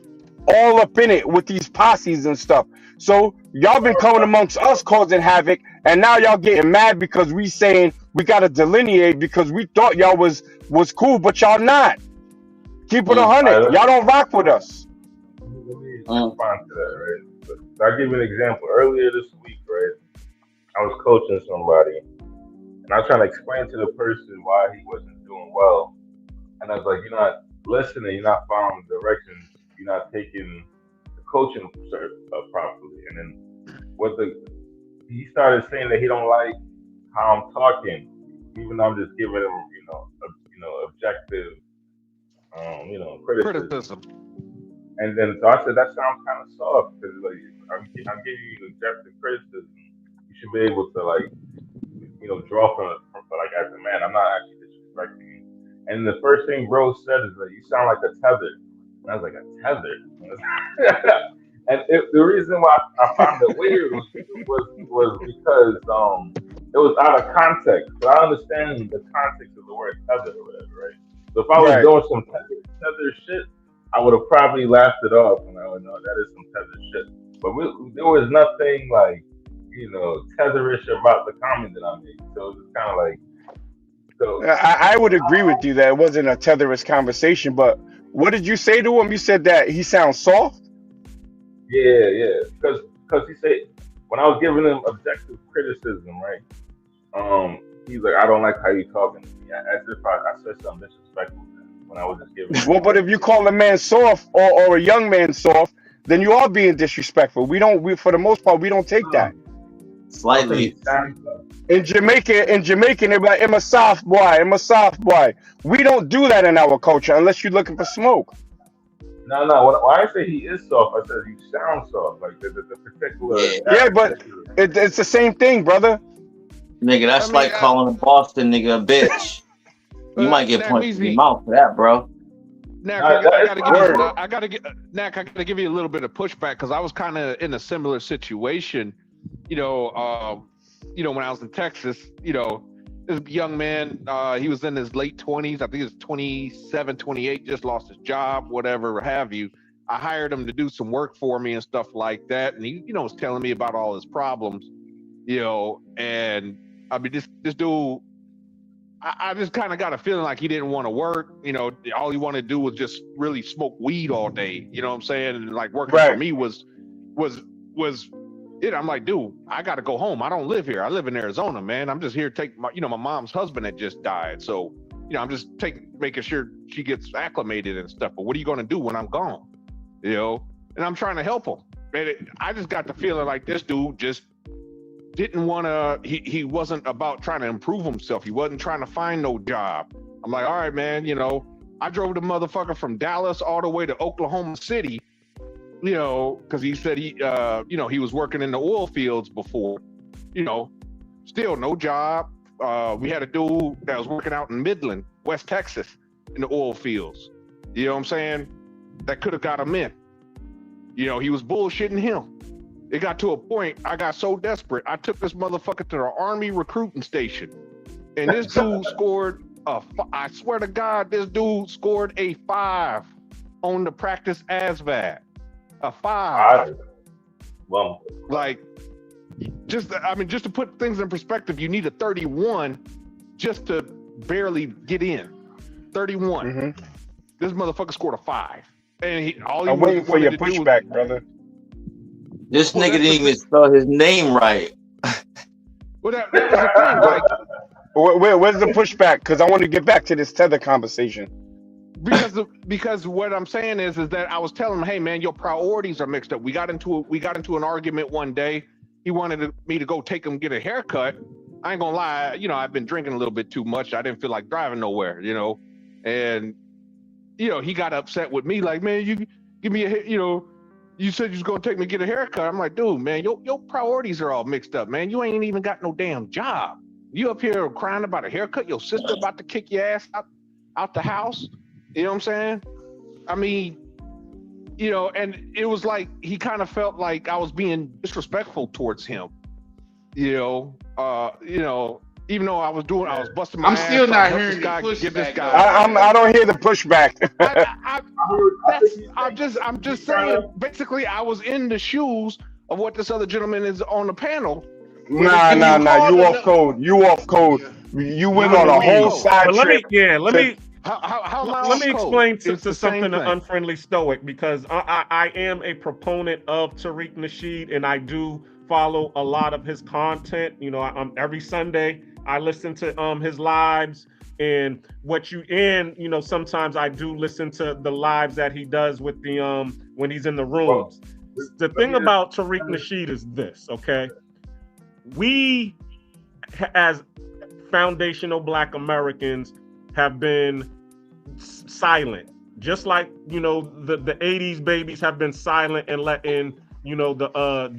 all up in it with these posses and stuff. So y'all been coming amongst us causing havoc, and now y'all getting mad because we saying we gotta delineate because we thought y'all was cool, but y'all not. Keep it 100. Y'all don't rock with us. Let me respond to that, right? So I'll give you an example. Earlier this week, right, I was coaching somebody, and I was trying to explain to the person why he wasn't doing well. And I was like, you're not listening, you're not following directions, you're not taking the coaching properly. And then he started saying that he don't like how I'm talking, even though I'm just giving him, objective, criticism. And then so I said that sounds kind of soft because like I'm giving you objective criticism. You should be able to draw from like as a man. I'm not actually disrespecting you. And the first thing bro said is like, you sound like a tether. And I was like, a tether? And the reason why I found it weird was because it was out of context. So I understand the context of the word tether or whatever, right? So if I was doing some tether shit, I would have probably laughed it off, and I would know that is some tether shit. But there was nothing like, tetherish about the comment that I made. So it was kind of like, I would agree with you that it wasn't a tetherist conversation, but what did you say to him? You said that he sounds soft? Yeah. Because he said, when I was giving him objective criticism, right? He's like, I don't like how you talking to me. As if I said something disrespectful to him when I was just giving him. Well, but if you call a man soft or a young man soft, then you are being disrespectful. For the most part, we don't take that. Slightly. In Jamaican, they be like, I'm a soft boy. We don't do that in our culture unless you're looking for smoke. No. When I say he is soft, I said he sounds soft. Like the particular. Yeah, but it's the same thing, brother. Nigga, that's like calling a Boston nigga a bitch. You might get punched in the mouth for that, bro. Nack, I gotta give you a little bit of pushback because I was kind of in a similar situation. When I was in Texas, this young man, he was in his late 20s. I think he was 27, 28, just lost his job, whatever have you. I hired him to do some work for me and stuff like that. And he, was telling me about all his problems, and I mean, this dude, I just kind of got a feeling like he didn't want to work. All he wanted to do was just really smoke weed all day. You know what I'm saying? And like working for me was it. I'm like, dude, I got to go home. I don't live here. I live in Arizona, man. I'm just here to take my, my mom's husband had just died. So, I'm just making sure she gets acclimated and stuff. But what are you going to do when I'm gone? And I'm trying to help him. And I just got the feeling like this dude just didn't want to, he wasn't about trying to improve himself. He wasn't trying to find no job. I'm like, all right, man, I drove the motherfucker from Dallas all the way to Oklahoma City, because he said he was working in the oil fields before, still no job. We had a dude that was working out in Midland, West Texas, in the oil fields. You know what I'm saying? That could have got him in. He was bullshitting him. It got to a point, I got so desperate, I took this motherfucker to the Army recruiting station. And this dude scored I swear to God, this dude scored a 5 on the practice ASVAB. A 5. Well, like, just to put things in perspective, you need a 31 just to barely get in. 31. Mm-hmm. This motherfucker scored a 5. And I'm waiting for your pushback, brother. This nigga didn't even spell his name right. Well, that was the thing. Like, where's the pushback? Because I want to get back to this tether conversation. Because what I'm saying is that I was telling him, hey man, your priorities are mixed up. We got into an argument one day. He wanted me to go take him get a haircut. I ain't gonna lie, you know, I've been drinking a little bit too much. I didn't feel like driving nowhere, you know, and you know he got upset with me, like, man, you give me a, you know, you said you was gonna take me get a haircut. I'm like, dude, man, your priorities are all mixed up, man. You ain't even got no damn job. You up here crying about a haircut. Your sister about to kick your ass out the house. You know what I'm saying? I mean, you know, and it was like he kind of felt like I was being disrespectful towards him. You know, even though I was busting my ass. I'm still not hearing the pushback. I don't hear the pushback. I'm just saying. Basically, I was in the shoes of what this other gentleman is on the panel. Nah. You off code. You off code. You went on a whole side trip. Let me Let me explain to something to Unfriendly Stoic, because I am a proponent of Tariq Nasheed, and I do follow a lot of his content. You know, every Sunday I listen to his lives, and you know, sometimes I do listen to the lives that he does with the when he's in the rooms. The thing about Tariq Nasheed is this, okay? We as foundational Black Americans have been silent, just like, you know, the 80s babies have been silent and letting, you know, the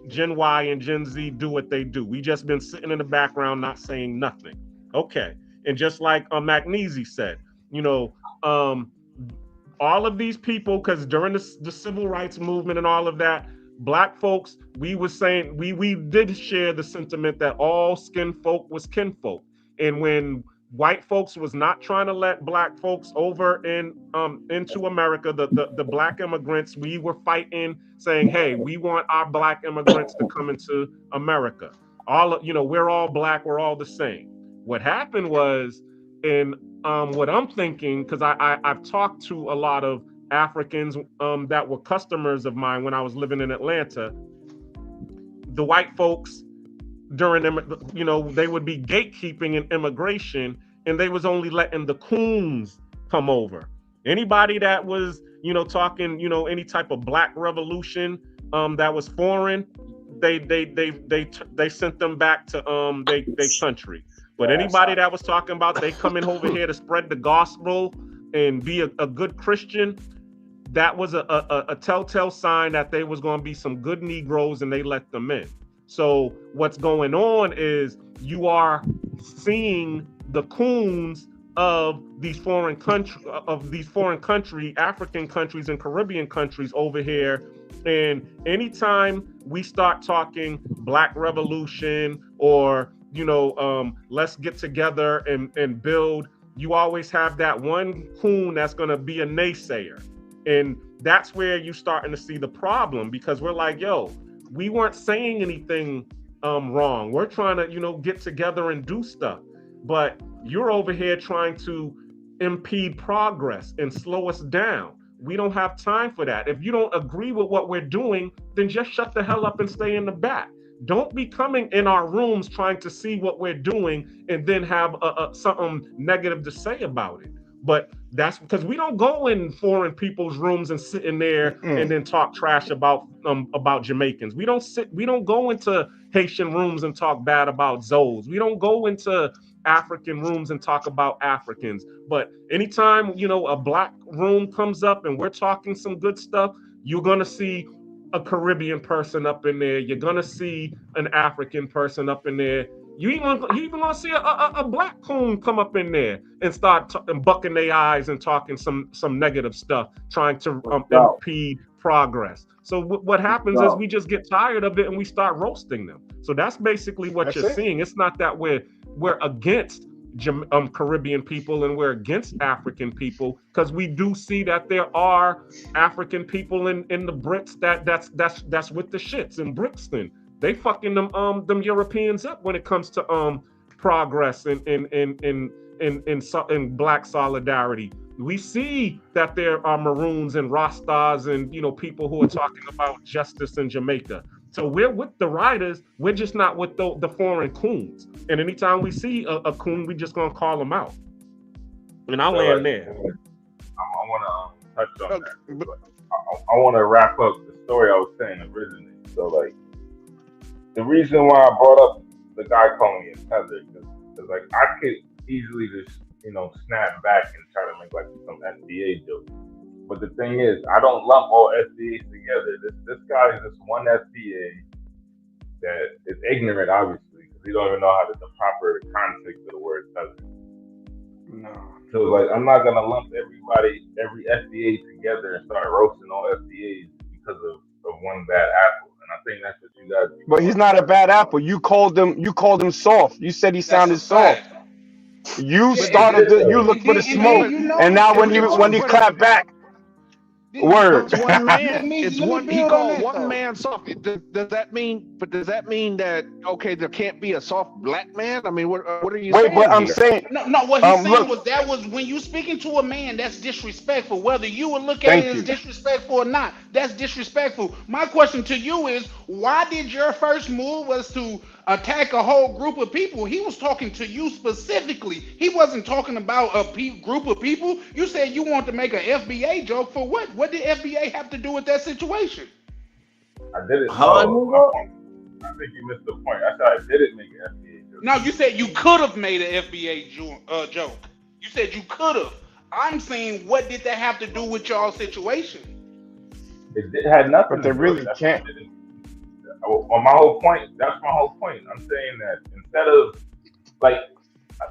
Gen Y and Gen Z do what they do. We just been sitting in the background not saying nothing. Okay. And just like Magnesi said, you know, all of these people, because during the civil rights movement and all of that, Black folks, we was saying, we did share the sentiment that all skin folk was kinfolk. And when white folks was not trying to let Black folks over into America, the Black immigrants, we were fighting, saying, hey, we want our Black immigrants to come into America. You know, we're all Black, we're all the same. What happened was, and what I'm thinking, because I've talked to a lot of Africans that were customers of mine when I was living in Atlanta. The white folks during them, you know, they would be gatekeeping in immigration, and they was only letting the coons come over. Anybody that was, you know, talking, you know, any type of Black revolution that was foreign, they sent them back to they country. But anybody that was talking about they coming over here to spread the gospel and be a good Christian, that was a telltale sign that they was going to be some good Negroes, and they let them in. So what's going on is you are seeing the coons of these foreign country, African countries and Caribbean countries over here. And anytime we start talking Black revolution or, you know, let's get together and build, you always have that one coon that's going to be a naysayer. And that's where you're starting to see the problem, because we're like, yo, we weren't saying anything wrong. We're trying to, you know, get together and do stuff. But you're over here trying to impede progress and slow us down. We don't have time for that. If you don't agree with what we're doing, then just shut the hell up and stay in the back. Don't be coming in our rooms trying to see what we're doing and then have something negative to say about it. But that's because we don't go in foreign people's rooms and sit in there and then talk trash about Jamaicans. We don't go into Haitian rooms and talk bad about Zoes. We don't go into African rooms and talk about Africans. But anytime, you know, a Black room comes up and we're talking some good stuff, you're gonna see a Caribbean person up in there. You're gonna see an African person up in there. You even gonna see a Black coon come up in there and start bucking their eyes and talking some negative stuff, trying to impede progress. So what happens is we just get tired of it and we start roasting them. So that's basically what you're seeing. It's not that we're against Caribbean people and we're against African people, because we do see that there are African people in the Brits that's with the shits in Brixton. They fucking them Europeans up when it comes to progress and Black solidarity. We see that there are Maroons and Rastas and, you know, people who are talking about justice in Jamaica. So we're with the writers. We're just not with the foreign coons. And anytime we see a coon, we just gonna call them out. And I'll land there. I want to touch on that. I want to wrap up the story I was saying originally. So, like, the reason why I brought up the guy calling me a tether, because like I could easily just, you know, snap back and try to make like some SBA joke. But the thing is, I don't lump all SBAs together. This guy is just one SBA that is ignorant, obviously, because he don't even know how the proper context of the word tether. No. So like, I'm not gonna lump every SBA together and start roasting all SBAs because of one bad apple. And I think that's what you guys do. But he's not a bad apple. You called him soft. You said he sounded soft. You started you looked for the smoke, and now when he clapped back, word. One man. It's one. He called one man soft. Does that mean? But does that mean that okay, there can't be a soft black man? I mean, what are you saying? But I'm here? saying no. What he's saying was that was when you speaking to a man, that's disrespectful. Whether you would look at it as disrespectful or not, that's disrespectful. My question to you is, why did your first move was to attack a whole group of people? He was talking to you specifically. He wasn't talking about a group of people. You said you want to make an FBA joke for what? What did FBA have to do with that situation? I didn't. I think you missed the point. I said I didn't make an FBA joke. No, you said you could have made an FBA joke. You said you could have. I'm saying, what did that have to do with y'all situation? It had nothing. But they really can't. On my whole point, that's my whole point. I'm saying that instead of like,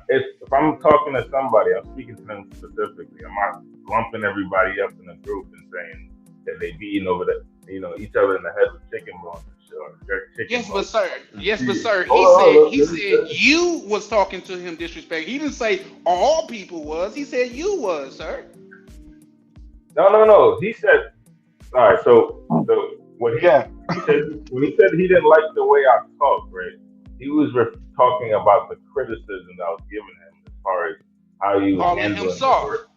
if I'm talking to somebody, I'm speaking to them specifically. I'm not lumping everybody up in a group and saying that they beating over the, you know, each other in the head with chicken bones and shit. Or chicken Yes, bones. but sir. He said you was talking to him disrespect. He didn't say all people was. He said you was, sir. No. He said, all right. So what he said, when he said he didn't like the way I talk, right? He was talking about the criticism that I was giving him as far as how he was handling him soft.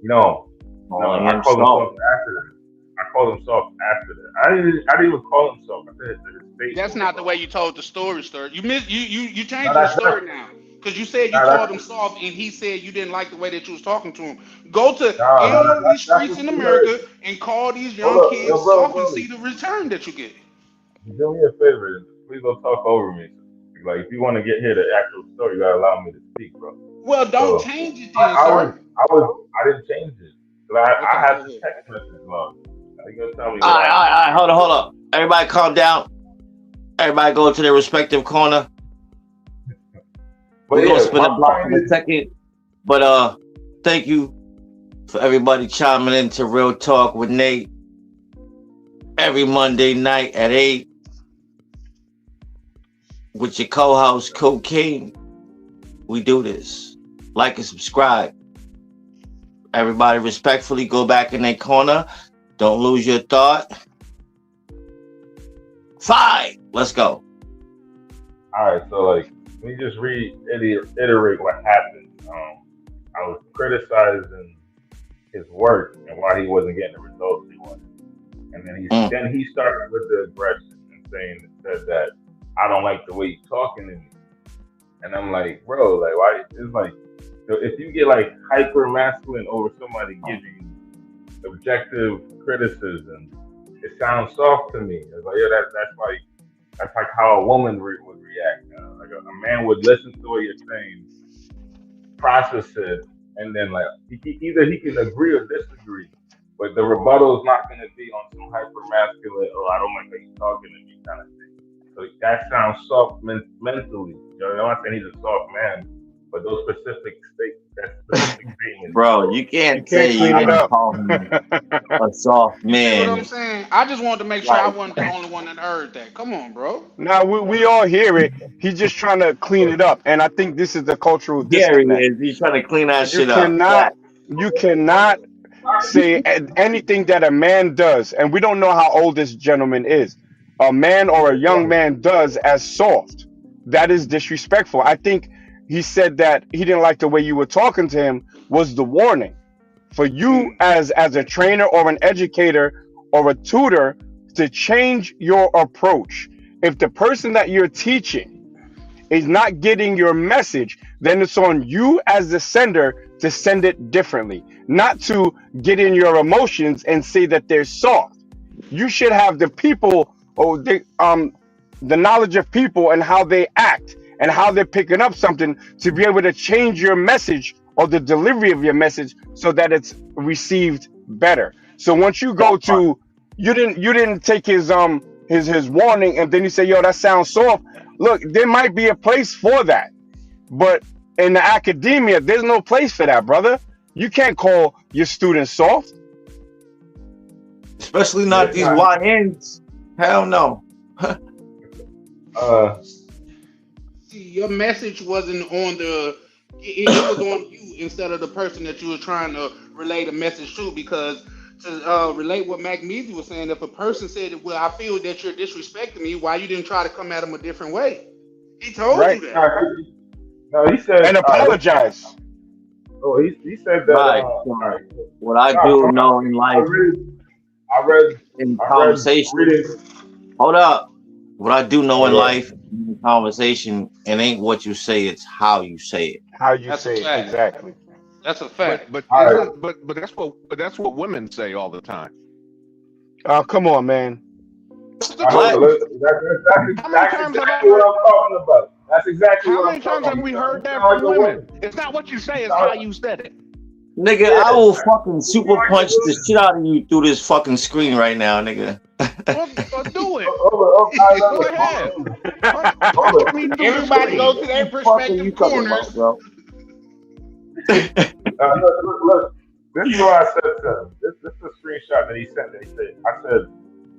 No, I called him soft after that. I called him soft after that. I didn't even call him soft. I said his face. That's not the way you told the story, sir. You changed your story now. Because you said you called him soft and he said you didn't like the way that you was talking to him. Go to any one of these streets in America and call these young kids soft and see the return that you get. Do me a favor. Please don't talk over me. Like, if you want to get here the actual story, you gotta allow me to speak, bro. Well, don't change it then, sir. I didn't change it. I have the text message log. You gonna tell me? All right. Hold up. Everybody calm down. Everybody go to their respective corner. We're gonna spin the block in a second. But thank you for everybody chiming into Real Talk with Nate every Monday night at 8 with your co-host Cocaine. We do this. Like and subscribe. Everybody respectfully go back in their corner. Don't lose your thought. 5. Let's go. All right, so like, let me just reiterate what happened. I was criticizing his work and why he wasn't getting the results he wanted, and then he started with the aggression and said that I don't like the way you're talking to me, and I'm like, bro, like, why? It's like, if you get like hyper masculine over somebody giving you objective criticism, it sounds soft to me. It's like, yeah, that's like how a woman would react. Like a man would listen to what you're saying, process it, and then like either he can agree or disagree, but the rebuttal is not going to be on some hyper masculine, I don't like how you're talking to me kind of thing. So that sounds soft mentally. You know, I'm not saying he's a soft man, but those specific statements. Bro, you can't say you didn't call him a soft man. You know what I'm saying? I just wanted to make sure I wasn't the only one that heard that. Come on, bro. Now we all hear it. He's just trying to clean it up, and I think this is the cultural disconnect. There he is. He's trying to clean that shit up. You cannot say anything that a man does, and we don't know how old this gentleman is. A man or a young man does as soft. That is disrespectful. I think he said that he didn't like the way you were talking to him was the warning. for you as a trainer or an educator or a tutor to change your approach. If the person that you're teaching is not getting your message, then it's on you as the sender to send it differently, not to get in your emotions and say that they're soft. You should have the people or the knowledge of people and how they act and how they're picking up something to be able to change your message or the delivery of your message so that it's received better. So once you go to you didn't take his warning and then you say, yo, that sounds soft. Look, there might be a place for that, but in the academia, there's no place for that, brother. You can't call your students soft. Especially not these YNs. Hell no. See, your message wasn't on it was on you instead of the person that you were trying to relay the message to, because to relate what Mac Measy was saying, if a person said, well, I feel that you're disrespecting me, why you didn't try to come at him a different way? He told you that. No, he said and apologize. He said that. Right. What I do know in life, I read in conversation. Hold up. What I do know in life, in conversation, it ain't what you say; it's how you say it. How you say it, exactly. That's a fact. But that's what women say all the time. Oh, come on, man. That's exactly what I'm talking about. That's exactly how what many I'm times talking have we about. heard that from women? It's not what you say; it's how you said it. Nigga, I will fucking super punch the shit out of you through this fucking screen right now, nigga. Well, do it. Go ahead. Everybody go to their perspective corners. Look, this is what I said to him. This is a screenshot that he sent. That he said,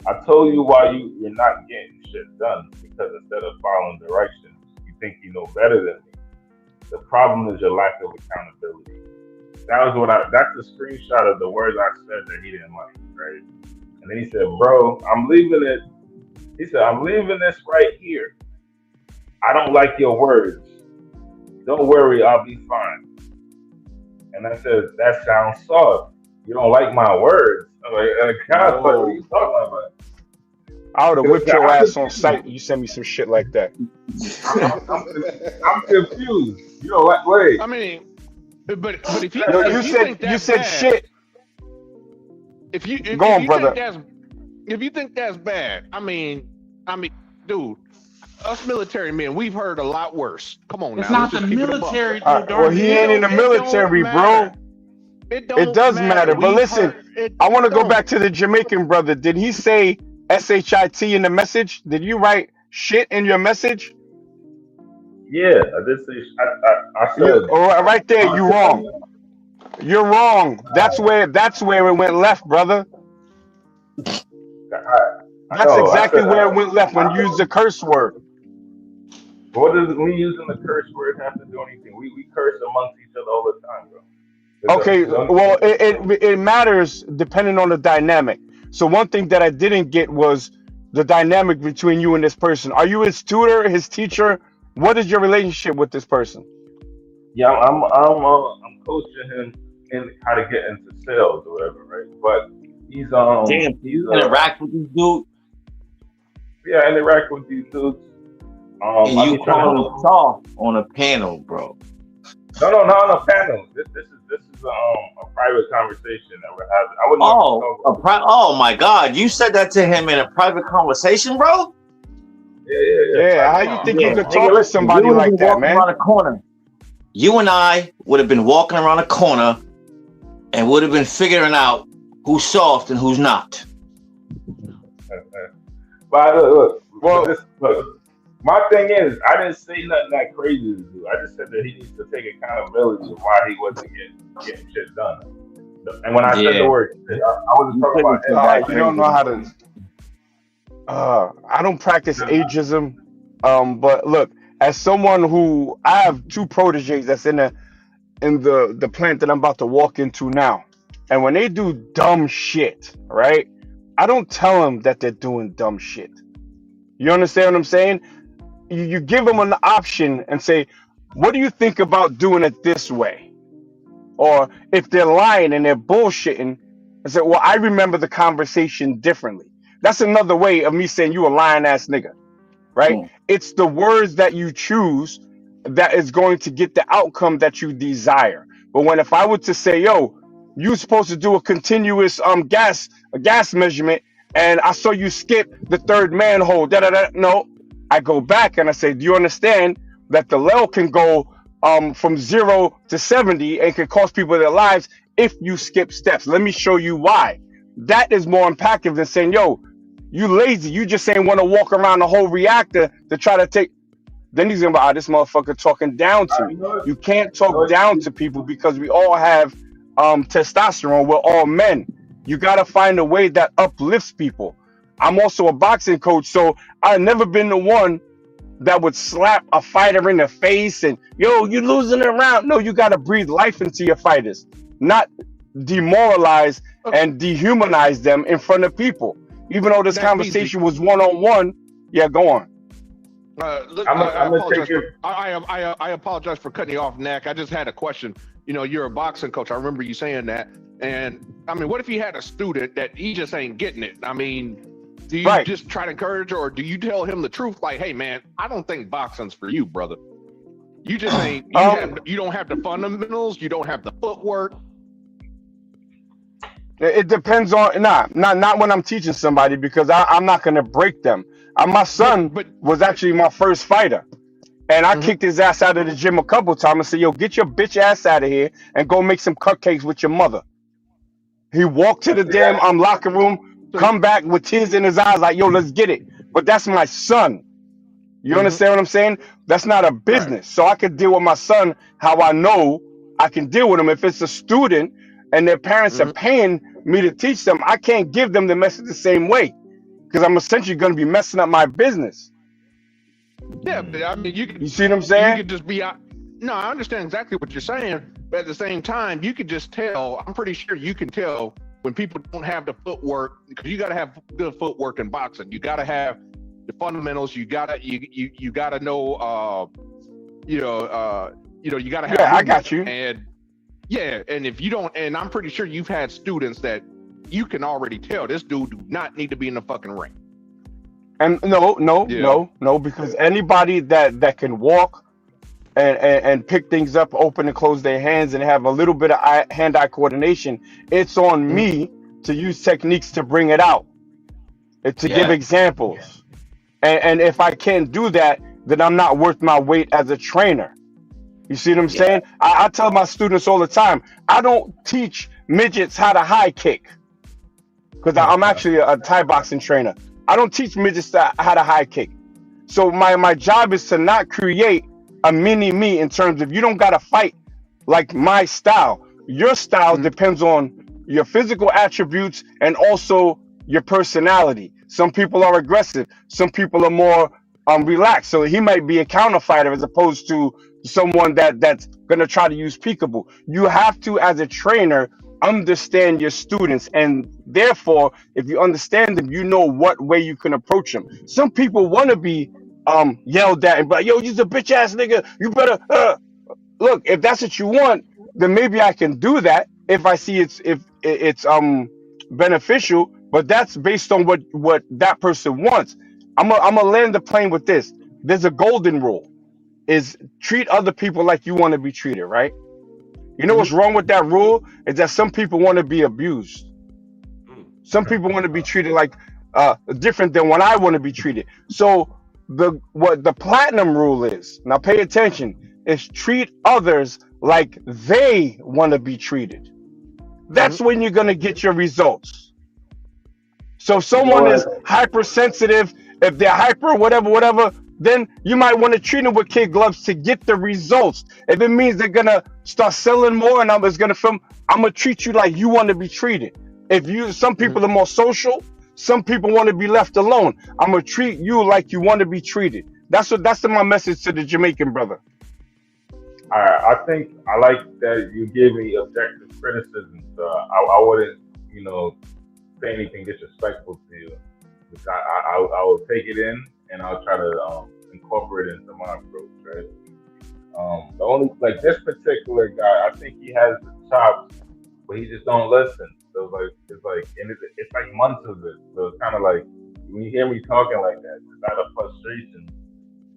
I told you why you're not getting shit done, because instead of following directions, you think you know better than me. The problem is your lack of accountability. That's the screenshot of the words I said that he didn't like, right? And then he said, bro, I'm leaving it. He said, I'm leaving this right here. I don't like your words. Don't worry, I'll be fine. And I said, that sounds soft. You don't like my words. I'm like, God, what are you talking about? I would have whipped your ass on sight. You send me some shit like that. I'm confused. You don't like, wait. I mean, but if you, Yo, if you said bad, shit. If you brother. If you think that's bad, I mean, dude, us military men, we've heard a lot worse. Come on, it's now. It's not the military. Well, he ain't in the military, bro. It does matter. But listen, I want to go back to the Jamaican brother. Did he say SHIT in the message? Did you write shit in your message? Yeah, I did say. I said. Right there, you wrong. You're wrong. That's where it went left, brother. That's exactly where it went left when you used the curse word. What does me using the curse word have to do anything? We curse amongst each other all the time, bro. Okay, well, it matters depending on the dynamic. So one thing that I didn't get was the dynamic between you and this person. Are you his tutor, his teacher? What is your relationship with this person? Yeah, I'm coaching him in how to get into sales or whatever, right? But he's he's interact with these dudes. Yeah, interact with these dudes. And you call him soft on a panel, bro. No, not on a panel. This is a private conversation that we're having. I wouldn't. Oh my God! You said that to him in a private conversation, bro? Yeah. How you think you could talk to somebody like that, man? Around a corner. You and I would have been walking around a corner and would have been figuring out who's soft and who's not. But look. My thing is, I didn't say nothing that crazy to do. I just said that he needs to take accountability of why he wasn't getting shit done. And when I said the word shit, I wasn't talking about. You don't know how to. I don't practice ageism, but look, as someone who I have two proteges that's in the plant that I'm about to walk into now, and when they do dumb shit, right? I don't tell them that they're doing dumb shit. You understand what I'm saying? You give them an option and say, what do you think about doing it this way? or if they're lying and they're bullshitting, I said, well, I remember the conversation differently. That's another way of me saying you a lying ass nigga, right? It's the words that you choose that is going to get the outcome that you desire. But when if I were to say, yo, you supposed to do a continuous gas measurement, and I saw you skip the third manhole, no, I go back and I say, do you understand that the level can go from 0 to 70 and can cost people their lives if you skip steps? Let me show you why. That is more impactful than saying, yo, you lazy, you just ain't want to walk around the whole reactor to try to take. Then he's gonna be, this motherfucker talking down to me. You can't talk down to people because we all have testosterone. We're all men. You gotta find a way that uplifts people. I'm also a boxing coach, so I've never been the one that would slap a fighter in the face and, yo, you losing a round. No, you gotta breathe life into your fighters, not demoralize and dehumanize them in front of people. Even though this conversation was one-on-one, yeah, go on. I apologize for cutting you off, Knack. I just had a question. You know, you're a boxing coach. I remember you saying that. And I mean, what if you had a student that he just ain't getting it? I mean, do you just try to encourage, or do you tell him the truth? Like, hey, man, I don't think boxing's for you, brother. You just ain't. You don't have the fundamentals. You don't have the footwork. It depends on not when I'm teaching somebody, because I'm not gonna break them. My son was actually my first fighter, and I kicked his ass out of the gym a couple times and said, "Yo, get your bitch ass out of here and go make some cupcakes with your mother." He walked to the damn locker room, come back with tears in his eyes, like, "Yo, let's get it." But that's my son. You understand what I'm saying? That's not a business, so I could deal with my son how I know I can deal with him. If it's a student and their parents are paying me to teach them, I can't give them the message the same way, because I'm essentially going to be messing up my business. Yeah, but I mean, you see what I'm saying? You could just be. No, I understand exactly what you're saying, but at the same time, you could just tell. I'm pretty sure you can tell when people don't have the footwork, because you got to have good footwork in boxing. You got to have the fundamentals. You gotta know. You got to have. Yeah, I got you. And yeah, and if you don't, and I'm pretty sure you've had students that you can already tell this dude do not need to be in the fucking ring. And no, because anybody that can walk and pick things up, open and close their hands, and have a little bit of hand-eye coordination, it's on me to use techniques to bring it out, to give examples. And if I can't do that, then I'm not worth my weight as a trainer. You see what I'm saying? I tell my students all the time, I don't teach midgets how to high kick, because I'm actually a Thai boxing trainer. I don't teach midgets how to high kick. So my job is to not create a mini me in terms of, you don't got to fight like my style. Your style depends on your physical attributes and also your personality. Some people are aggressive. Some people are more relaxed. So he might be a counter fighter as opposed to someone that's going to try to use peekaboo. You have to, as a trainer, understand your students, and therefore, if you understand them, you know what way you can approach them. Some people want to be yelled at and be like, "Yo, you's a bitch ass nigga, you better look." If that's what you want, then maybe I can do that if I see it's beneficial. But that's based on what that person wants. I'm gonna land the plane with this. There's a golden rule: is treat other people like you want to be treated, right? You know what's wrong with that rule is that some people want to be abused. Some people want to be treated like different than what I want to be treated. So what the platinum rule is, now pay attention, is treat others like they want to be treated. That's when you're going to get your results. So if someone is hypersensitive, if they're hyper, whatever, then you might want to treat them with kid gloves to get the results. If it means they're going to start selling more and I'm going to treat you like you want to be treated. Some people are more social, some people want to be left alone. I'm going to treat you like you want to be treated. That's my message to the Jamaican brother. All right, I think I like that you gave me objective criticism. So I wouldn't, say anything disrespectful to you. I will take it in and I'll try to incorporate it into my approach, right? The only, like this particular guy, I think he has the chops, but he just don't listen. So it's like months of it. So it's kind of like when you hear me talking like that, it's out of frustration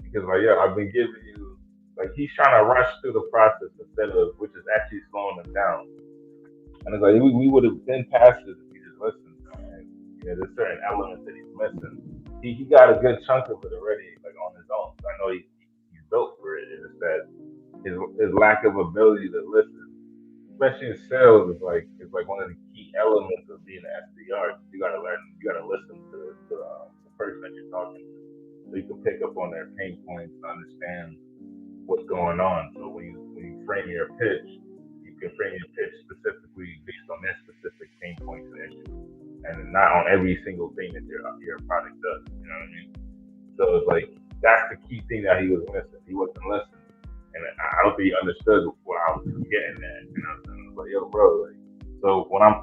because like I've been giving you like he's trying to rush through the process instead of which is actually slowing him down. And it's like we would have been past this if he just listened. And there's certain elements that he's missing. He got a good chunk of it already, like on his own. So I know he's built for it. It's that his lack of ability to listen, especially in sales, is like one of the key elements of being an SDR. You gotta learn, you gotta listen to the person that you're talking to, so you can pick up on their pain points and understand what's going on. So when you frame your pitch, you can frame your pitch specifically based on their specific pain points and issues, and not on every single thing that your product does. You know what I mean? So it's like that's the key thing that he was missing. He wasn't listening. And I don't think he understood what I was getting at. You know what I'm saying? Like, yo, bro. Like, so when I'm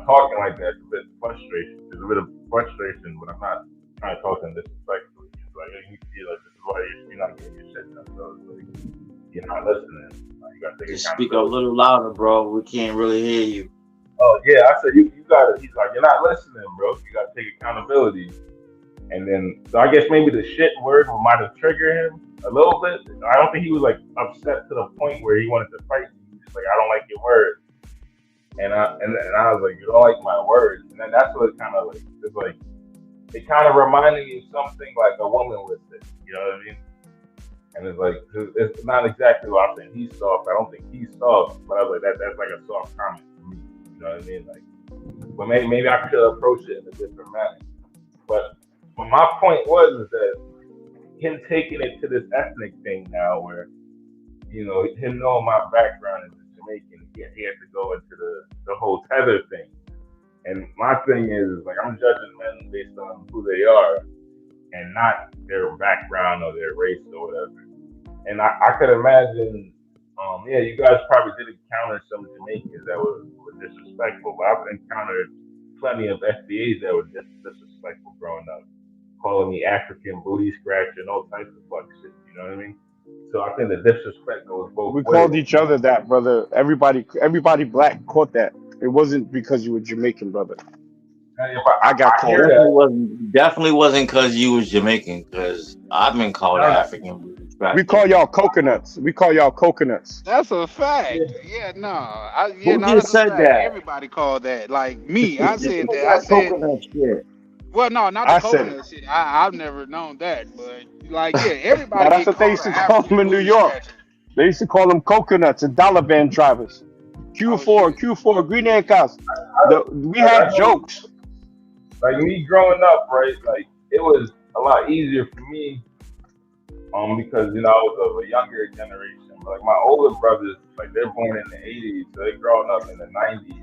talking like that, it's a bit of frustration. There's a bit of frustration, but I'm not trying to talk to him disrespectfully. It's like, you feel like this is why you're not getting your shit done. So it's like, you're not listening. Like, you gotta take Just speak a little louder, bro. We can't really hear you. Oh, yeah. I said, you gotta, he's like, you're not listening, bro. You gotta take accountability. And then, so I guess maybe the shit word might have triggered him a little bit. I don't think he was like upset to the point where he wanted to fight me. He was just like, I don't like your words. And I was like, you don't like my words. And then that's what it kind of like, it's like, it kind of reminded me of something like a woman would say. You know what I mean? And it's like, it's not exactly what I'm saying. He's soft. I don't think he's soft. But I was like, that's like a soft comment for me. You know what I mean? Like, but maybe I could approach it in a different manner. But my point was is that him taking it to this ethnic thing now where, him knowing my background is Jamaican, he had to go into the whole tether thing. And my thing is like, I'm judging men based on who they are and not their background or their race or whatever. And I could imagine, you guys probably did encounter some Jamaicans that were disrespectful, but I've encountered plenty of FBAs that were disrespectful growing up, calling me African, booty scratching, all types of fuck shit. You know what I mean? So I think the disrespect goes both ways. We called each other that, brother. Everybody black caught that. It wasn't because you were Jamaican, brother. I got called. Definitely wasn't because you was Jamaican. Because I've been called African. We call y'all coconuts. That's a fact. Yeah, no. Who just said that? Everybody called that. Like me, I said that. I said coconut shit. Well, no, not the coconut shit. I've never known that, but like, yeah, everybody. That's what they used to call them in New York. They used to call them coconuts and dollar van drivers. Q4, green and cows. We had jokes. Like me growing up, right? Like it was a lot easier for me, because I was of a younger generation. But, like my older brothers, like they're born in the '80s, so they're growing up in the '90s.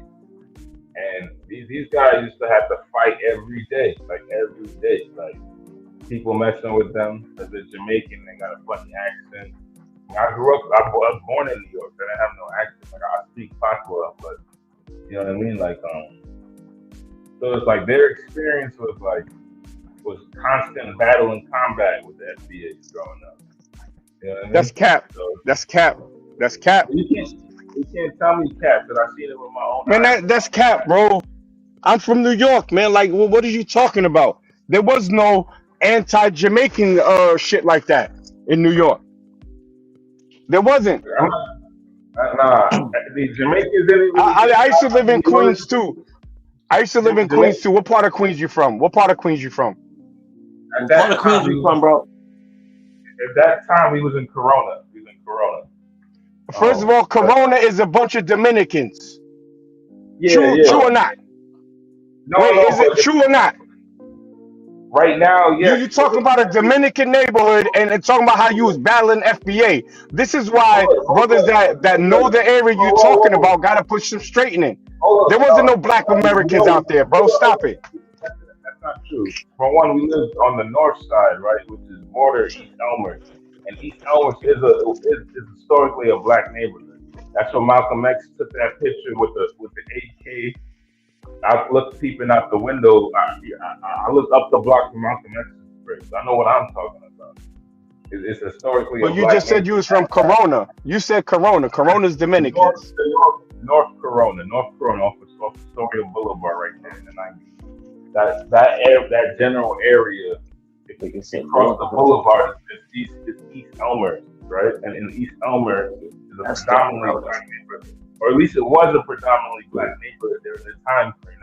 And these guys used to have to fight every day. Like people messing with them because they're Jamaican, they got a funny accent. I was born in New York, so I didn't have no accent. Like I speak patois, but you know what I mean? Like so it's like their experience was constant battle and combat with the FBA growing up. You know what I mean? That's cap. So, that's cap. You can't tell me cap because I've seen it with my own eyes. Man, that's cap, bro. I'm from New York, man. Like, what are you talking about? There was no anti-Jamaican shit like that in New York. There wasn't. Nah, the Jamaicans didn't. I used to live in Queens too. What part of Queens you from? What part of Queens you from, bro? At that time, we was in Corona. First of all, Corona is a bunch of Dominicans. Yeah, true or not? Is it true or not? Right now, yeah. You talking about a Dominican neighborhood and talking about how you was battling FBA. This is why brothers that know the area you talking about gotta push some straightening. There wasn't no black Americans out there, bro. Stop it. That's not true. For one, we lived on the north side, right, which is border East Elmhurst. And East Elmhurst is historically a black neighborhood. That's where Malcolm X took that picture with the AK. I looked peeping out the window. I looked up the block from Malcolm X's bridge. I know what I'm talking about. It's historically. But you just said you was from Corona. You said Corona. Corona's Dominicans. North Corona off Astoria Boulevard right there in the 90s. That general area, if you can cross the boulevard, it's East Elmer, right? And in East Elmer is a predominantly black neighborhood, or at least it was a predominantly black neighborhood there in the time frame.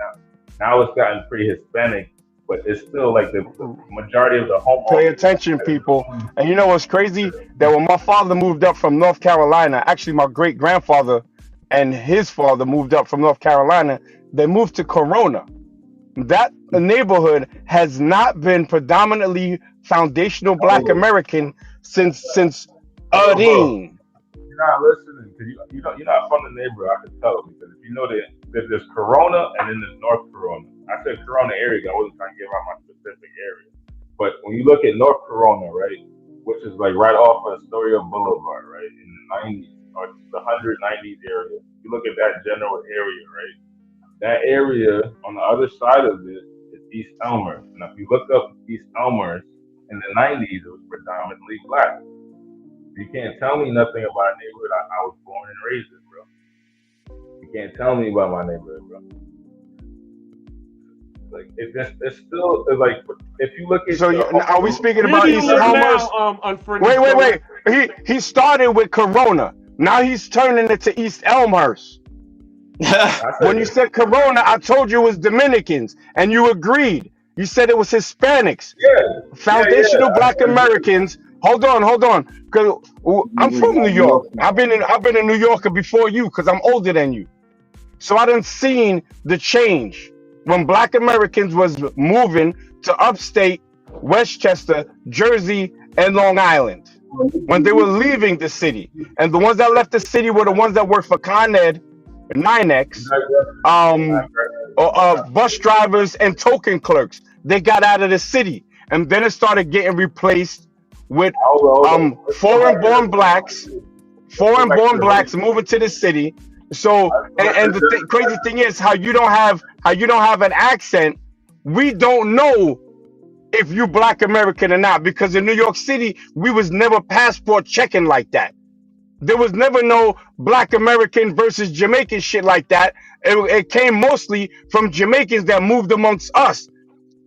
Now it's gotten pretty Hispanic, but it's still like the majority of the homeowners. Pay attention, people. And you know what's crazy? That when my father moved up from North Carolina, actually my great grandfather and his father moved up from North Carolina, they moved to Corona. That neighborhood has not been predominantly foundational Black American since Udine. You're not listening because you're not from the neighborhood. I can tell because if you know that there's Corona and then there's North Corona. I said Corona area. I wasn't trying to give out my specific area, but when you look at North Corona, right, which is like right off of Astoria Boulevard, right, in the 90s or the 190s area, you look at that general area, right. That area on the other side of it is East Elmer. And if you look up East Elmer in the 90s, it was predominantly black. You can't tell me nothing about a neighborhood I was born and raised in, bro. You can't tell me about my neighborhood, bro. Like it's still like if you look at. So are we speaking about East Elmhurst? Wait. He started with Corona. Now he's turning it to East Elmhurst. When you said Corona, I told you it was Dominicans, and you agreed. You said it was Hispanics. Yeah. Foundational Black Americans. Hold on. Cause I'm from New York. I've been in New York before you, cause I'm older than you. So I done seen the change when Black Americans was moving to upstate Westchester, Jersey, and Long Island. When they were leaving the city, and the ones that left the city were the ones that worked for Con Ed, 9X, bus drivers and token clerks. They got out of the city, and then it started getting replaced with foreign-born blacks moving to the city. So, and the crazy thing is how you don't have an accent. We don't know if you Black American or not, because in New York City we was never passport checking like that. There was never no Black American versus Jamaican shit like that. It came mostly from Jamaicans that moved amongst us,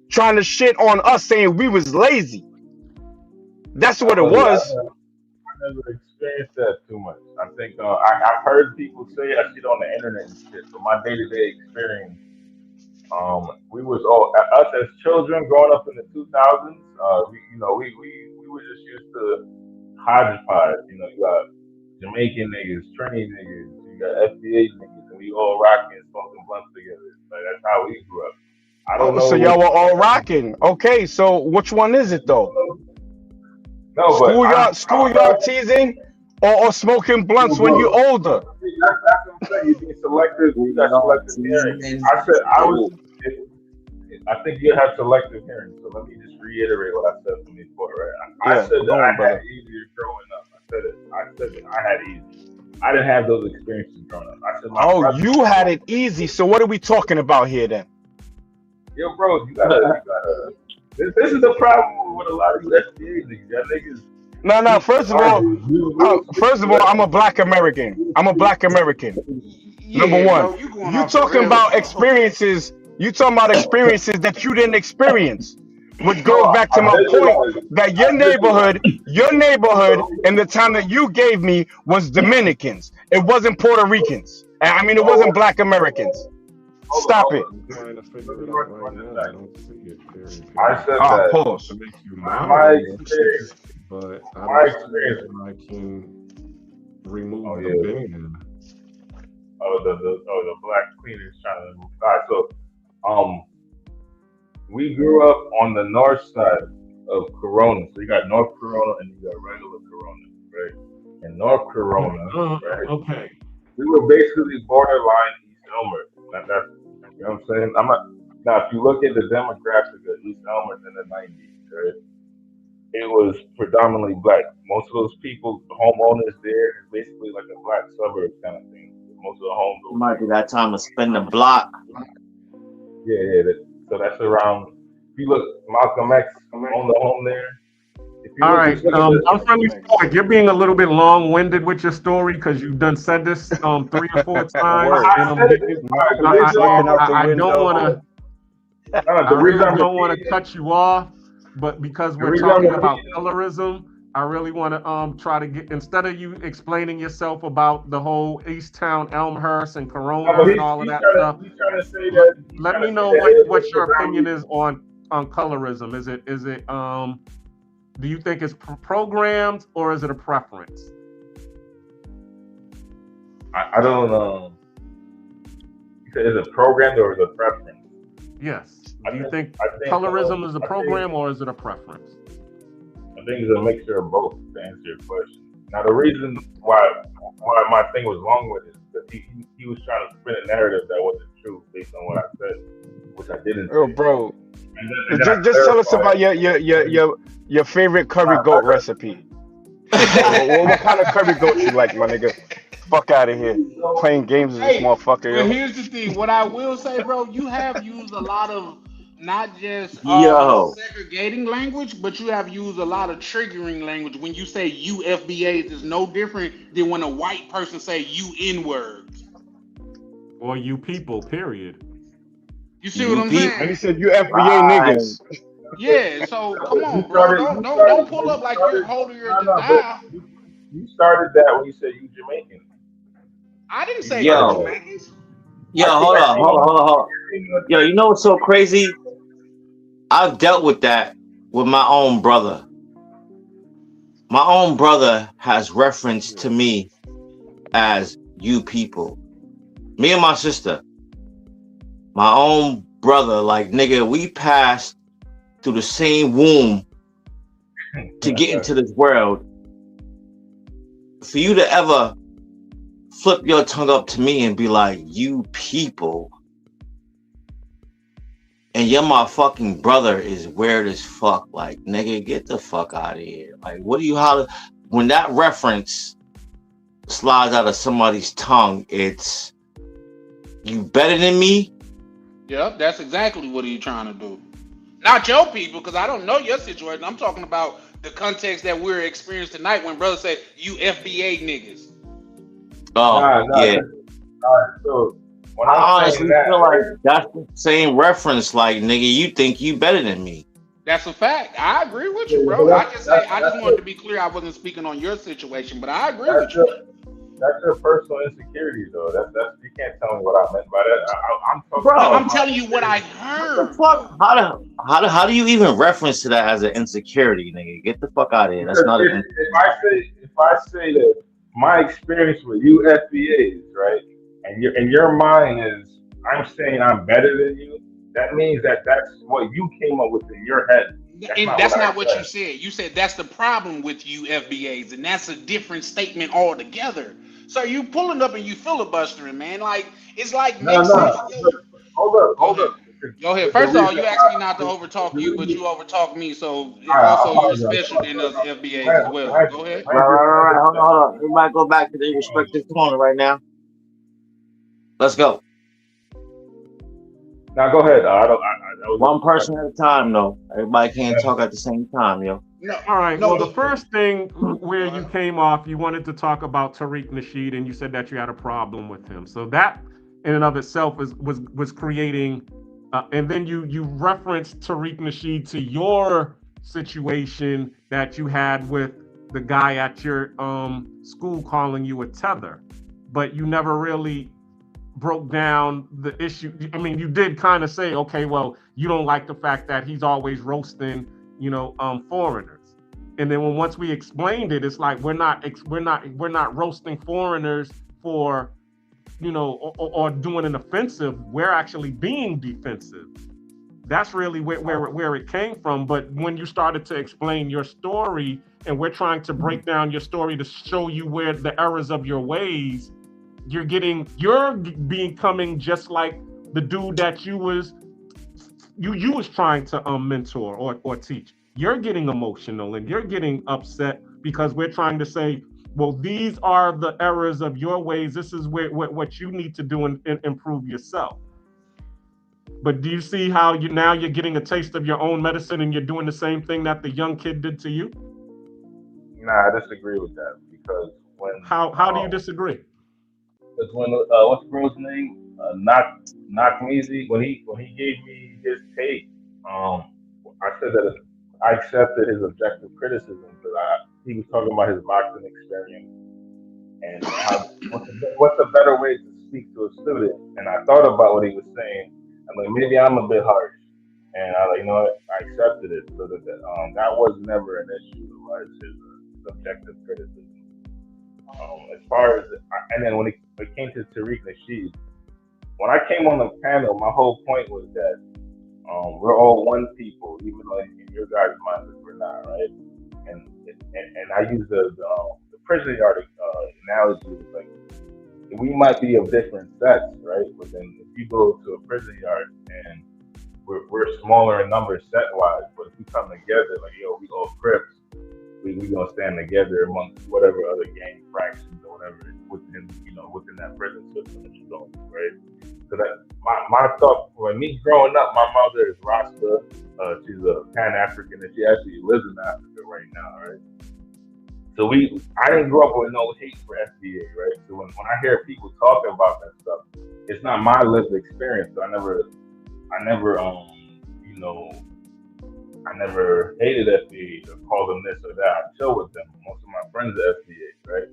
trying to shit on us, saying we was lazy. That's what it was. I never experienced that too much. I think I've heard people say that shit on the internet and shit. So my day-to-day experience, we was all us as children growing up in the 2000s. We were just used to hodgepodge. You got Jamaican niggas, Trini niggas, you got FBA niggas, and we all rocking, smoking blunts together. Like that's how we grew up. I don't know. So y'all were all rocking. Okay, so which one is it though? No, schoolyard teasing or smoking blunts when you're older. That's what I'm saying. You be selective. You got selective hearing. I think you have selective hearing. So let me just reiterate what I said from before, right? I said that I had easier growing up. I said that I had it easy. I didn't have those experiences growing up. I said you had it easy. So what are we talking about here then? Yo, bro, you gotta. This is the problem with a lot of SBA niggas. That niggas. No. First of all, I'm a Black American. Number one. You talking about experiences. You talking about experiences that you didn't experience. Which goes back to my point that your neighborhood in the time that you gave me was Dominicans. It wasn't Puerto Ricans. I mean, it wasn't Black Americans. Stop it. I said that. Pause. My experience, but I can remove the ban. The black cleaners trying to remove. So, we grew up on the north side of Corona. So you got North Corona and you got regular Corona, right? And North Corona, right? Okay. We were basically borderline East Elmer. You know what I'm saying? Now, if you look at the demographic of East Elmer in the 90s, right? It was predominantly black. Most of those people, the homeowners there, is basically like a black suburb kind of thing. Most of the homes. Might be that time to spend the block. Yeah. So that's around. If you look, Malcolm X owned the home there. If All right. I'm friendly sport. You're being a little bit long-winded with your story because you've done said this 3 or 4 times, and I don't want to. I really don't want to cut you off, but because we're talking about colorism, I really want to try to get, instead of you explaining yourself about the whole Easttown, Elmhurst, and Corona and all of that stuff. Let me know what your opinion is on colorism. Is it do you think it's programmed or is it a preference? I don't know. Is it programmed or is it a preference? Yes. Do you think colorism is a program or is it a preference? I think it's a mixture of both, to answer your question. Now, the reason why my thing was wrong with it is because he was trying to spin a narrative that wasn't true based on what I said, which I didn't. Oh, bro. Just tell us about your favorite curry goat recipe. what kind of curry goat you like, my nigga? Fuck out of here. Playing games with this motherfucker. Well, here's the thing. What I will say, bro, you have used a lot of not just segregating language, but you have used a lot of triggering language. When you say you FBAs, is no different than when a white person say you N-words. Or you people, period. You see what I'm saying? And he said you FBA niggas. Yeah, so come on, bro. Don't pull up like you're holier than thou. You started that when you said you Jamaican. I didn't say you're Jamaicans. Yo, hold on. Yo, you know what's so crazy? I've dealt with that with my own brother. My own brother has reference to me as you people. Me and my sister. My own brother, like, nigga, we passed through the same womb to get into this world. For you to ever flip your tongue up to me and be like, you people, and your motherfucking brother is weird as fuck. Like, nigga, get the fuck out of here. Like, what do you holler? When that reference slides out of somebody's tongue, it's, you better than me? Yep, that's exactly what he's trying to do. Not your people, because I don't know your situation. I'm talking about the context that we're experiencing tonight when brother said, you FBA niggas. Oh, yeah. All right, so when I honestly feel like that's the same reference. Like, nigga, you think you better than me. That's a fact. I agree with you, bro. I just wanted to be clear I wasn't speaking on your situation, but I agree with you. That's your personal insecurity, though. That's you can't tell me what I meant by that. I'm talking. Bro, I'm telling you what I heard. What the fuck? How do you even reference to that as an insecurity, nigga? Get the fuck out of here. That's not an insecurity. If I say that my experience with you FBAs, right, and your mind is I'm saying I'm better than you, that means that's what you came up with in your head. That's not what you said. You said that's the problem with you FBAs, and that's a different statement altogether. So you pulling up and you filibustering, man. Like, it's like Hold up. Go ahead. First of all, you asked me not to overtalk you, but you overtalk me, so also you're special than us FBAs as well. Go ahead. Right. Hold on. Everybody go back to their respective corner right now. Let's go. Now go ahead. One person at a time, though. Everybody can't talk at the same time, yo. No, all right. Well, the first thing where you came off, you wanted to talk about Tariq Nasheed, and you said that you had a problem with him. So that, in and of itself, was creating. And then you referenced Tariq Nasheed to your situation that you had with the guy at your school calling you a tether, but you never really broke down the issue. I mean, you did kind of say, okay, well, you don't like the fact that he's always roasting, foreigners. And then once we explained it, it's like we're not roasting foreigners for, or doing an offensive. We're actually being defensive. That's really where it came from. But when you started to explain your story, and we're trying to break down your story to show you where the errors of your ways, you're becoming just like the dude that you was trying to mentor or teach. You're getting emotional and you're getting upset because we're trying to say, well, these are the errors of your ways. This is what you need to do and improve yourself. But do you see how you're getting a taste of your own medicine and you're doing the same thing that the young kid did to you? Nah, I disagree with that because when How do you disagree? because when what's the girl's name? Knock Measy, when he gave me his take, I said that I accepted his objective criticism because he was talking about his boxing experience and how what's a better way to speak to a student. And I thought about what he was saying. I'm like, maybe I'm a bit harsh. And I like, you know what? I accepted it. So that was never an issue. Right? His subjective criticism. As far as, and then when it came to Tariq Nasheed, when I came on the panel, my whole point was that we're all one people, even though in your guys' minds we're not, right? And I use the prison yard analogy. Like, we might be of different sets, right? But then if you go to a prison yard and we're smaller in numbers set wise, but if we come together, like, yo, we all Crips, we gonna stand together amongst whatever other gang fractions or whatever within that prison system that you go through, right? So that my thought for me growing up, my mother is Rasta. She's a Pan African and she actually lives in Africa right now, right? So I didn't grow up with no hate for FBA, right? So when I hear people talking about that stuff, it's not my lived experience. So I never hated FBA or called them this or that. I chill with them. Most of my friends are FBA, right?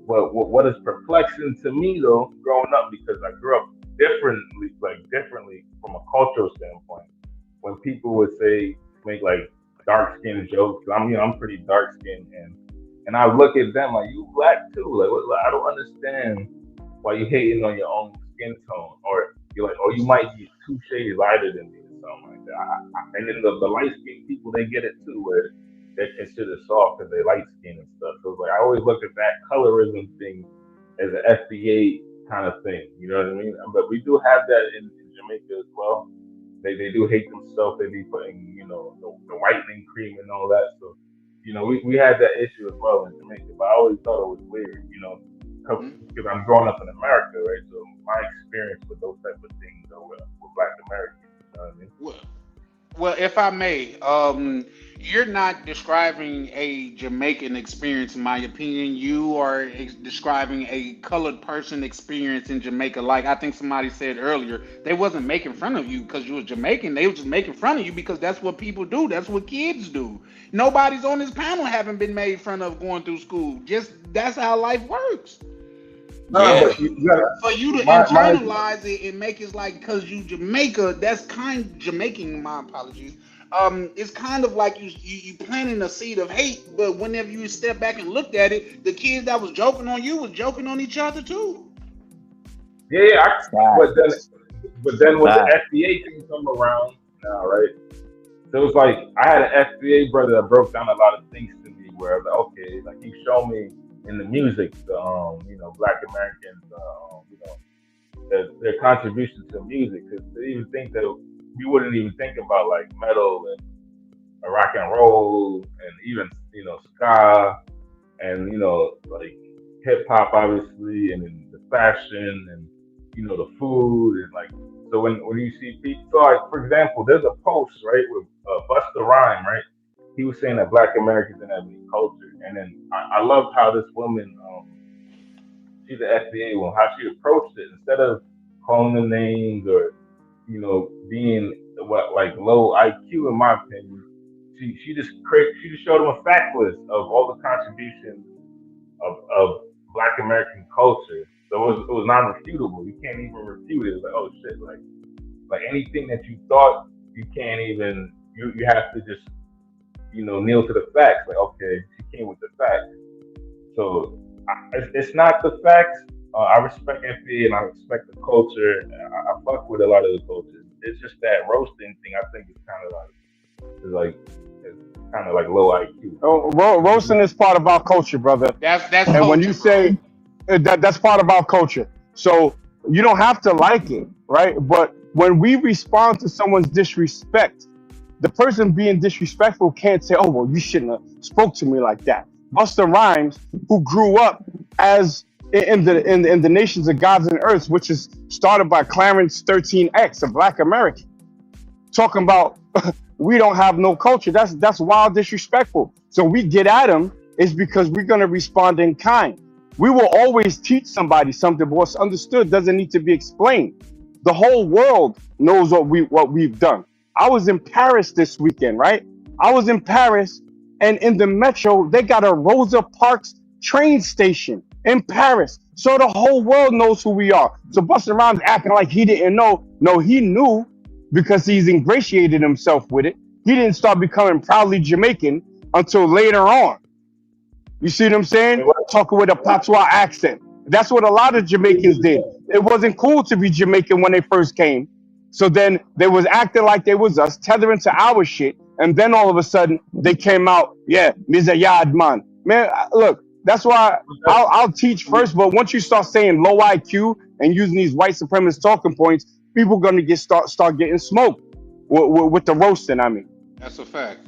But what is perplexing to me though, growing up, because I grew up differently from a cultural standpoint, when people would make like dark skin jokes, I'm pretty dark skinned and I look at them like, you black too. Like, I don't understand why you hating on your own skin tone, or you're like, you might be 2 shades lighter than me or something like that. And then the light skinned people, they get it too, where they're considered soft because they light skin and stuff. So it's like, I always look at that colorism thing as an FBA kind of thing. You know what I mean? But we do have that in Jamaica as well. They do hate themselves. They be putting, the whitening cream and all that. So, we had that issue as well in Jamaica. But I always thought it was weird, because I'm growing up in America, right? So my experience with those type of things are with Black Americans. You know what I mean? Well, if I may, you're not describing a Jamaican experience, in my opinion. You are describing a colored person experience in Jamaica. Like I think somebody said earlier, they wasn't making fun of you because you were Jamaican. They were just making fun of you because that's what people do. That's what kids do. Nobody's on this panel haven't been made fun of going through school. Just that's how life works. Yeah. For you to internalize it and make it like because you Jamaica, that's Jamaican. My apologies. It's kind of like you planting a seed of hate, but whenever you step back and looked at it, the kids that was joking on you was joking on each other too. Yeah, but then when the FBA thing come around now, right? So it was like I had an FBA brother that broke down a lot of things to me where I was like, okay, like he showed me in the music, Black Americans, their contribution to music, because they even think that we wouldn't even think about like metal and rock and roll and even ska and like hip hop obviously, and then the fashion and the food and like, so when you see people, so like for example, there's a post right with Busta Rhymes, right? He was saying that Black Americans didn't have any culture, and then I loved how this woman, she's an FBA one, how she approached it instead of calling them names or being like low IQ in my opinion. She just showed them a fact list of all the contributions of Black American culture. So it was non-refutable. You can't even refute it. It's like, oh shit, like anything that you thought, you can't even. You have to just kneel to the facts. Like, okay, she came with the facts. So it's not the facts. I respect FBA and I respect the culture. I fuck with a lot of the culture. It's just that roasting thing. I think it's kind of like low IQ. Oh, roasting is part of our culture, brother. That's and culture, when you say that's part of our culture, so you don't have to like it, right? But when we respond to someone's disrespect, the person being disrespectful can't say, "Oh, well, you shouldn't have spoke to me like that." Busta Rhymes, who grew up as in the nations of gods and earths, which is started by Clarence 13X, a Black American, talking about we don't have no culture. That's wild disrespectful. So we get at him is because we're going to respond in kind. We will always teach somebody something, but what's understood doesn't need to be explained. The whole world knows what we've done. I was in Paris this weekend, right? I was in Paris, and in the metro, they got a Rosa Parks train station in Paris. So the whole world knows who we are. So busting around acting like he didn't know. No, he knew because he's ingratiated himself with it. He didn't start becoming proudly Jamaican until later on. You see what I'm saying? Talking with a patois accent. That's what a lot of Jamaicans did. It wasn't cool to be Jamaican when they first came. So then they was acting like they was us, tethering to our shit. And then all of a sudden they came out, yeah, Miz a yard man. Man, look, that's why I'll teach first. But once you start saying low IQ and using these white supremacist talking points, people gonna start getting smoked with the roasting. I mean, that's a fact.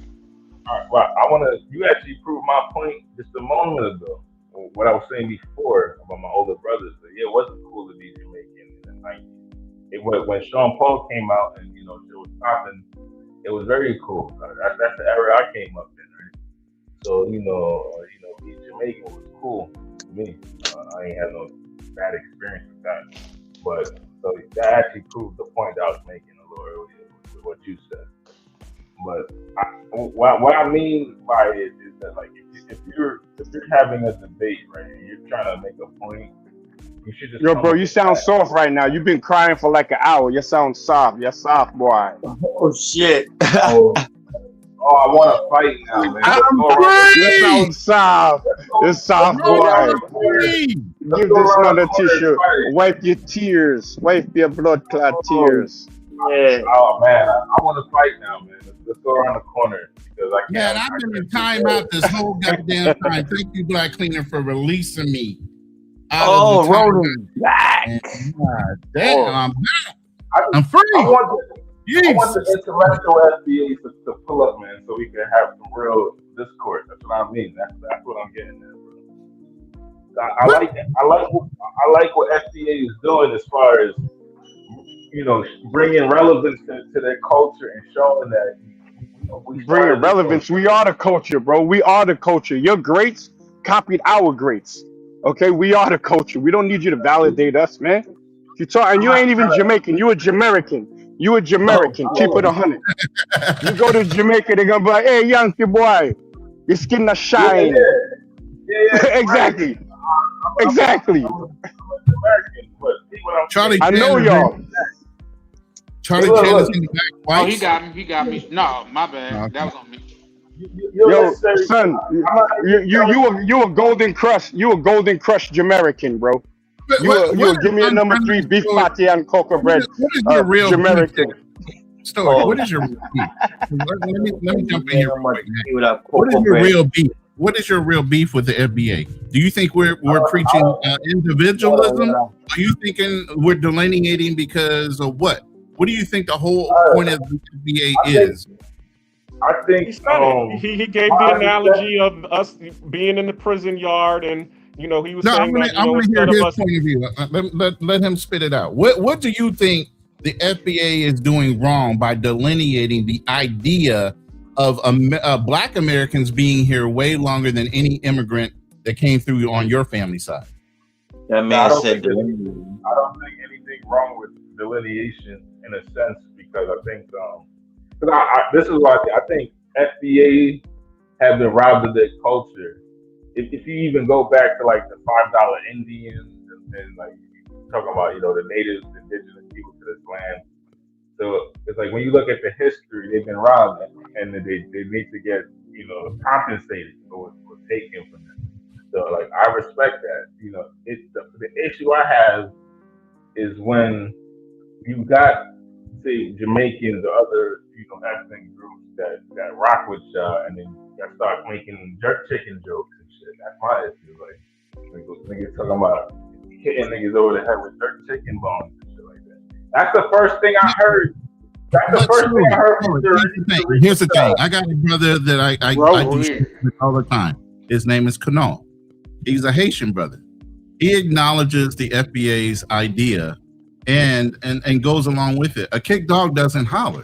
All right, well, you actually proved my point just a moment ago. What I was saying before about my older brothers, that yeah, it wasn't cool to be Jamaican in the 90s. When Sean Paul came out and, it was popping, it was very cool. That's the era I came up in, right? So, being Jamaican was cool to me. I ain't had no bad experience with that. But, so that actually proved the point that I was making a little earlier with what you said. But what I mean by it is that, like, if you're having a debate, right, and you're trying to make a point, you should just. Yo, bro, you sound soft right now. You've been crying for like an hour. You sound soft. You're soft, boy. Oh shit. I want to fight now, man. You sound soft. You're soft, boy. Give this man a tissue. Wipe your tears. Wipe your blood clot tears. Yeah. Oh man, I want to fight now, man. Let's go around the corner because I can't. Man, I've been in timeout this whole goddamn time. Thank you, Black Cleaner, for releasing me. Roland, back. God damn, I'm back. I'm free. I want the intellectual FBA to pull up, man, so we can have some real discourse. That's what I mean. That's what I'm getting at, bro. I like what FBA is doing as far as bringing relevance to their culture and showing that. Bringing relevance. We are the culture, bro. We are the culture. Your greats copied our greats. Okay, we are the culture. We don't need you to validate us, man. You talk, and you ain't even Jamaican. You a Jamaican. You a Jamaican. Keep it 100. You go to Jamaica, they're gonna be like, "Hey, Yankee boy, your skin a shine." Yeah, exactly. Exactly. Charlie, I know y'all. Charlie Chan is in the back. Oh, he got me. No, my bad. That was on me. Yo, son, you a Golden Crush. You a Golden Crush Jamaican, bro. You give me a number 3 beef patty and cocoa bread. What is your real Jamaican? Story. What is your real beef? Let me jump in here. What is your real beef? What is your real beef with the FBA? Do you think we're preaching individualism? Are you thinking we're delineating because of what? What do you think the whole point of the FBA is? I think he gave the analogy of us being in the prison yard, and he was saying that. I'm going to hear his point of view. Let him spit it out. What do you think the FBA is doing wrong by delineating the idea of Black Americans being here way longer than any immigrant that came through on your family side? That man said I don't think anything wrong with delineation in a sense, because I think this is why I think FBA have been robbed of their culture. If you even go back to like the $5 Indians and like talking about the natives, indigenous people to this land. So it's like when you look at the history, they've been robbed and they need to get compensated for what's taken from them. So like I respect that. It's the issue I have is when you got say Jamaicans or other ethnic groups that rock with and then you start making jerk chicken jokes and shit. That's my issue. Like niggas talking about hitting niggas over the head with jerk chicken bones and shit like that. That's the first thing I heard. That's the first thing I heard. Here's the thing. I got a brother that I do shit with all the time. His name is Colonial. He's a Haitian brother. He acknowledges the FBA's idea and goes along with it. A kick dog doesn't holler.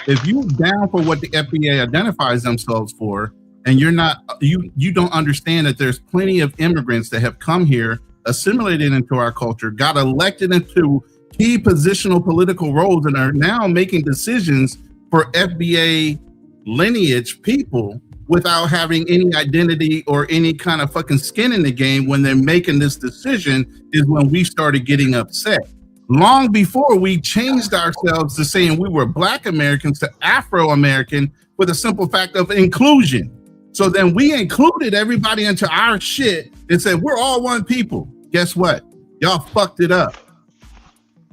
If you down for what the FBA identifies themselves for, and you don't understand that there's plenty of immigrants that have come here, assimilated into our culture, got elected into key positional political roles, and are now making decisions for FBA lineage people without having any identity or any kind of fucking skin in the game. When they're making this decision is when we started getting upset. Long before we changed ourselves to saying we were Black Americans to Afro-American, for the simple fact of inclusion. So then we included everybody into our shit and said, we're all one people. Guess what? Y'all fucked it up.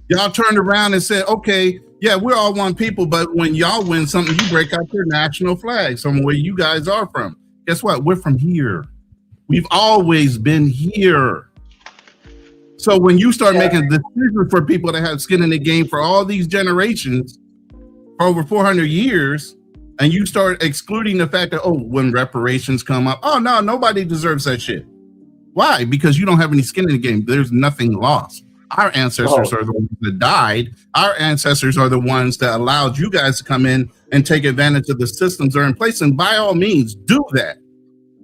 Y'all turned around and said, okay, yeah, we're all one people, but when y'all win something, you break out your national flag from where you guys are from. Guess what? We're from here. We've always been here. So when you start making decisions for people that have skin in the game for all these generations, for over 400 years, and you start excluding the fact that, oh, when reparations come up, oh, no, nobody deserves that shit. Why? Because you don't have any skin in the game. There's nothing lost. Our ancestors are the ones that died. Our ancestors are the ones that allowed you guys to come in and take advantage of the systems that are in place. And by all means, do that.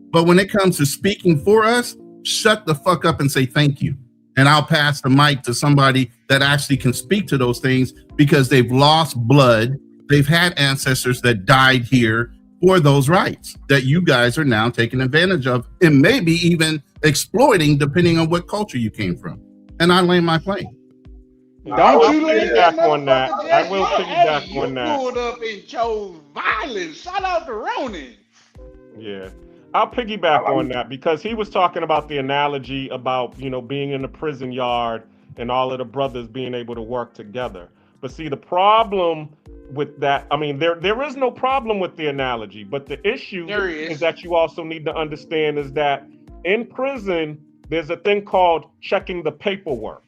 But when it comes to speaking for us, shut the fuck up and say thank you. And I'll pass the mic to somebody that actually can speak to those things, because they've lost blood. They've had ancestors that died here for those rights that you guys are now taking advantage of, and maybe even exploiting, depending on what culture you came from. And I lay my plane. Don't you lay that on that. I will piggyback on that. You pulled up and chose violence. Shout out to Ronan. Yeah. I'll piggyback on that, because he was talking about the analogy about, being in the prison yard and all of the brothers being able to work together. But see, the problem with that, I mean, there is no problem with the analogy, but the issue is that you also need to understand is that in prison, there's a thing called checking the paperwork,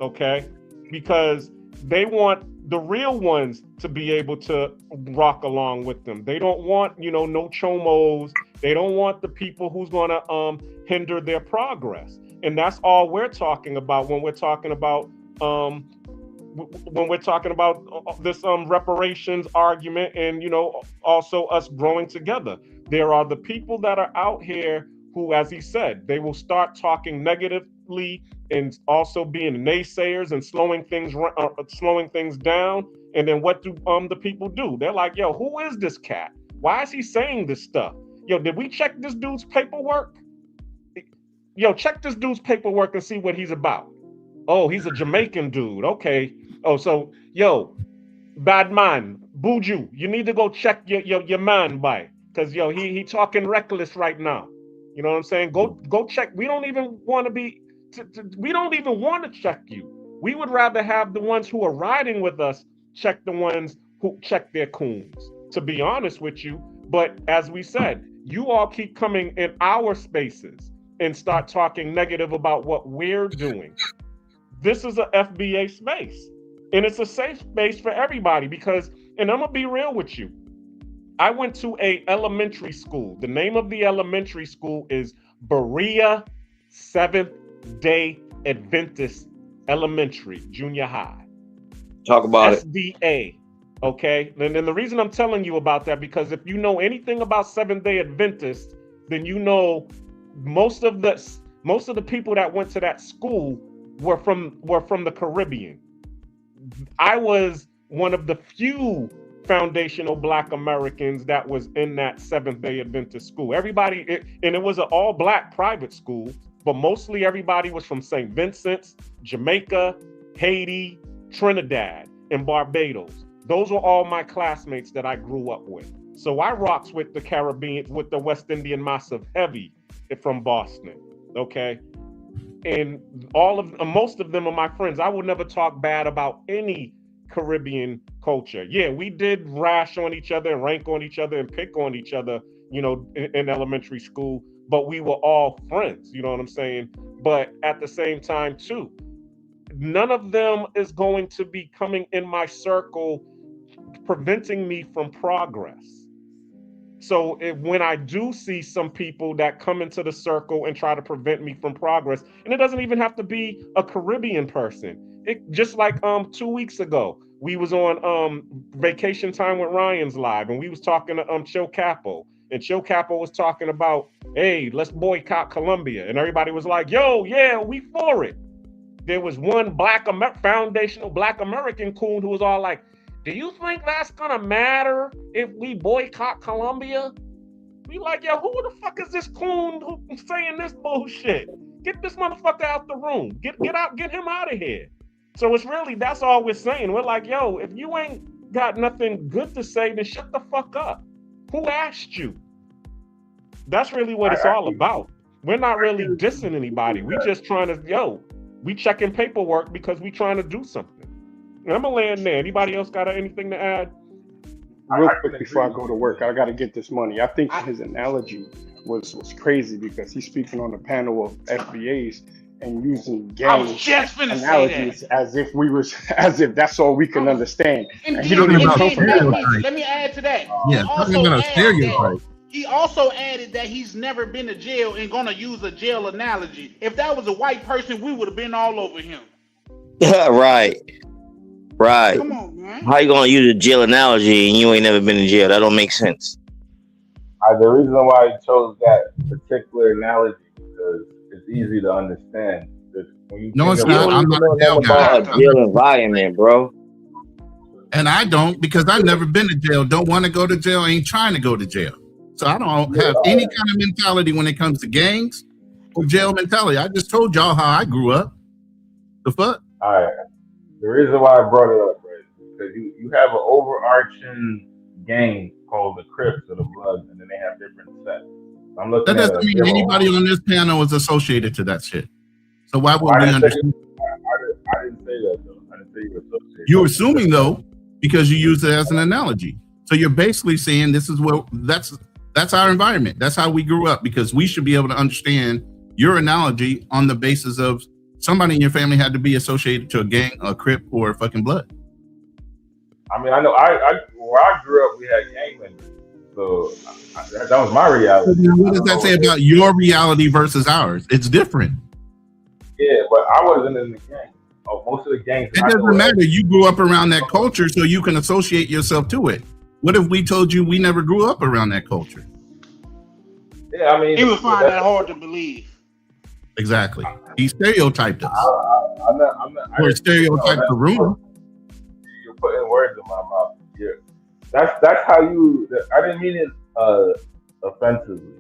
okay? Because they want the real ones to be able to rock along with them. They don't want, no chomos. They don't want the people who's going to hinder their progress. And that's all we're talking about when we're talking about this reparations argument, and also us growing together. There are the people that are out here who, as he said, they will start talking negatively and also being naysayers and slowing things down. And then what do the people do? They're like, yo, who is this cat? Why is he saying this stuff? Yo, did we check this dude's paperwork? Yo, check this dude's paperwork and see what he's about. Oh, he's a Jamaican dude. Okay. Oh, so, yo, bad man, Buju, you need to go check your man, by, because he talking reckless right now. You know what I'm saying? Go check. We don't even want to be. We don't even want to check you. We would rather have the ones who are riding with us check the ones who check their coons. To be honest with you, but as we said, you all keep coming in our spaces and start talking negative about what we're doing. This is a FBA space, and it's a safe space for everybody, because, and I'm gonna be real with you, I went to a elementary school. The name of the elementary school is Berea Seventh-day Adventist Elementary Junior High. Talk about SDA. Okay, and then the reason I'm telling you about that, because if you know anything about Seventh-day Adventists, then you know most of the people that went to that school were from the Caribbean. I was one of the few foundational Black Americans that was in that Seventh-day Adventist school. Everybody, and it was an all-Black private school, but mostly everybody was from St. Vincent's, Jamaica, Haiti, Trinidad, and Barbados. Those were all my classmates that I grew up with. So I rocks with the Caribbean, with the West Indian Massive heavy from Boston, okay? And most of them are my friends. I would never talk bad about any Caribbean culture. Yeah, we did rash on each other and rank on each other and pick on each other, in elementary school, but we were all friends, you know what I'm saying? But at the same time too, none of them is going to be coming in my circle preventing me from progress. So when I do see some people that come into the circle and try to prevent me from progress, and it doesn't even have to be a Caribbean person. It just like 2 weeks ago, we was on vacation time with Ryan's live, and we was talking to Chill Capo, and Chill Capo was talking about, hey, let's boycott Colombia. And everybody was like, yo, yeah, we for it. There was one foundational Black American coon who was all like, do you think that's gonna matter if we boycott Colombia? We like, yo, who the fuck is this coon who's saying this bullshit? Get this motherfucker out the room. Get him out of here. So it's really, that's all we're saying. We're like, yo, if you ain't got nothing good to say, then shut the fuck up. Who asked you? That's really what it's all about. We're not really dissing anybody. We just trying to, we checking paperwork because we trying to do something. I'm gonna land there. Anybody else got anything to add? Real quick before I go to work, I got to get this money. I think his analogy was crazy because he's speaking on a panel of FBAs and using gang analogies as if that's all we can understand. And he don't even come from that. Let me add to that. Yeah, talking about a stereotype. He also added that he's never been to jail and gonna use a jail analogy. If that was a white person, we would have been all over him. Right. Come on, man. How you gonna use a jail analogy and you ain't never been in jail? That don't make sense. The reason why I chose that particular analogy because it's easy to understand. No, it's not. I'm not a jail guy. A jail environment, bro. And I don't because I've never been to jail. Don't want to go to jail. Ain't trying to go to jail. So I don't have any kind of mentality when it comes to gangs or jail mentality. I just told y'all how I grew up. The fuck? All right. The reason why I brought it up, right, is because you have an overarching gang called the Crips or the Bloods, and then they have different sets. I'm looking that doesn't mean anybody on this panel is associated to that shit. So why would we understand? I didn't say that, though. I didn't say you were associated. You're assuming, though, because you use it as an analogy. So you're basically saying this is what that's our environment. That's how we grew up because we should be able to understand your analogy on the basis of somebody in your family had to be associated to a gang, a Crip, or a fucking Blood. I mean, I know where I grew up, we had gang members. So that was my reality. So what does that say about your reality versus ours? It's different. Yeah, but I wasn't in the gang. Most of the gangs. It doesn't matter. You grew up around that culture, so you can associate yourself to it. What if we told you we never grew up around that culture? Yeah, I mean, he would find that hard to believe. Exactly. He stereotyped us. I'm not. Or stereotyped the room. You're putting words in my mouth. Yeah, that's how you. I didn't mean it offensively.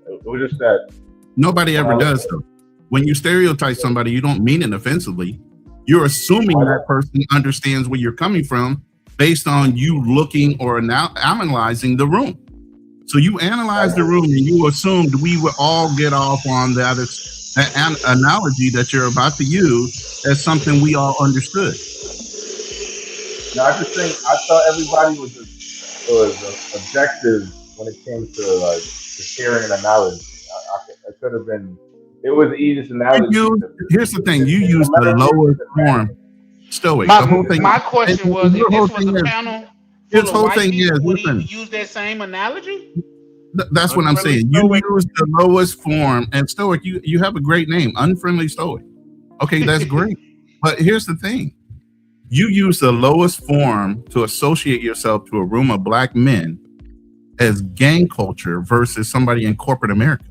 It was just that. Nobody ever does though. When you stereotype somebody, you don't mean it offensively. You're assuming that person understands where you're coming from based on you looking or analyzing the room. So you analyze the room and you assumed we would all get off on that analogy that you're about to use as something we all understood. No, I just think I thought everybody was objective when it came to like sharing an analogy. I could have been. It was the easiest analogy. Here's the thing: you use the lowest form. Stoic. My question was: if this was a panel, his whole thing is, would he use that same analogy? That's what I'm saying. You use the lowest form, and Stoic, you have a great name, Unfriendly Stoic. Okay, that's great. But here's the thing: you use the lowest form to associate yourself to a room of black men as gang culture versus somebody in corporate America.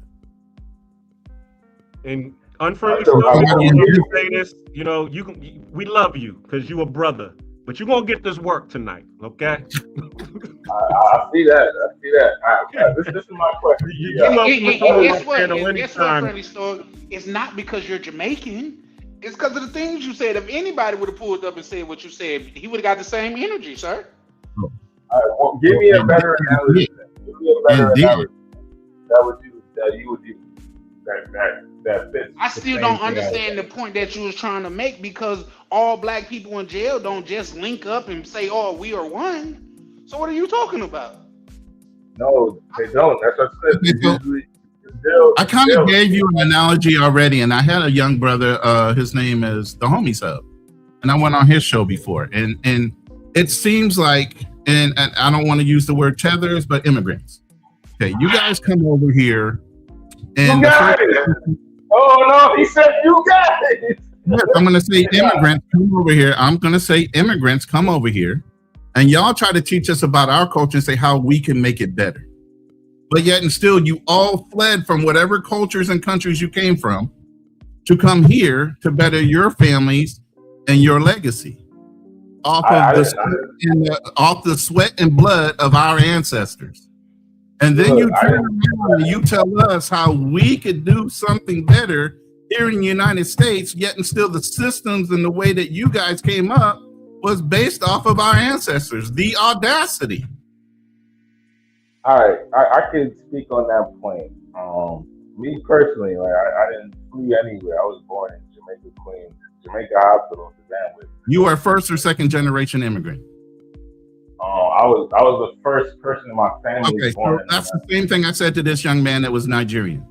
And Unfriendly Stoic, say this, we love you because you a brother, but you're gonna get this work tonight, okay? I see that. This is my question. Guess what, Friendly Stoic? It's not because you're Jamaican. It's because of the things you said. If anybody would have pulled up and said what you said, he would have got the same energy, sir. All right, well, give me a better analogy. Give me a better analogy. That you would use. That fits. I still don't understand the point that you was trying to make because all black people in jail don't just link up and say, "Oh, we are one." So what are you talking about? No, they don't. That's what I said. I kind of gave you an analogy already, and I had a young brother. His name is the Homie Sub, and I went on his show before, and it seems like, and I don't want to use the word tethers, but immigrants. Okay, you guys come over here. And you got it. Oh no, he said you got it. Yes, I'm gonna say immigrants come over here. I'm gonna say immigrants come over here, and y'all try to teach us about our culture and say how we can make it better. but yet and still you all fled from whatever cultures and countries you came from to come here to better your families and your legacy off the sweat and blood of our ancestors. And then you turn around and you tell us how we could do something better here in the United States, yet and still the systems and the way that you guys came up was based off of our ancestors. The audacity. All right, I can speak on that point. Me personally, like I didn't flee anywhere. I was born in Jamaica, Queens, Jamaica Hospital to begin with. You are first or second generation immigrant? I was the first person in my family. Okay, so that's the same thing I said to this young man that was Nigerian.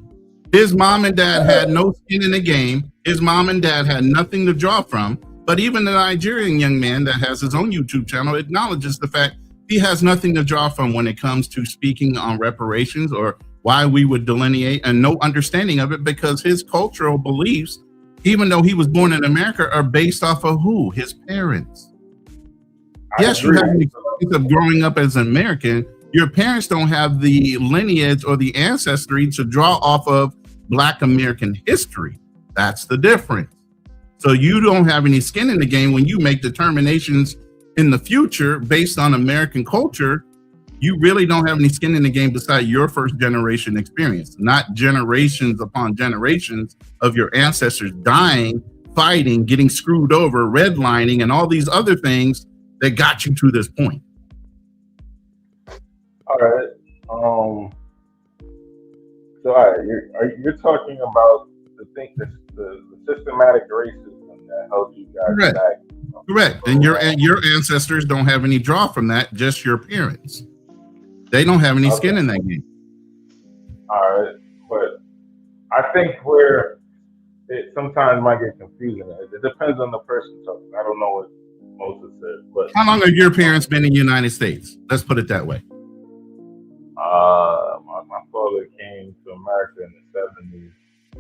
His mom and dad had no skin in the game. His mom and dad had nothing to draw from. But even the Nigerian young man that has his own YouTube channel acknowledges the fact he has nothing to draw from when it comes to speaking on reparations or why we would delineate, and no understanding of it, because his cultural beliefs, even though he was born in America, are based off of who? His parents. Yes, you have the experience of growing up as an American. Your parents don't have the lineage or the ancestry to draw off of Black American history. That's the difference. So you don't have any skin in the game when you make determinations in the future based on American culture. You really don't have any skin in the game beside your first generation experience, not generations upon generations of your ancestors dying, fighting, getting screwed over, redlining, and all these other things that got you to this point. All right. So you're talking about the systematic racism that held you guys back. Correct. And your ancestors don't have any draw from that, just your parents. They don't have any skin in that game. All right. But I think where it sometimes might get confusing, it depends on the person talking. I don't know what Moses said. But how long have your parents been in the United States? Let's put it that way. My father came to America in the 70s.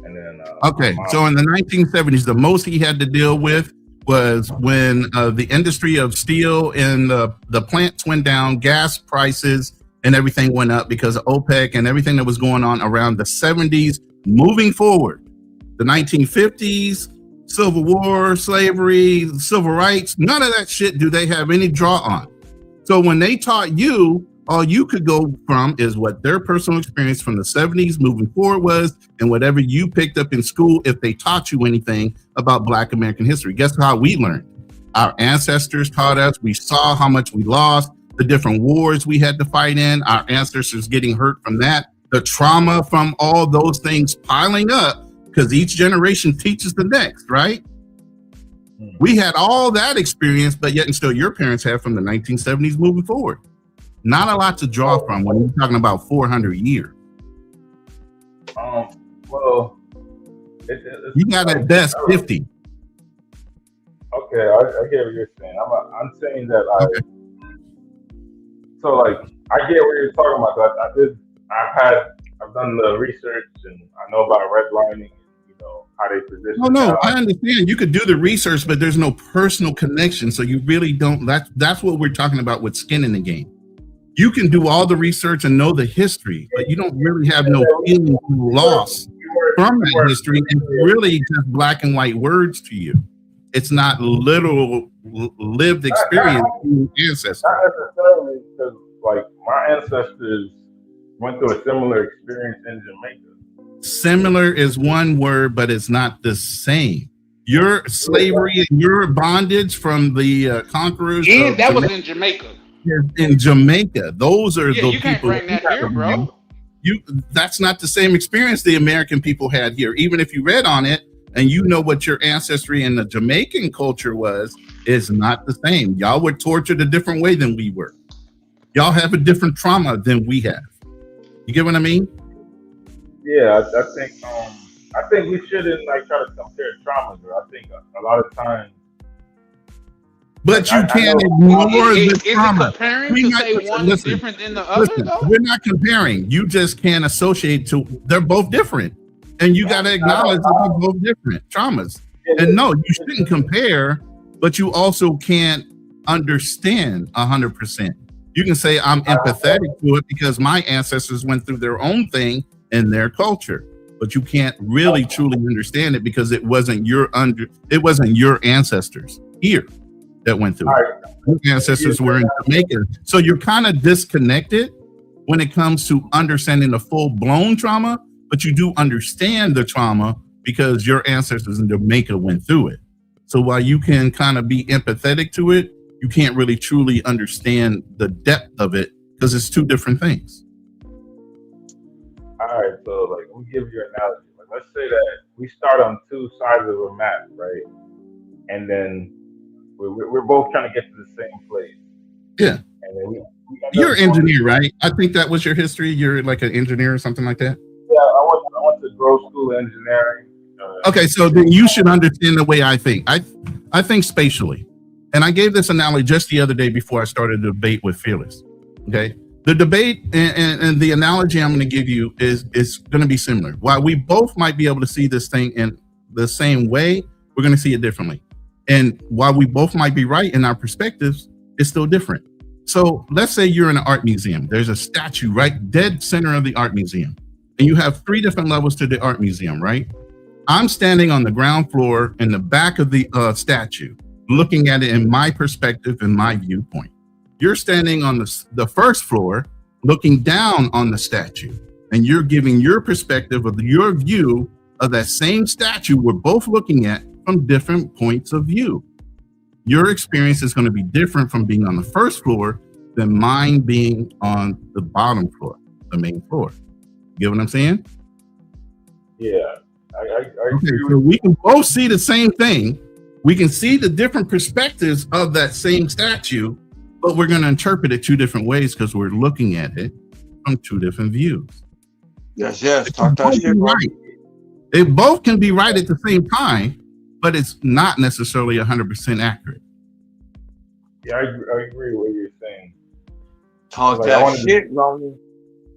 And then okay, so in the 1970s, the most he had to deal with was when the industry of steel and the plants went down, gas prices and everything went up because of OPEC and everything that was going on around the 70s. Moving forward, the 1950s, Civil War, slavery, civil rights, none of that shit do they have any draw on. So when they taught you, all you could go from is what their personal experience from the 70s moving forward was, and whatever you picked up in school if they taught you anything about Black American history. Guess how we learned? Our ancestors taught us. We saw how much we lost, the different wars we had to fight in, our ancestors getting hurt from that, the trauma from all those things piling up, because each generation teaches the next, right? We had all that experience, but yet and still your parents have from the 1970s moving forward. Not a lot to draw from when you're talking about 400 years. Well, you got at best 50. Okay, I get what you're saying. I'm saying that so like I get what you're talking about. I've done the research and I know about redlining. How they position. No, I understand. You could do the research, but there's no personal connection. So you really don't. That's what we're talking about with skin in the game. You can do all the research and know the history, but you don't really have no feeling of loss from that history. It's really just black and white words to you. It's not literal lived experience through ancestors. Not necessarily, because like my ancestors went through a similar experience in Jamaica. Similar is one word, but it's not the same. Your slavery and your bondage from the conquerors. Yeah, that was in Jamaica. In Jamaica, those are the you can't people. Bring that here, bro. That's not the same experience the American people had here. Even if you read on it and you know what your ancestry in the Jamaican culture was, is not the same. Y'all were tortured a different way than we were. Y'all have a different trauma than we have. You get what I mean? Yeah, I think we shouldn't try to compare traumas. I think a lot of times. But you can't ignore the trauma. Comparing to say one is different than the other, though? We're not comparing. You just can't associate to. They're both different, and you got to acknowledge that they're both different traumas. And no, you shouldn't compare, but you also can't understand 100%. You can say I'm empathetic to it because my ancestors went through their own thing in their culture, but you can't really truly understand it because it wasn't your ancestors here that went through it. Your ancestors were in Jamaica. So you're kind of disconnected when it comes to understanding the full-blown trauma, but you do understand the trauma because your ancestors in Jamaica went through it. So while you can kind of be empathetic to it, you can't really truly understand the depth of it because it's two different things. All right, so like we give you an analogy. Like let's say that we start on two sides of a map, right? And then we're both trying to get to the same place. Yeah. And then You're an engineer, right? I think that was your history. You're like an engineer or something like that. Yeah, I went to growth school of engineering. Okay, so then you should understand the way I think. I think spatially. And I gave this analogy just the other day before I started the debate with Fearless. Okay. The debate and the analogy I'm going to give you is going to be similar. While we both might be able to see this thing in the same way, we're going to see it differently. And while we both might be right in our perspectives, it's still different. So let's say you're in an art museum. There's a statue right dead center of the art museum. And you have 3 different levels to the art museum, right? I'm standing on the ground floor in the back of the statue, looking at it in my perspective and my viewpoint. You're standing on the first floor, looking down on the statue, and you're giving your perspective of your view of that same statue we're both looking at from different points of view. Your experience is going to be different from being on the first floor than mine being on the bottom floor, the main floor. You get what I'm saying? Yeah. Okay, so we can both see the same thing. We can see the different perspectives of that same statue, but we're going to interpret it 2 different ways because we're looking at it from 2 different views. Yes. Talk that shit, right. They both can be right at the same time, but it's not necessarily 100% accurate. Yeah, I agree with what you're saying. Talk that shit, Ronnie.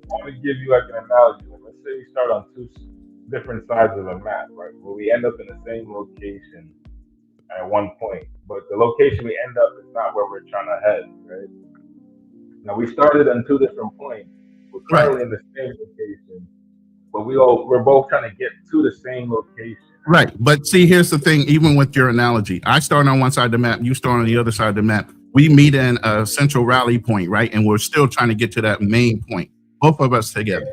I want to give you like an analogy. Like, let's say we start on 2 different sides of a map, right? Where we end up in the same location at one point, but the location we end up is not where we're trying to head, right? Now we started on 2 different points. We're currently in the same location, but we're both trying to get to the same location. Right, but see, here's the thing. Even with your analogy, I start on one side of the map, you start on the other side of the map. We meet in a central rally point, right? And we're still trying to get to that main point. Both of us together.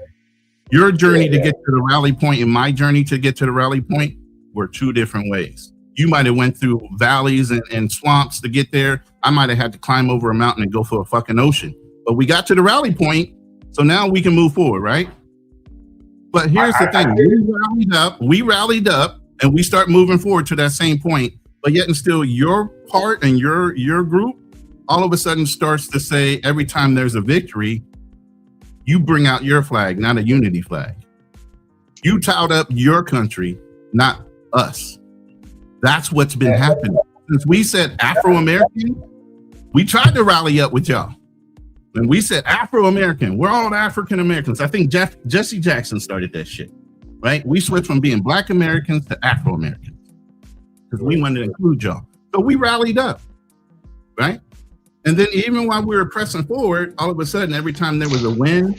Your journey to get to the rally point and my journey to get to the rally point were 2 different ways. You might have went through valleys and swamps to get there. I might have had to climb over a mountain and go for a fucking ocean. But we got to the rally point, so now we can move forward, right? But here's the thing. We rallied up, and we start moving forward to that same point. But yet and still, your part and your group all of a sudden starts to say every time there's a victory, you bring out your flag, not a unity flag. You tout up your country, not us. That's what's been happening. Since we said Afro-American, we tried to rally up with y'all. When we said Afro-American, we're all African Americans. I think Jesse Jackson started that shit, right? We switched from being Black Americans to Afro-Americans because we wanted to include y'all. So we rallied up, right? And then even while we were pressing forward, all of a sudden, every time there was a win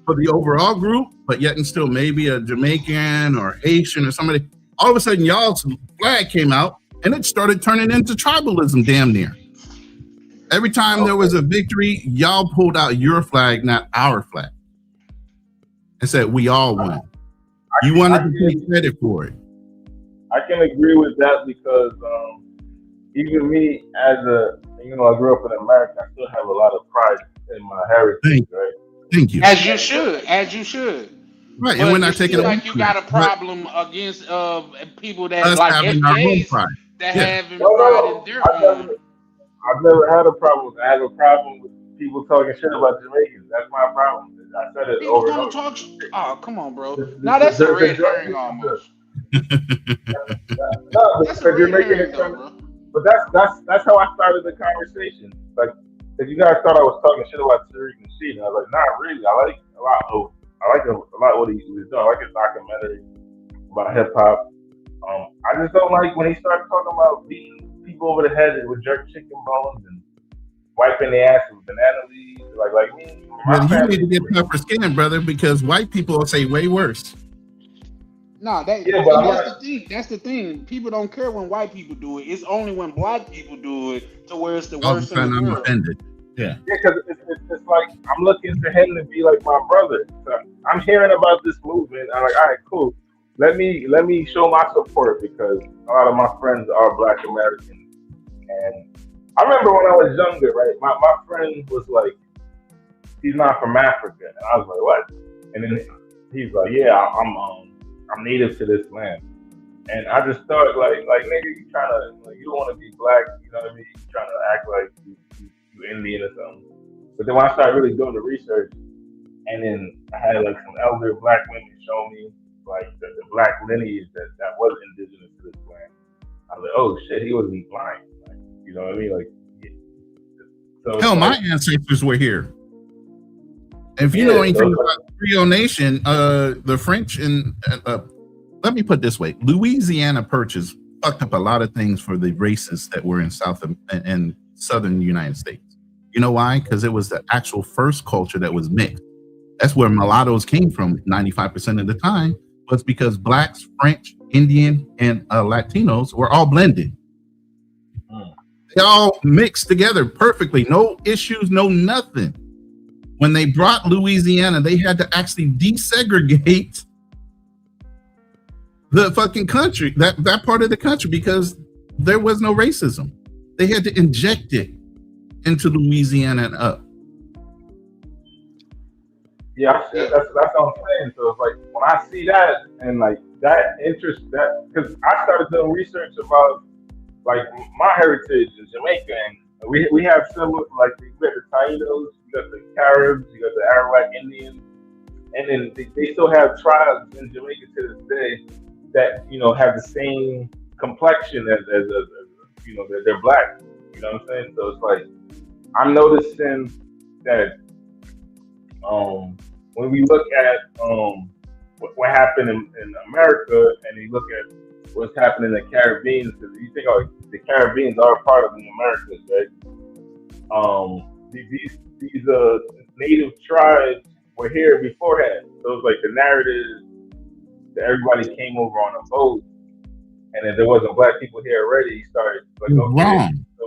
for the overall group, but yet and still maybe a Jamaican or Haitian or somebody, all of a sudden y'all's flag came out and it started turning into tribalism damn near. Every time there was a victory, y'all pulled out your flag, not our flag, and said we all won. You wanted to take credit for it. I can agree with that because even me as I grew up in America, I still have a lot of pride in my heritage, right? Thank you. As you should. Right, but and we're not taking like you got a problem against people that like FJs that having pride in their own. I've never had a problem. I have a problem with people talking shit about Jamaicans. That's my problem. I said it over and over. Oh, come on, bro. Now that's a red herring almost. That's a red herring, bro. But that's how I started the conversation. Like, if you guys thought I was talking shit about Tariq Nasheed, I was like, nah, really. I like a lot what he was doing. I like his documentary about hip hop. I just don't like when he started talking about beating people over the head with jerk chicken bones and wiping their ass with banana leaves, like me. Well, you need to get tougher skin, brother, because white people will say way worse. No, that's the thing. That's the thing. People don't care when white people do it. It's only when black people do it to where it's the worst in the I'm world. offended. Yeah, because it's like I'm looking to him to be like my brother. So I'm hearing about this movement. I'm like, all right, cool. Let me show my support because a lot of my friends are Black Americans, and I remember when I was younger, right? My friend was like, he's not from Africa, and I was like, what? And then he's like, yeah, I'm native to this land. And I just thought, like nigga, you trying to, like, you don't want to be black, you know what I mean? You trying to act like you Indian or something. But then when I started really doing the research, and then I had like some elder black women show me like the black lineage that was indigenous to this land. I was like, oh shit, he wasn't blind. Like, you know what I mean? Like, yeah. So hell, my ancestors were here. If you know anything about Creole Nation, the French and let me put it this way: Louisiana Purchase fucked up a lot of things for the races that were in South and Southern United States. You know why? Because it was the actual first culture that was mixed. That's where mulattoes came from 95% of the time, was because blacks, French, Indian, and Latinos were all blended. They all mixed together perfectly. No issues, no nothing. When they brought Louisiana, they had to actually desegregate the fucking country, that part of the country, because there was no racism. They had to inject it into Louisiana and up. Yeah, that's what I'm saying. So it's like when I see that and like that interest, that because I started doing research about like my heritage in Jamaica, and we have similar, like we got the Tainos, you got the Caribs, you got the Arawak Indians, and then they still have tribes in Jamaica to this day that, you know, have the same complexion as you know, they're black. You know what I'm saying? So it's like I'm noticing that when we look at what happened in America, and you look at what's happening in the Caribbean, because you think, oh, the Caribbeans are part of the Americas, right? These native tribes were here beforehand. So it's like the narrative that everybody came over on a boat, and if there wasn't black people here already, you started like, okay, wrong. So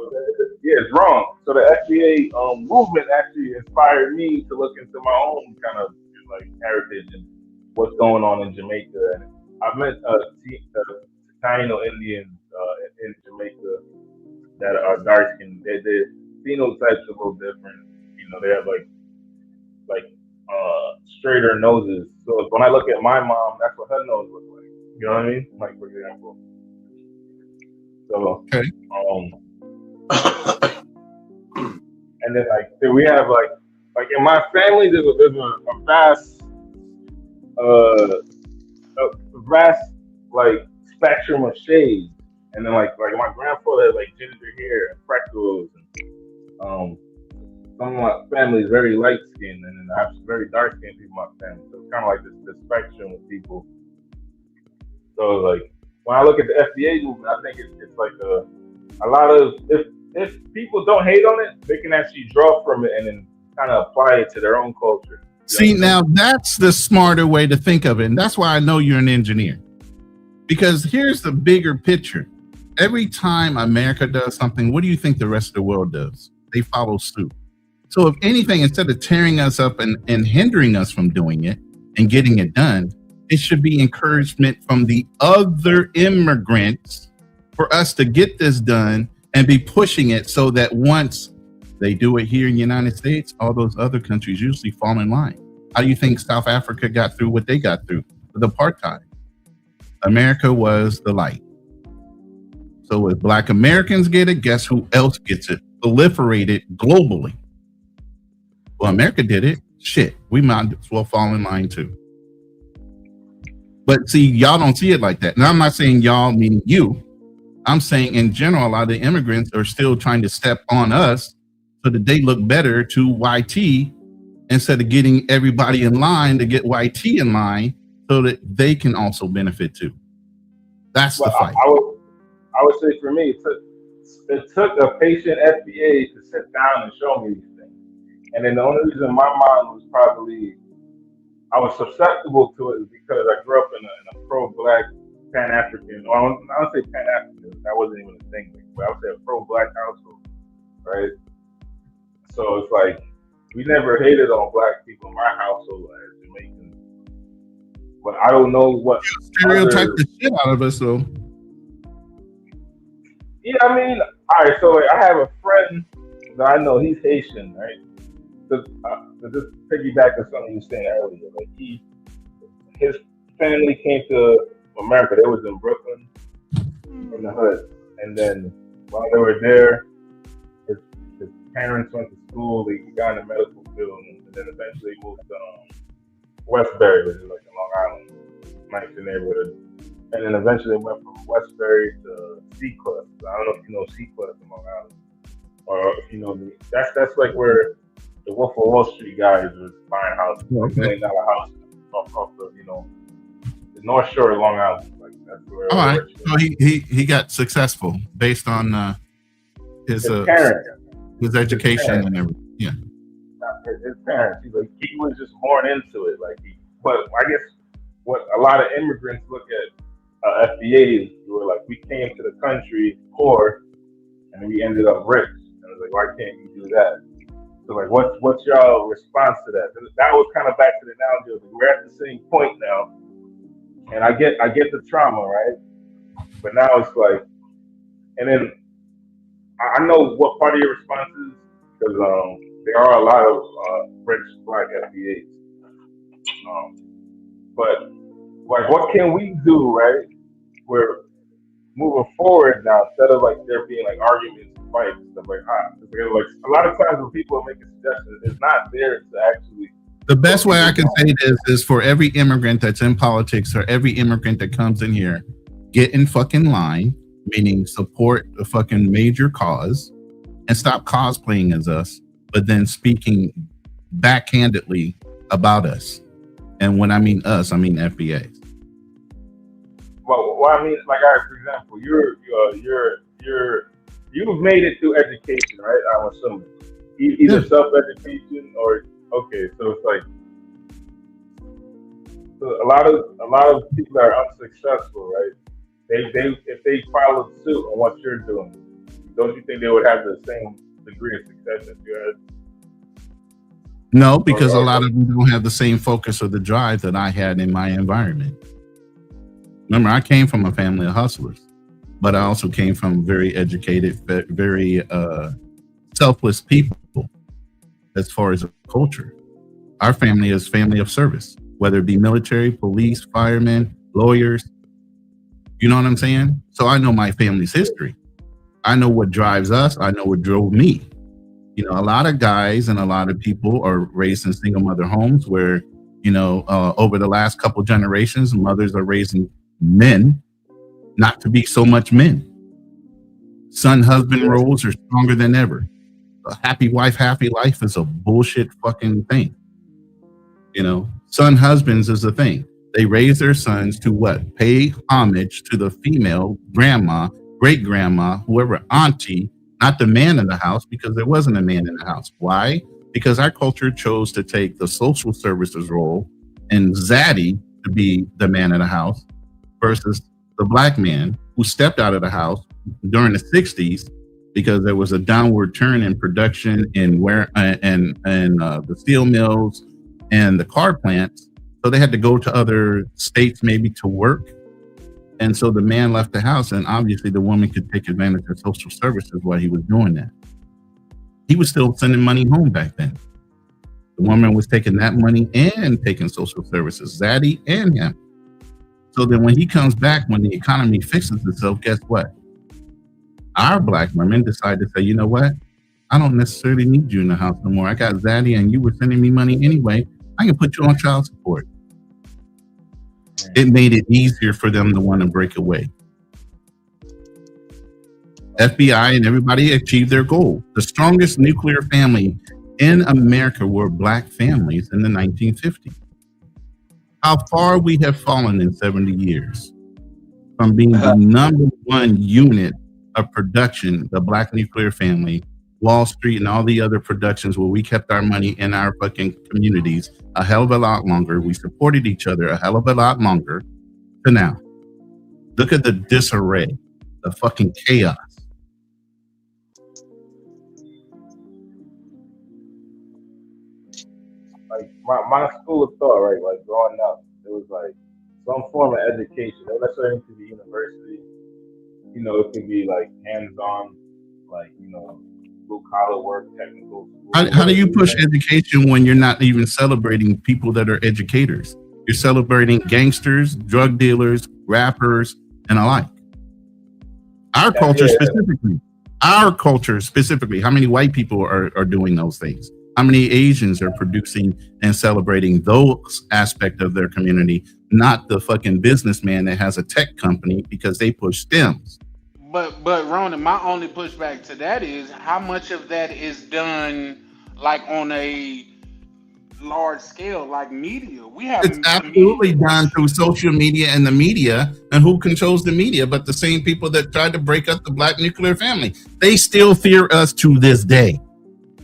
yeah, it's wrong. So the FBA movement actually inspired me to look into my own kind of like heritage and what's going on in Jamaica. And I've met Taino Indians in Jamaica that are dark skinned. Their phenotypes are a little different. You know, they have like straighter noses. So when I look at my mom, that's what her nose looks like. You know what I mean? Like, for example. So okay. And then like we have like in my family there's a vast like spectrum of shades. And then like my grandfather had like ginger hair and freckles, and some of my family is very light skinned, and then I have very dark skinned people in my family. So it's kind of like this spectrum of people. So like when I look at the FBA movement, I think it's like a lot of, if people don't hate on it, they can actually draw from it and then kind of apply it to their own culture. See, now that's the smarter way to think of it, and that's why I know you're an engineer. Because here's the bigger picture. Every time America does something, what do you think the rest of the world does? They follow suit. So if anything, instead of tearing us up and hindering us from doing it and getting it done, it should be encouragement from the other immigrants for us to get this done and be pushing it, so that once they do it here in the United States, all those other countries usually fall in line. How do you think South Africa got through what they got through with apartheid? America was the light. So if Black Americans get it, guess who else gets it? Proliferated globally. Well, America did it. Shit, we might as well fall in line too. But see, y'all don't see it like that. And I'm not saying y'all meaning you. I'm saying in general, a lot of the immigrants are still trying to step on us so that they look better to YT, instead of getting everybody in line to get YT in line so that they can also benefit too. That's the fight. I would say for me, it took a patient FBA to sit down and show me these things. And then the only reason my mind was probably, I was susceptible to it is because I grew up in a pro-black Pan-African, or I don't say Pan-African, that wasn't even a thing, but I would say a pro-black household, right? So it's like, we never hated on black people in my household as Jamaicans. But I don't know what stereotype the shit out of us, though. Yeah, I mean, all right. So like, I have a friend that I know. He's Haitian, right? To just piggyback on something you were saying earlier, like his family came to America. They was in Brooklyn, in the hood, and then while they were there, his parents went to school. They got in the medical field, and then eventually moved to Westbury, which is like in Long Island, nice neighborhood. And then eventually went from Westbury to C-Club. I don't know if you know C-Club in Long Island, or if you know that's like where the Wolf of Wall Street guys was buying houses, $1 million house off the the North Shore of Long Island. Like that's where. All right, so he got successful based on his parents, his education and everything. Yeah, his parents. He was just born into it. But I guess what a lot of immigrants look at. FBAs were like, we came to the country poor and we ended up rich. And I was like, why can't you do that? So like, what's y'all response to that? And that was kind of back to the analogy of we're at the same point now, and I get the trauma, right? But now it's like, and then I know what part of your response is because there are a lot of rich black FBAs, but. Like, what can we do, right? We're moving forward now instead of like there being like arguments, fights, stuff like that. Like a lot of times when people are making suggestions, it's not there to actually. The best way I can say this is for every immigrant that's in politics or every immigrant that comes in here, get in fucking line, meaning support the fucking major cause, and stop cosplaying as us, but then speaking backhandedly about us. And when I mean us, I mean FBAs. Well, I mean, like, for example, you've made it through education, right? I'm assuming either self-education or okay. So it's like a lot of people that are unsuccessful, right? If they followed suit on what you're doing, don't you think they would have the same degree of success as you had? No, because a lot of them don't have the same focus or the drive that I had in my environment. Remember, I came from a family of hustlers, but I also came from very educated, very selfless people as far as a culture. Our family is family of service, whether it be military, police, firemen, lawyers. You know what I'm saying? So I know my family's history. I know what drives us. I know what drove me. You know, a lot of guys and a lot of people are raised in single mother homes where, you know, over the last couple generations, mothers are raising men not to be so much men. Son-husband roles are stronger than ever. A happy wife, happy life is a bullshit fucking thing. You know, son-husbands is a thing. They raise their sons to what? Pay homage to the female grandma, great-grandma, whoever, auntie, not the man in the house, because there wasn't a man in the house. Why? Because our culture chose to take the social services role and zaddy to be the man in the house versus the black man who stepped out of the house during the 60s because there was a downward turn in production in the steel mills and the car plants. So they had to go to other states maybe to work. And so the man left the house, and obviously the woman could take advantage of social services while he was doing that. He was still sending money home back then. The woman was taking that money and taking social services, Zaddy and him. So then when he comes back, when the economy fixes itself, guess what? Our black women decide to say, you know what? I don't necessarily need you in the house no more. I got Zaddy and you were sending me money anyway. I can put you on child support. It made it easier for them to want to break away. FBI and everybody achieved their goal. The strongest nuclear family in America were black families in the 1950s. How far we have fallen in 70 years from being the number one unit of production, the Black Nuclear Family, Wall Street, and all the other productions where we kept our money in our fucking communities a hell of a lot longer. We supported each other a hell of a lot longer to now. Look at the disarray, the fucking chaos. Like my school of thought, right? Like growing up, it was like some form of education. It doesn't necessarily need to be university. You know, it could be like hands-on, like, you know, blue collar work, technical. How do you push education when you're not even celebrating people that are educators? You're celebrating gangsters, drug dealers, rappers, and alike. Our culture specifically, how many white people are doing those things? How many Asians are producing and celebrating those aspects of their community, not the fucking businessman that has a tech company because they push STEMs? But Ronan, my only pushback to that is how much of that is done like on a large scale, like media. We have It's absolutely done through social media and the media, and who controls the media but the same people that tried to break up the Black Nuclear Family. They still fear us to this day.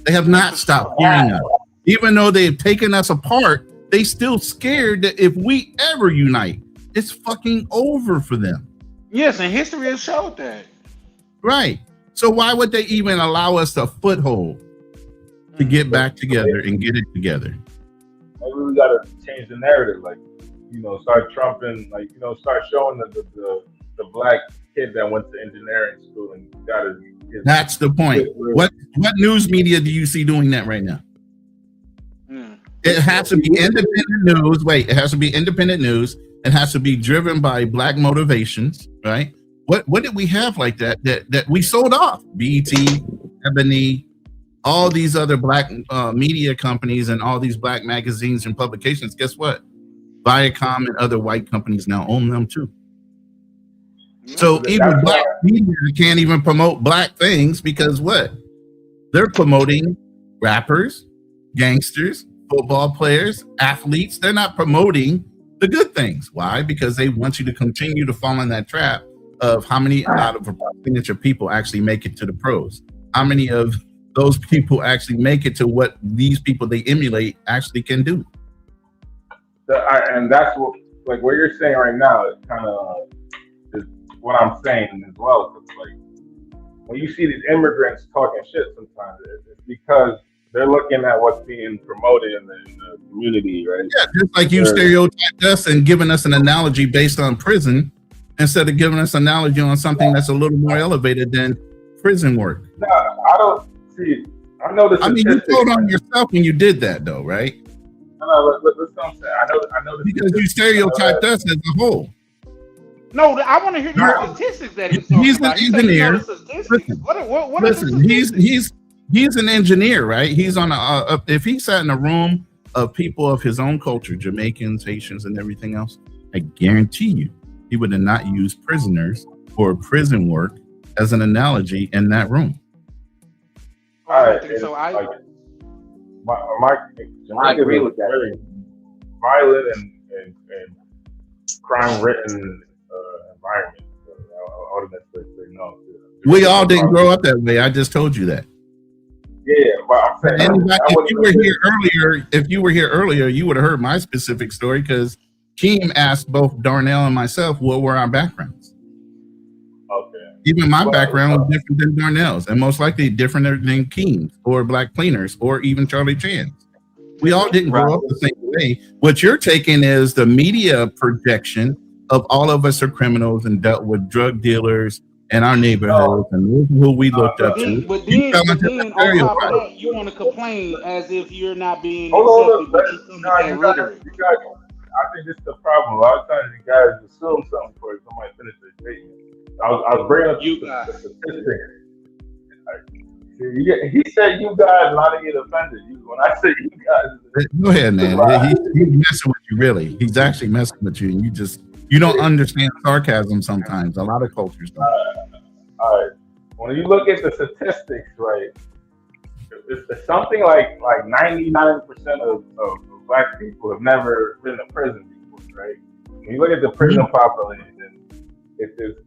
They have not stopped fearing us. Even though they've taken us apart, they still scared that if we ever unite, it's fucking over for them. Yes, and history has showed that. Right. So why would they even allow us a foothold to get back together and get it together? Maybe we gotta change the narrative, like, you know, start trumping, like, you know, start showing the black kid that went to engineering school and got his. That's the point. What news media do you see doing that right now? It has to be independent news. Wait, it has to be independent news. It has to be driven by black motivations, right? What did we have like that we sold off? BET, Ebony, all these other black media companies and all these black magazines and publications. Guess what? Viacom and other white companies now own them too. So even black media can't even promote black things because what? They're promoting rappers, gangsters, football players, athletes. They're not promoting the good things. Why? Because they want you to continue to fall in that trap of how many out of a percentage of people actually make it to the pros. How many of those people actually make it to what these people they emulate actually can do? And that's what you're saying right now is kind of what I'm saying as well. It's like when you see these immigrants talking shit, sometimes it's because they're looking at what's being promoted in the community, right? Yeah, just like you stereotyped us and giving us an analogy based on prison instead of giving us an analogy on something that's a little more elevated than prison work. No, I don't see. I know this. I mean, you told on yourself when you did that, though, right? No, listen, what I'm saying. I know this because you stereotyped us as a whole. No, I want to hear the statistics that he's an engineer. Listen, he's an engineer, right? He's on if he sat in a room of people of his own culture, Jamaicans, Haitians, and everything else, I guarantee you, he would have not used prisoners or prison work as an analogy in that room. I agree with that. Very violent and crime-ridden environment. I automatically say no. We all didn't grow up that way. I just told you that. Yeah, but I'm saying if you were here earlier, you would have heard my specific story because Keem asked both Darnell and myself what were our backgrounds. Okay. Even my background was different than Darnell's, and most likely different than Keem's or Black Cleaners or even Charlie Chan's. We all didn't grow up the same way. What you're taking is the media projection of all of us are criminals and dealt with drug dealers in our neighborhoods and who we looked up to. But then on top of that, you want to complain as if you're not being accepted. I think this is the problem. A lot of times you guys assume something before somebody finishes their statement. I was bringing up the statistics. He said you guys not to get offended. When I say you guys, go ahead, man. He's messing with you, really. He's actually messing with you, and you don't understand sarcasm sometimes. A lot of cultures don't. All right. When you look at the statistics, right, it's something like 99% of black people have never been to prison before, right? When you look at the prison population, it's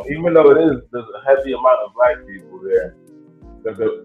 even though there's a heavy amount of black people there,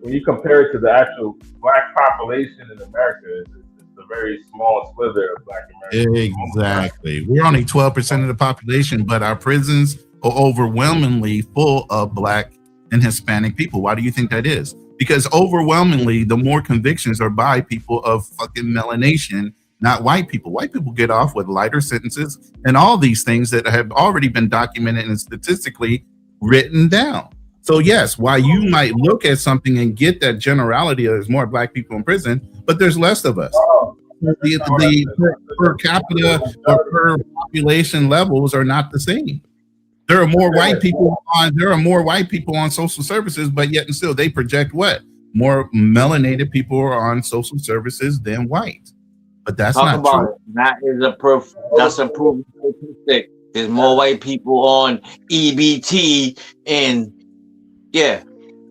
when you compare it to the actual black population in America, it's a very small slither of black Americans. Exactly. We're only 12% of the population, but our prisons are overwhelmingly full of black and Hispanic people. Why do you think that is? Because overwhelmingly, the more convictions are by people of fucking melanation, not white people. White people get off with lighter sentences and all these things that have already been documented and statistically written down. So yes, while you might look at something and get that generality of there's more black people in prison, but there's less of us. The per capita or per population levels are not the same. There are more white people on social services, but yet and still they project what? More melanated people are on social services than white. But that's not true. That is a proof. That's a proof statistic. There's more white people on EBT and yeah.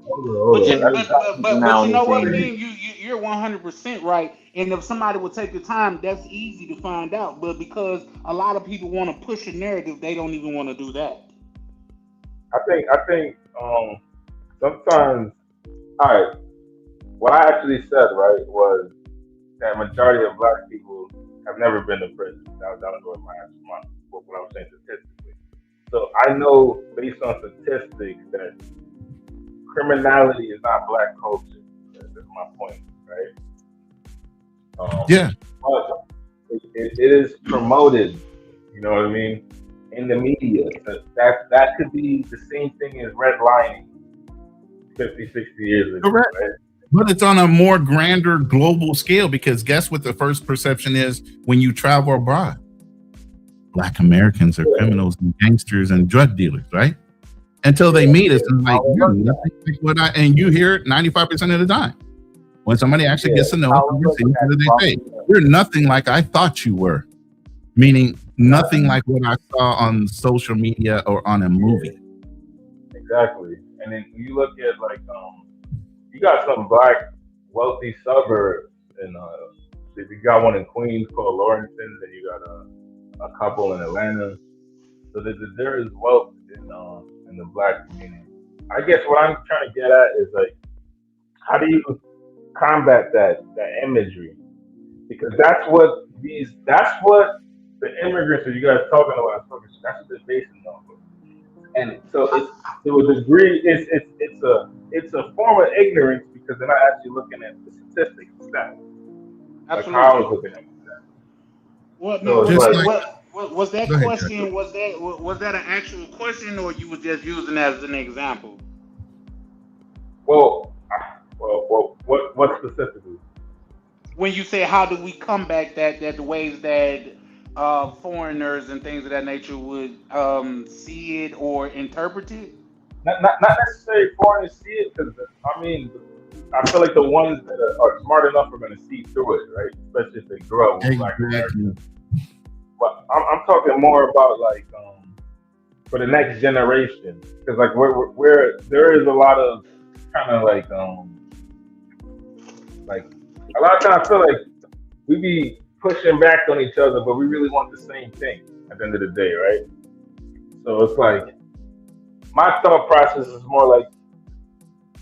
But you know what, man? You're 100% right. And if somebody would take the time, that's easy to find out. But because a lot of people want to push a narrative, they don't even want to do that. I think sometimes, all right, what I actually said, right, was that majority of black people have never been to prison. That was what I was saying statistically. So I know based on statistics that criminality is not black culture. That's my point, right? Yeah. But it is promoted, you know what I mean, in the media. That could be the same thing as redlining 50, 60 years ago. Correct. Right? But it's on a more grander global scale because guess what the first perception is when you travel abroad? Black Americans are criminals and gangsters and drug dealers, right? Until they meet us and like, and you hear it 95% of the time. When somebody actually gets to know us, they say, you're nothing like I thought you were. Meaning nothing like what I saw on social media or on a movie. Exactly. And then you look at like you got some black wealthy suburbs and if you got one in Queens called Lawrence, then you got a couple in Atlanta. So there is wealth in the black community. I guess what I'm trying to get at is like, how do you combat that imagery? Because that's what the immigrants that you guys talking about, that's what they're basing off of. And so it's to a degree, it's a form of ignorance because they're not actually looking at the statistics and stats. Like how I was looking at that. Was that question? Was that an actual question, or you were just using that as an example? Well, what specifically? When you say how do we combat that the ways that foreigners and things of that nature would see it or interpret it? Not necessarily foreigners see it, because I mean, I feel like the ones that are smart enough are going to see through it, right? Especially if they grow up with Black Americans. But I'm talking more about like for the next generation, because like where there is a lot of kind of like a lot of times I feel like we be pushing back on each other, but we really want the same thing at the end of the day, right? So it's like my thought process is more like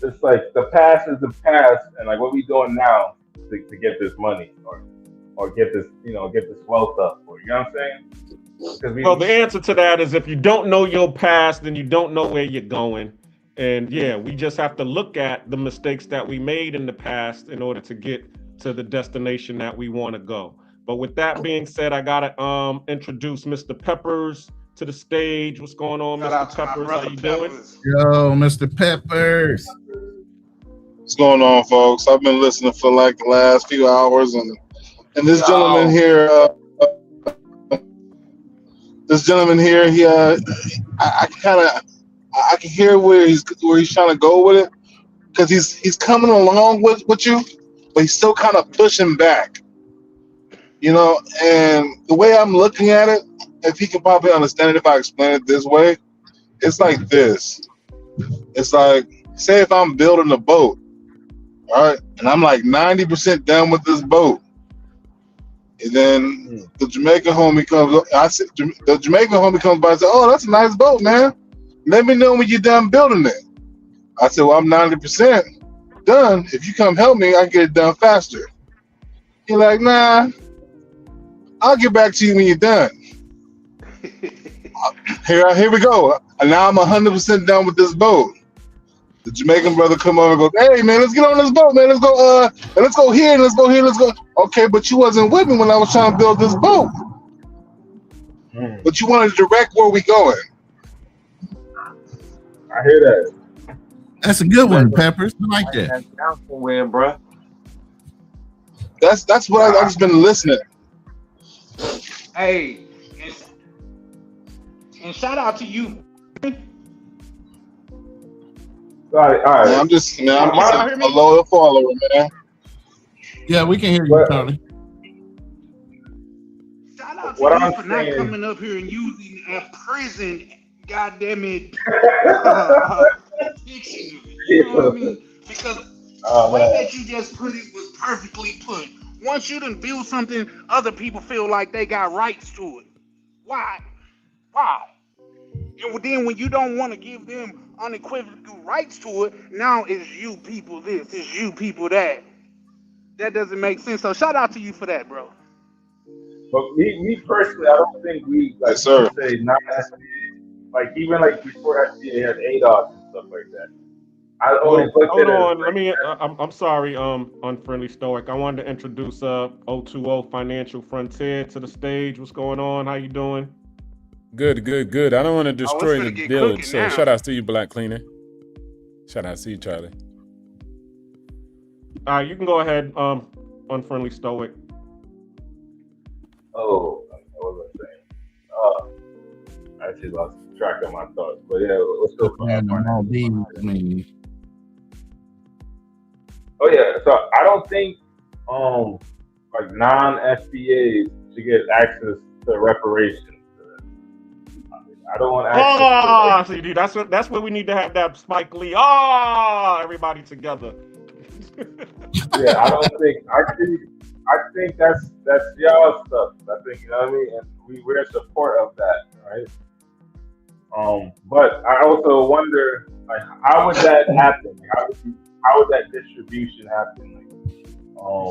it's like the past is the past, and like what we doing now to get this money or get this wealth up, or you know what I'm saying? Well, the answer to that is if you don't know your past, then you don't know where you're going. And yeah, we just have to look at the mistakes that we made in the past in order to get to the destination that we want to go. But with that being said, I gotta introduce Mr. Peppers to the stage. What's going on, Mr. Peppers? How you doing? Yo, Mr. Peppers. What's going on, folks? I've been listening for like the last few hours, and this gentleman here, he I can hear where he's trying to go with it, because he's coming along with you, but he's still kind of pushing back, you know. And the way I'm looking at it, if he can probably understand it if I explain it this way, it's like this. It's like, say if I'm building a boat, all right, and I'm like 90% done with this boat, and then the Jamaican homie comes by and says, "Oh, that's a nice boat, man. Let me know when you're done building it. I said, well, I'm 90% done. If you come help me, I can get it done faster. You're like, nah, I'll get back to you when you're done. Here we go. And now I'm 100% done with this boat. The Jamaican brother come over and goes, hey man, let's get on this boat, man. Let's go, and let's go here, and let's go here, let's go. Okay, but you wasn't with me when I was trying to build this boat. But you wanted to direct where we going. I hear that. That's a good one, Peppers. I like that. That's down somewhere, bro. That's what I've just been listening. Hey, and shout out to you. All right. Man, I'm just a loyal follower, man. Yeah, we can hear you, Tony. Shout out to you for not coming up here and using a prison, goddamn it, fiction of it. You know what I mean? Because the way that you just put it was perfectly put. Once you done build something, other people feel like they got rights to it. Why? And then when you don't want to give them unequivocal rights to it, now it's you people this, it's you people that. That doesn't make sense. So shout out to you for that, bro. But me personally, I don't think we like say non-SBA, like even like before SBA had ADOS and stuff like that. I always hold on. Let me. I'm sorry, Unfriendly Stoic. I wanted to introduce 020 Financial Frontier to the stage. What's going on? How you doing? Good. I don't want to destroy the village, so shout out to you, Black Cleaner. Shout out to you, Charlie. All right, you can go ahead, Unfriendly Stoic. Oh, what was I saying? I actually lost track of my thoughts. But yeah, let's go. Oh yeah, so I don't think like non-SBAs should get access to reparations. I don't want access to see, dude, that's what we need to have that Spike Lee. Everybody together. Yeah, I think that's y'all stuff. I think, you know what I mean, and we're in support of that, right? But I also wonder, like, how would that happen? How would that distribution happen?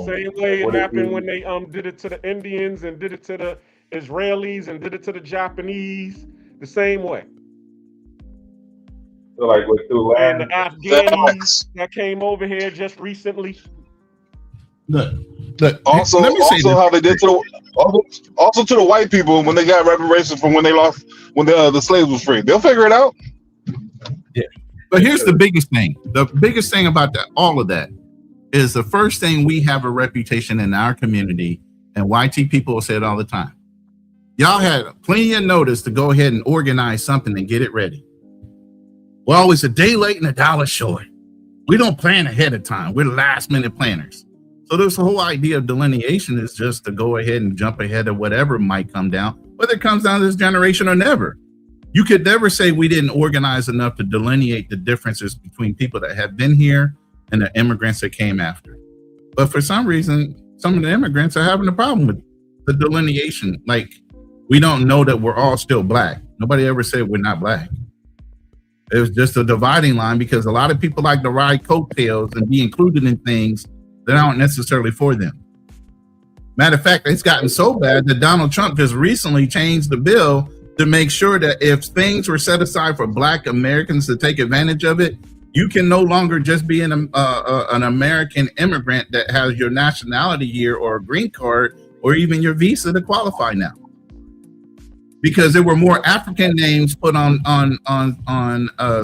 Same way it happened when they did it to the Indians and did it to the Israelis and did it to the Japanese. The same way. So like with through land and the Afghans that came over here just recently. Look, also how they did to the white people when they got reparations from when the slaves was free. They'll figure it out. Yeah. But here's the biggest thing. The biggest thing about that, all of that, is the first thing we have a reputation in our community, and YT people will say it all the time. Y'all had plenty of notice to go ahead and organize something and get it ready. We're always a day late and a dollar short. We don't plan ahead of time. We're last minute planners. So this whole idea of delineation is just to go ahead and jump ahead of whatever might come down, whether it comes down to this generation or never. You could never say we didn't organize enough to delineate the differences between people that have been here and the immigrants that came after. But for some reason, some of the immigrants are having a problem with the delineation. Like, we don't know that we're all still black. Nobody ever said we're not black. It was just a dividing line because a lot of people like to ride coattails and be included in things that aren't necessarily for them. Matter of fact, it's gotten so bad that Donald Trump just recently changed the bill to make sure that if things were set aside for Black Americans to take advantage of it, you can no longer just be an American immigrant that has your nationality here or a green card or even your visa to qualify now. Because there were more African names put on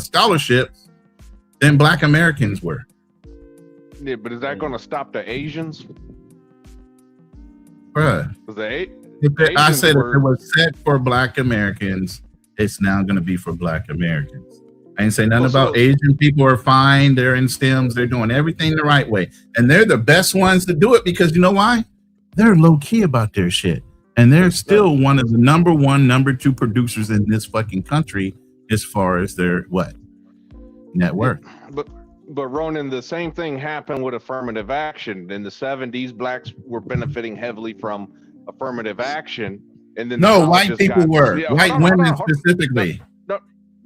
scholarships than Black Americans were. Yeah, but is that going to stop the Asians? Bruh. I said if it was set for Black Americans, it's now going to be for Black Americans. I didn't say nothing about Asian people are fine. They're in STEMs. They're doing everything the right way. And they're the best ones to do it because you know why? They're low key about their shit. And they're still one of the number one, number two producers in this fucking country as far as their net worth. But Ronan, the same thing happened with affirmative action. In the 70s, blacks were benefiting heavily from affirmative action. And then white people were. White women specifically.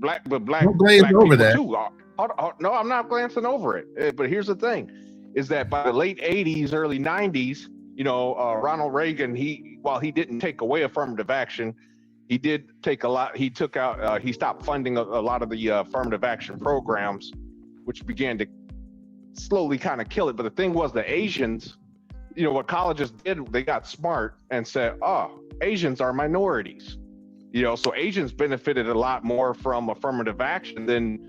black Don't glaze over people that. too. No, I'm not glancing over it. But here's the thing: is that by the late '80s, early '90s, Ronald Reagan, while he didn't take away affirmative action, he did take a lot. He took out. He stopped funding a lot of the affirmative action programs, which began to slowly kind of kill it. But the thing was, the Asians, what colleges did, they got smart and said, "Oh, Asians are minorities." So Asians benefited a lot more from affirmative action than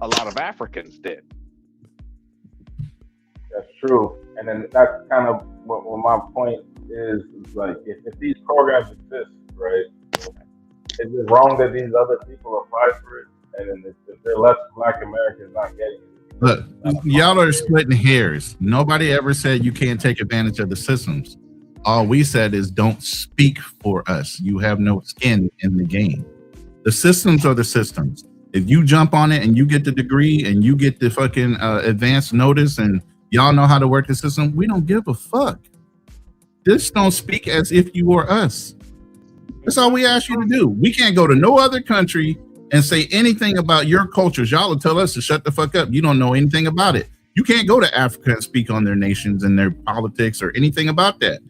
a lot of Africans did. That's true. And then that's kind of what my point is like, if these programs exist, right, is it wrong that these other people apply for it? And then if there are less Black Americans not getting it? Look, y'all are splitting hairs. Nobody ever said you can't take advantage of the systems. All we said is don't speak for us. You have no skin in the game. The systems are the systems. If you jump on it and you get the degree and you get the fucking advance notice and y'all know how to work the system, we don't give a fuck. Just don't speak as if you were us. That's all we ask you to do. We can't go to no other country and say anything about your cultures. Y'all will tell us to shut the fuck up. You don't know anything about it. You can't go to Africa and speak on their nations and their politics or anything about that.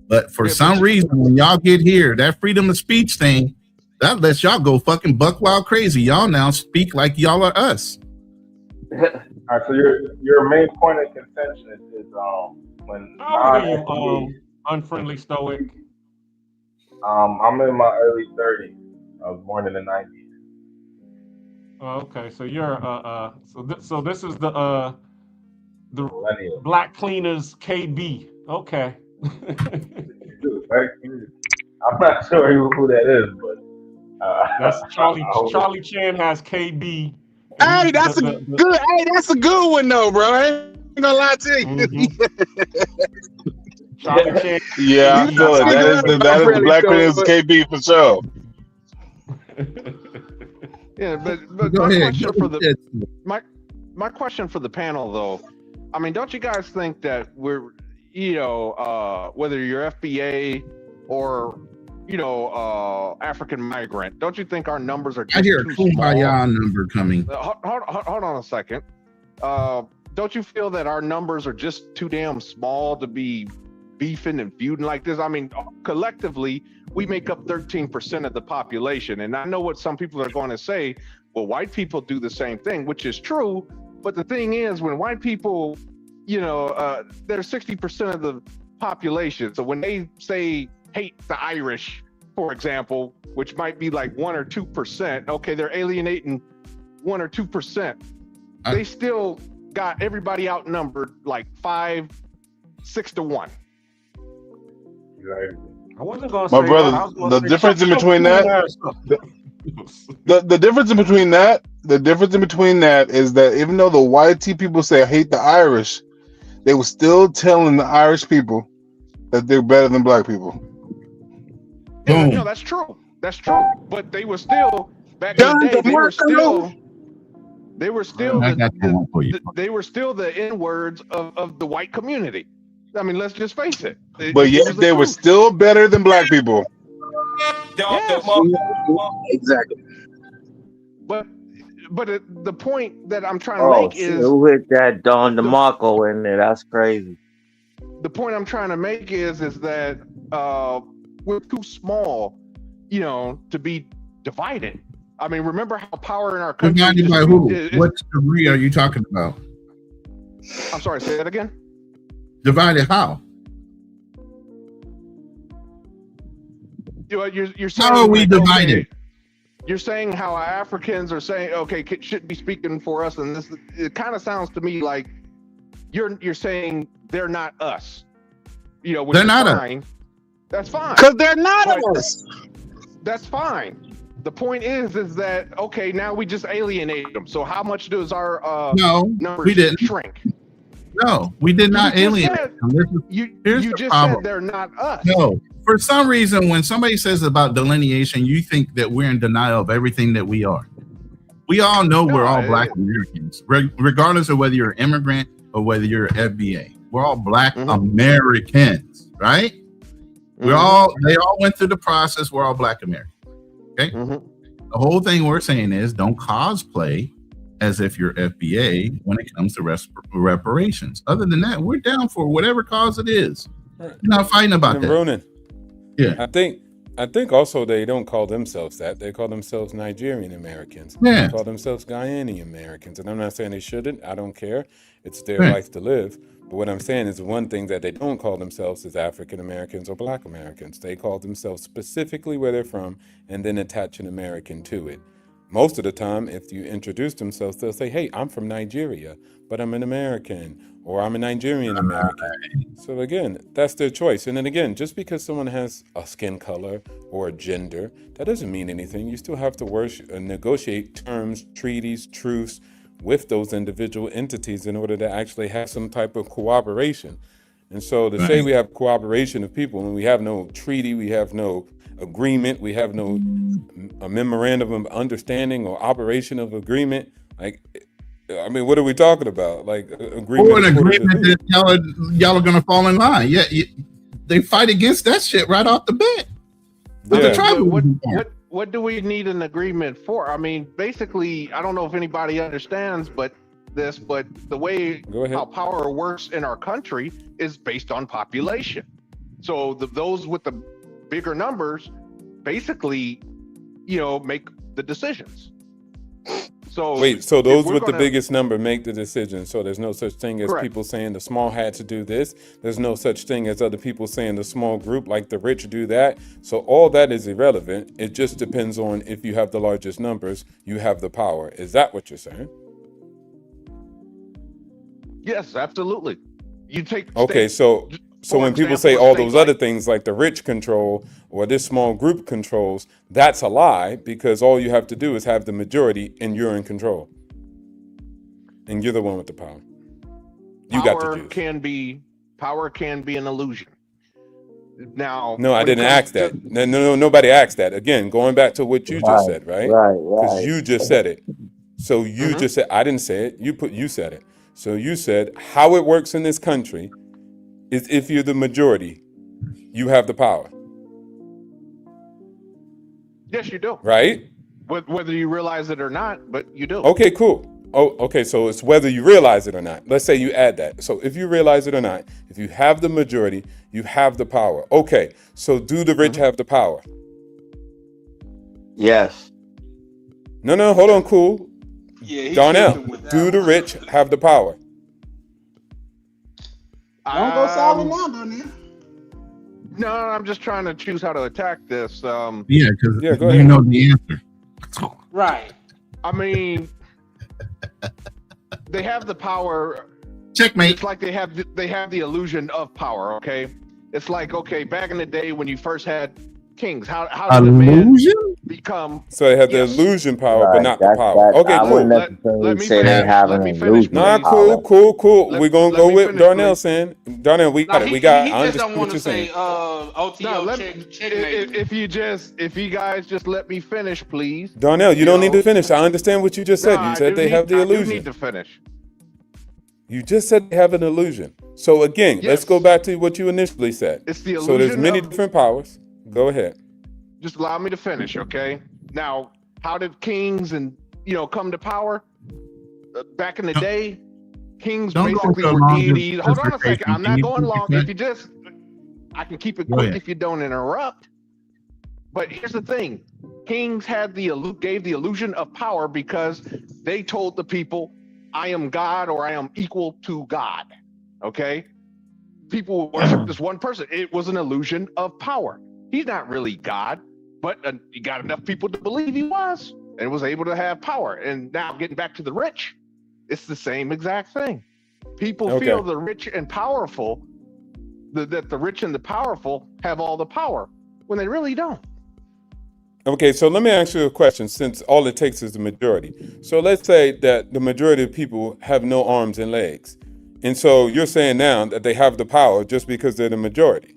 But for some reason, when y'all get here, that freedom of speech thing, that lets y'all go fucking buck wild crazy. Y'all now speak like y'all are us. All right, so your main point of contention is when unfriendly stoic. I'm in my early 30s. I was born in the 90s. Oh, okay, so you're so this is the Millennial. Black Cleaners KB. Okay. I'm not sure who that is, but that's Charlie. Charlie Chan has KB. Hey, that's a good one though, bro. I ain't gonna lie to you. Charlie Chan. Yeah, I feel it. That is the Black Cleaners KB for sure. Yeah, but my question for the panel though, I mean, don't you guys think that we're, whether you're FBA or African migrant, don't you think our numbers are just I hear a too small? Kumbaya number coming. Hold on a second. Don't you feel that our numbers are just too damn small to be beefing and feuding like this? I mean, collectively, we make up 13% of the population. And I know what some people are going to say, well, white people do the same thing, which is true. But the thing is, when white people, they're 60% of the population. So when they say hate the Irish, for example, which might be like 1 or 2%, okay, they're alienating 1 or 2%. They still got everybody outnumbered like 5-6 to 1. I wasn't gonna My say brother, that. the difference in between that, the difference in between that is that even though the white people say I hate the Irish, they were still telling the Irish people that they're better than Black people. Yeah, no, that's true. That's true. But they were still back in the day. They were still the N-words of the white community. I mean, let's just face it. But yet they were still better than Black people. Yes. Exactly. But the point that I'm trying to make is who hit that Don DeMarco in there? That's crazy. The point I'm trying to make is that we're too small, to be divided. I mean, remember how power in our country. Divided by who? What degree are you talking about? I'm sorry. Say that again. Divided how? You're saying, how are we divided? Okay, you're saying how Africans are saying, okay, shouldn't be speaking for us, and this. It kind of sounds to me like you're saying they're not us. Which they're not fine. us. That's fine. Because they're not us. That's fine. The point is that okay, now we just alienate them. So how much does our numbers we didn't shrink? No, we did not alienate them. You just problem. said they're not us. No, for some reason, when somebody says about delineation, you think that we're in denial of everything that we are. We all know we're all Black Americans, regardless of whether you're an immigrant or whether you're an FBA. We're all Black Americans, right? They all went through the process. We're all Black Americans. Okay. The whole thing we're saying is don't cosplay as if you're FBA when it comes to reparations. Other than that, we're down for whatever cause it is. We're not fighting about that. Ronan, yeah, I think also they don't call themselves that. They call themselves Nigerian Americans. Yeah. They call themselves Guyanian Americans. And I'm not saying they shouldn't. I don't care. It's their life to live. But what I'm saying is one thing that they don't call themselves is African Americans or Black Americans. They call themselves specifically where they're from and then attach an American to it. Most of the time, if you introduce themselves, they'll say, hey, I'm from Nigeria, but I'm an American, or I'm a Nigerian American. So again, that's their choice. And then again, just because someone has a skin color or a gender, that doesn't mean anything. You still have to negotiate terms, treaties, truce with those individual entities in order to actually have some type of cooperation. And so to say we have cooperation of people when we have no treaty, we have no agreement, we have no a memorandum of understanding or operation of agreement, like, I mean, what are we talking about? Like agreement? Or an agreement that y'all are gonna fall in line. Yeah, they fight against that shit right off the bat. What do we need an agreement for? I mean, basically, I don't know if anybody understands, but the way how power works in our country is based on population. So those with the bigger numbers basically, make the decisions. So wait, so those with the biggest number make the decision. So there's no such thing as people saying the small had to do this. There's no such thing as other people saying the small group, like the rich, do that. So all that is irrelevant. It just depends on if you have the largest numbers, you have the power. Is that what you're saying? Yes, absolutely. You take okay, so when people say all those other things like the rich control or this small group controls, that's a lie, because all you have to do is have the majority and you're in control. And you're the one with the power. You got the juice. Power can be an illusion. Now, no, I didn't ask that. No, nobody asked that. Again, going back to what you just said, right? Because you just said it. So you just said, I didn't say it. You said it. So you said how it works in this country is if you're the majority, you have the power. Yes, you do. Right? Whether you realize it or not, but you do. Okay, cool. Oh, okay, so it's whether you realize it or not. Let's say you add that. So if you realize it or not, if you have the majority, you have the power. Okay, so do the rich have the power? Yes. No, hold on, cool. Yeah, Darnell, do the rich have the power? Don't go solid now, Darnell. No, I'm just trying to choose how to attack this. Because you know the answer. Right. I mean, they have the power. Checkmate. It's like they have the illusion of power. Okay, it's like, okay, back in the day when you first had kings, how did a man become? So they have the illusion power, but not the power. Okay, cool. Let me say they have an illusion. Nah, cool. We're gonna go with Darnell saying. Darnell, we got it. We got. I understand what you're saying. If you guys just let me finish, please. Darnell, you don't need to finish. I understand what you just said. You said they have the illusion. I do need to finish. You just said they have an illusion. So again, let's go back to what you initially said. It's the illusion. So there's many different powers. Go ahead. Just allow me to finish, okay? Now, how did kings and come to power? Back in the day, kings basically were deities. Hold on a second. I'm not going long. I can keep it quick if you don't interrupt. But here's the thing: kings gave the illusion of power because they told the people, "I am God," or "I am equal to God." Okay? People worship this one person. It was an illusion of power. He's not really God, but he got enough people to believe he was and was able to have power. And now getting back to the rich, it's the same exact thing. People feel the rich and powerful, that the rich and the powerful have all the power when they really don't. Okay, so let me ask you a question, since all it takes is the majority. So let's say that the majority of people have no arms and legs. And so you're saying now that they have the power just because they're the majority.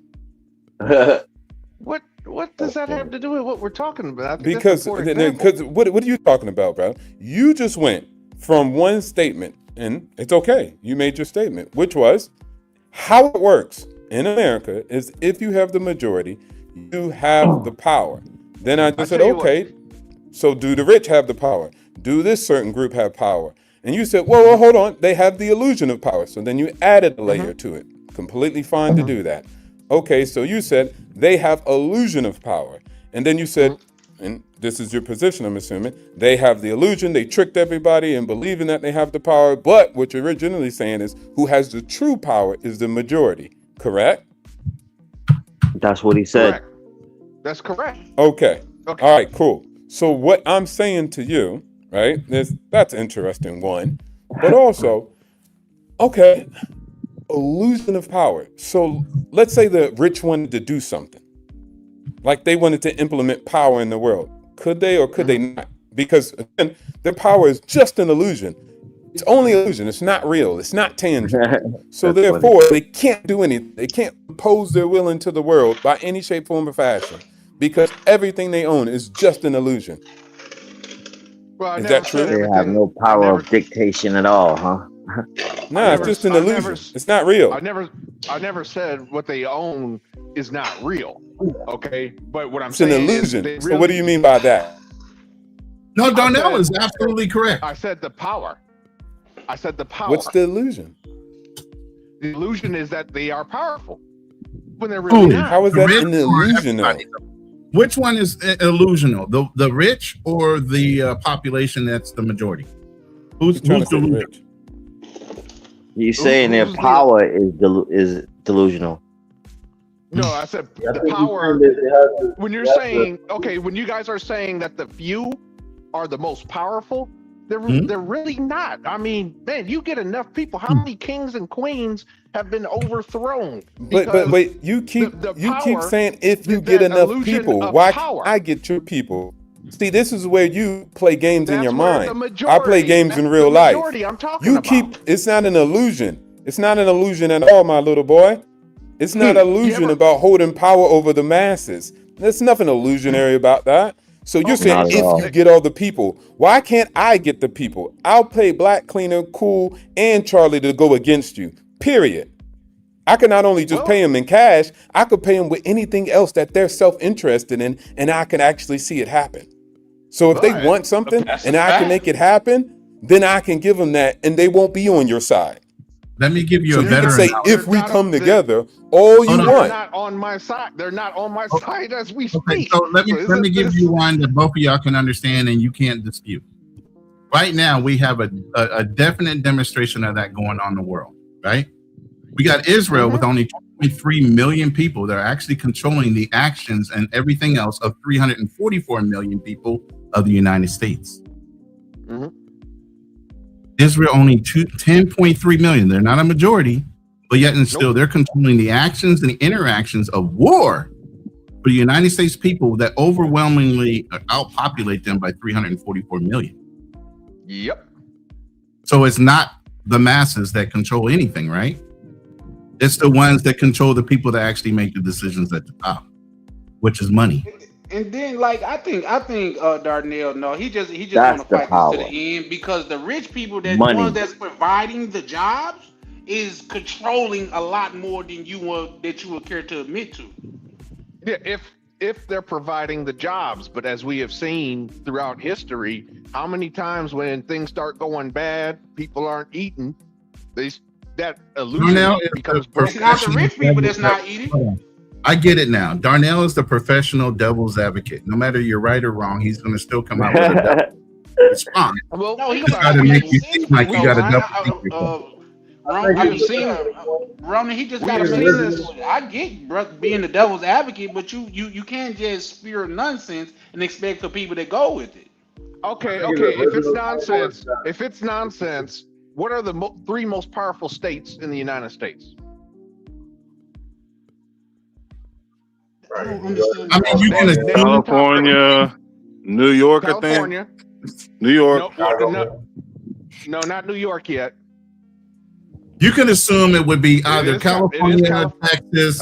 What does that have to do with what we're talking about? Because what are you talking about, bro? You just went from one statement, and it's okay. You made your statement, which was how it works in America is if you have the majority, you have the power. Then I just said, okay, So do the rich have the power? Do this certain group have power? And you said, well, hold on, they have the illusion of power. So then you added a layer to it. Completely fine to do that. Okay, so you said they have illusion of power. And then you said, and this is your position, I'm assuming, they have the illusion, they tricked everybody in believing that they have the power, but what you're originally saying is who has the true power is the majority, correct? That's what he said. Correct. That's correct. Okay. All right, cool. So what I'm saying to you, right, that's interesting, one, but also, okay, illusion of power. So let's say the rich wanted to do something. Like they wanted to implement power in the world. Could they or could they not? Because again, their power is just an illusion. It's only illusion. It's not real. It's not tangible. So therefore, they can't do anything. They can't impose their will into the world by any shape, form, or fashion. Because everything they own is just an illusion. Well, is that true? They have no power of dictation at all, huh? Nah, it's just an illusion. It's not real. I never said what they own is not real. Okay, but what I'm it's saying an illusion. Is so what do you mean by that? No, Darnell is absolutely correct. I said the power. What's the illusion? The illusion is that they are powerful when they're really not. How is that an illusion? Which one is illusional? The rich or the population that's the majority? Who's delusional? You saying their power is delusional? No, I said the power. When you're saying, okay, when you guys are saying that the few are the most powerful, they're really not. I mean, man, you get enough people. How many kings and queens have been overthrown? But wait, you keep saying if you get enough people, why can't I get your people? See, this is where you play games in your mind. I play games in real life. It's not an illusion. It's not an illusion at all, my little boy. It's not an illusion about holding power over the masses. There's nothing illusionary about that. So you're saying if you get all the people, why can't I get the people? I'll pay Black, Cleaner, Cool, and Charlie to go against you, period. I could not only just pay them in cash, I could pay them with anything else that they're self-interested in, and I can actually see it happen. So if they want something and I can make it happen, then I can give them that and they won't be on your side. Let me give you a better analogy. Say, if we come together, all you want. They're not on my side. They're not on my side as we speak. So let me give you one that both of y'all can understand and you can't dispute. Right now, we have a definite demonstration of that going on in the world, right? We got Israel with only 2.3 million people that are actually controlling the actions and everything else of 344 million people of the United States. Israel only 10.3 million. They're not a majority, but yet and still they're controlling the actions and the interactions of war for the United States people that overwhelmingly outpopulate them by 344 million. Yep. So it's not the masses that control anything, right? It's the ones that control the people that actually make the decisions at the top, which is money. And then, like, I think Darnell, no, he just want to fight this to the end because the rich people, the ones that's providing the jobs, is controlling a lot more than you would care to admit to. Yeah, if they're providing the jobs, but as we have seen throughout history, how many times when things start going bad, people aren't eating, that illusion becomes it's not the rich people that's not eating. I get it now. Darnell is the professional devil's advocate. No matter you're right or wrong, he's going to still come out with a devil response. Well, no, he's got to make you think like you got a double. Ronan, he just got to see this. I get being the devil's advocate, but you can't just spew nonsense and expect for people to go with it. Okay. If it's nonsense, what are the three most powerful states in the United States? I don't understand. I mean, you can California, New York, California. I think. New York. No, not New York yet. You can assume it would be either California, Texas,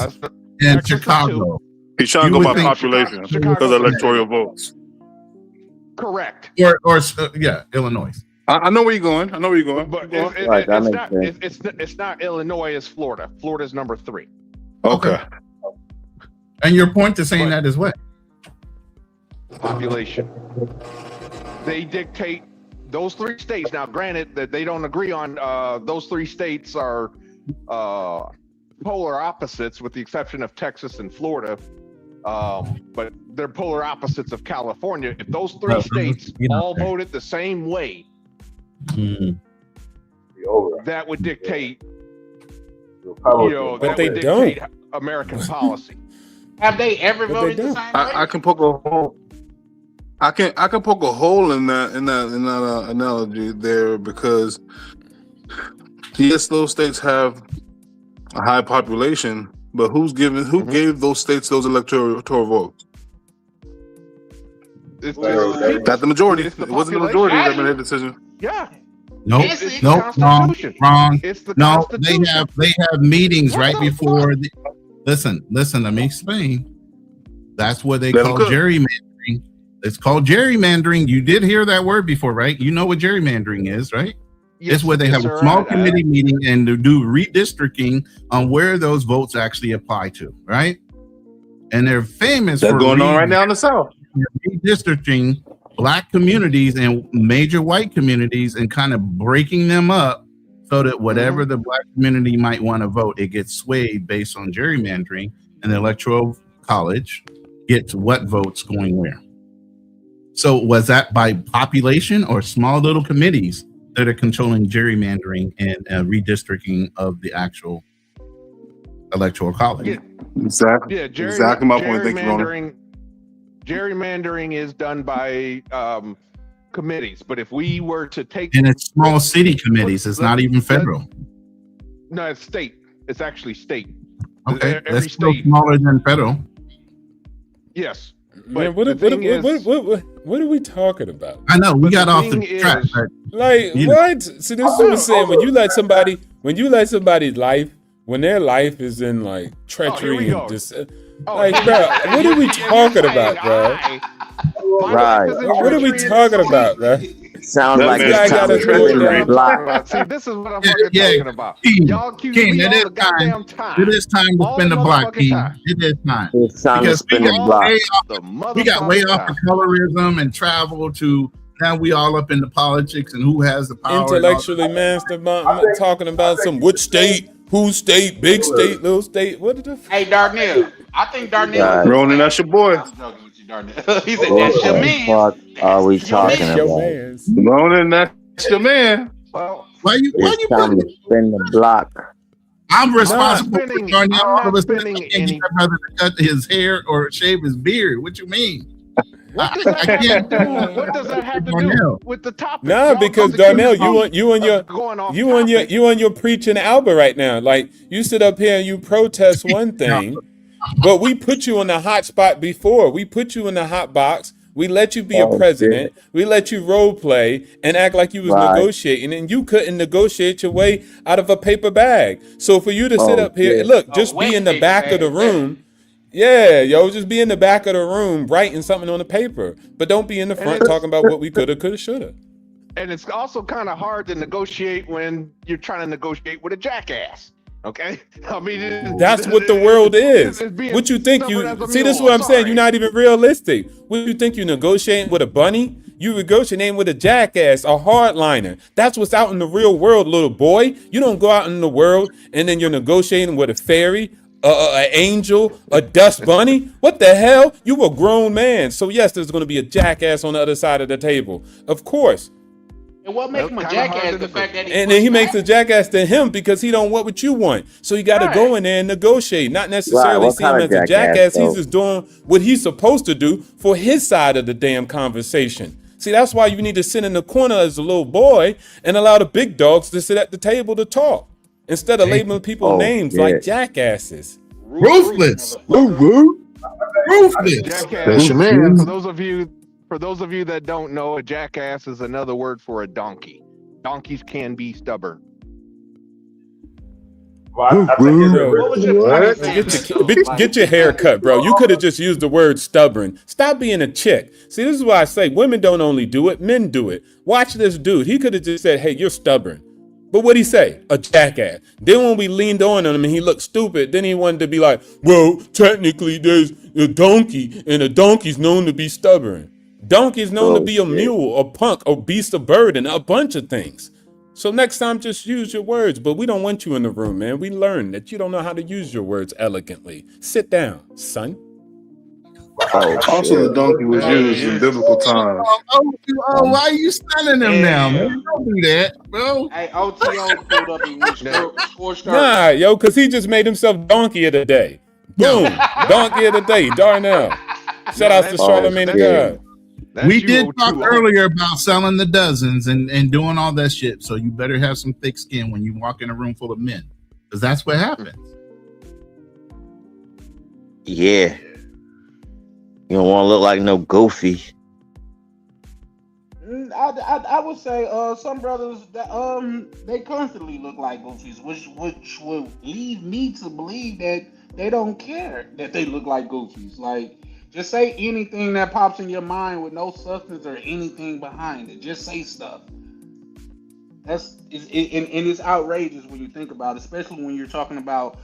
and Chicago. He's trying to go by population because of electoral votes. Correct. Or Illinois. I know where you're going. But it's not Illinois, it's Florida. Florida's number 3. Okay. And your point is saying that is what? population. They dictate those 3 states. Now, granted that they don't agree on those 3 states are polar opposites, with the exception of Texas and Florida. But they're polar opposites of California. If those 3 states all voted the same way, that would dictate, but they don't. American policy. Have they ever voted the same way? I can poke a hole. I can poke a hole in that analogy there, because yes, those states have a high population, but who gave those states those electoral votes? Not the majority. It wasn't the majority that made that decision. Yeah. Nope. Wrong. No, they have meetings right before. Listen. Let me explain. That's what they call gerrymandering. It's called gerrymandering. You did hear that word before, right? You know what gerrymandering is, right? Yes, it's where they have a small committee meeting and to do redistricting on where those votes actually apply to, right? And they're famous for going on right now in the South. Redistricting Black communities and major white communities and kind of breaking them up so that whatever the Black community might want to vote, it gets swayed based on gerrymandering, and the Electoral College gets what votes going where. So was that by population or small little committees that are controlling gerrymandering and redistricting of the actual Electoral College? Yeah. Exactly. Yeah, exactly my point. Thank you, Ronald. Gerrymandering is done by committees, but if we were to take, and it's small city committees, it's not even federal. No, it's state. It's actually state. Okay, that's still smaller than federal. Yes. Man, what are we talking about? I know we got off the track. What? See, this is what I'm saying. When you let somebody's life, when their life is in like treachery and just like, bro, what are we talking about, bro? Right. What are we talking about, bro? Sounds like it's time to spin the block. See, this is what I'm talking about. Y'all accuse me all the goddamn time. It is time to spin the block, King. It is time. It's time to spin the block. We got way off of colorism and travel to now we all up into politics and who has the power. Intellectually master, I'm talking about some which state, whose state, big state, little state. What the? Hey, Darnell. I think Darnell. Ronan, that's your boy. He said, "That's your man." What are we talking about? Ronan, that's your man. Well, why you time to spin the block? I'm responsible for Darnell. All of a sudden, I can't get my brother to cut his hair or shave his beard. What you mean? What does that have to do with the topic? No, because Darnell, you on your preaching Albert right now. Like you sit up here and you protest one thing, but we put you in the hot spot before. We put you in the hot box. We let you be a president. Shit. We let you role play and act like you was negotiating, and you couldn't negotiate your way out of a paper bag. So for you to sit up here, look, just be in the back of the room. Yeah, just be in the back of the room writing something on the paper, but don't be in the front talking about what we coulda, shoulda. And it's also kind of hard to negotiate when you're trying to negotiate with a jackass. Okay, I mean that's what the world is. What you think you see? This is what I'm saying. You're not even realistic. What you think you negotiating with a bunny? You negotiating with a jackass, a hardliner. That's what's out in the real world, little boy. You don't go out in the world and then you're negotiating with a fairy, an angel, a dust bunny. What the hell? You a grown man. So yes, there's going to be a jackass on the other side of the table, of course. And what makes him a jackass? The fact that and then he makes a jackass to him because he don't want what you want. So you got to go in there and negotiate, not necessarily see him as a jackass. He's just doing what he's supposed to do for his side of the damn conversation. See, that's why you need to sit in the corner as a little boy and allow the big dogs to sit at the table to talk instead of labeling people names like jackasses. Ruthless. Ruthless. That's your man. For those of you that don't know, a jackass is another word for a donkey. Donkeys can be stubborn. Get your hair cut, bro. You could have just used the word stubborn. Stop being a chick. See, this is why I say women don't only do it, men do it. Watch this dude. He could have just said, hey, you're stubborn. But what'd he say? A jackass. Then when we leaned on him and he looked stupid, then he wanted to be like, well, technically there's a donkey and a donkey's known to be stubborn. Donkey is known to be a mule, a punk, a beast of burden, a bunch of things. So next time, just use your words. But we don't want you in the room, man. We learned that you don't know how to use your words elegantly. Sit down, son. Also, the donkey was used in biblical times. Why are you stunning him now, man? Don't do that, bro. Hey, OTO pulled up and went scorched earth. Nah, yo, because he just made himself donkey of the day. Boom. Donkey of the day, Darnell. Shout out to Charlamagne the God. We did talk earlier about selling the dozens and doing all that shit. So you better have some thick skin when you walk in a room full of men, because that's what happens. Yeah. You don't want to look like no goofy. I would say some brothers that they constantly look like goofies, which would lead me to believe that they don't care that they look like goofies. Like, just say anything that pops in your mind with no substance or anything behind it. Just say stuff. It's outrageous when you think about it, especially when you're talking about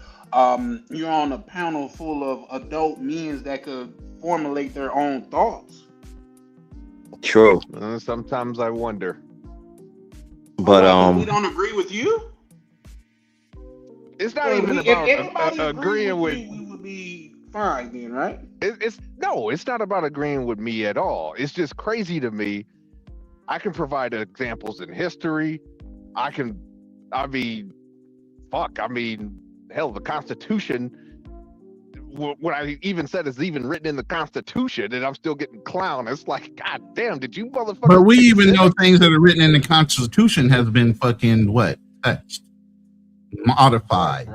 you're on a panel full of adult men that could formulate their own thoughts. True. Sometimes I wonder. But we don't agree with you. It's not even about agreeing with. We would be fine then, right? It's not about agreeing with me at all. It's just crazy to me. I can provide examples in history. Hell, the Constitution. What I even said is even written in the Constitution, and I'm still getting clowned. It's like, God damn, did you motherfuckers? But we even know things that are written in the Constitution has been fucking touched, modified,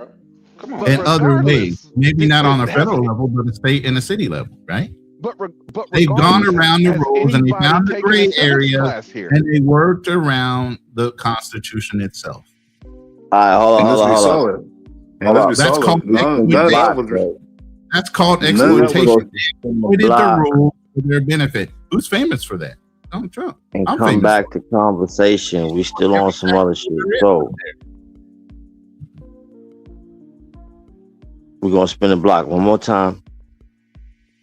in other ways. Maybe not on a federal level, but a state and a city level, right? But they've gone around the rules and they found the gray area and they worked around the Constitution itself. All right, hold on. That's called exploitation. They exploited the rules for their benefit. Who's famous for that? Donald Trump. And come back to conversation. We still on some other shit. So we're gonna spin the block one more time.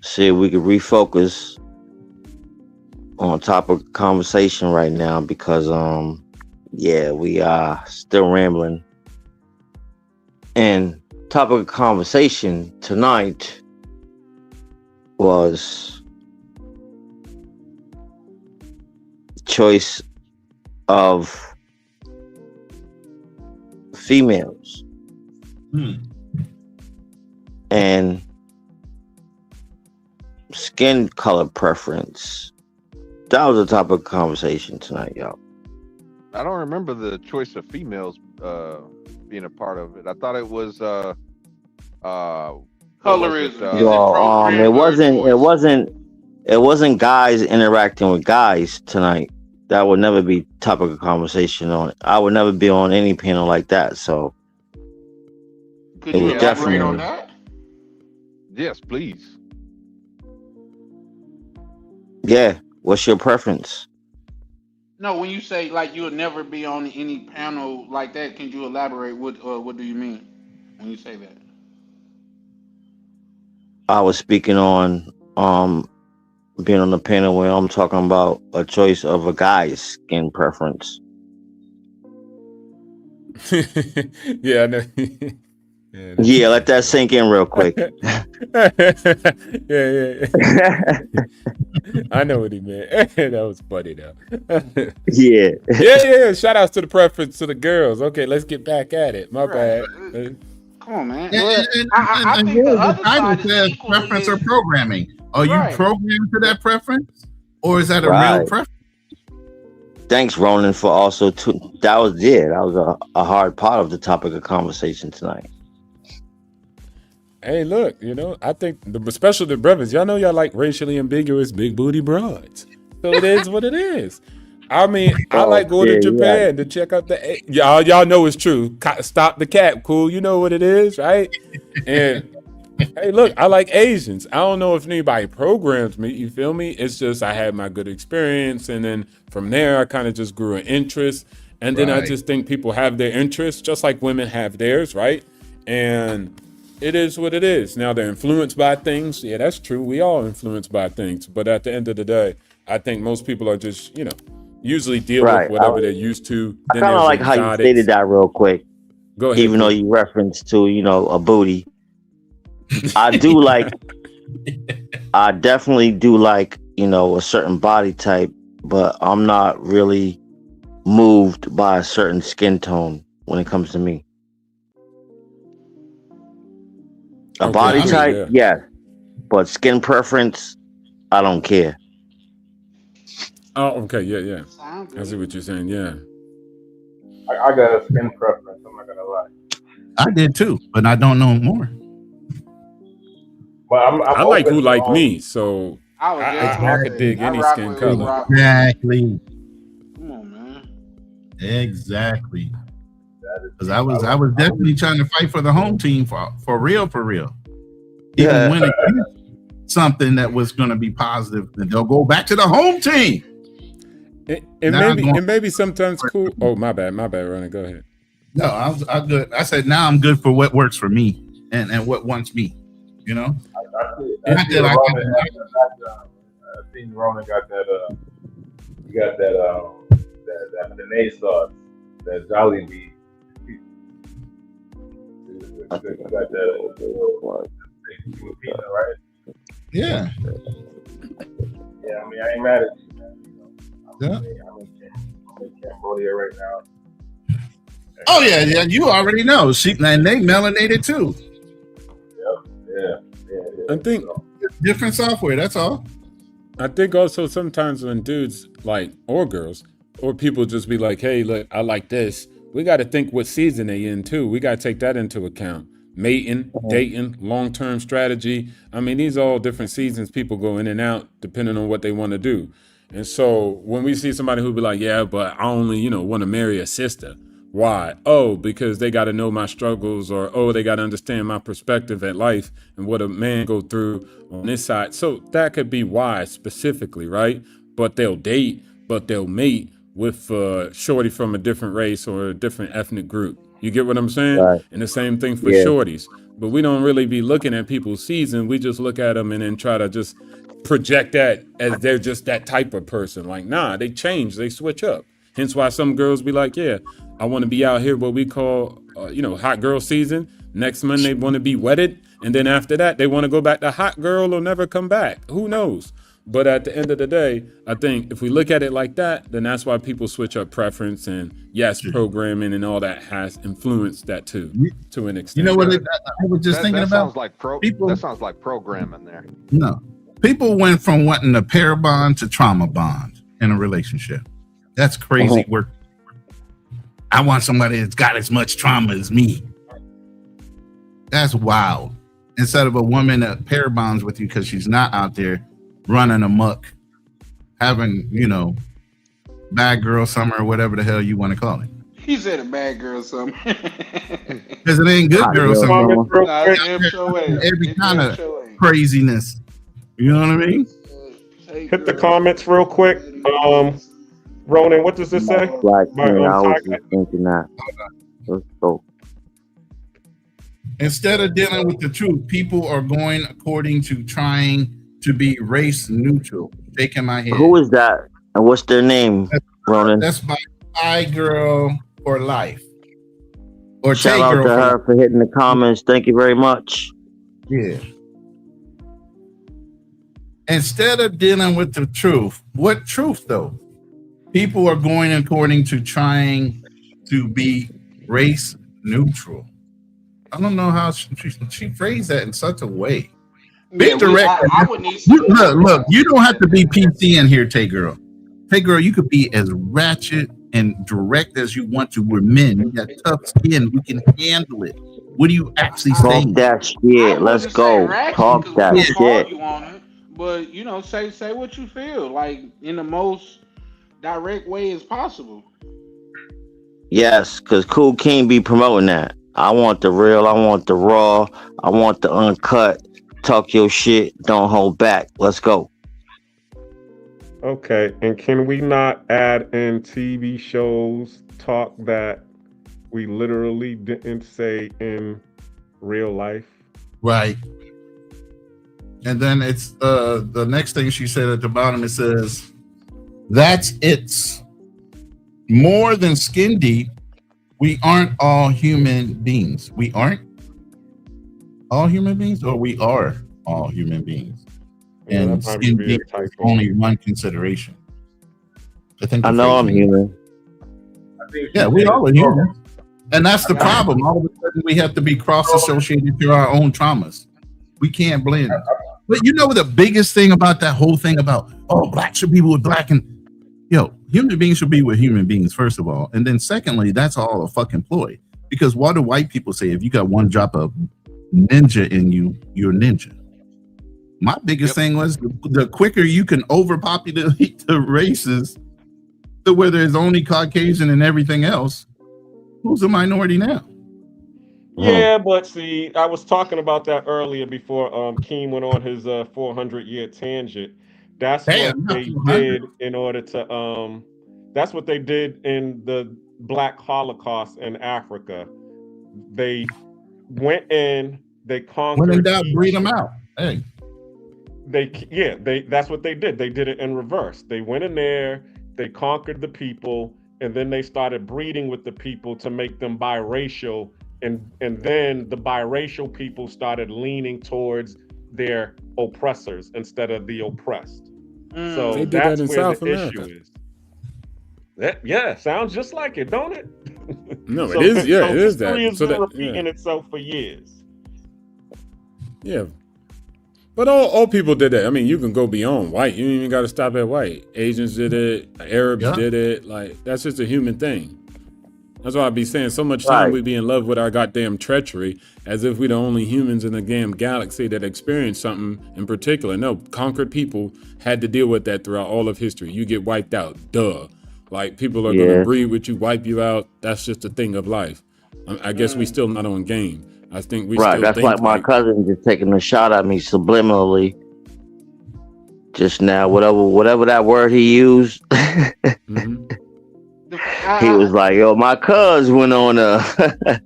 See if we can refocus on topic of conversation right now, because we are still rambling. And topic of conversation tonight was choice of females and skin color preference. That was the topic of conversation tonight, y'all. I don't remember the choice of females being a part of it. I thought it was colorism. It wasn't guys interacting with guys tonight. That would never be topic of conversation on it. I would never be on any panel like that. So could you elaborate on that? Yes, please. Yeah. What's your preference? No, when you say like you'll never be on any panel like that, can you elaborate? What do you mean when you say that? I was speaking on being on the panel where I'm talking about a choice of a guy's skin preference. Yeah, I know. Yeah, let that sink in real quick. Yeah. I know what he meant. That was funny though. Yeah. Shout outs to the preference to the girls. Okay, let's get back at it. My bad. Come on, man. I think the title says preference or programming. Are you programmed to that preference, or is that a real preference? Thanks, Ronan, for also that was a hard part of the topic of conversation tonight. Hey, look, I think especially the brothers, y'all know y'all like racially ambiguous big booty broads. So it is what it is. I mean, I like going to Japan to check out y'all know it's true. Stop the cap, cool. You know what it is, right? And hey, look, I like Asians. I don't know if anybody programs me, you feel me? It's just I had my good experience, and then from there I kind of just grew an interest. And then I just think people have their interests just like women have theirs, right? And it is what it is. Now they're influenced by things. Yeah, that's true. We all influenced by things. But at the end of the day, I think most people are just, usually deal Right. with whatever they're used to. I Then kind of there's like how you exotics. stated that real quick. Go ahead. Even though you referenced to, a booty. I do like, I definitely do like, a certain body type, but I'm not really moved by a certain skin tone when it comes to me. A body type, yeah. But skin preference, I don't care. Oh, okay, yeah. I see what you're saying, yeah. I got a skin preference, I'm not gonna lie. I did too, but I don't know more. But I like who like me, so I could dig any skin color. Exactly. Come on, man. Exactly. Because I was definitely trying to fight for the home team for real. Even when it is something that was going to be positive, then they'll go back to the home team. And maybe sometimes cool. Oh, my bad, Ronnie. Go ahead. No, I'm good. I said now I'm good for what works for me and what wants me. I seen Ronan got that. You got that mayonnaise sauce, that Jolly Bee. You got that pizza, right? Yeah. Yeah, I mean, I ain't mad at you, man. I'm in Cambodia right now. Oh yeah. You already know. And they melanated too. Yeah. I think different software. That's all. I think also sometimes when dudes or girls or people just be like, hey, look, I like this. We got to think what season they in too. We got to take that into account. Mating, dating, long-term strategy. I mean, these are all different seasons people go in and out depending on what they want to do. And so when we see somebody who be like, yeah, but I only, want to marry a sister. Why? Oh, because they got to know my struggles, or they got to understand my perspective at life and what a man go through on this side. So that could be why specifically, right? But they'll date, but they'll mate with shorty from a different race or a different ethnic group. You get what I'm saying? Right. And the same thing for shorties. But we don't really be looking at people's season. We just look at them and then try to just project that as they're just that type of person. Like, nah, they change, they switch up. Hence why some girls be like, yeah, I want to be out here what we call, hot girl season. Next month they want to be wedded. And then after that, they want to go back to hot girl or never come back. Who knows? But at the end of the day, I think if we look at it like that, then that's why people switch up preference. And yes, programming and all that has influenced that too, to an extent. You know what I was just thinking that about? Sounds like that sounds like programming there. No. People went from wanting a pair bond to trauma bond in a relationship. That's crazy work. I want somebody that's got as much trauma as me. That's wild. Instead of a woman that pair bonds with you because she's not out there running amok, having, bad girl summer or whatever the hell you want to call it. He said a bad girl summer. Because it ain't good girl summer. Every kind of craziness. You know what I mean? Hit the comments real quick. Ronan, what does this say? I was just thinking that. Let's go. Instead of dealing with the truth, people are going according to trying to be race neutral. Shaking my head. Who is that? And what's their name, Ronan? That's my girl for life. Or shout out to her for hitting the comments. Thank you very much. Yeah. Instead of dealing with the truth, what truth though? People are going according to trying to be race neutral. I don't know how she phrased that in such a way. Be direct. I would need look, you don't have to be PC in here, Tay Girl. Tay Girl, you could be as ratchet and direct as you want to. We're men. We got tough skin. We can handle it. What are you actually saying? Talk that shit. Let's go. Talk that shit. But say what you feel, like in the most direct way as possible. Yes, because Cool King be promoting that. I want the real, I want the raw, I want the uncut. Talk your shit, don't hold back. Let's go. Okay, and can we not add in TV shows talk that we literally didn't say in real life? Right. And then it's the next thing she said at the bottom, it says, That's it's more than skin deep. We aren't all human beings. We aren't all human beings, or we are all human beings. Yeah, And that probably skin be a deep is typo. only one consideration. I think I the know phrase I'm means- human. Yeah, we all are human. And that's the problem. All of a sudden, we have to be cross-associated through our own traumas. We can't blend. But you know the biggest thing about that whole thing about, oh, black should be with black, and human beings should be with human beings, first of all. And then secondly, that's all a fucking ploy. Because what do white people say? If you got one drop of ninja in you, you're a ninja. My biggest thing was the quicker you can overpopulate the races to where there's only Caucasian and everything else, who's a minority now? Yeah, but see, I was talking about that earlier before Keem went on his 400-year tangent. That's what they did in order to that's what they did in the Black Holocaust in Africa. They went in, they conquered. When in doubt, breed them out. Hey. That's what they did. They did it in reverse. They went in there, they conquered the people, and then they started breeding with the people to make them biracial. And then the biracial people started leaning towards their oppressors instead of the oppressed. So They did that's that in where South the America. issue is. Yeah, sounds just like it, don't it? No, it is. Yeah, it is that. History has So been that repeating itself for years. Yeah. But all people did that. I mean, you can go beyond white. You don't even got to stop at white. Asians did it. Arabs did it. Like, that's just a human thing. That's why I be saying so much time we be in love with our goddamn treachery as if we're the only humans in the damn galaxy that experienced something in particular. No, conquered people had to deal with that throughout all of history. You get wiped out. Duh. Like, people are going to breed with you, wipe you out. That's just a thing of life. I guess we still not on game. I think we still That's think like my cousin just taking a shot at me subliminally just now. Whatever that word he used. He was like, "Yo, my cuz went on that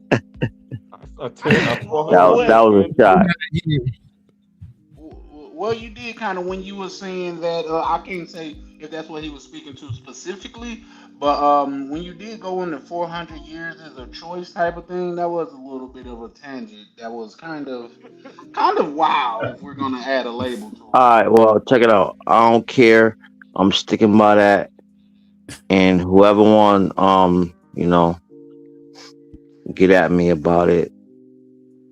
was a shot." Well, you did kind of when you were saying that. I can't say if that's what he was speaking to specifically, but when you did go into 400 years as a choice type of thing, that was a little bit of a tangent. That was kind of wild. If we're gonna add a label to it. All right, well, check it out. I don't care. I'm sticking by that. And whoever won, get at me about it.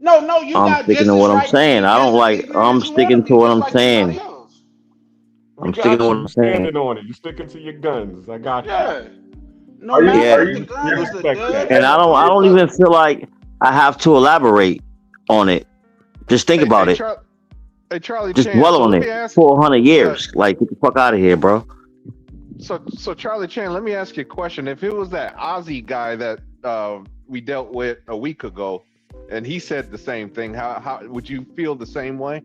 No, you I'm got sticking just to as what I'm right saying. to be I don't just as like. ignorant I'm as you sticking wanna to be, what just I'm like saying. anybody else. I'm sticking to what I'm saying. Standing on it. You sticking to your guns. I got you. Yeah. No matter if the gun is a respect dud. that. And I don't even feel like I have to elaborate on it. Just think about it. Hey, Charlie Just Chan, dwell so on let me it. ask- 400 years. Like, get the fuck out of here, bro. So Charlie Chan, let me ask you a question. If it was that Ozzy guy that we dealt with a week ago, and he said the same thing, how would you feel the same way?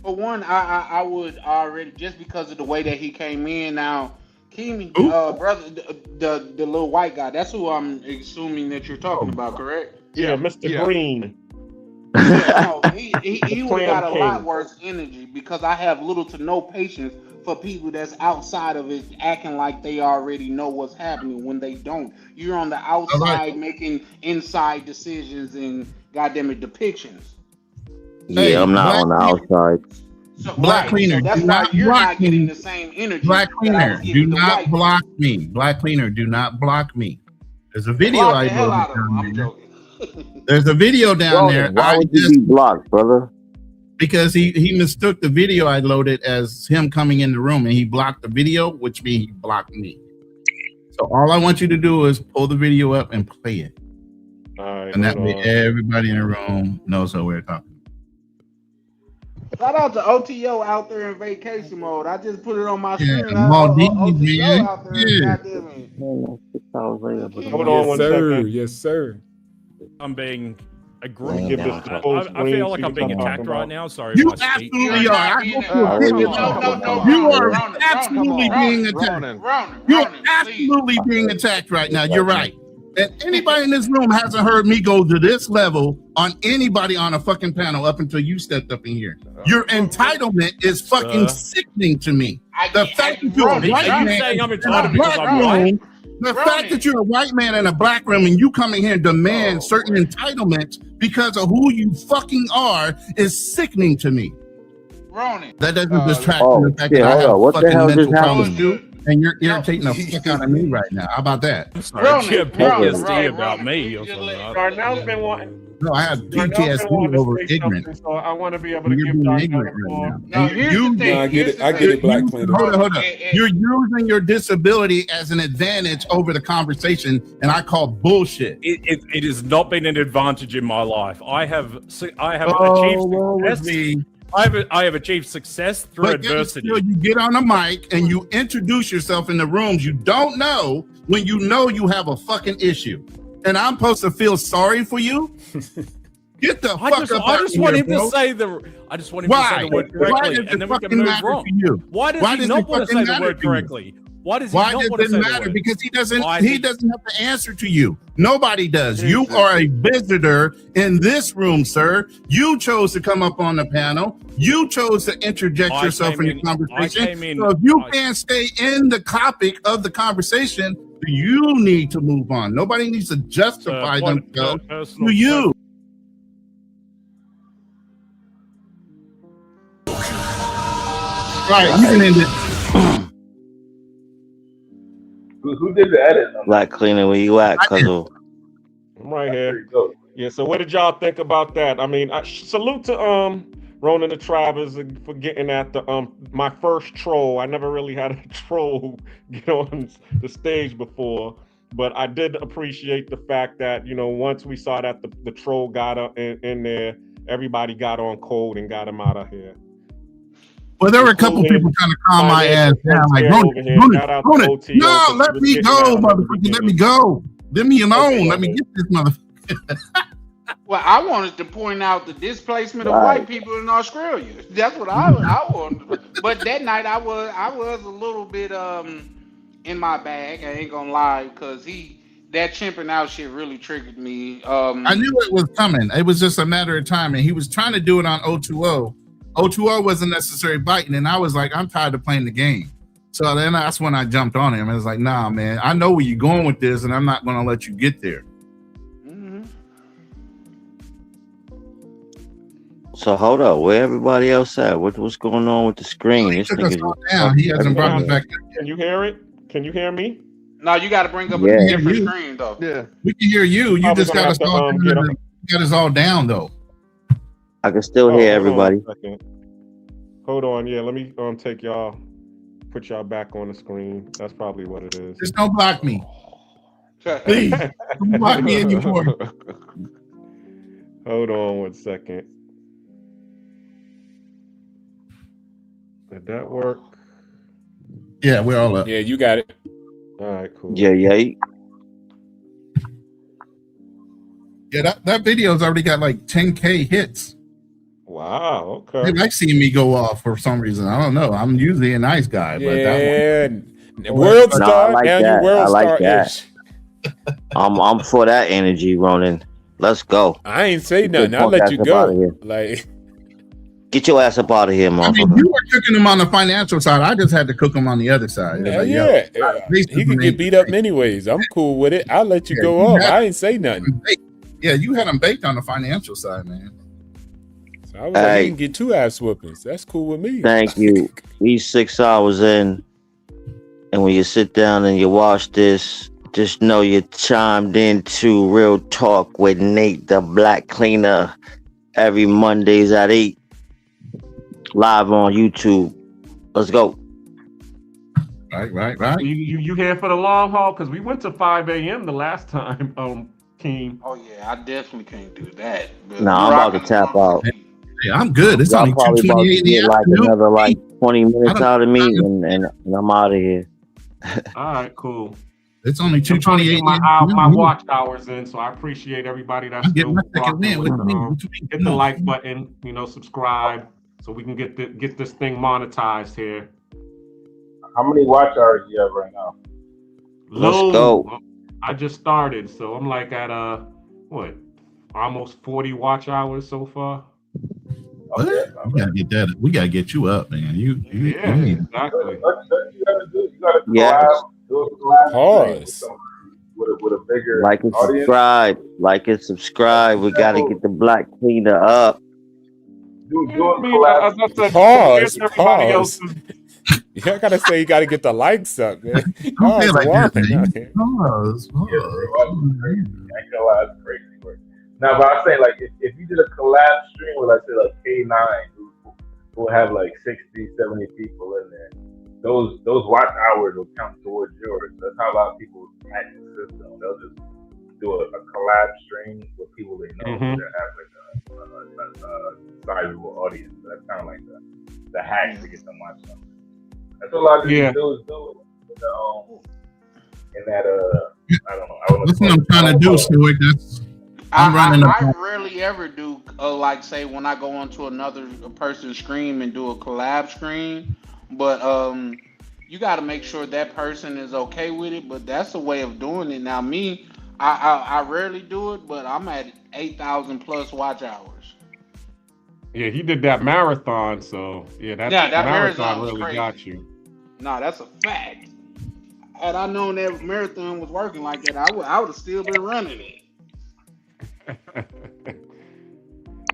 For one, I would already, just because of the way that he came in. Now, Keem, brother, the little white guy. That's who I'm assuming that you're talking about, correct? Yeah, Mr. Green. No, he would have got a lot worse energy because I have little to no patience for people that's outside of it acting like they already know what's happening when they don't. You're on the outside making inside decisions and goddammit depictions. Yeah, I'm not on the outside. So, Black Cleaner, so that's do why not you're block not getting me. the same energy. Black that I Cleaner, was do giving the not white block me. Black Cleaner, do not block me. There's a video Block I the hell loaded out of him. down I'm there. joking. There's a video down there. Why would you be blocked, brother? Because he mistook the video I loaded as him coming in the room, and he blocked the video, which means he blocked me. So all I want you to do is pull the video up and play it. All right, and that way everybody in the room knows what we're talking. Shout out to OTO out there in vacation mode. I just put it on my screen. Maldives, OTO man. out there. Yeah. Goddamn it. Hold on one second. Yes, sir. I'm being Give this the I full I screen, feel like see I'm what being I'm attacked talking right about. now. Sorry. You my speech. absolutely are. I hope you're absolutely being attacked. You're absolutely being attacked right now. You're right. And anybody in this room hasn't heard me go to this level on anybody on a fucking panel up until you stepped up in here. Your entitlement is fucking sickening to me. The fact that you're a white man saying I'm in a entitled because black I'm white? room, the fact that you're a white man in a black room and you come in here and demand certain entitlements because of who you fucking are is sickening to me. Ronan. That doesn't distract from the fact that I have what the fucking hell just mental happened? problems too, and you're irritating the fuck out of me right now. How about that? You have PTSD about me or something. Darnell's been wanting. No, I have PTSD over ignorance. So I want to be able to You're give being Darnell ignorant the right floor. now. No, I get it, Black Cleaner. Hold on. You're using your disability as an advantage over the conversation, and I call bullshit. It has not been an advantage in my life. I have achieved success. I have achieved success through adversity. You get on a mic and you introduce yourself in the rooms you don't know when you know you have a fucking issue, and I'm supposed to feel sorry for you. Get the fuck up! I just want him to say the word correctly, and then we can move on. Why does he not want to say the word correctly? Why does he not want to say the word? Because he doesn't have to answer to you. Nobody does. You are a visitor in this room, sir. You chose to come up on the panel. You chose to interject yourself in the conversation. So if you can't stay in the topic of the conversation, you need to move on. Nobody needs to justify themselves to you. Right, you can end it. Who did the edit? Black Cleaner, where you at, Cuzzle? I'm right here. Yeah, so what did y'all think about that? I mean, salute to Ronan the Travers for getting at the my first troll. I never really had a troll get on the stage before, but I did appreciate the fact that, you know, once we saw that the troll got in there, everybody got on code and got him out of here. Well, there were a couple people trying to calm my ass down. Like, Ronan, no, let me go, motherfucker. Let me go. Leave me alone. Let me get this motherfucker. Well, I wanted to point out the displacement of white people in Australia. That's what I wanted. But that night I was a little bit in my bag. I ain't gonna lie, because that chimping out shit really triggered me. I knew it was coming. It was just a matter of time, and he was trying to do it on 020. 020 wasn't necessarily biting, and I was like, I'm tired of playing the game. So then that's when I jumped on him. I was like, nah, man, I know where you're going with this, and I'm not going to let you get there. Mm-hmm. So hold up, where everybody else at? What's going on with the screen? He took us all down. He hasn't brought us back. Can you hear it? Can you hear me? No, you got to bring up a different screen, though. Yeah, we can hear you. You just got us all down. You got us all down, though. I can still hear everybody. Hold on, yeah, let me put y'all back on the screen. That's probably what it is. Just don't block me. Please, don't block me anymore. Hold on 1 second. Did that work? Yeah, we're all up. Yeah, you got it. All right, cool. Yeah. Yeah, that video's already got like 10K hits. Wow, okay. They like seeing me go off for some reason. I don't know. I'm usually a nice guy, but that one. World star. I like that. I'm for that energy, Ronan. Let's go. I ain't say nothing. I'll let you go. Like, get your ass up out of here, motherfucker. I mean, you were cooking him on the financial side. I just had to cook him on the other side. He can get beat up anyways. I'm cool with it. I'll let you go off. I ain't say nothing. Yeah, you had him baked on the financial side, man. So I was like, you can get 2 ass whoopings. That's cool with me. Thank you. These 6 hours in, and when you sit down and you watch this, just know you chimed into Real Talk with Nate, the Black Cleaner, every Mondays at 8, live on YouTube. Let's go. Right. You here for the long haul? Because we went to 5 a.m. the last time, King. Oh yeah, I definitely can't do that. Nah, I'm about to tap out. Yeah, I'm good. It's only probably about to get like another 20 minutes out of me, and I'm out of here. All right, cool. It's only 2:28. My watch hours in, so I appreciate everybody that's still rocking with hit the like button, subscribe, so we can get this thing monetized here. How many watch hours do you have right now? Let's go. I just started, so I'm like at almost 40 watch hours so far. What? We gotta get that. We gotta get you up, man. You need. Exactly. You gotta Yes. collab. Do a collab Pause. with a bigger Like and audience. subscribe. Like and subscribe. We gotta get the black cleaner up. Do I a mean, collab. as I said, Pause. everybody else Pause. You gotta say you gotta get the likes up, man. Don't say it like that, Wilding man. out here. Pause. Yeah, bro, that's crazy. I ain't gonna lie, that's crazy work. Now, but I'm saying, like, if you did a collab stream with, like, say, like K9, who will have like 60, 70 people in there, those watch hours will count towards yours. That's how a lot of people hack the system. They'll just do a collab stream with people they know that have like a sizable audience. That's kind of like the hack to get them watch numbers. That's what a lot of these dudes do. In that I don't know. That's what I'm trying to do, Stuart. I rarely ever do like say when I go onto another person's stream and do a collab stream, but you got to make sure that person is okay with it. But that's a way of doing it. Now me, I rarely do it, but I'm at 8,000 plus watch hours. Yeah, he did that marathon, so that marathon really crazy. got you. Nah, that's a fact. Had I known that marathon was working like that, I would have still been running it.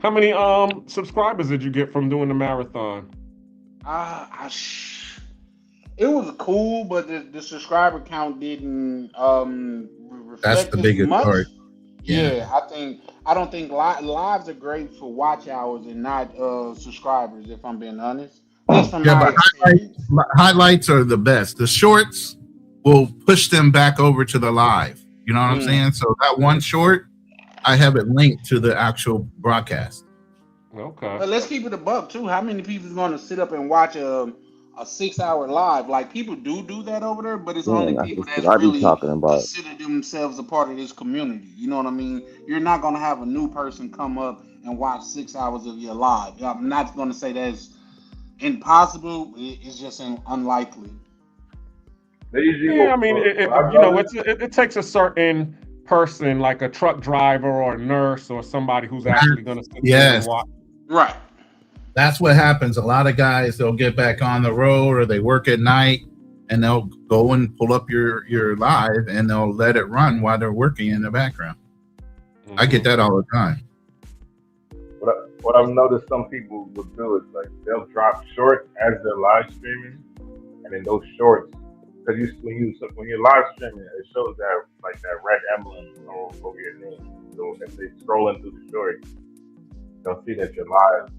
How many subscribers did you get from doing the marathon? It was cool, but the subscriber count didn't reflect That's the biggest much. part. Yeah, I don't think lives are great for watch hours and not subscribers. If I'm being honest, just from my experience. Highlights are the best. The shorts will push them back over to the live. You know what I'm saying? So that one short, I have it linked to the actual broadcast. Okay. But let's keep it a buck too. How many people is going to sit up and watch a 6-hour live? Like people do that over there, but it's only people that's really consider themselves a part of this community. You know what I mean? You're not going to have a new person come up and watch 6 hours of your live. I'm not going to say that's impossible. It's just unlikely. Yeah, I mean, it takes a certain person, like a truck driver or a nurse or somebody who's actually going to sit there and watch. Right. That's what happens. A lot of guys, they'll get back on the road or they work at night and they'll go and pull up your live and they'll let it run while they're working in the background. I get that all the time. What I've noticed some people will do is like they'll drop shorts as they're live streaming, and then those shorts, because when you're live streaming, it shows that like that red emblem over your name. So if they scrolling through the shorts, they'll see that you're live,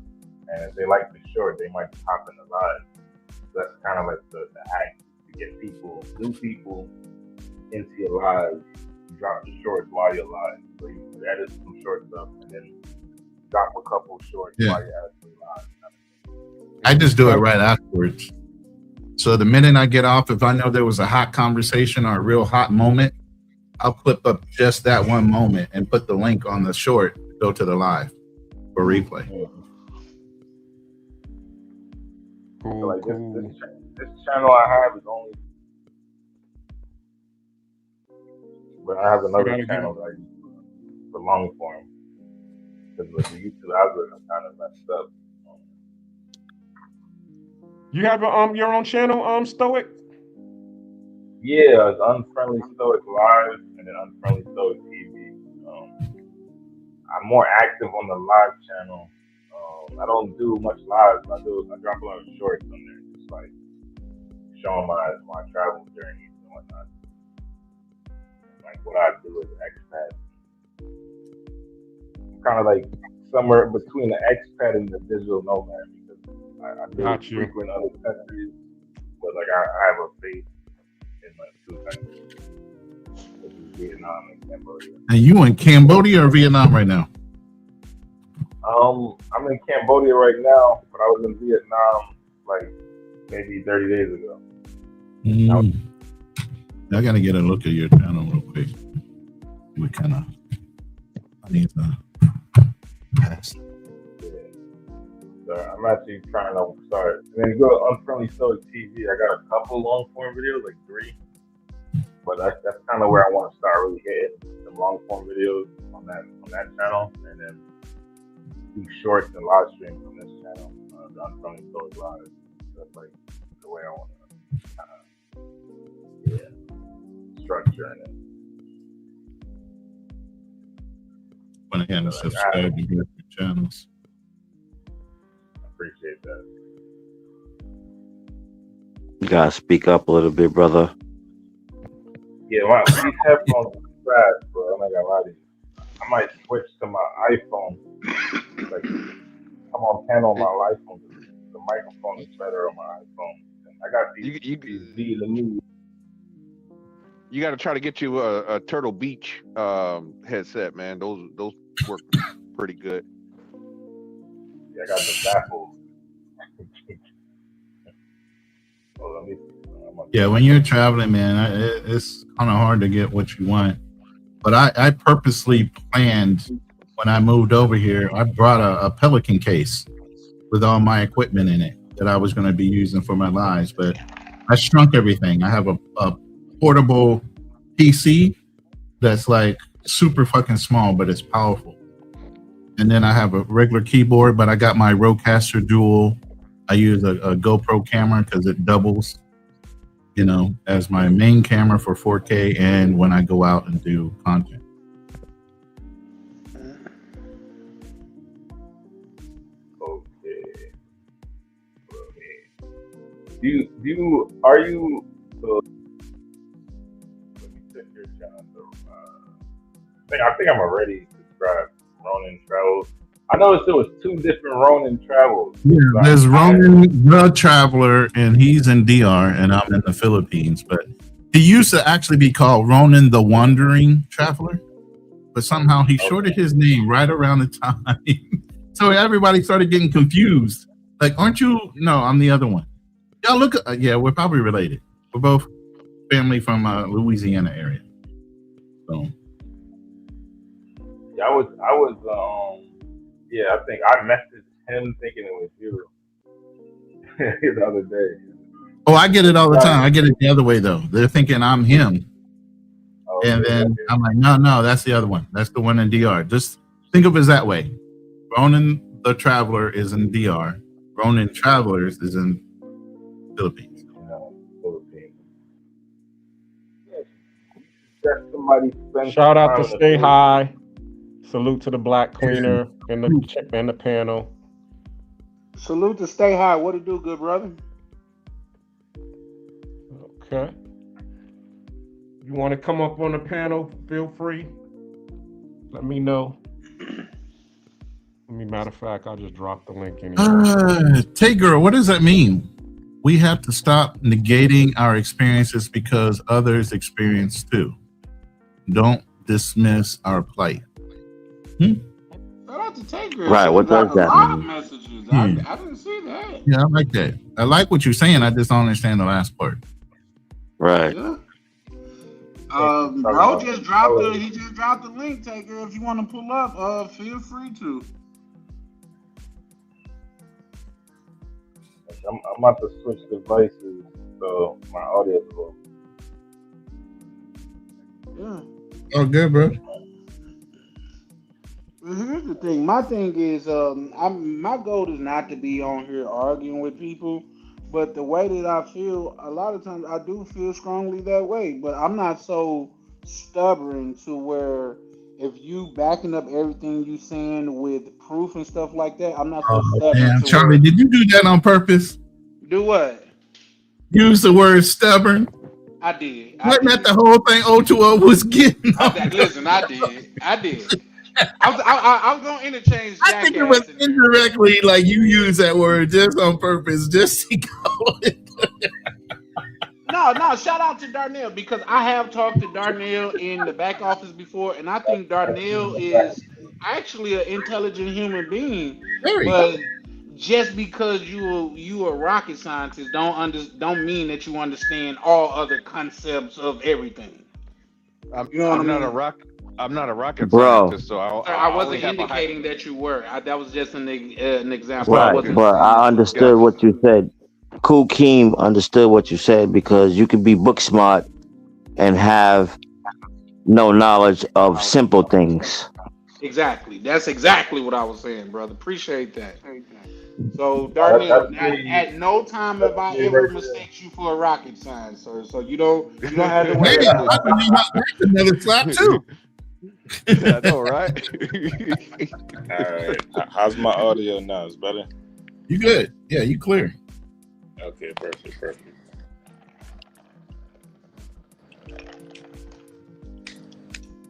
and if they like the short, they might pop in the live. So that's kind of like the hack to get new people into your live. You drop the shorts while you're live, so you edit some shorts up, and then drop a couple shorts while you're actually live. I just do it right afterwards. So the minute I get off, if I know there was a hot conversation or a real hot moment, I'll clip up just that one moment and put the link on the short, go to the live for replay. So like this channel I have is only, but I have another channel that I use for long form because with the YouTube algorithm kind of messed up. You have your own channel, Stoic? Yeah, it's Unfriendly Stoic Live and then Unfriendly Stoic TV. I'm more active on the live channel. I don't do much live. I drop a lot of shorts on there, just like showing my travel journeys and whatnot. Like what I do as an expat. I'm kind of like somewhere between the expat and the digital nomad because I do frequent other countries, but like I have a base in like 2 countries, which is Vietnam and Cambodia. And you in Cambodia or Vietnam right now? I'm in Cambodia right now, but I was in Vietnam like maybe 30 days ago. I gotta get a look at your channel real quick. I need to pass. So I'm actually trying to start. And then you go to Unfriendly Stoic TV. I got a couple long form videos, like 3. But that's kind of where I want to start really hitting the long form videos on that channel, and then do shorts and live streams on this channel. I'm trying to go live. That's like the way I want to structure it. Went ahead and subscribe to your channels. I appreciate that. You gotta speak up a little bit, brother. Yeah, these headphones are trash, bro. I'm not gonna lie to you. I might switch to my iPhone. Like, I'm on panel on my iPhone. The microphone is better on my iPhone. I got these You got to try to get you a Turtle Beach headset, man. Those work pretty good. Yeah, I got the baffles. Yeah, when you're traveling, man, it's kind of hard to get what you want. But I purposely planned when I moved over here. I brought a Pelican case with all my equipment in it that I was going to be using for my lives. But I shrunk everything. I have a portable PC that's like super fucking small, but it's powerful. And then I have a regular keyboard, but I got my Rodecaster Dual. I use a GoPro camera because it doubles, as my main camera for 4K and when I go out and do content. Okay. Are you? Let me check your channel. I think I'm already subscribed. Ronin Travels. I noticed there was 2 different Ronin Travels. Yeah, there's Ronin the Traveler, and he's in DR, and I'm in the Philippines. But he used to actually be called Ronin the Wandering Traveler, but somehow he shorted his name right around the time. So everybody started getting confused. Like, aren't you? No, I'm the other one. Y'all look. Yeah, we're probably related. We're both family from Louisiana area. So. Yeah, I think I messaged him thinking it was you the other day. Oh, I get it all the time. I get it the other way though. They're thinking I'm him. And then I'm like, no, that's the other one. That's the one in DR. Just think of it that way. Ronin the Traveler is in DR. Ronin Travelers is in Philippines. Shout out to Stay High. Salute to the Black Cleaner and the panel. Salute to Stay High. What it do, good brother? Okay. You want to come up on the panel? Feel free. Let me know. Matter of fact, I'll just drop the link anyway. Tay girl, what does that mean? We have to stop negating our experiences because others experience too. Don't dismiss our plight. Shout out to Tay girl. Right, what does that mean? Messages. I didn't see that. Yeah, I like that. I like what you're saying. I just don't understand the last part. Right. Yeah. Bro just dropped the link, Taker. If you want to pull up, feel free to. I'm about to switch devices so my audio goes. Yeah. Oh, good, bro. Here's the thing. My thing is, my goal is not to be on here arguing with people, but the way that I feel, a lot of times I do feel strongly that way. But I'm not so stubborn to where if you backing up everything you saying with proof and stuff like that, I'm not so stubborn. Man, Charlie, did you do that on purpose? Do what? Use the word stubborn. I did. Wasn't that the whole thing O2O was getting? Listen, I did. I was gonna interchange. I think it was indirectly like you use that word just on purpose, just to go. No. Shout out to Darnell because I have talked to Darnell in the back office before, and I think Darnell is actually an intelligent human being. But just because you a rocket scientist don't mean that you understand all other concepts of everything. I'm not a rocket scientist, so I wasn't indicating that you were. That was just an example. Right, but I understood what you said. Kool Keem understood what you said because you can be book smart and have no knowledge of simple things. Exactly. That's exactly what I was saying, brother. Appreciate that. So, Darnell, at no time have I ever mistaked you for a rocket sign, sir. So you don't have to worry Hey, about that's another slap too. I know, right? All right. How's my audio now? It's better? You good? Yeah, you clear. Okay, perfect.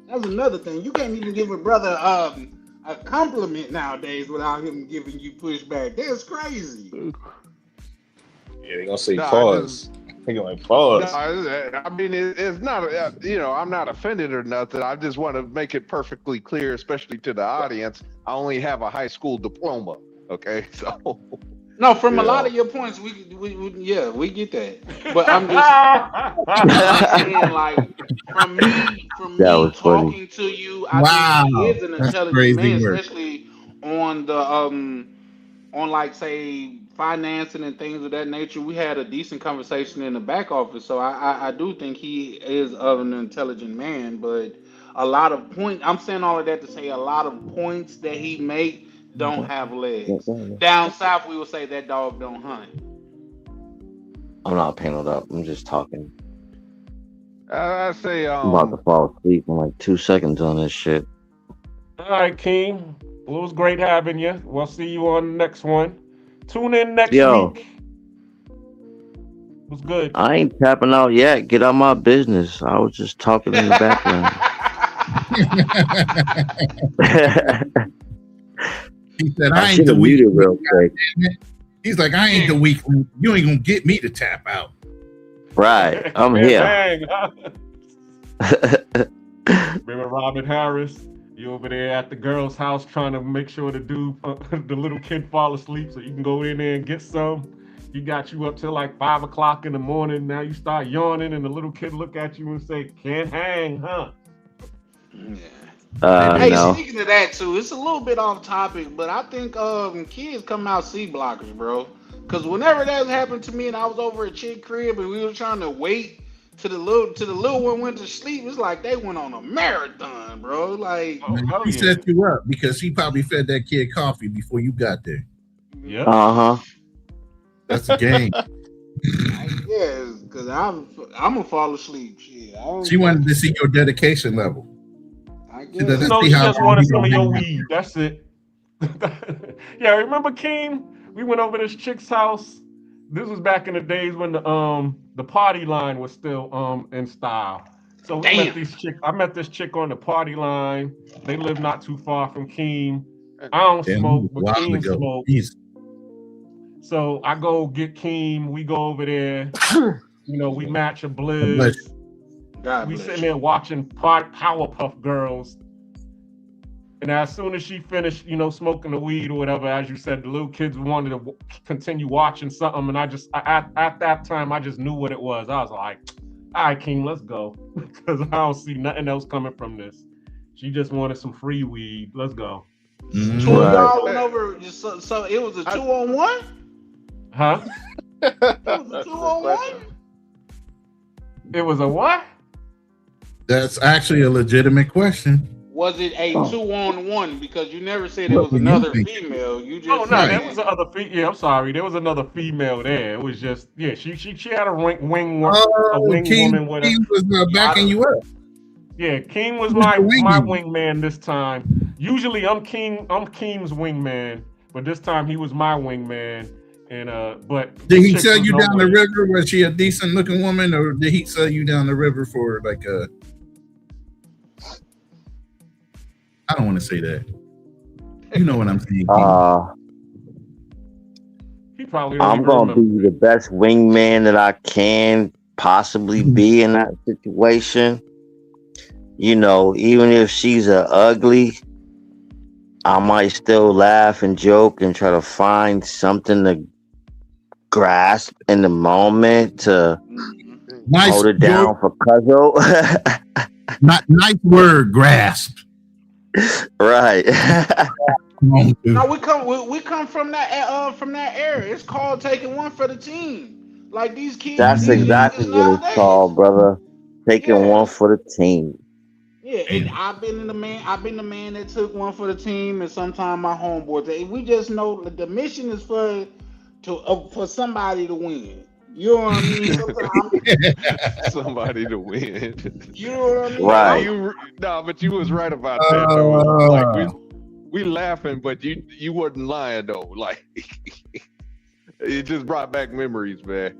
That's another thing. You can't even give a brother a compliment nowadays without him giving you pushback. That's crazy. Yeah, they're gonna say pause. They're gonna pause. I mean, it's not. I'm not offended or nothing. I just want to make it perfectly clear, especially to the audience. I only have a high school diploma. Okay, so. No, from a lot of your points, we get that. But I'm saying, like, from me talking funny. to you, I think he is an intelligent man, especially on the on like say financing and things of that nature. We had a decent conversation in the back office, so I do think he is of an intelligent man. But a lot of I'm saying all of that to say a lot of points that he make don't have legs. Down south, we would say that dog don't hunt. I'm not paneled up. I'm just talking. I say I'm about to fall asleep in like 2 seconds on this shit. All right, King. Well, it was great having you. We'll see you on the next one. Tune in next week. It was good. I ain't tapping out yet. Get out my business. I was just talking in the background. He said, I ain't the weak link. He's like, I ain't the weak link. You ain't gonna get me to tap out. Right. I'm here. Remember Robin Harris? You over there at the girl's house trying to make sure the dude, the little kid fall asleep so you can go in there and get some. He got you up till like 5 o'clock in the morning. Now you start yawning and the little kid look at you and say, can't hang, huh? Hey, no. Speaking of that too, it's a little bit off topic, but I think kids come out C blockers, bro. Cause whenever that happened to me and I was over at Chick crib and we were trying to wait till the little one went to sleep, it's like they went on a marathon, bro. Like he set you up because he probably fed that kid coffee before you got there. Yeah. Uh-huh. That's a game. Yes, cause I'm gonna fall asleep. Shit. She wanted to see your dedication level. She just wanted some of your weed. That's it. Yeah, remember Keem? We went over this chick's house. This was back in the days when the party line was still in style. So I met this chick on the party line. They live not too far from Keem. I don't smoke, but Keem smokes. So I go get Keem. We go over there. We match a blizz. We sitting there watching Powerpuff Girls. And as soon as she finished, smoking the weed or whatever, as you said, the little kids wanted to continue watching something. And at that time, I just knew what it was. I was like, all right, King, let's go. Because I don't see nothing else coming from this. She just wanted some free weed. Let's go. Two of y'all went over, so it was a 2-on-1? Huh? It was a 2-on-1? It was a what? That's actually a legitimate question. Was it a 2-on-1? Because you never said it was another female. You just there was another female. Yeah, I'm sorry. There was another female there. It was just she had a wing woman with her. King was backing you up. Yeah, King was my wingman this time. Usually I'm Keem's wingman, but this time he was my wingman. And but did he sell you down the river? Was she a decent looking woman, or did he sell you down the river for like a? I don't want to say that. You know what I'm saying? I'm gonna be the best wingman that I can possibly be in that situation. Even if she's a ugly, I might still laugh and joke and try to find something to grasp in the moment to hold it down for Cuzzo. Nice word, grasp. Right. No, we come from that era. It's called taking one for the team. Like these kids. That's exactly what it's called, brother. Taking one for the team. Yeah, and I've been the man that took one for the team, and sometimes my homeboys. We just know that the mission is for somebody to win. You know what I mean? Sometimes somebody to win. You know what I mean? Right. But you was right about that though. Like we laughing, but you wasn't lying though. Like it just brought back memories, man.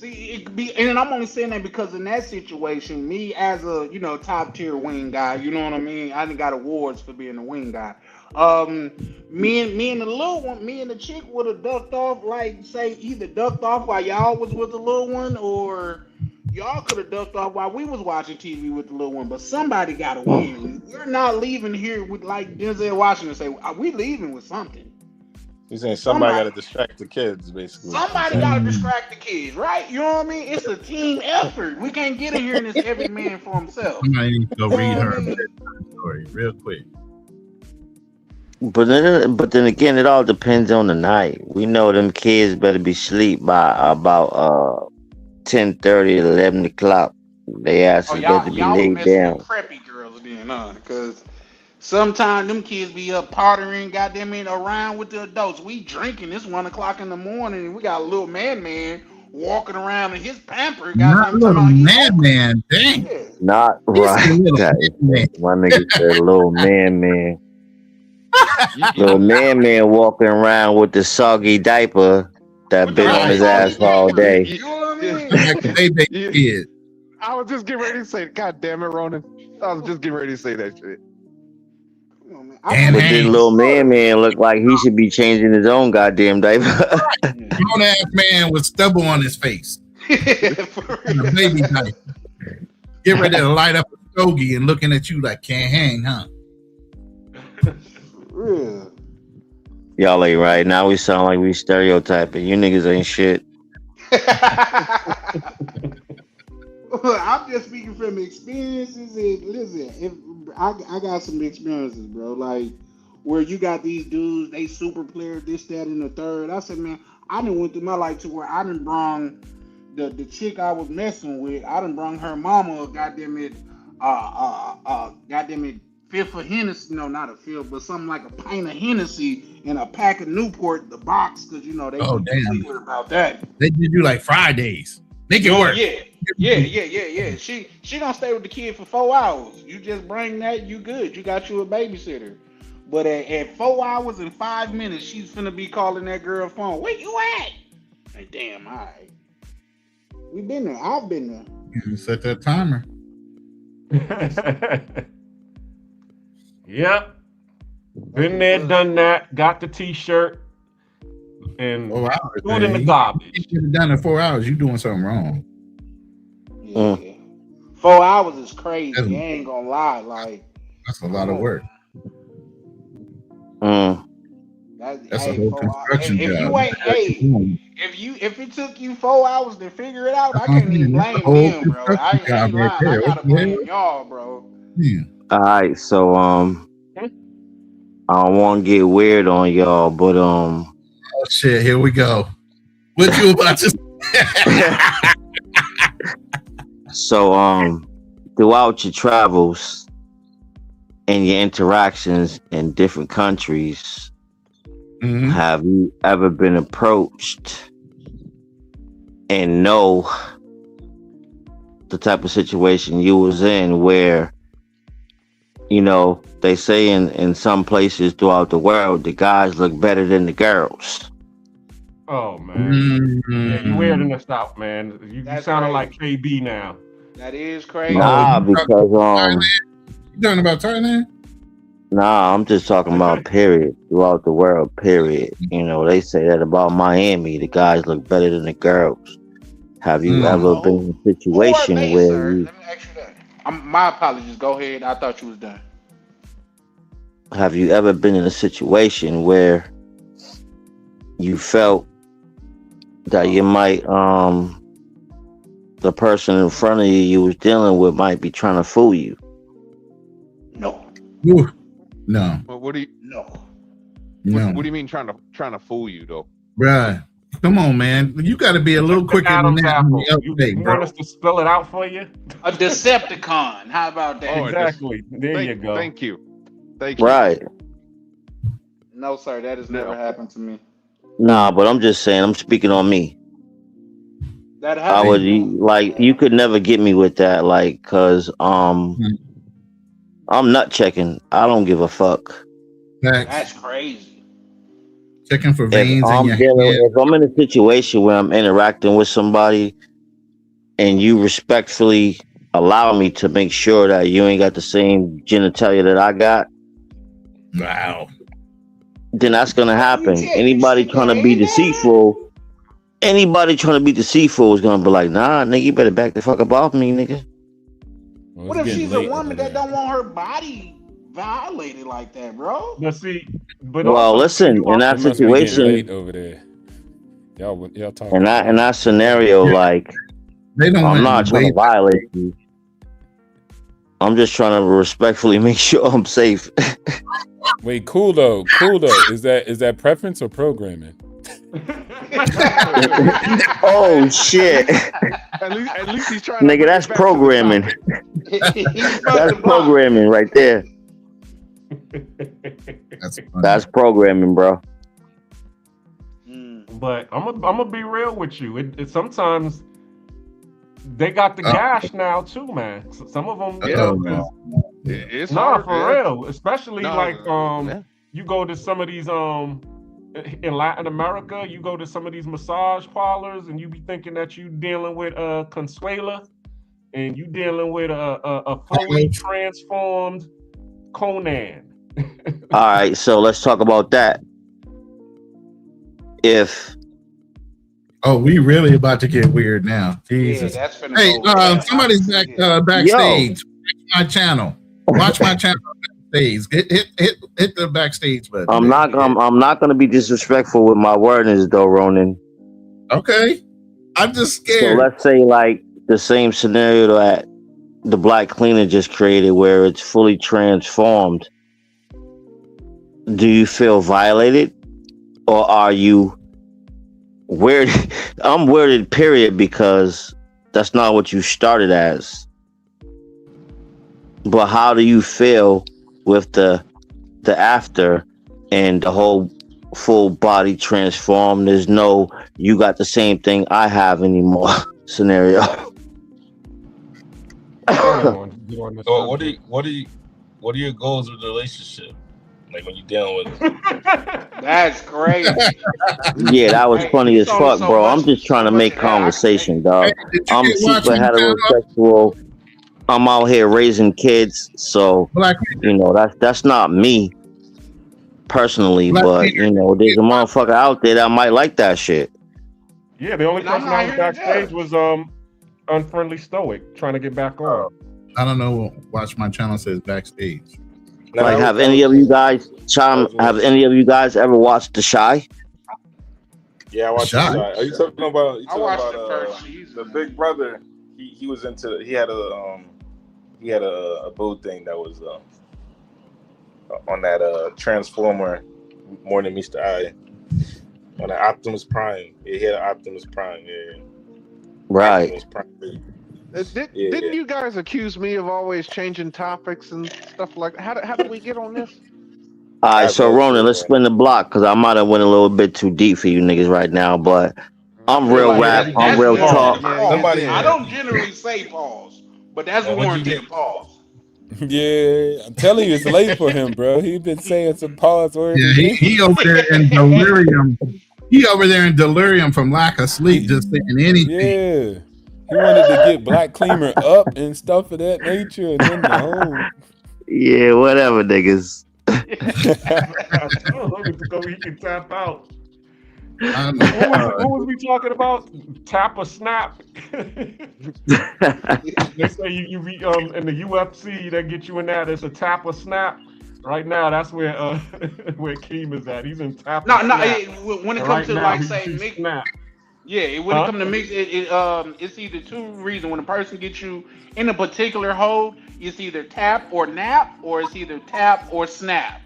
See, and I'm only saying that because in that situation, me as a top tier wing guy, you know what I mean. I done got awards for being a wing guy. Me and the little one, me and the chick would have ducked off, like say either ducked off while y'all was with the little one, or y'all could have ducked off while we was watching TV with the little one. But somebody got to win. We're not leaving here with like Denzel Washington say, we leaving with something. He's saying somebody got to distract the kids, basically. Somebody got to distract the kids, right? You know what I mean? It's a team effort. We can't get in here and it's every man for himself. Somebody needs to go read her story real quick. But then again, it all depends on the night. We know them kids better be asleep by about 10:30, 11 o'clock. They asses better be laid down. With preppy girls then, because sometimes them kids be up partying, goddamn it, around with the adults. We drinking. It's 1 o'clock in the morning, and we got a little man walking around in his pamper. Not little man, dang. Yeah. Not right. My nigga said little man. Little man walking around with the soggy diaper that been on his ass all day. You know what I mean? I was just getting ready to say, God damn it, Ronan. I was just getting ready to say that shit. But then little man look like he should be changing his own goddamn diaper. Grown ass man with stubble on his face. A baby diaper. Get ready to light up a stogie and looking at you like can't hang, huh? Real. Y'all ain't right. Now we sound like we stereotyping. You niggas ain't shit. I'm just speaking from experiences. And listen, I got some experiences, bro. Like where you got these dudes, they super players, this, that, and the third. I said, man, I done went through my life to where I done brung the chick I was messing with. I done brung her mama, goddamn it, fifth of Hennessy, no, not a fifth, but something like a pint of Hennessy and a pack of Newport, the box, because they secret about that. They did you like Fridays. Make it work. Yeah. She gonna stay with the kid for 4 hours. You just bring that, you good. You got you a babysitter. But at 4 hours and 5 minutes, she's finna be calling that girl phone. Where you at? Like, damn, all right. We been there. I've been there. You set that timer. Yep. Been there, done that. Got the t-shirt and threw it in the garbage. You should have done it in 4 hours. You doing something wrong. Yeah. 4 hours is crazy. I ain't gonna lie. Like that's a lot of work. That's a whole construction job. If it took you 4 hours to figure it out, I can't even blame him, bro. I ain't lying. I gotta blame y'all, bro. Yeah. All right, so I don't want to get weird on y'all, but oh shit, here we go. What you about to say? So throughout your travels and your interactions in different countries, have you ever been approached and know the type of situation you was in where, you know, they say in some places throughout the world, the guys look better than the girls. Oh, man. Yeah, you weird in the South, man. You sounding like KB now. That is crazy. Nah, because you talking about Thailand? Nah, I'm just talking about period. Throughout the world, period. You know, they say that about Miami. The guys look better than the girls. Have you ever been in a situation where you... Let me ask you that. My apologies. Go ahead. I thought you was done. Have you ever been in a situation where you felt that you might, the person in front of you was dealing with might be trying to fool you? No. No. Well, what do you? No. What do you mean trying to fool you though? Bruh, Come on, man. You got to be a little quicker than Adam's that. apple. You Bro. want us to spell it out for you? A Decepticon. How about that? Exactly. There you go. Thank you. Thank you. Right. No, sir, that has never happened to me. Nah, but I'm just saying, I'm speaking on me. That I would happened. like you could never get me with that, like, cause I'm nut checking. I don't give a fuck. That's crazy. Checking for If veins in your head. if I'm in a situation where I'm interacting with somebody and you respectfully allow me to make sure that you ain't got the same genitalia that I got, wow, then that's gonna happen. Anybody trying to be deceitful is gonna be like, nah, nigga, you better back the fuck up off me, nigga. What if she's a woman that don't want her body violated like that, bro? But well, listen, in that situation, over there, y'all talking. In that scenario, like, they don't. I'm not trying to violate you. I'm just trying to respectfully make sure I'm safe. Wait, cool though. Is that preference or programming? Oh shit! At least he's trying. Nigga, that's programming. That's programming right there. That's programming, bro. But I'm gonna be real with you. It sometimes they got the gash now too, man. Some of them, it's no, hard, for man. real. Especially you go to some of these in Latin America, you go to some of these massage parlors, and you be thinking that you dealing with Consuela, and you dealing with a fully transformed Conan. All right, so let's talk about that. We really about to get weird now. Jesus. Yeah, that's hey, somebody's backstage. My channel. Watch my channel backstage. Hit the backstage button. I'm not gonna be disrespectful with my wordings though, Ronan. Okay. I'm just scared. So let's say like the same scenario that the Black Cleaner just created where it's fully transformed. Do you feel violated? Or are you weirded? I'm weirded, period, because that's not what you started as. But how do you feel with the after and the whole full body transformed? There's no you got the same thing I have anymore scenario. So what are your goals with the relationship? Like when you're dealing with That's crazy. Yeah, that was funny as fuck, bro. I'm just trying to make conversation, dog. I'm super heterosexual. I'm out here raising kids, so you know that's not me personally, but you know there's a motherfucker out there that might like that shit. Yeah, the only person I was backstage was Unfriendly Stoic trying to get back on. I don't know. Watch my channel says backstage. Like, have any of you guys ever watched The Shy? Yeah, I watched The Shy. Are you talking about? I watched the first season. The Big Brother. He was into. He had a boo thing that was on that Transformer more than Mr. I on the Optimus Prime. Yeah, he had an Optimus Prime. Yeah. Right. Optimus Prime. Didn't you guys accuse me of always changing topics and stuff like that? How did we get on this? All right, so Ronan, let's spin the block because I might have went a little bit too deep for you niggas right now, but I'm real rap, I'm real talk. I don't generally say pause, but that's warranted pause. Yeah, I'm telling you, it's late for him, bro. He's been saying some pause words. Yeah, he over there in delirium. He over there in delirium from lack of sleep, just saying anything. Yeah. He wanted to get Black Cleaner up and stuff of that nature, and then the whole. Yeah, whatever, niggas. He can tap out. What was we talking about? Tap or snap? They say you be in the UFC that get you in that. It's a tap or snap. Right now, that's where Keem is at. He's in tap. No. When it comes to like say mix, yeah, when it comes to mix, it's either two reasons. When a person gets you in a particular hold, it's either tap or nap, or it's either tap or snap.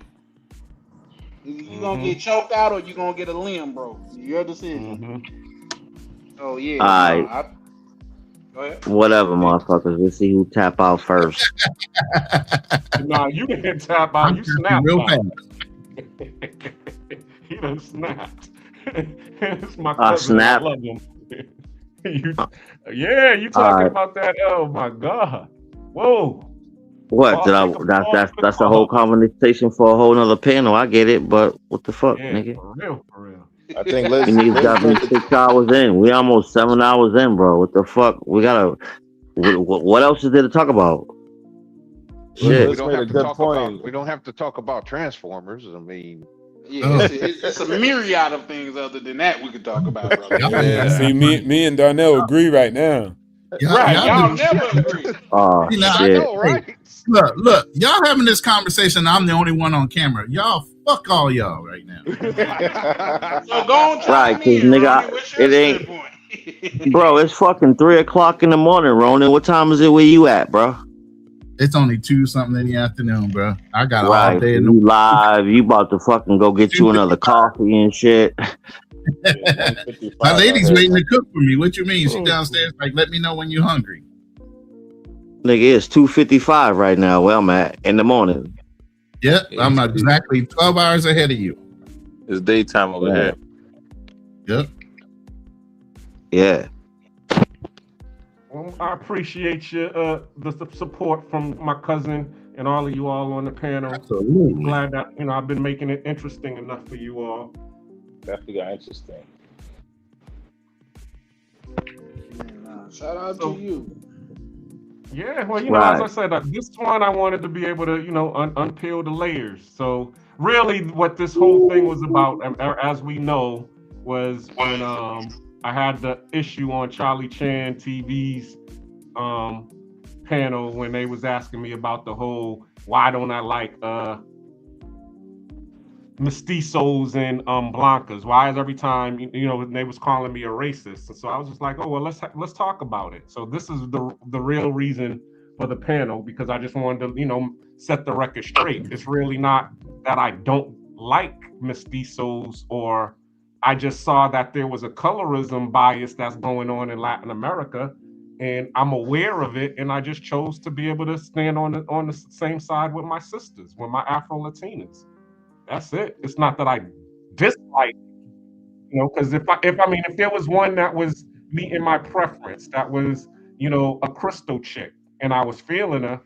You gonna get choked out or you gonna get a limb, bro. Your decision. Oh yeah. All right. Go ahead. Whatever, motherfuckers. We'll see who tap out first. Nah, you didn't tap out. You snapped real out. fast. He done snapped. It's my I cousin. I snapped. love him. Yeah, you talking about that? Oh my God! Whoa! What did I? That's the whole conversation for a whole nother panel. I get it, but what the fuck, Yeah, nigga? for real, for real. I think We need got me 6 hours in. We almost 7 hours in, bro. What the fuck? We gotta. What else is there to talk about? Shit. We don't have to talk about. We don't have to talk about Transformers. I mean, Yeah, it's a myriad of things other than that we could talk about, bro. Yeah. See, me and Darnell agree right now. Right, y'all never agree. Oh shit! Right? Look, y'all having this conversation. I'm the only one on camera. Y'all, fuck all y'all right now. So go on, Right, cause nigga, it ain't. Bro, it's fucking 3 o'clock in the morning, Ronan. What time is it where you at, bro? It's only 2 something in the afternoon, bro. I got Right, all day. you live. You about to fucking go get you another coffee and shit. My lady's waiting to cook for me. What you mean? She downstairs like, let me know when you're hungry. Nigga, it's 2:55 right now where I'm at in the morning. Yep, I'm exactly 12 hours ahead of you. It's daytime over here. Yep. Yeah. Well, I appreciate you, the support from my cousin and all of you all on the panel. Absolutely. I'm glad that I've been making it interesting enough for you all. Definitely got interesting. Shout out to you. Yeah, well, as I said, this one I wanted to be able to, unpeel the layers. So really what this whole thing was about, as we know, was when I had the issue on Charlie Chan TV's panel when they was asking me about the whole, why don't I like mestizos and blancas? Why is every time they was calling me a racist? And so I was just like, oh well, let's talk about it. So this is the real reason for the panel, because I just wanted to set the record straight. It's really not that I don't like mestizos, or I just saw that there was a colorism bias that's going on in Latin America, and I'm aware of it, and I just chose to be able to stand on the same side with my sisters, with my Afro-Latinas. That's it. It's not that I dislike, because if there was one that was meeting my preference, that was, a crystal chick, and I was feeling her,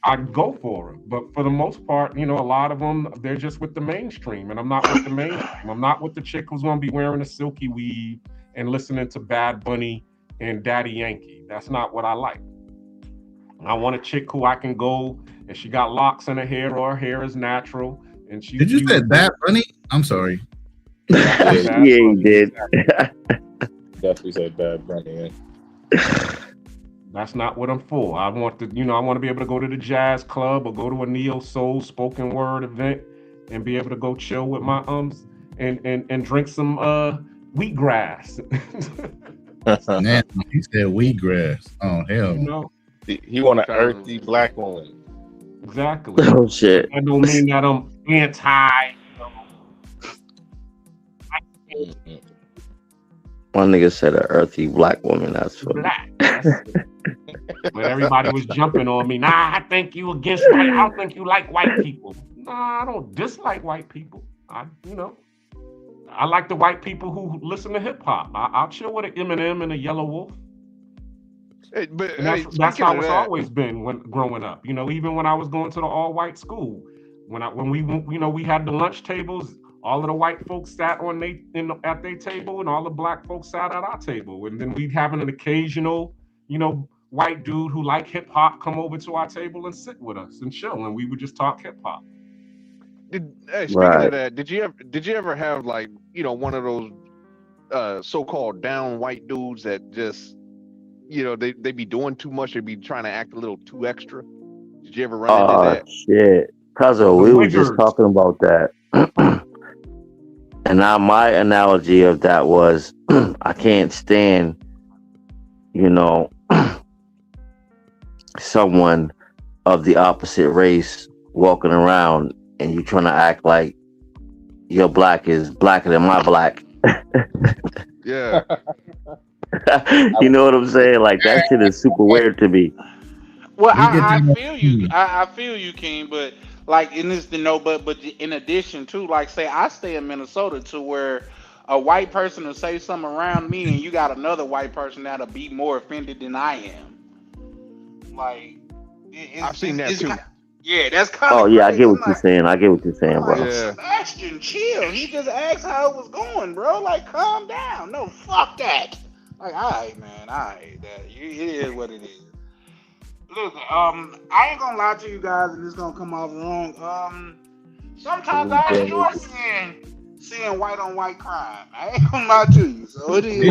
I'd go for her. But for the most part, a lot of them, they're just with the mainstream, and I'm not with the mainstream. I'm not with the chick who's going to be wearing a silky weave and listening to Bad Bunny and Daddy Yankee. That's not what I like. I want a chick who I can go, and she got locks in her hair, or her hair is natural. And she Did you say Bad Bunny? I'm sorry. Yeah, he did. Definitely said Bad Bunny. That's not what I'm for. I want to, I want to be able to go to the jazz club or go to a neo soul spoken word event and be able to go chill with my and drink some wheatgrass. Man, he said wheatgrass. Oh hell. He want an earthy black woman. Exactly. Oh shit. I don't mean that I'm anti. One nigga said an earthy black woman. That's funny. Black. But everybody was jumping on me. Nah, I think you against white. I don't think you like white people. Nah, I don't dislike white people. I like the white people who listen to hip hop. I'll chill with an Eminem and a Yellow Wolf. But that's how it's always been when growing up. Even when I was going to the all-white school, when we had the lunch tables, all of the white folks sat at their table, and all the black folks sat at our table, and then we'd have an occasional, white dude who liked hip hop come over to our table and sit with us and chill, and we would just talk hip hop. Speaking of that, did you ever have one of those so-called down white dudes that just they be doing too much, they be trying to act a little too extra? Did you ever run into that? Shit, Cuzzo, we were just talking about that. And now my analogy of that was I can't stand, someone of the opposite race walking around and you trying to act like your black is blacker than my black. Yeah. You know what I'm saying? Like that shit is super weird to me. Well, I feel you. I feel you, King. But like in this, but in addition to, like, say I stay in Minnesota, to where a white person will say something around me, and you got another white person that'll be more offended than I am. Like, I've seen that too. Yeah, that's kind Oh of yeah, I crazy. get what you're saying. I get what you're saying, bro. Like, Sebastian, chill. He just asked how it was going, bro. Like, calm down. No, fuck that. Like, all right, man. All right, that it is what it is. Look, I ain't gonna lie to you guys, and it's gonna come off wrong. Sometimes I enjoy seeing white on white crime. I ain't gonna lie to you. So it is.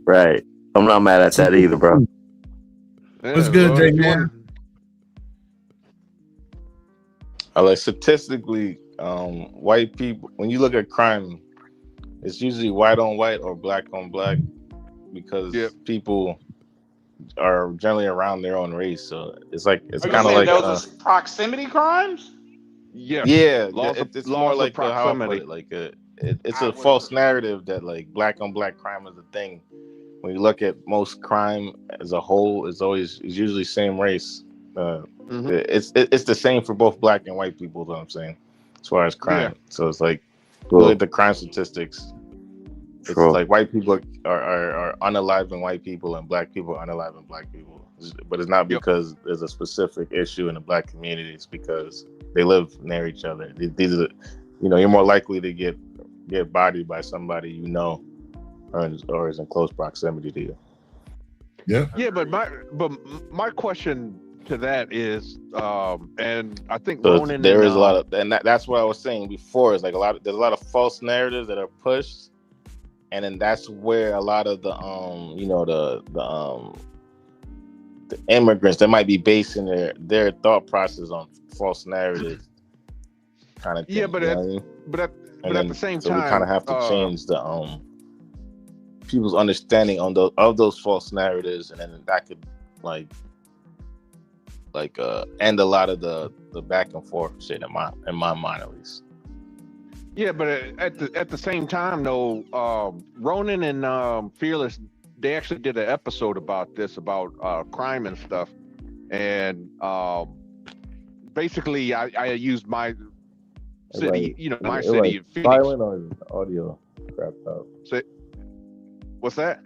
Right. I'm not mad at that either, bro. What's good, Jay man? Like statistically, white people, when you look at crime, it's usually white on white or black on black, because people are generally around their own race. So it's like it's kind of like those are proximity crimes. Yes. Yeah, it's more like how I put proximity. it. Like it's a false narrative that like black on black crime is a thing. When you look at most crime as a whole, it's usually same race. It's the same for both black and white people. Is what I'm saying, as far as crime. Yeah. So it's like look at the crime statistics. It's like white people are unaliving white people and black people are unaliving black people. But it's not because there's a specific issue in the black community. It's because they live near each other. These are, you're more likely to get bodied by somebody or is in close proximity to you. Yeah. Yeah, but my question to that is, and I think Ronan, there is a lot of, and that's what I was saying before. Is like there's a lot of false narratives that are pushed, and then that's where a lot of the the immigrants that might be basing their thought process on false narratives, kind of thing. Yeah, but at the same time, we kind of have to change the people's understanding of those false narratives, and then that could end a lot of the back and forth shit in my mind, at least. Yeah, but at the same time though, Ronan and Fearless, they actually did an episode about crime and stuff, and basically I used my city, my city of Phoenix. Silent or audio crapped out? What's that?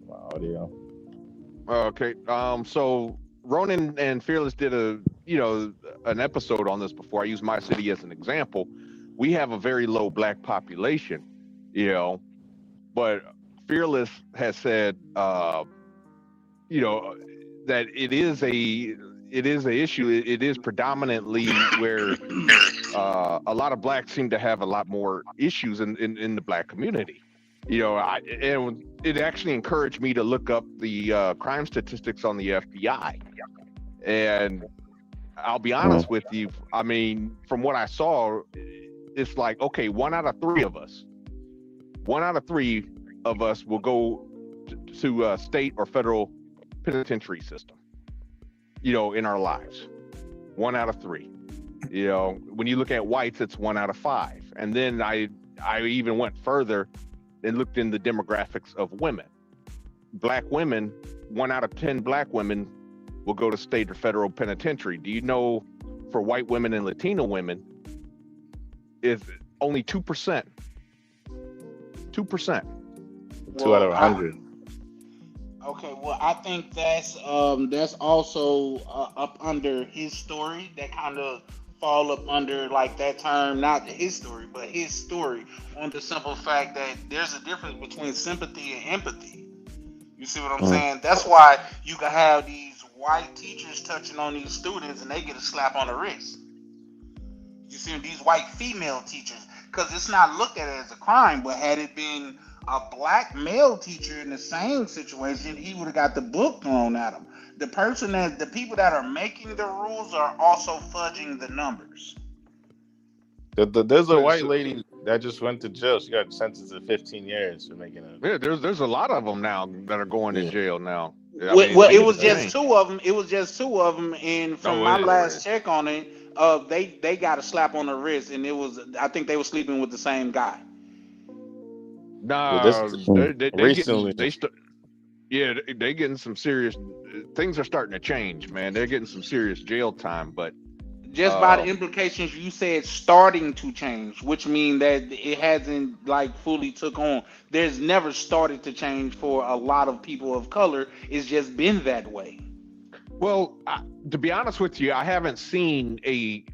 My audio. Okay. So Ronan and Fearless did an episode on this before. I use my city as an example. We have a very low black population, but Fearless has said, that it is an issue. It is predominantly where a lot of blacks seem to have a lot more issues in the black community. And it actually encouraged me to look up the crime statistics on the FBI. And I'll be honest with you. I mean, from what I saw, it's like, okay, 1 out of 3 of us will go to state or federal penitentiary system, in our lives. 1 out of 3. When you look at whites, it's 1 out of 5. And then I even went further and looked in the demographics of women. Black women, 1 out of 10 black women will go to state or federal penitentiary. Do you know for white women and Latino women, is only 2%. 2%. 2 out of 100. Okay, well, I think that's also up under his story. That kind of fall up under like that term, not his story, but his story, on the simple fact that there's a difference between sympathy and empathy. You see what I'm saying? That's why you can have these white teachers touching on these students and they get a slap on the wrist. You see these white female teachers, because it's not looked at as a crime, but had it been a black male teacher in the same situation, he would have got the book thrown at him. The people that are making the rules are also fudging the numbers. There's a white lady that just went to jail. She got sentenced to 15 years for making a. Yeah, there's a lot of them now that are going to jail now. Well, it was just two of them. It was just two of them, and from my last check on it, they got a slap on the wrist, and it was, I think they were sleeping with the same guy. Nah, they getting some serious. Things are starting to change, man. They're getting some serious jail time, but just by the implications, you said starting to change, which means that it hasn't like fully took on. There's never started to change for a lot of people of color. It's just been that way. Well, to be honest with you, I haven't seen a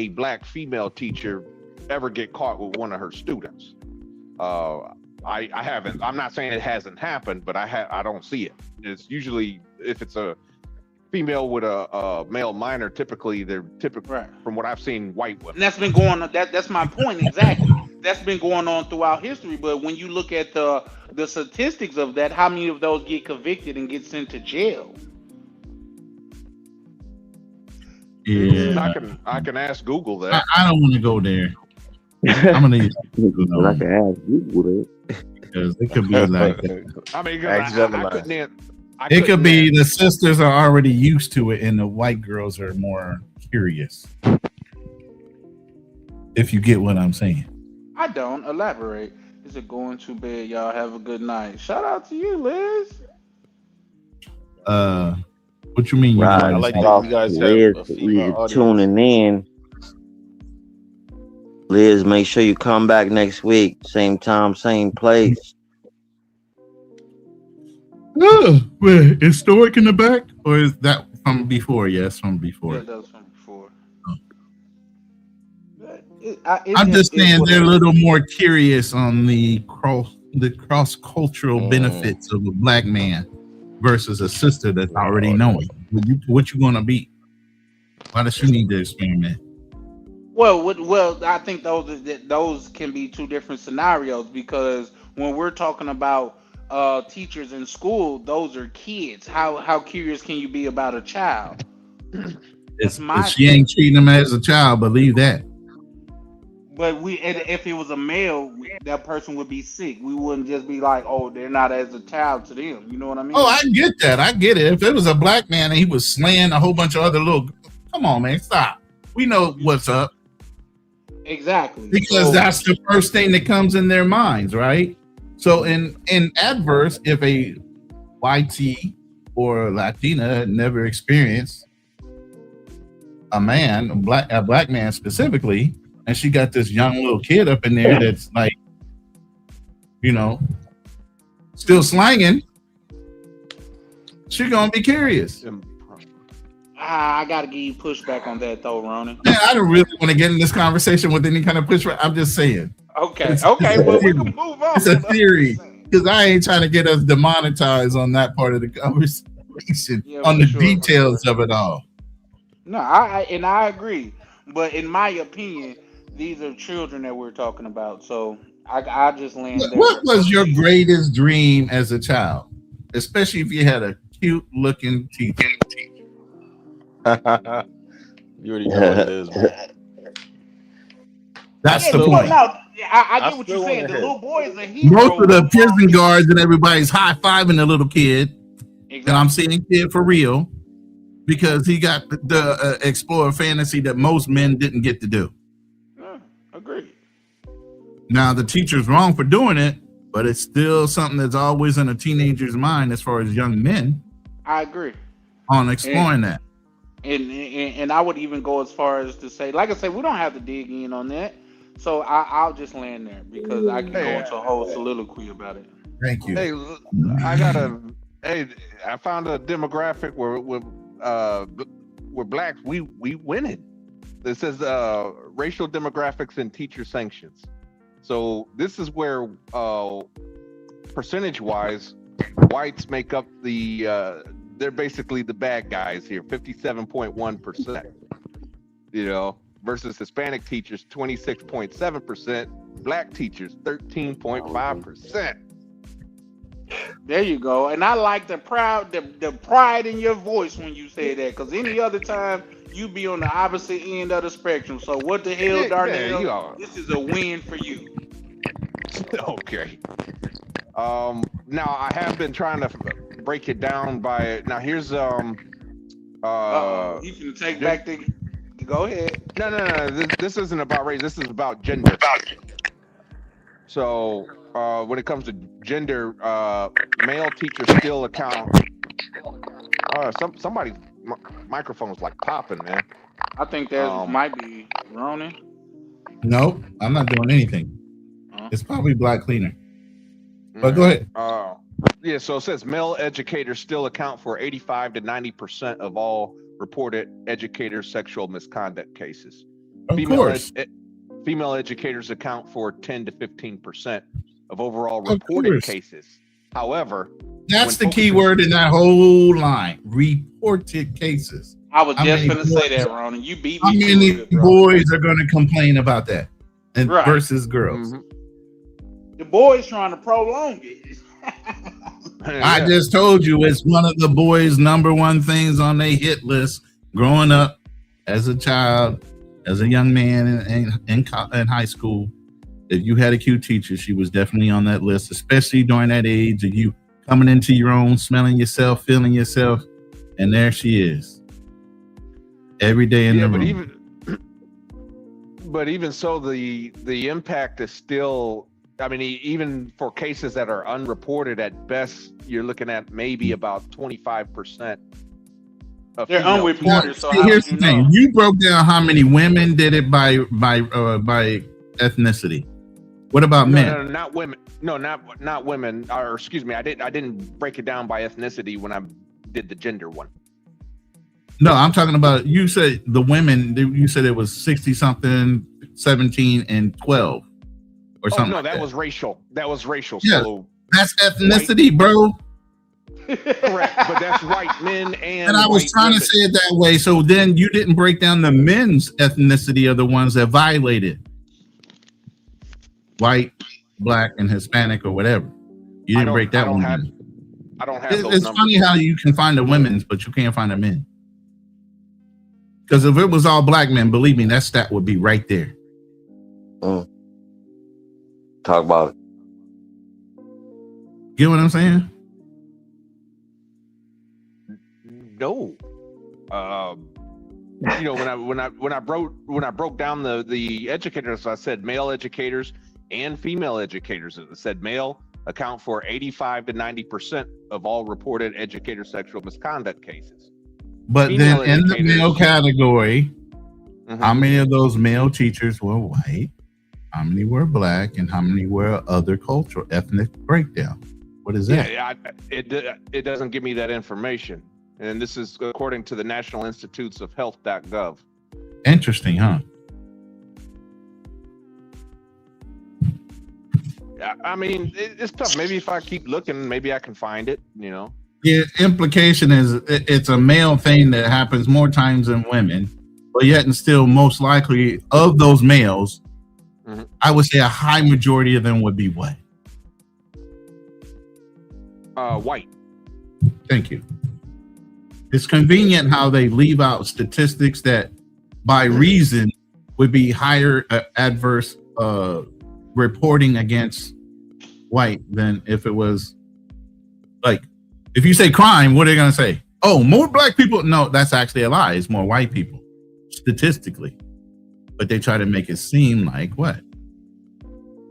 black female teacher ever get caught with one of her students. I haven't. I'm not saying it hasn't happened, but I don't see it. It's usually, if it's a female with a male minor, typically they're from what I've seen, white women. And that's been going on. That's my point exactly. That's been going on throughout history. But when you look at the statistics of that, how many of those get convicted and get sent to jail? Yeah, I can ask Google that. I don't want to go there. I'm gonna use Google. I can ask Google that because it could be like. I mean, it could be the sisters are already used to it, and the white girls are more curious. If you get what I'm saying. I don't. Elaborate. Is it going to bed? Y'all have a good night. Shout out to you, Liz. What you mean? Right. I like that you guys have tuning in. Liz, make sure you come back next week. Same time, same place. Wait, is Stoic in the back? Or is that from before? Yes, from before. Yeah, that was from before. I'm just saying they're a little more curious on the cross-cultural benefits of a black man versus a sister that's already knowing. What you gonna be? Why does she need to experiment? Well, I think those can be two different scenarios, because when we're talking about teachers in school, those are kids. How curious can you be about a child? She ain't treating them as a child, believe that. But if it was a male, that person would be sick. We wouldn't just be like, oh, they're not as a child to them. You know what I mean? Oh, I get that. I get it. If it was a black man and he was slaying a whole bunch of other little, come on, man, stop. We know what's up. Exactly. Because that's the first thing that comes in their minds, right? So in adverse, if a YT or Latina had never experienced a black man specifically, and she got this young little kid up in there that's like, still slanging, she's gonna be curious. I gotta give you pushback on that though, Ronan. Man, I don't really want to get in this conversation with any kind of pushback. I'm just saying. Okay, well, we can move on. It's a theory, because I ain't trying to get us demonetized on that part of the conversation, on the details of it all. No, I agree, but in my opinion, these are children that we're talking about. So I just land there. What was your greatest dream as a child, especially if you had a cute looking teacher? You already know what it is, man. That's the point. No, I get what you're saying. The little boy is a hero. Most of the prison guards and everybody's high-fiving the little kid. Exactly. And I'm saying kid for real, because he got the explore fantasy that most men didn't get to do. Agreed. Now, the teacher's wrong for doing it, but it's still something that's always in a teenager's mind as far as young men. I agree. On exploring that. And I would even go as far as to say, like I said, we don't have to dig in on that. So I'll just land there, because I can go into a whole soliloquy about it. Thank you. Hey, I found a demographic where blacks, we winning. This says racial demographics and teacher sanctions. So this is where percentage-wise, whites make up they're basically the bad guys here, 57.1%. Versus Hispanic teachers, 26.7%, black teachers, 13.5%. There you go. And I like the pride in your voice when you say that, because any other time you be on the opposite end of the spectrum. So what the hell, Darnell? This is a win for you. Okay. Now I have been trying to break it down by now. Here's you can take back the. Go ahead. No. This isn't about race. This is about gender. So when it comes to gender, male teachers still account. Somebody's microphone's like popping, man. I think that might be Ronan. No, I'm not doing anything. It's probably Black Cleaner. But go ahead. Yeah, so it says male educators still account for 85 to 90% of all reported educator sexual misconduct cases. Of course. Female educators account for 10 to 15% of overall reported cases. However, that's the key word in that whole line. Reported cases. I was just going to say that, Ronan. You beat me. How many boys are going to complain about that versus girls? The boys trying to prolong it. I just told you it's one of the boys' number one things on their hit list growing up as a child, as a young man in high school. If you had a cute teacher, she was definitely on that list, especially during that age of you coming into your own, smelling yourself, feeling yourself, and there she is. Every day in the room. But even so, the impact is still, I mean, even for cases that are unreported, at best, you're looking at maybe about 25%. They're unreported. So here's the thing: you broke down how many women did it by ethnicity. What about men? No, not women. No, not women. Or excuse me, I didn't break it down by ethnicity when I did the gender one. No, I'm talking about, you said the women. You said it was 60 something, 17, and 12, or something. No, that was racial. That was racial. Yeah, so that's ethnicity, bro. Correct, but that's white men and I was trying to say it that way. So then you didn't break down the men's ethnicity of the ones that violated. White, black, and Hispanic, or whatever. You didn't break that one down. I don't have those It's numbers. funny how you can find the women's, but you can't find the men. Because if it was all black men, believe me, that stat would be right there. Talk about it. Get what I'm saying? No. You know, when I broke down the educators, I said male educators and female educators. I said male account for 85 to 90% of all reported educator sexual misconduct cases. But then in the male category, how many of those male teachers were white? How many were black? And how many were other cultural ethnic breakdown? What is that? Yeah, it doesn't give me that information. And this is according to the National Institutes of Health.gov. Interesting, huh? I mean, it's tough. Maybe if I keep looking, maybe I can find it, you know. The implication is it's a male thing that happens more times than women, but yet and still most likely of those males, I would say a high majority of them would be what? White. Thank you. It's convenient how they leave out statistics that by reason would be higher adverse reporting against white than if it was like, if you say crime, what are they going to say? Oh, more black people. No, that's actually a lie. It's more white people statistically, but they try to make it seem like what?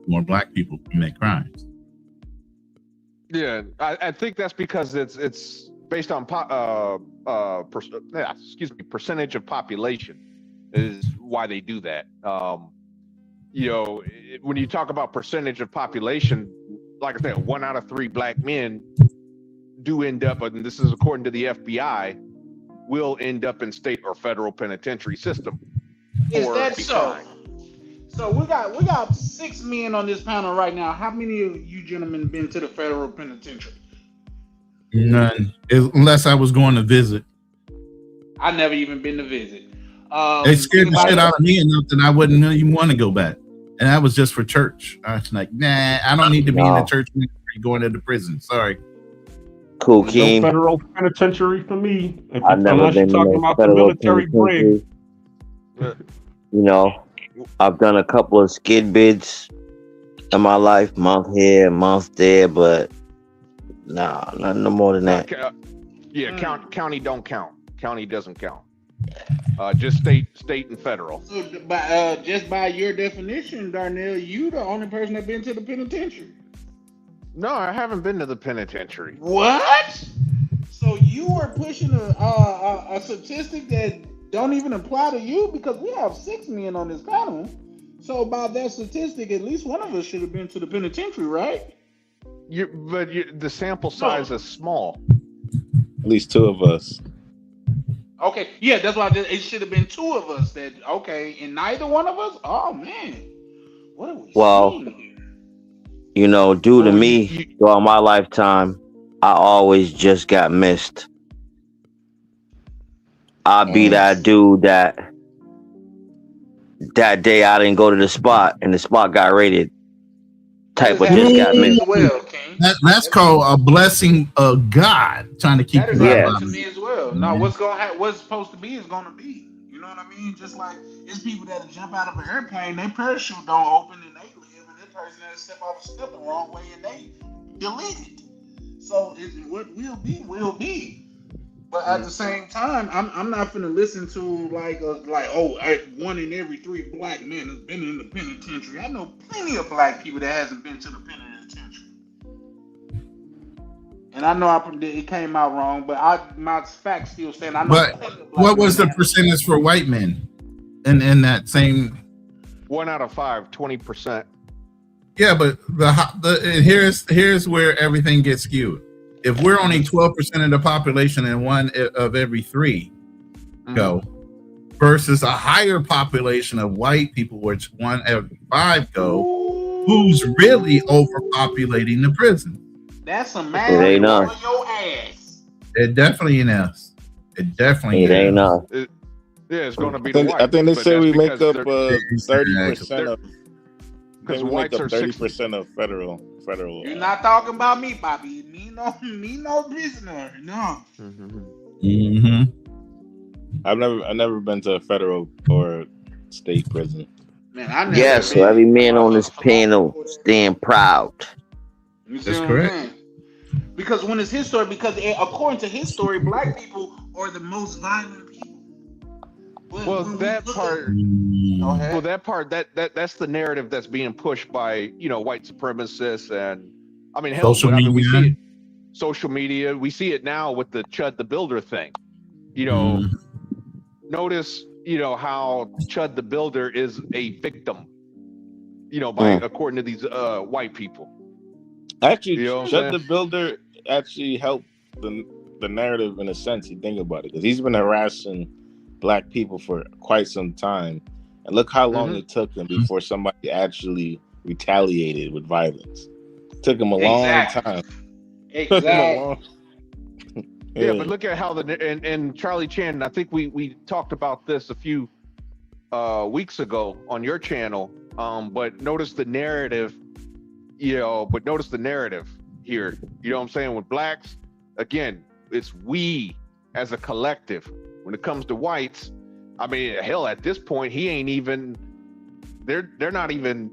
More black people commit crimes. Yeah, I think that's because it's based on percentage of population is why they do that. You know, when you talk about percentage of population, like I said, 1 out of 3 black men do end up, and this is according to the FBI, will end up in state or federal penitentiary system. Is that so? So we got 6 men on this panel right now. How many of you gentlemen been to the federal penitentiary? None, unless I was going to visit. I never even been to visit. They scared the shit out of me enough that I wouldn't even want to go back. And that was just for church. I was like, nah, I don't need to be in the church ministry going to the prison. Sorry. Cool, No King. federal penitentiary for me. I've never been talking in a about the federal military brig. penitentiary. You know, I've done a couple of skid bids in my life, month here, month there, but Nah, no more than that. County don't count. County doesn't count. Just state and federal. So, just by your definition, Darnell, you the only person that's been to the penitentiary. No, I haven't been to the penitentiary. What? So you are pushing a statistic that don't even apply to you, because we have 6 men on this panel. So by that statistic, at least one of us should have been to the penitentiary, right? The sample size is small. At least 2 of us. Okay, yeah, that's why it should have been 2 of us. That okay, and neither one of us. Oh man, what are we seeing? You know, due to me, throughout my lifetime, I always just got missed. I'll be that dude that day I didn't go to the spot and the spot got raided. Type of just got missed. That's called a blessing of God trying to keep you alive. To me as well. Now, what's supposed to be is gonna be. You know what I mean? Just like it's people that jump out of an airplane, their parachute don't open and they live, and this person that step off a step the wrong way and they delete it. So what will be will be. But at the same time, I'm not finna listen to like 1 in every 3 black men has been in the penitentiary. I know plenty of black people that hasn't been to the penitentiary. And I know it came out wrong, but my facts still stand. I know. But what was the percentage for white men in that same? 1 out of 5, 20%. Yeah, but here's where everything gets skewed. If we're only 12% of the population and 1 of every 3 go, versus a higher population of white people, which 1 every 5 go, who's really overpopulating the prison? That's a math for your ass. It definitely ain't us. It definitely ain't us. It's going to be I think they say we make up 30% of. Because whites are 30% of federal. You're not talking about me, Bobby. Me no prisoner. No. Mm-hmm. I've never been to a federal or state prison. Man, I never. Yeah, so every man on this panel stand proud. That's correct. Because when it's his story, according to his story, black people are the most violent people. That's the narrative that's being pushed by white supremacists and social media. We see it, social media. We see it now with the Chud the Builder thing. Notice how Chud the Builder is a victim. According to these white people. Actually, Chud the Builder actually helped the narrative in a sense. You think about it, because he's been harassing black people for quite some time, and look how long it took him before somebody actually retaliated with violence. It took him a long time. Exactly. Yeah, but look at how and Charlie Chan, I think we talked about this a few weeks ago on your channel. But notice the narrative, notice the narrative here. You know what I'm saying? With blacks, again, it's we as a collective. When it comes to whites, hell, at this point, he ain't even. They're not even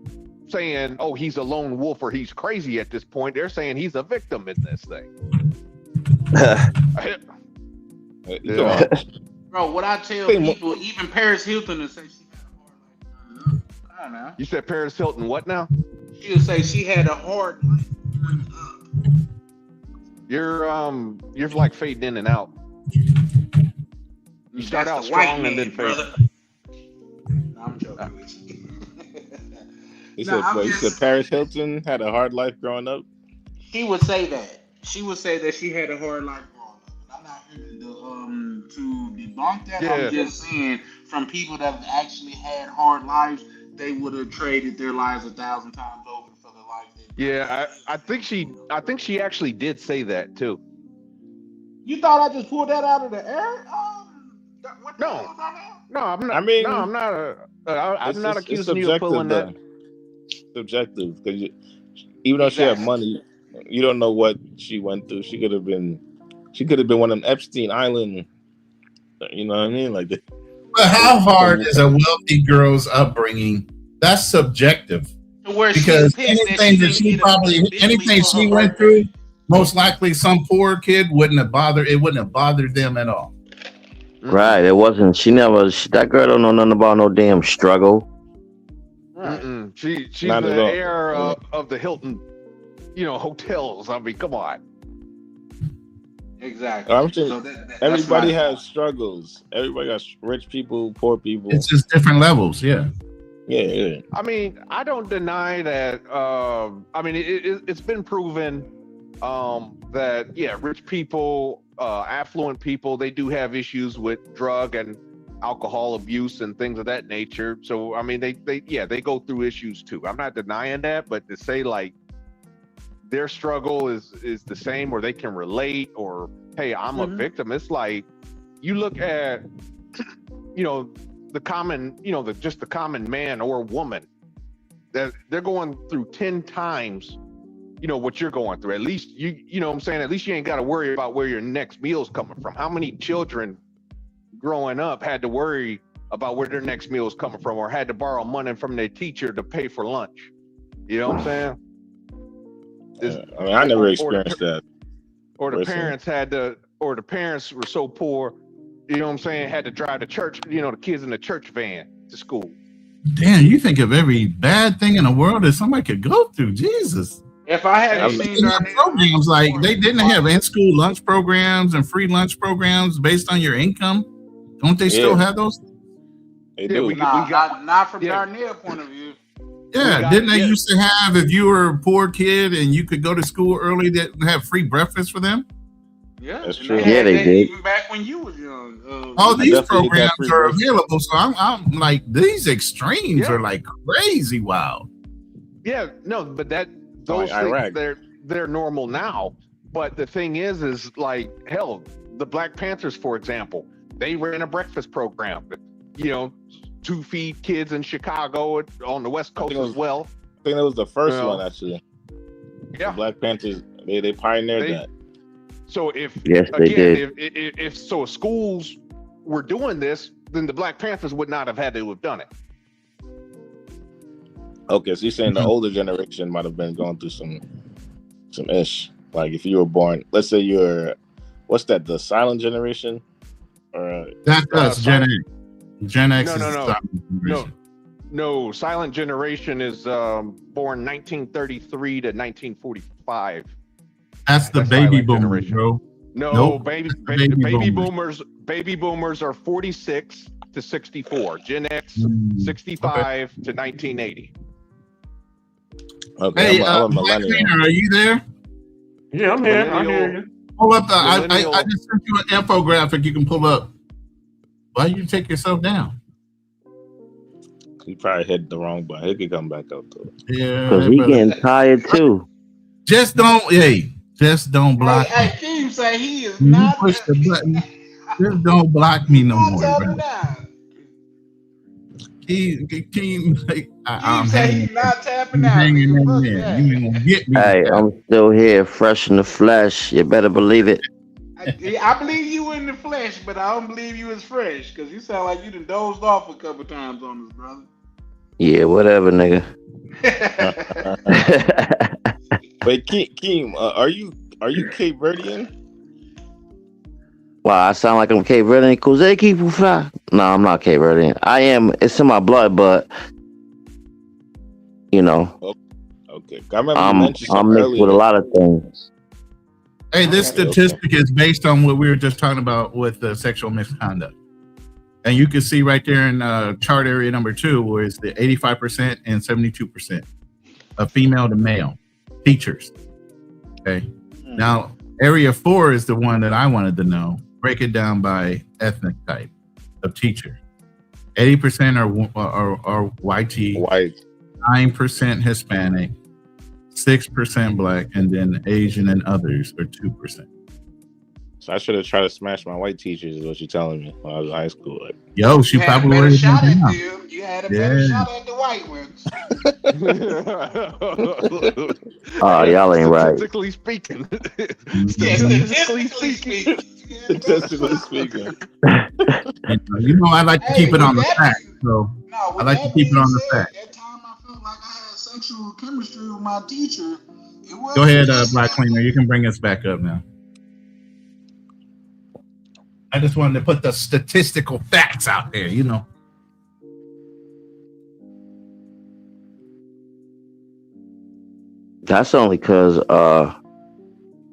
saying, "Oh, he's a lone wolf" or "he's crazy." At this point, they're saying he's a victim in this thing. Bro, what I tell people, even Paris Hilton will say she had a hard life. Come on now. You said Paris Hilton what now? She'll say she had a hard life growing up. You're like fading in and out. You start out strong and then fade. No, I'm joking with you. He said Paris Hilton had a hard life growing up? She would say that. She would say that she had a hard life growing up. I'm not here to debunk that. Yeah. I'm just saying, from people that have actually had hard lives, they would have traded their lives 1,000 times over for the life they I think she actually did say that too. You thought I just pulled that out of the air? No, I'm not. I'm not accusing you of pulling that. Subjective, because even though she had money, you don't know what she went through. She could have been one of them Epstein Island. You know what I mean? Like that. But how hard is a wealthy girl's upbringing? That's subjective. Because anything she went through, most likely some poor kid wouldn't have bothered them at all. Right. It wasn't. That girl don't know nothing about no damn struggle. She's Not at the all. heir of the Hilton, hotels. I mean, come on. Exactly. I'm saying So that's everybody my has point. struggles. Everybody got rich people, poor people. It's just different levels, yeah. Yeah. I mean, I don't deny that. I mean, it's been proven that rich people, affluent people, they do have issues with drug and alcohol abuse and things of that nature. So I mean, they go through issues too. I'm not denying that, but to say like their struggle is the same, or they can relate, or hey, I'm a victim. It's like you look at the common, the common man or woman, that they're going through 10 times what you're going through. At least you know what I'm saying, at least you ain't got to worry about where your next meal's coming from. How many children growing up had to worry about where their next meal is coming from, or had to borrow money from their teacher to pay for lunch? You know what I'm saying? I mean, I never experienced that. Or the parents were so poor, you know what I'm saying, had to drive the church, the kids in the church van to school. Damn, you think of every bad thing in the world that somebody could go through. Jesus. If I hadn't seen programs, like they didn't have in-school lunch programs and free lunch programs based on your income. Don't they still have those? They do. Not from Darnell point of view. Yeah, didn't they used to have, if you were a poor kid and you could go to school early, that have free breakfast for them? Yeah, that's true. They did. Even back when you was young. All these programs are available, so I'm like, these extremes are like crazy wild. Yeah, no, but those things, they're normal now. But the thing is like, hell, the Black Panthers, for example, they ran a breakfast program. To feed kids in Chicago, on the West Coast as well. I think that was the first one, actually. Yeah, the Black Panthers, they pioneered that. So if schools were doing this, then the Black Panthers would not have had to have done it. Okay, so you're saying the older generation might have been going through some ish. Like if you were born, let's say what's that? The silent generation, or that's us, Gen X. Gen X No, silent generation is born 1933 to 1945. That's the baby boomers, bro. No, nope. baby boomers are 46 to 64. Gen X 65 to 1980. Okay, hey, I'm a millennial. Are you there? Yeah, I'm here. I hear you. Pull up I just sent you an infographic you can pull up. Why you take yourself down? He probably hit the wrong button. He could come back up to it. Yeah, because he getting tired too. Just don't block. Hey, Keem say he is not. Push the button. Just don't block me no more. Keem say he's not tapping out. You ain't gonna get me. Hey, I'm still here, fresh in the flesh. You better believe it. I believe you in the flesh, but I don't believe you is fresh, because you sound like you done dozed off a couple times on this, brother. Yeah, whatever, nigga. Wait, Keem, are you Cape Verdean? Wow, I sound like I'm Cape Verdean. Kuze keep fly. No, I'm not Cape Verdean. I am. It's in my blood, but Okay. I remember I'm mixed with a lot of things. Hey, this statistic is based on what we were just talking about with sexual misconduct. And you can see right there in chart area number 2, where it's the 85% and 72% of female to male teachers. Okay. Now, area 4 is the one that I wanted to know. Break it down by ethnic type of teacher. 80% are white, 9% Hispanic, 6% black, and then Asian and others are 2%. So I should have tried to smash my white teachers, is what you're telling me, when I was in high school. Like, yo, she probably would have been down. You had a better shot at the white ones. Oh, y'all ain't right. Statistically speaking. Statistically speaking. You know, I like to keep it on the fact. So I like to keep it on the fact. That time I felt like I had sexual chemistry with my teacher, Go ahead, Black Cleaner. You can bring us back up now. I just wanted to put the statistical facts out there, you know. That's only because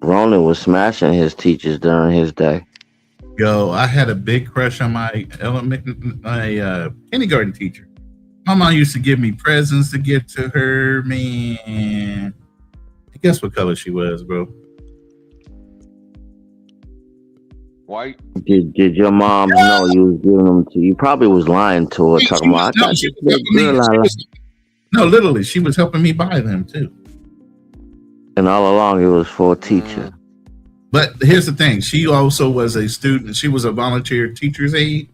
Ronan was smashing his teachers during his day. Yo, I had a big crush on my kindergarten teacher. My mom used to give me presents to get to her, man. Guess what color she was, bro? White. Did your mom know you was giving them to you? Probably was lying to her, talking about. No, literally, she was helping me buy them too. And all along, it was for a teacher. But here's the thing: she also was a student. She was a volunteer teacher's aide,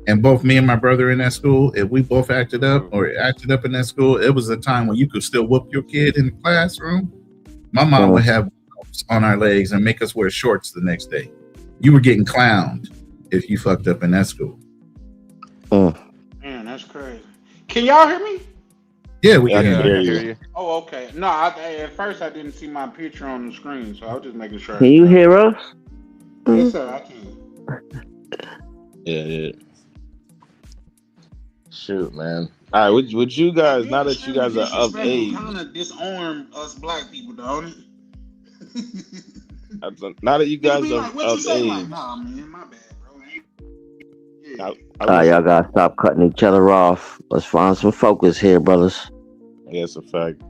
and both me and my brother in that school, if we both acted up in that school, it was a time when you could still whoop your kid in the classroom. My mom would have on our legs and make us wear shorts the next day. You were getting clowned if you fucked up in that school. Man, that's crazy. Can y'all hear me? Yeah, we can hear you. Oh, okay. No, at first I didn't see my picture on the screen, so I was just making sure. Can you hear us? Yes, sir, I can. Yeah. Shoot, man. All right, would you guys, now that you guys are of age, kind of disarm us black people, don't it? now that you guys are of age, like, nah, man, my bad, bro. Y'all gotta stop cutting each other off. Let's find some focus here, brothers. Yeah, it's a fact.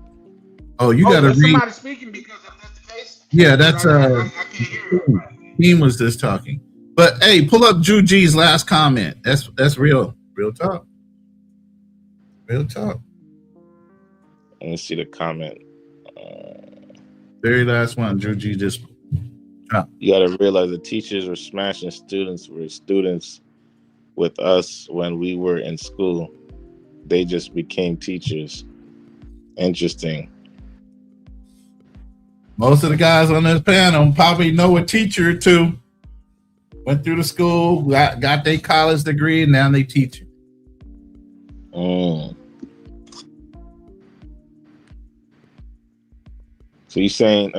Oh, you gotta read. Somebody speaking because if that's the case. Yeah, that's I can't hear it. He was just talking. But hey, pull up Drew G's last comment. That's real talk. Real talk. Let me see the comment. Very last one, Drew G just. You got to realize the teachers were smashing students with us when we were in school. They just became teachers. Interesting. Most of the guys on this panel probably know a teacher or two. Went through the school, got their college degree, and now they teach. So he's saying,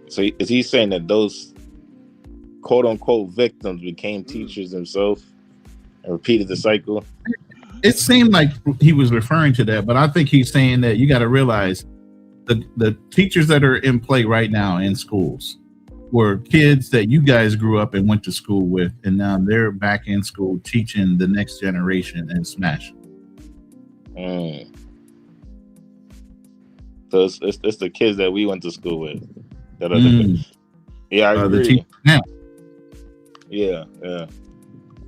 so is he saying that those quote unquote victims became teachers themselves and repeated the cycle? It seemed like he was referring to that, but I think he's saying that you got to realize the teachers that are in play right now in schools were kids that you guys grew up and went to school with, and now they're back in school teaching the next generation and smashing. So it's the kids that we went to school with that are I agree. Yeah.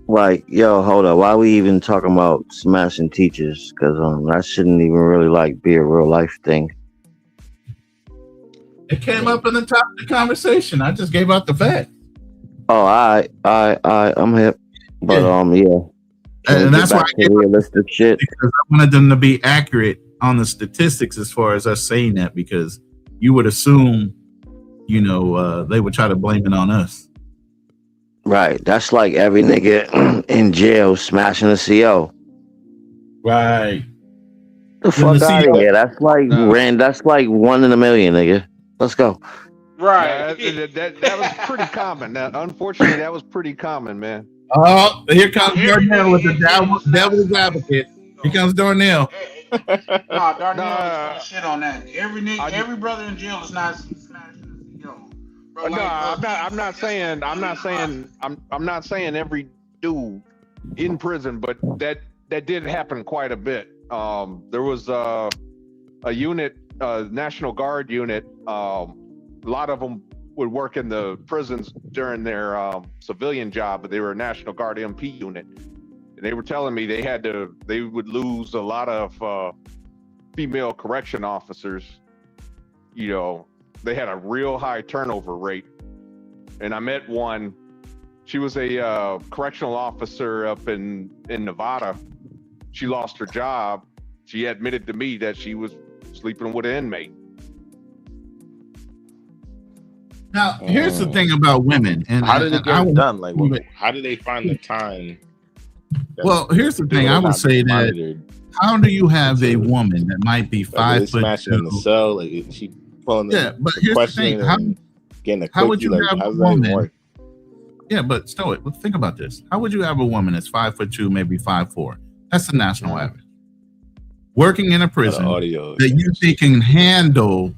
Like, yo, hold up. Why are we even talking about smashing teachers? Because that shouldn't even really be a real life thing. It came up in the top of the conversation. I just gave out the fact. Oh, I'm hip. But yeah. And that's why I gave realistic shit. Because I wanted them to be accurate on the statistics as far as us saying that, because you would assume, they would try to blame it on us. Right. That's like every nigga in jail smashing a CO. Right. The fuck out of here. That's like that's like 1 in a million, nigga. Let's go. Right. That was pretty common. Unfortunately, that was pretty common, man. Oh, here comes Darnell with the devil's advocate. Here comes Darnell. Darnell is shit on that. Every brother in jail is not smashing. I'm not saying every dude in prison, but that did happen quite a bit. There was a unit, National Guard unit. A lot of them would work in the prisons during their civilian job, but they were a National Guard MP unit. And they were telling me they would lose a lot of female correction officers. They had a real high turnover rate. And I met one. She was a correctional officer up in Nevada. She lost her job. She admitted to me that she was sleeping with an inmate. Now, here's the thing about women. And how did it get done? How did they find the time? Well, here's the thing. I would say that how do you have a woman that might be 5 foot smashing in the cell? She pulling Yeah, but here's the questioning thing. How, and getting a how would quickie. you Like, have how a does that even woman? work? Yeah, but Stoic, well, think about this. How would you have a woman that's 5'2", maybe 5'4"? That's the national average. Working in a prison audio that you think can handle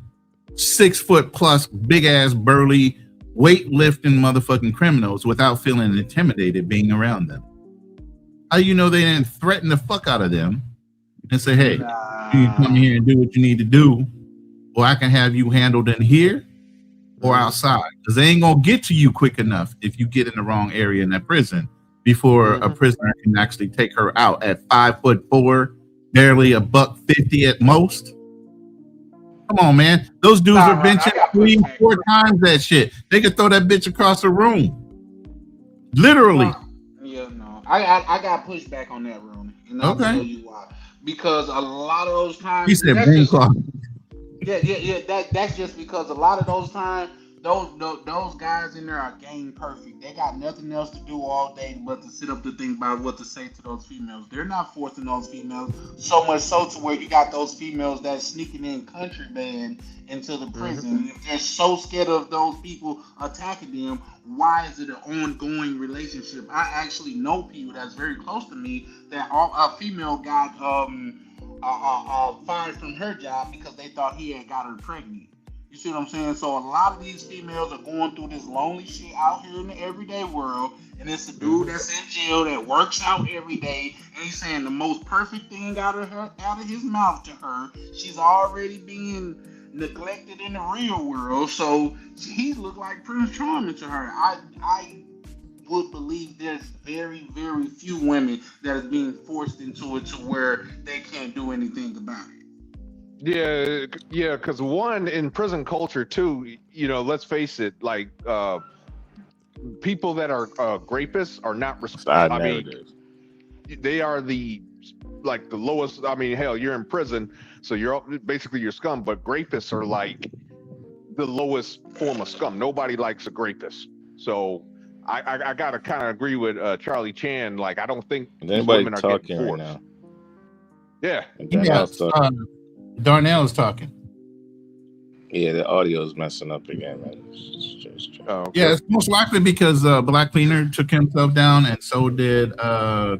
6 foot plus, big ass, burly, weightlifting motherfucking criminals without feeling intimidated being around them. How you know they didn't threaten the fuck out of them and say, hey, you come here and do what you need to do, or I can have you handled in here or outside, because they ain't gonna get to you quick enough if you get in the wrong area in that prison before a prisoner can actually take her out at 5'4", barely $150 at most. Come on, man. Those dudes are benching 3-4 times that shit. They could throw that bitch across the room. Literally. Yeah, no. I got pushed back on that, Rooney. And I'll tell you why. Because a lot of those times He said brain clock. Yeah. That's just because a lot of those times, those guys in there are game perfect. They got nothing else to do all day but to sit up to think about what to say to those females. They're not forcing those females, so much so to where you got those females that's sneaking in contraband into the prison. If they're so scared of those people attacking them, why is it an ongoing relationship? I actually know people that's very close to me that a female got fired from her job because they thought he had got her pregnant. You see what I'm saying? So a lot of these females are going through this lonely shit out here in the everyday world, and it's a dude that's in jail that works out every day, and he's saying the most perfect thing out of his mouth to her. She's already being neglected in the real world, so he looked like Prince Charming to her. I would believe there's very, very few women that is being forced into it to where they can't do anything about it. Yeah, because one, in prison culture too, let's face it, like people that are rapists are not responsible. I mean, they are the lowest. I mean, hell, you're in prison, so you're scum. But rapists are like the lowest form of scum. Nobody likes a rapist. So I gotta kind of agree with Charlie Chan. Like, I don't think these women are getting forced. Right now? Yeah. Darnell is talking. Yeah, the audio is messing up again, man. Yeah, it's most likely because Black Cleaner took himself down, and so did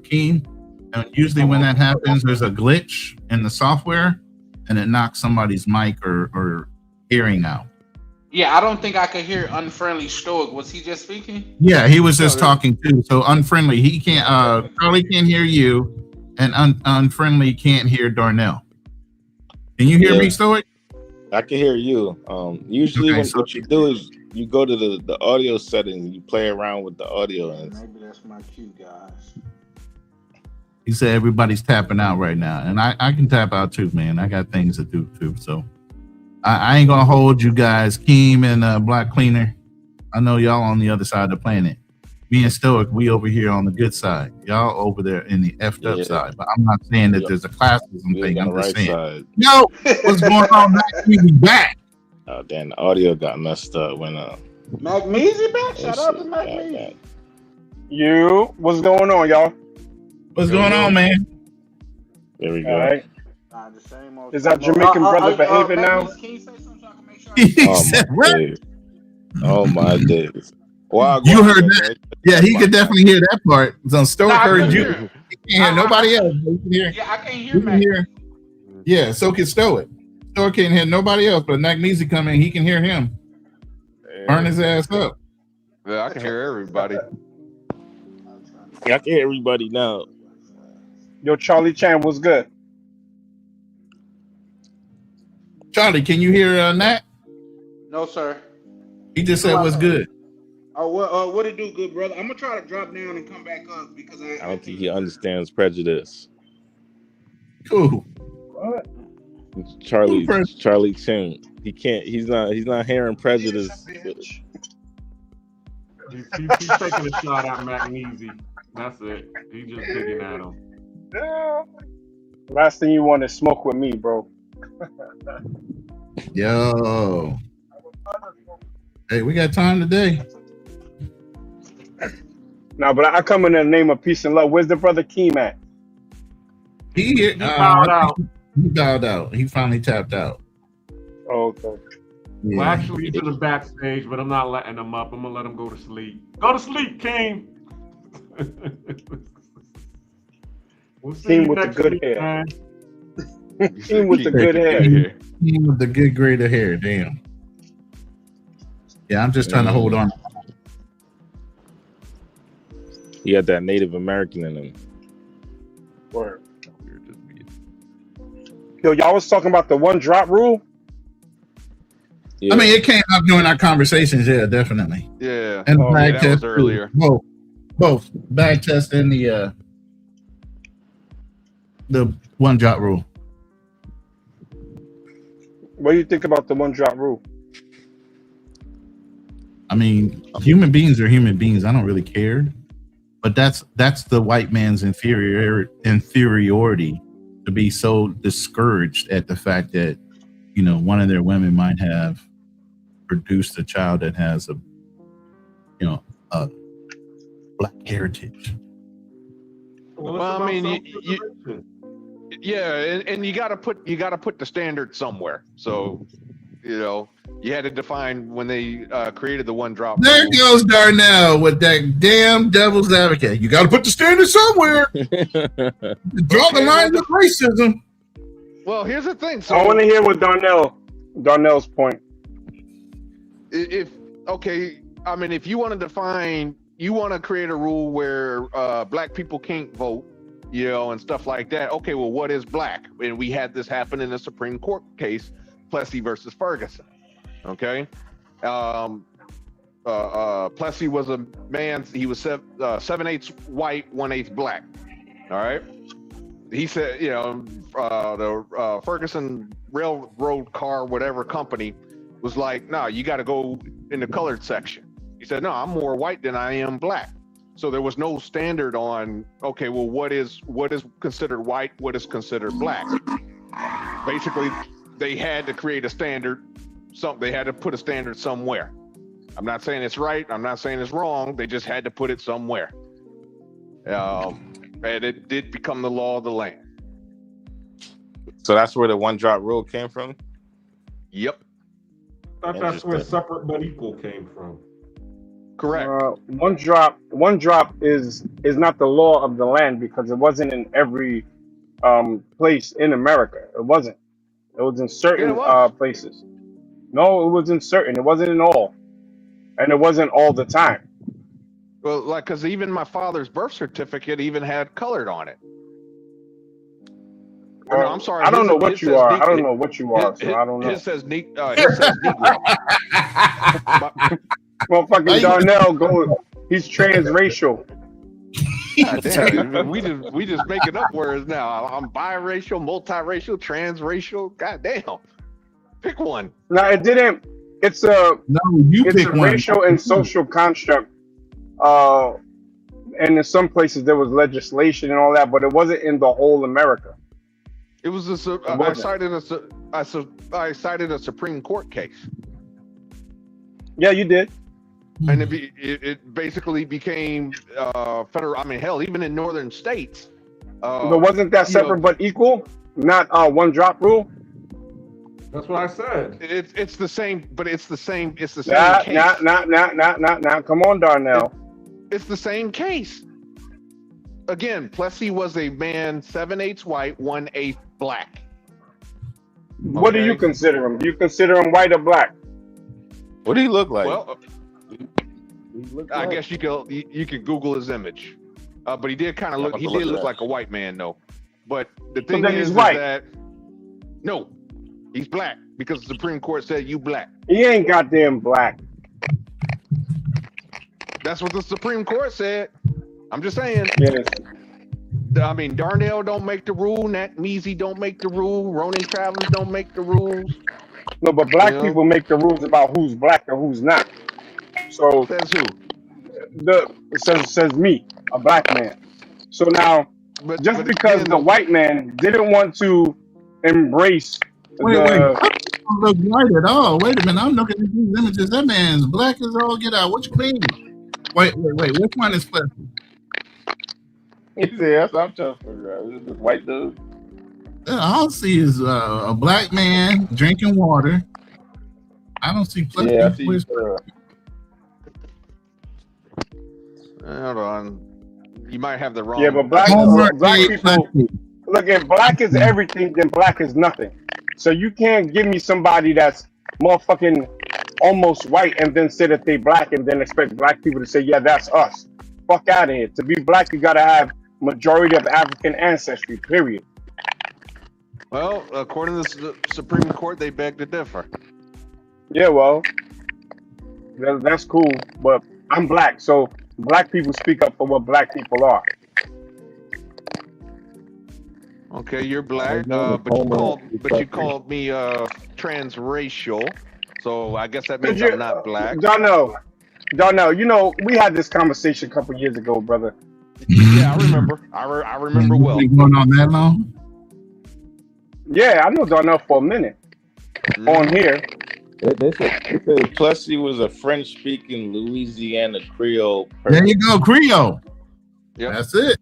Keen. And usually when that happens, there's a glitch in the software, and it knocks somebody's mic or hearing out. Yeah, I don't think I could hear Unfriendly Stoic. Was he just speaking? Yeah, he was just talking too. So Unfriendly, he can't. Charlie can't hear you, and Unfriendly can't hear Darnell. Can you hear me, Stoic? I can hear you. Usually, what you do is you go to the audio settings, you play around with the audio. And maybe that's my cue, guys. He said everybody's tapping out right now, and I can tap out too, man. I got things to do too, so I ain't gonna hold you guys. Keem and Black Cleaner, I know y'all on the other side of the planet. Me and Stoic, we over here on the good side. Y'all over there in the effed up side. But I'm not saying that there's a classism thing. I'm just saying. Yo, what's going on? We back. Oh, damn, the audio got messed up when Mac Measy back? Shout out to Mac Measy. What's going on, y'all? What's going on, man? There we go. All right. Is that Jamaican brother behaving now? Can you say something so I can make sure? Oh my days. Wow, you heard that? Yeah, he could definitely hear that part. So Stoic heard you. He can't hear nobody else. Yeah, I can't hear Mac. Yeah, so can Stoic. Stoic can't hear nobody else, but Magnesi come in, he can hear him. Burn his ass up. Yeah, I can hear everybody. Yeah, I can hear everybody now. Yo, Charlie Chan, what's good? Charlie, can you hear Nat? No, sir. He just said what's good. Oh, what it do, good brother? I'm gonna try to drop down and come back up because I don't think he understands prejudice. Cool. What? Charlie Chan. He can't. He's not hearing prejudice. He's taking a shot at Magnesi. That's it. He's just digging at him. Yeah. Last thing you want is smoke with me, bro. Yo. Hey, we got time today. No, but I come in the name of peace and love. Where's the brother Keem at? He bowed out. He bowed out. He finally tapped out. Oh, okay. Well, actually, he's in the backstage, but I'm not letting him up. I'm gonna let him go to sleep. Go to sleep, King. We'll see King you with the next good week, hair. man. King with the good hair. King with the good grade of hair. Damn. Yeah, I'm just trying to hold on. You got that Native American in him. Word. Yo, y'all was talking about the one drop rule. Yeah. I mean, it came up during our conversations. Yeah, definitely. Yeah. And that was earlier. Both bag test and the one drop rule. What do you think about the one drop rule? I mean, human beings are human beings. I don't really care, but that's the white man's inferiority to be so discouraged at the fact that, you know, one of their women might have produced a child that has a black heritage. Well, I mean, and you gotta put the standard somewhere. So, you know, you had to define when they created the one drop. There goes Darnell with that damn devil's advocate. You got to put the standard somewhere. Draw the line of racism. Well, here's the thing. So I want to hear what Darnell's point. If you want to define, you want to create a rule where black people can't vote, you know, and stuff like that. Okay, well, what is black? And we had this happen in the Supreme Court case, Plessy versus Ferguson. Okay, Plessy was a man. He was 7/8 white, 1/8 black. All right. He said, you know, the Ferguson railroad car, whatever company, was like, no, you got to go in the colored section. He said, no, I'm more white than I am black. So there was no standard on, okay, well, what is considered white, what is considered black. Basically, they had to create a standard. They had to put a standard somewhere. I'm not saying it's right. I'm not saying it's wrong. They just had to put it somewhere. And it did become the law of the land. So that's where the one drop rule came from? Yep. I thought that's where separate but equal came from. Correct. One drop is not the law of the land because it wasn't in every place in America. It wasn't. It was in certain places. No, it was in certain. It wasn't in all. And it wasn't all the time. Well, like, because even my father's birth certificate even had colored on it. No, I'm sorry. I don't know what you are. I don't know what you are, so I don't know. His says Negro. Well, fucking Darnell he's transracial. God damn, we just making up words now. I'm biracial, multiracial, transracial. God damn. Pick one. No, it didn't. It's a racial and social construct. And in some places there was legislation and all that, but it wasn't in the whole America. It was I cited a Supreme Court case. Yeah, you did. And it basically became federal. I mean, hell, even in northern states. But wasn't that separate but equal? Not one drop rule. That's what I said. It's the same, but it's the same. It's the same case. Nah. Come on, Darnell. It's the same case. Again, Plessy was a man, 7/8 white, 1/8 black. What do you consider him? Do you consider him white or black? What do he look like? Well, I guess you can Google his image, but he did kind of look. He did look like a white man, though. But the thing is that no, he's black because the Supreme Court said you black. He ain't goddamn black. That's what the Supreme Court said. I'm just saying. Yes. I mean, Darnell don't make the rule. Nat Measy don't make the rule. Ronin Travelers don't make the rules. No, but black people make the rules about who's black and who's not. So says who? Says me, a black man. So now, just because the white man didn't want to embrace Wait, I don't look white at all. Wait a minute, I'm looking at these images. That man's black as all get out. What you mean? Wait. Which one is Plessy? That's what I'm trying to figure out. Is this white dude? All I see is a black man drinking water I don't see Plessy. Yeah, I see. Hold on. You might have the wrong. Yeah, but black people. Look, if black is everything, then black is nothing. So you can't give me somebody that's motherfucking almost white and then say that they black and then expect black people to say, yeah, that's us. Fuck out of here. To be black, you gotta have majority of African ancestry, period. Well, according to the Supreme Court, they beg to differ. Yeah, well, that's cool, but I'm black, so black people speak up for what black people are. Okay, you're black, but you called me transracial, so I guess that means I'm not black. Darnell, you know we had this conversation a couple years ago, brother. Yeah, I remember. I remember well. Been going on that long? Yeah, I know Darnell for a minute on here. They said Plessy was a French-speaking Louisiana Creole person. There you go, Creole. Yeah, that's it.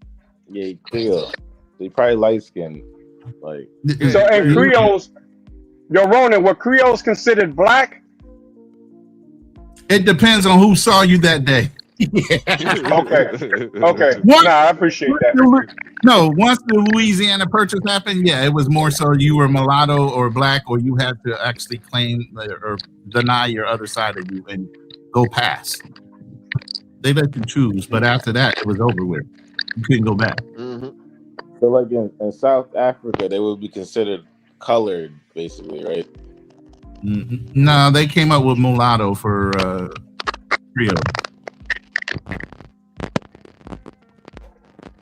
Yeah, Creole. They probably light-skinned. Like so, and Creoles, Ronan, were Creoles considered black? It depends on who saw you that day. Okay. Nah, I appreciate that. No, once the Louisiana Purchase happened, yeah, it was more so you were mulatto or black, or you had to actually claim or deny your other side of you and go past. They let you choose, but after that, it was over with. You couldn't go back. Mm-hmm. So, like in South Africa, they would be considered colored, basically, right? Mm-hmm. No, they came up with mulatto for Creole.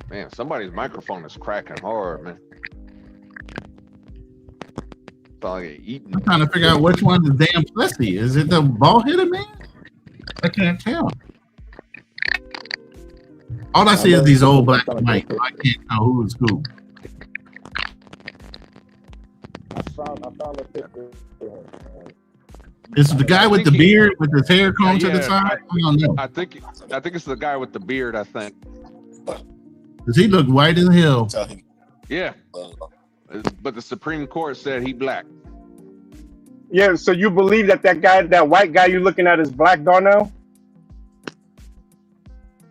Man, somebody's microphone is cracking hard, man. It's all like eating. I'm trying to figure out which one is damn Plessy. Is it the bald-headed man? I can't tell. All I see is these old black and white. I can't tell who is who. I found a picture. Is it the guy with the beard with his hair combed to the side? I don't know. I think it's the guy with the beard. I think. Does he look white as hell? Yeah, but the Supreme Court said he black. Yeah, so you believe that white guy you're looking at is black, Darnell?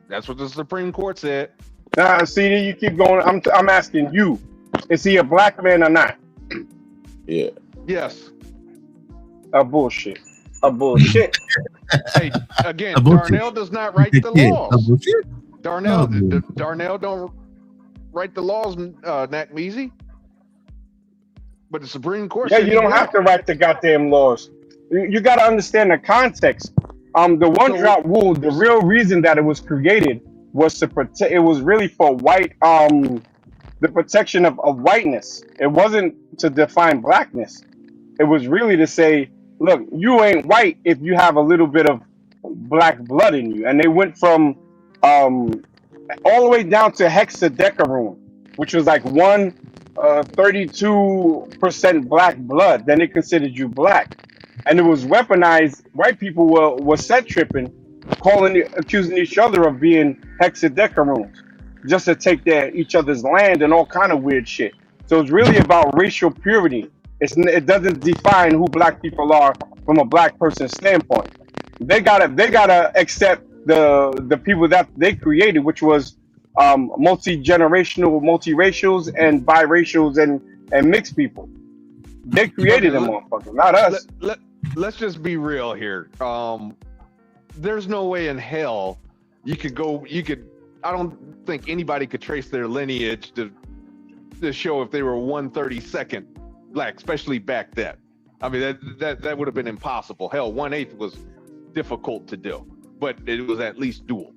That's what the Supreme Court said. Nah, CD, you keep going. I'm asking you, is he a black man or not? Yeah. Yes. A bullshit. Hey, again, Darnell does not write the laws. Darnell don't write the laws, Nakmeezy. But the Supreme Court. Yeah, you don't have to write the goddamn laws. You got to understand the context. The one-drop rule. The real reason that it was created was to protect. It was really for white. The protection of whiteness. It wasn't to define blackness. It was really to say, look, you ain't white if you have a little bit of black blood in you. And they went from all the way down to hexadecaroon, which was like 32% black blood. Then they considered you black. And it was weaponized. White people were set tripping, accusing each other of being hexadecaroons, just to take each other's land and all kind of weird shit. So it's really about racial purity. It doesn't define who black people are from a black person's standpoint. They gotta accept the people that they created, which was multi-generational, multiracials, and biracials and mixed people. They created them, motherfuckers, not us. Let's just be real here. There's no way in hell you could. I don't think anybody could trace their lineage to show if they were 1/32 black, especially back then. I mean, that would have been impossible. Hell, 1/8 was difficult to do, but it was at least doable.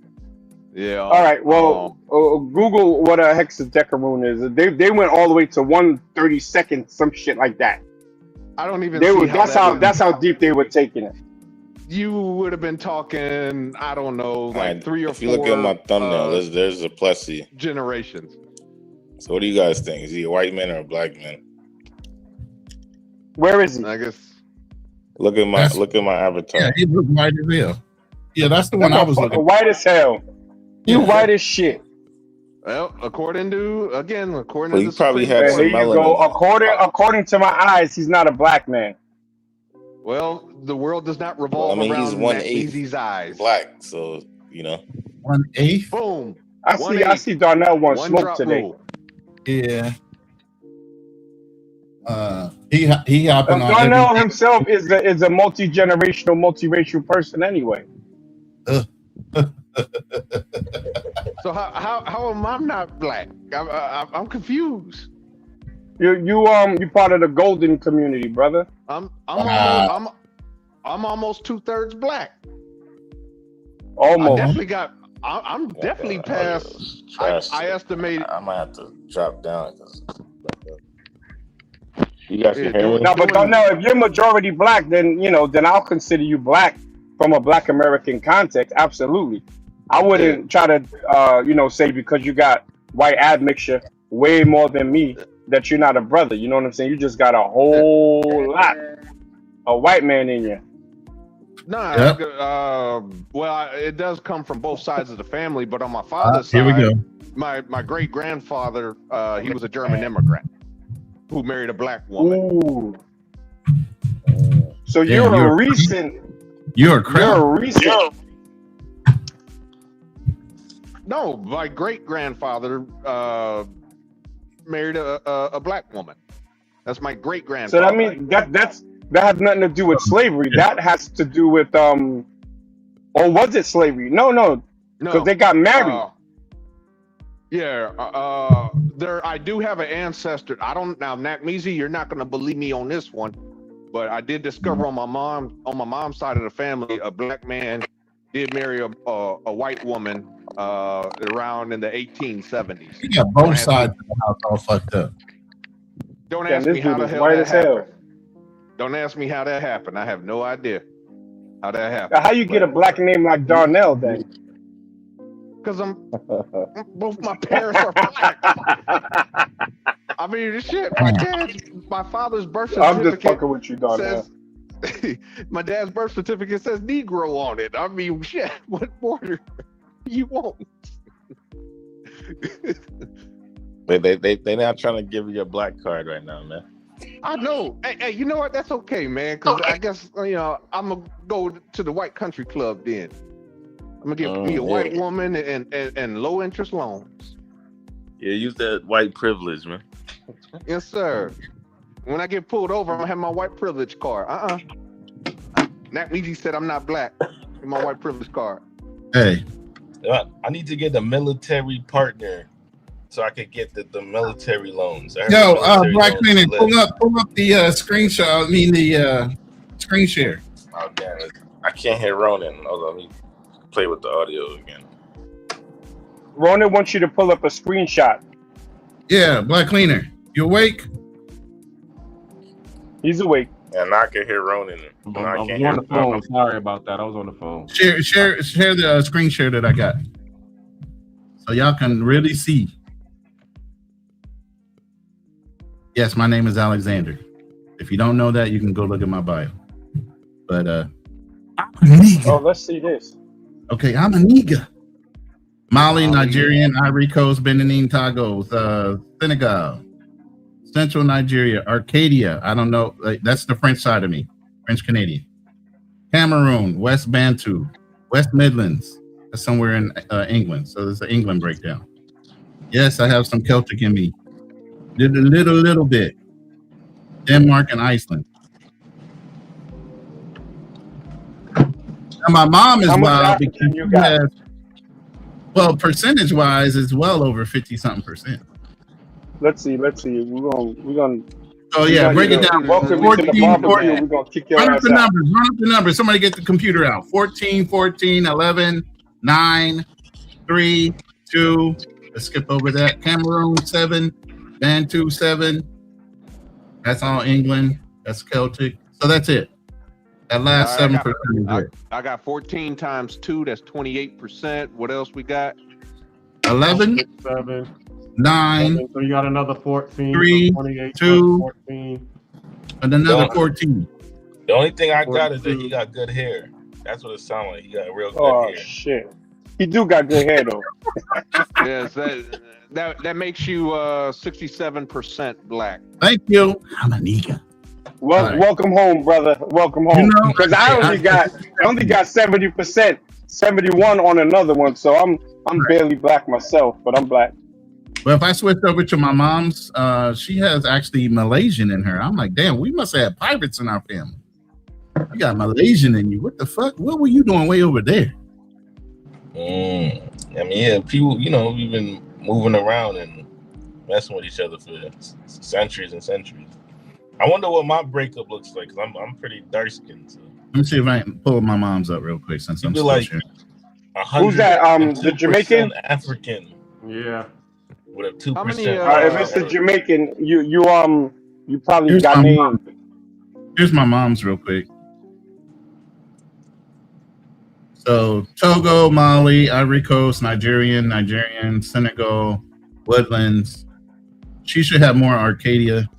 Yeah. All right. Well, Google what a hexadecaroon is. They went all the way to 1/32, some shit like that. I don't even. That's how deep they were taking it. You would have been talking, I don't know, like 3 or 4. If you look at my thumbnail, there's a Plessy. Generations. So what do you guys think? Is he a white man or a black man? Where is he? I guess. Look at my avatar. Yeah, he looks white as hell. Yeah, that's the one I was looking. White as hell. You white as shit. Well, according to Well, the you probably Supreme had some Here you go. melanin. According to my eyes, he's not a black man. Well, the world does not revolve he's around 1/8 Easy's eyes. black, so 1/8. Boom. I see Darnell want One smoke drop today. rule. Yeah. He hopping on Darnell everything. himself is a multi-generational, multiracial person anyway. So how am I not black? I'm confused. You part of the golden community, brother. I'm almost 2/3 black. Almost. I'm definitely past. I estimate. I might have to drop down. You guys can hear me? No, but Darnell, if you're majority black, then I'll consider you black from a Black American context. Absolutely. I wouldn't try to say because you got white admixture way more than me that you're not a brother. You know what I'm saying? You just got a whole lot of white man in you. Well, it does come from both sides of the family, but on my father's here side, we go. My great grandfather, he was a German immigrant who married a black woman. Ooh. So you're a recent. You're a recent. No, my great grandfather married a black woman. That's my great grandfather. So that means that has nothing to do with slavery. That has to do with or was it slavery? No, because they got married. I do have an ancestor. I don't now, Nakmeezy, you're not going to believe me on this one, but I did discover on my mom's side of the family, a black man did marry a white woman around in the 1870s. You got both sides of the house all fucked up. Don't ask me how the hell that happened. Don't ask me how that happened. I have no idea how that happened. How you get a black name like Darnell then? Because both my parents are black. I mean, this shit. My father's birth certificate. I'm just fucking with you, Darnell. My dad's birth certificate says Negro on it. I mean, shit. What more do you want? They not trying to give you a black card right now, man. I know. Hey, you know what? That's okay, man. Because I guess I'm gonna go to the white country club then. I'm gonna get me a white woman and low interest loans. Yeah, use that white privilege, man. Yes, sir. When I get pulled over, I'm gonna have my white privilege card. Nakmeezy said I'm not black. My white privilege card. Hey, I need to get a military partner so I could get the military loans. Black Cleaner, pull up the screenshot. I mean the screen share. Oh damn it! I can't hear Ronan. Hold on, let me play with the audio again. Ronan wants you to pull up a screenshot. Yeah, Black Cleaner, you awake? He's awake. And I can hear Ronan. I was on the phone. Sorry about that. I was on the phone. Share the screen share that I got, so y'all can really see. Yes, my name is Alexander. If you don't know that, you can go look at my bio. But let's see this. Okay, I'm a nigga. Mali, Nigerian, Ivory Coast, Benin, Togo, Senegal, Central Nigeria, Arcadia. I don't know. That's the French side of me, French Canadian. Cameroon, West Bantu, West Midlands. That's somewhere in England. So there's an England breakdown. Yes, I have some Celtic in me. Did a little bit. Denmark and Iceland. Now my mom is wild because you have, percentage wise, it's well over 50-something%. Let's see. We're gonna. Oh yeah, break it down. Welcome to the barbecue. We're gonna kick your ass out. Run up the numbers. Somebody get the computer out. 14, 14, 11, 9, 3, 2. Let's skip over that. Cameroon 7. Bantu 7. That's all England. That's Celtic. So that's it. That last 7%. I got 14 times 2. That's 28%. What else we got? 11. 7. 9. So you got another 14. 3. 2. 14. And another 14. The only thing I got is that he got good hair. That's what it sounds like. He got real good hair. Oh shit. He do got good hair though. Yes, that makes you 67% black. Thank you. I'm a nigga. Welcome home, brother. Welcome home. Because I only got 70%, 71 on another one, so I'm barely black myself, but I'm black. Well, if I switched over to my mom's, she has actually Malaysian in her. I'm like, damn, we must have had pirates in our family. You got Malaysian in you. What the fuck? What were you doing way over there? I mean, yeah, people, we've been moving around and messing with each other for centuries and centuries. I wonder what my breakup looks like, because I'm pretty dark skinned. So. Let me see if I can pull my mom's up real quick since I'm still like sharing. Who's that? The Jamaican? African. Yeah. With a 2%. If it's the Jamaican, you probably got named. Here's my mom's real quick. So Togo, Mali, Ivory Coast, Nigerian, Senegal, Woodlands. She should have more Arcadia,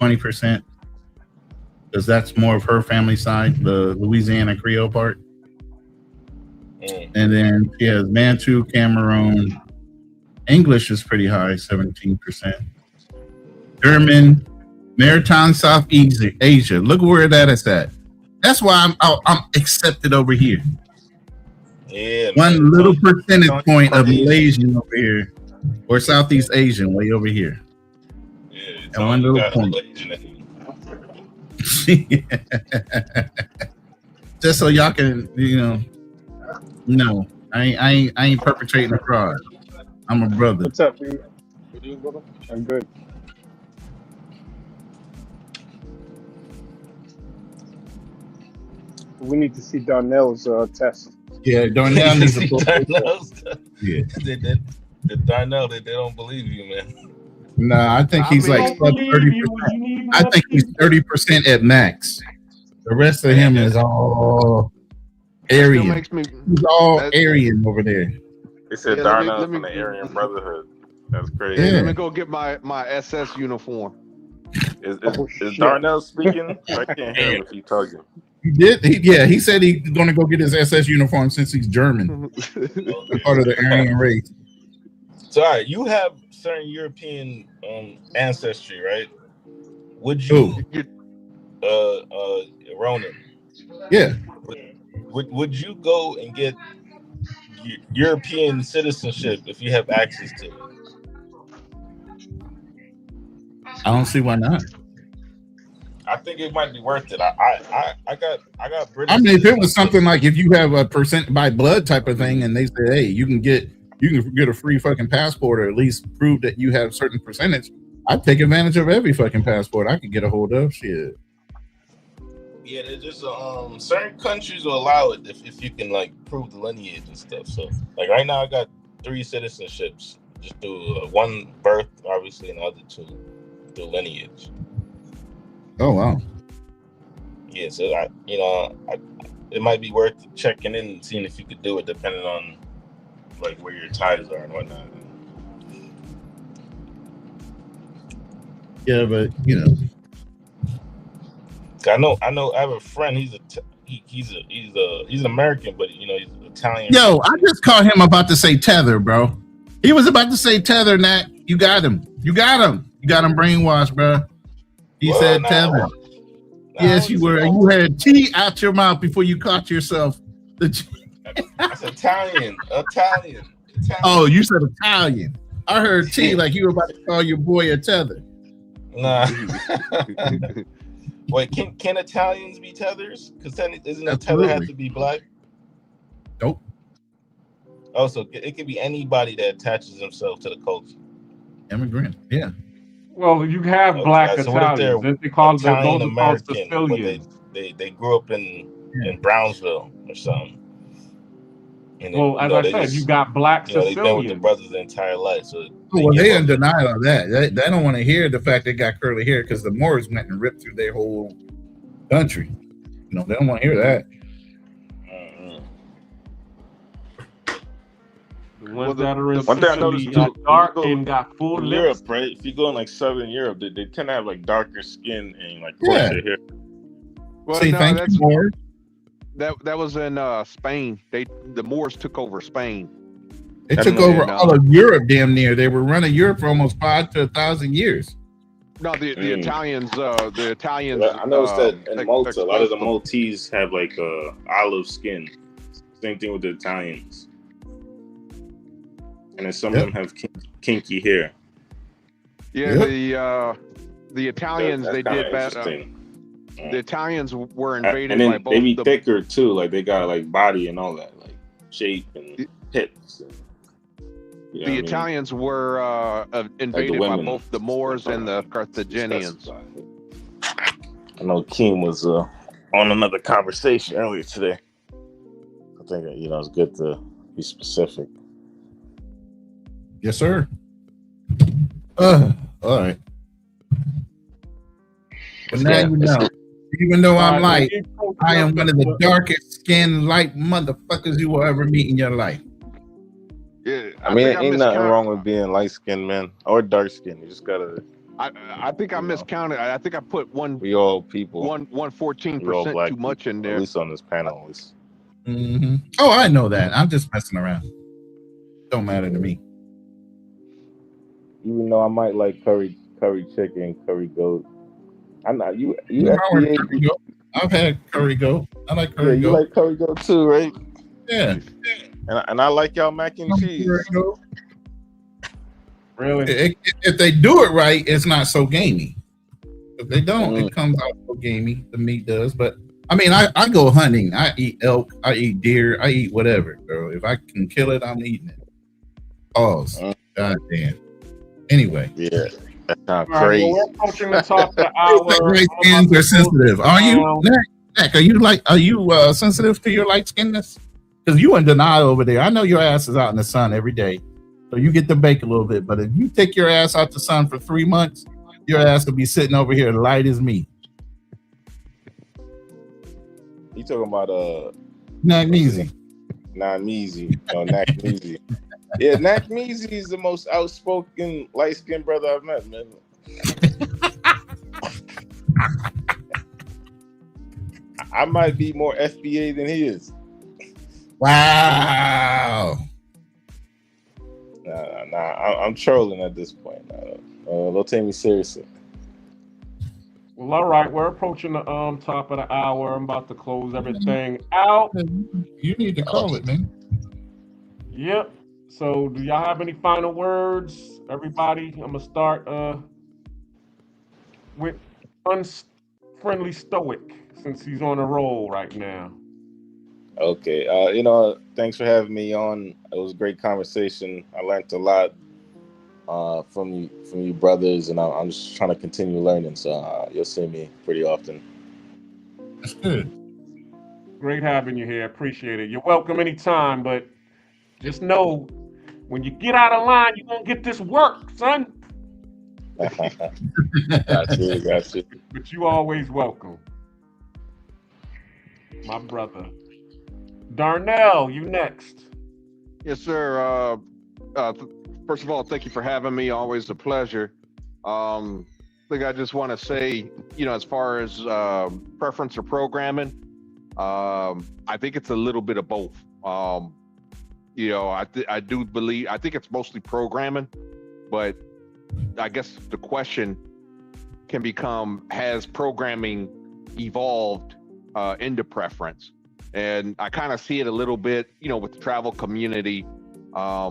20%, because that's more of her family side, the Louisiana Creole part. And then she has Bantu, Cameroon. English is pretty high, 17%. German, Maritime, Southeast Asia. Look where that is at. That's why I'm accepted over here. Yeah. One little percentage point of Malaysian over here, or Southeast Asian way over here. Yeah. And one little point. Just so y'all can, no, I ain't perpetrating a fraud. I'm a brother. What's up, man? I'm good. We need to see Darnell's test. Yeah, Darnell needs a Yeah. The Darnell, they don't believe you, man. No, I think he's like 30%. I think he's 30% at max. The rest of him is all Aryan. He's all Aryan over there. They said Darnell from the Aryan Brotherhood. That's crazy. Hey, let me go get my SS uniform. Is Darnell speaking? I can't hear him if he's talking. He did. He said he's going to go get his SS uniform since he's German, part of the Aryan race. So, all right, you have certain European ancestry, right? Would you, Ronan? Yeah. Would you go and get European citizenship if you have access to it? I don't see why not. I think it might be worth it. I got British. I mean, if it was something like if you have a percent by blood type of thing, and they say, hey, you can get a free fucking passport, or at least prove that you have a certain percentage, I'd take advantage of every fucking passport I could get a hold of. Shit. Yeah, there's just certain countries will allow it if you can like prove the lineage and stuff. So like right now, I got 3 citizenships. Just do one birth, obviously, and the other 2 do lineage. Oh wow. Yeah, so it might be worth checking in and seeing if you could do it, depending on like where your ties are and whatnot. Yeah, but I know. I have a friend. He's an American, but he's Italian. Yo, I just caught him about to say tether, bro. He was about to say tether, Nat. You got him. You got him brainwashed, bro. He said tether. Yes, you were. You had tea out your mouth before you caught yourself. That's Italian. Oh, you said Italian. I heard tea like you were about to call your boy a tether. Nah. Wait, can Italians be tethers? Because then isn't a tether have to be black? Nope. Oh, so it could be anybody that attaches himself to the culture. Immigrant, yeah. Well, you have black Italians. They call them Sicilians. They grew up in Brownsville or something. And well, as I said, you got black Sicilians. They've been with their brothers their entire life. So they in denial of that. They don't want to hear the fact they got curly hair because the Moors went and ripped through their whole country. They don't want to hear that. One thing I noticed too, dark and got full lips. Europe, right? If you go in like Southern Europe, they tend to have like darker skin and like coarser hair. Well, say thank you, Moors. That was in Spain. The Moors took over Spain. They took over all of Europe, damn near. They were running Europe for almost 5 to 1,000 years. No, the Italians. The Italians. I noticed that in Malta, a lot of the exposed them. Maltese have like olive skin. Same thing with the Italians, and then some of them have kinky hair. Yeah, the Italians That's they kinda did that. The Italians were invaded and then by both. they be thicker too, like they got like body and all that, like shape and hips. And, the Italians were invaded by both the Moors and the Carthaginians. I know Keem was on another conversation earlier today. I think it's good to be specific. Yes, sir. All right. But now you know. Even though I'm light, I am one of the darkest skinned light motherfuckers you will ever meet in your life. Yeah, I mean, ain't nothing wrong with being light skinned, man, or dark skinned. You just gotta. I think I miscounted. I think I put one. We all people. 14% too much in there. At least on this panel, at least. Mm-hmm. Oh, I know that. I'm just messing around. Don't matter to me. Even though I might like curry chicken, curry goat. I'm not you. FBA. I've had curry goat. I like curry goat. You like curry goat too, right? Yeah. And I like y'all mac and cheese. Really? If they do it right, it's not so gamey. If they don't, it comes out so gamey. The meat does, but I mean, I go hunting. I eat elk. I eat deer. I eat whatever, girl. If I can kill it, I'm eating it. Pause. God damn. Anyway. Yeah. That's not crazy. Well, we're approaching the top of the hour. Light skins are sensitive. Are you, Nick? Are you sensitive to your light skinness? Because you in denial over there. I know your ass is out in the sun every day, so you get to bake a little bit. But if you take your ass out the sun for 3 months, your ass will be sitting over here light as me. You talking about Nakmeezy? Nakmeezy. No, Nakmeezy. Yeah, Nakmeezy is the most outspoken light-skinned brother I've met, man. I might be more FBA than he is. Wow. Nah, I'm trolling at this point. Don't take me seriously. Well, all right, we're approaching the top of the hour. I'm about to close everything out. You need to call it, man. Yep. So, do y'all have any final words, everybody? I'm gonna start with Unfriendly Stoic, since he's on a roll right now. Okay. Thanks for having me on. It was a great conversation. I learned a lot from you brothers, and I'm just trying to continue learning. So you'll see me pretty often. That's good. Great having you here. Appreciate it. You're welcome anytime, but just know when you get out of line, you're gonna get this work, son. Got you. But you always welcome. My brother. Darnell, you next. Yes, sir. First of all, thank you for having me. Always a pleasure. I think I just want to say, as far as preference or programming, I think it's a little bit of both. I do believe, I think it's mostly programming, but I guess the question can become, has programming evolved into preference? And I kind of see it a little bit, with the travel community. I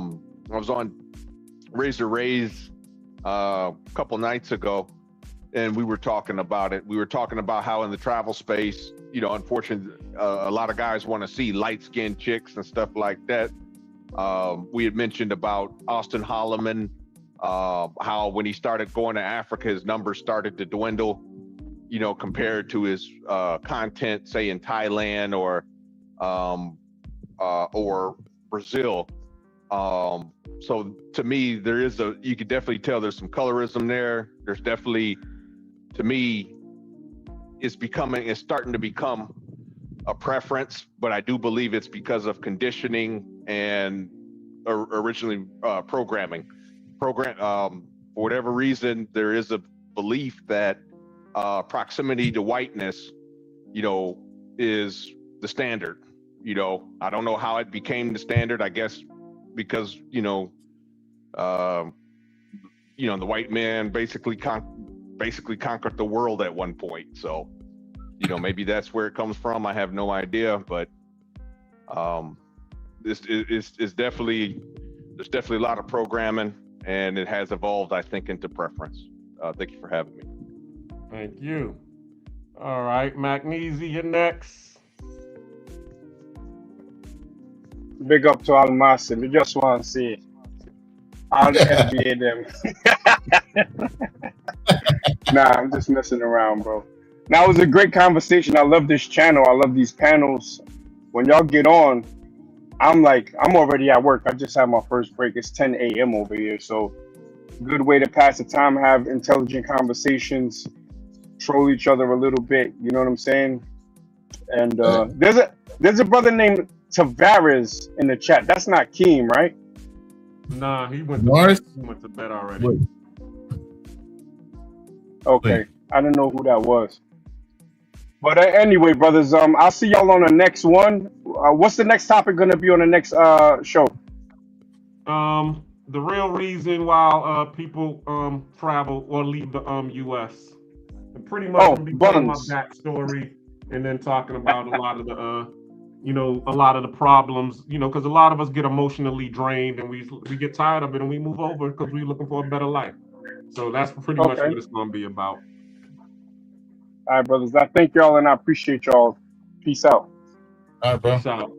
was on Razor Rays a couple nights ago, and we were talking about it. We were talking about how in the travel space, unfortunately, a lot of guys want to see light-skinned chicks and stuff like that. We had mentioned about Austin Holloman, how when he started going to Africa, his numbers started to dwindle, compared to his content, say in Thailand or Brazil. So to me, you could definitely tell there's some colorism there. There's definitely, to me, it's starting to become a preference, but I do believe it's because of conditioning and originally programming. For whatever reason, there is a belief that proximity to whiteness, is the standard. I don't know how it became the standard. I guess because the white man basically basically conquered the world at one point. So, maybe that's where it comes from. I have no idea, but this is definitely, there's definitely a lot of programming, and it has evolved, I think, into preference. Thank you for having me. Thank you. All right, Magnesia, you're next. Big up to Al Massive. We just want to see all the FBA them. Nah, I'm just messing around, bro. Now it was a great conversation. I love this channel. I love these panels. When y'all get on, I'm already at work. I just had my first break. It's 10 a.m. over here. So good way to pass the time, have intelligent conversations, troll each other a little bit. You know what I'm saying? And there's a brother named Tavares in the chat. That's not Keem, right? Nah, he went to bed already. Wait. Okay. I don't know who that was. But anyway, brothers, I'll see y'all on the next one. What's the next topic going to be on the next show? The real reason why people travel or leave the U.S. And pretty much I'm be telling my backstory and then talking about a lot of the a lot of the problems, because a lot of us get emotionally drained and we get tired of it and we move over because we're looking for a better life. So that's pretty much what it's going to be about. All right, brothers. I thank y'all and I appreciate y'all. Peace out. All right, bro. Peace out.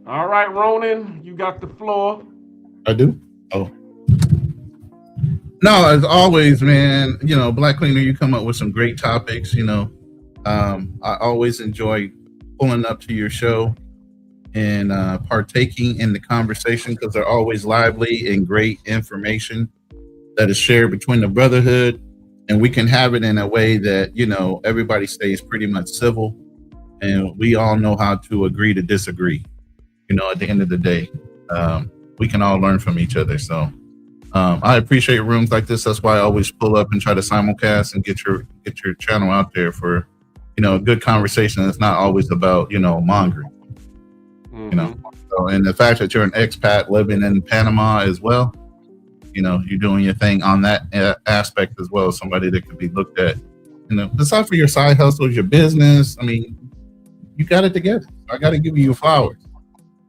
All right, Ronan, you got the floor. I do? Oh. No, as always, man, Black Cleaner, you come up with some great topics, I always enjoy pulling up to your show and partaking in the conversation because they're always lively and great information that is shared between the brotherhood. And we can have it in a way that, everybody stays pretty much civil and we all know how to agree to disagree. At the end of the day, we can all learn from each other. So I appreciate rooms like this. That's why I always pull up and try to simulcast and get your channel out there for, a good conversation. It's not always about, mongering, So, and the fact that you're an expat living in Panama as well, you're doing your thing on that aspect as well. Somebody that could be looked at, aside for your side hustles, your business. I mean, you got it together. I got to give you flowers.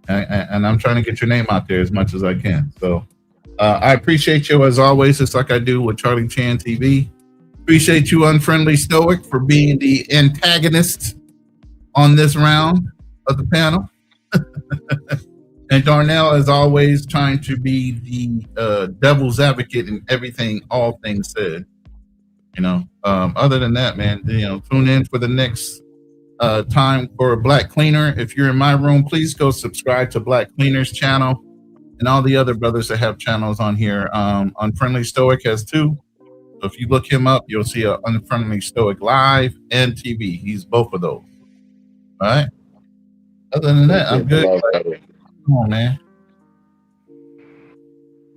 And I'm trying to get your name out there as much as I can. So I appreciate you as always, just like I do with Charlie Chan TV. Appreciate you, Unfriendly Stoic, for being the antagonist on this round of the panel. And Darnell, as always, trying to be the devil's advocate in everything, all things said. Other than that, man, tune in for the next time for Black Cleaner. If you're in my room, please go subscribe to Black Cleaner's channel and all the other brothers that have channels on here. Unfriendly Stoic has two. So if you look him up, you'll see a Unfriendly Stoic live and TV. He's both of those. All right. Other than that, I'm good. Come on, man.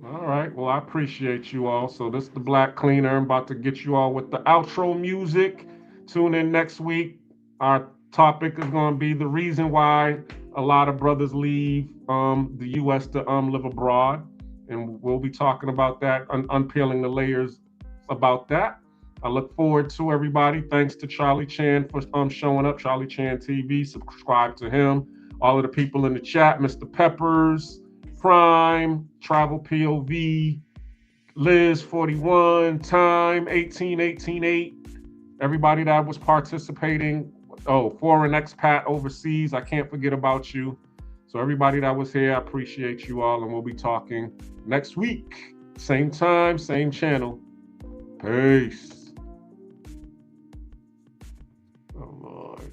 All right. Well, I appreciate you all. So this is the Black Cleaner. I'm about to get you all with the outro music. Tune in next week. Our topic is going to be the reason why a lot of brothers leave the U.S. to live abroad. And we'll be talking about that, unpeeling the layers about that. I look forward to everybody. Thanks to Charlie Chan for showing up, Charlie Chan TV. Subscribe to him. All of the people in the chat, Mr. Peppers, Prime, Travel POV, Liz 41, Time 18, everybody that was participating. Oh, foreign expat overseas, I can't forget about you. So everybody that was here, I appreciate you all, and we'll be talking next week. Same time, same channel. Peace. Oh, Lord.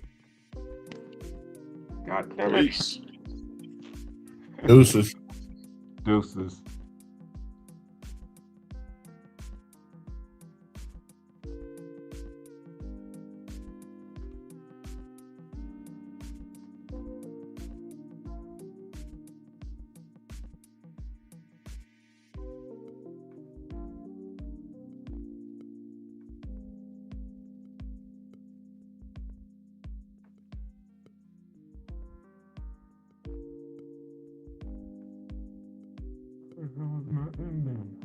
God damn it. Peace. Deuces. Deuces. Where the hell is my ending?